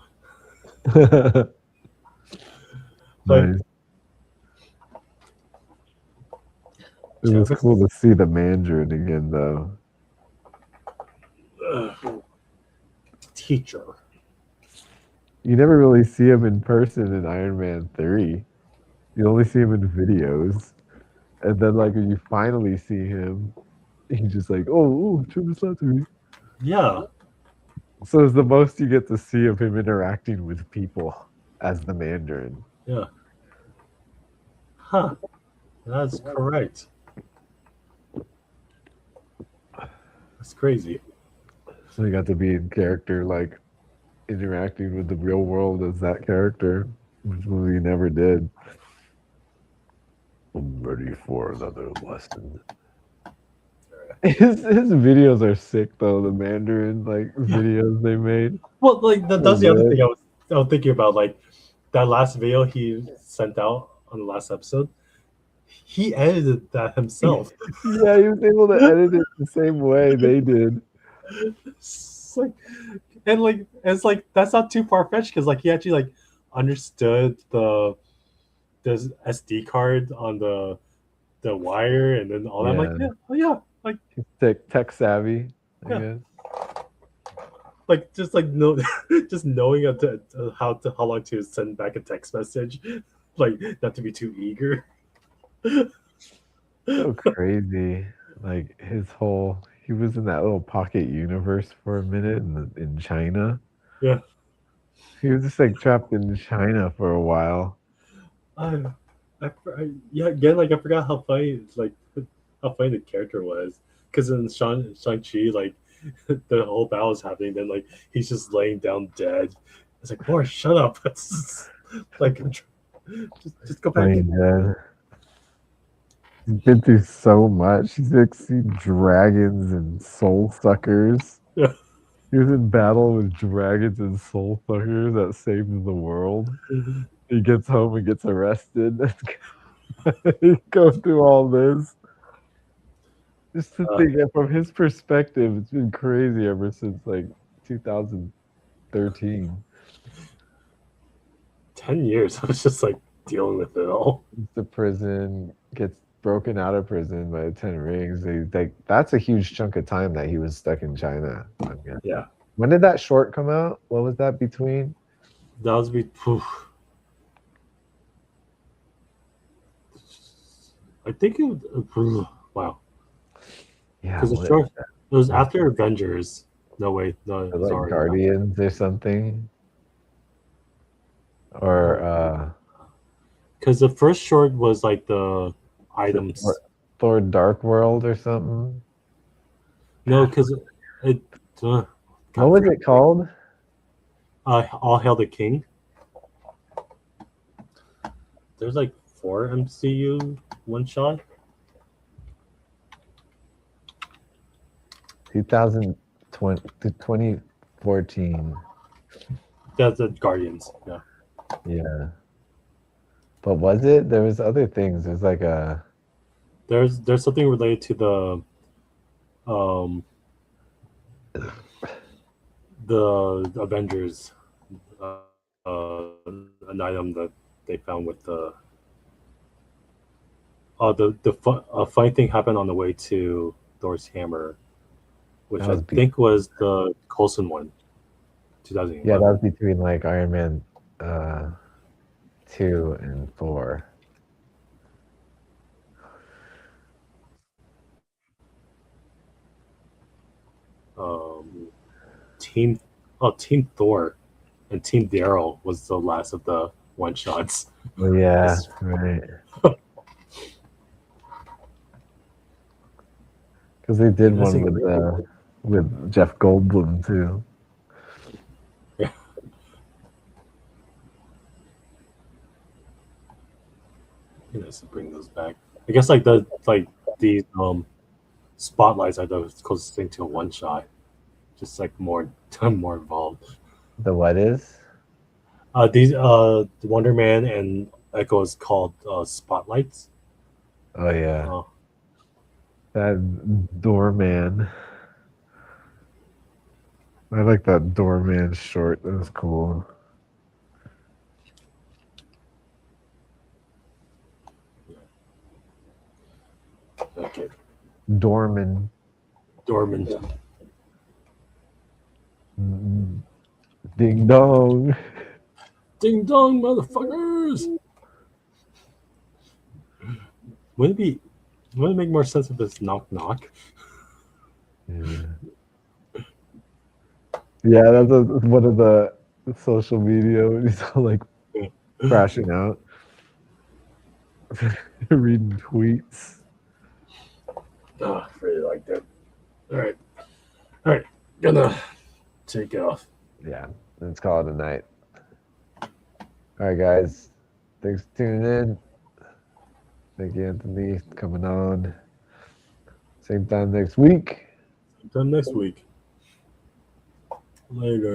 But Nice. It was cool to see the Mandarin again, though. Teacher. You never really see him in person in Iron Man 3. You only see him in videos. And then, like, when you finally see him, he's just like, oh, try this out to me. Yeah. So it's the most you get to see of him interacting with people as the Mandarin. Yeah. Huh. That's correct. That's crazy. So he got to be in character, like, interacting with the real world as that character, which movie never did. I'm ready for another lesson. His videos are sick though. The Mandarin like videos they made. Well, like that's the other thing I was thinking about. Like that last video he sent out on the last episode, he edited that himself. Yeah, he was able to edit it the same way they did. It's like, and like it's like that's not too far fetched because like he actually like understood the SD card on the wire and then all that. I'm like, yeah, oh yeah, like he's tech savvy, I Yeah. guess. like just like just knowing how long to send back a text message, like not to be too eager. So crazy. Like he was in that little pocket universe for a minute in China. Yeah. He was just like trapped in China for a while. Yeah, again, like I forgot how funny the character was because in Shang-Chi, like the whole battle is happening, then like he's just laying down dead. It's like, Boris, shut up. Like, just go back. Dead. He's been through so much. He's like seen dragons and soul suckers. Yeah. He was in battle with dragons and soul suckers that saved the world. He gets home and gets arrested. He goes through all this. Just to think that from his perspective, it's been crazy ever since like 2013. 10 years. I was just like dealing with it all. The prison gets broken out of prison by the 10 Rings. That's a huge chunk of time that he was stuck in China. Yeah. When did that short come out? What was that between? That was I think it wow. Yeah, Because it was after Avengers. No way. No, it was like already Guardians or something. Or because the first short was like the items. Thor Dark World or something. No, because it what was it called? All Hail the King. There's like 4 MCU one shot. 2014. That's the Guardians. Yeah. Yeah. But was it? There was other things. There's like a There's something related to the Avengers, an item that they found with a funny thing happened on the way to Thor's hammer, which That I was think was the Coulson one, 2011. Yeah, that was between like Iron Man 2 and 4. Team Thor and Team Daryl was the last of the one shots. Oh yeah, right. Because they did That's one with Jeff Goldblum too. Yeah. Let's bring those back. I guess these spotlights are the closest thing to a one shot. Just like more involved. The what is? These Wonder Man and Echo is called spotlights. Oh yeah, that doorman. I like that doorman short. That was cool. Okay. Doorman. Ding dong. Ding dong, motherfuckers! Wouldn't it make more sense if it's knock knock? Yeah, that's one of the social media when he's all like crashing out, reading tweets. Oh, I really like that. All right, gonna take it off. Yeah, let's call it a night. All right, guys. Thanks for tuning in. Thank you, Anthony, for coming on. Same time next week. Until next week. Later.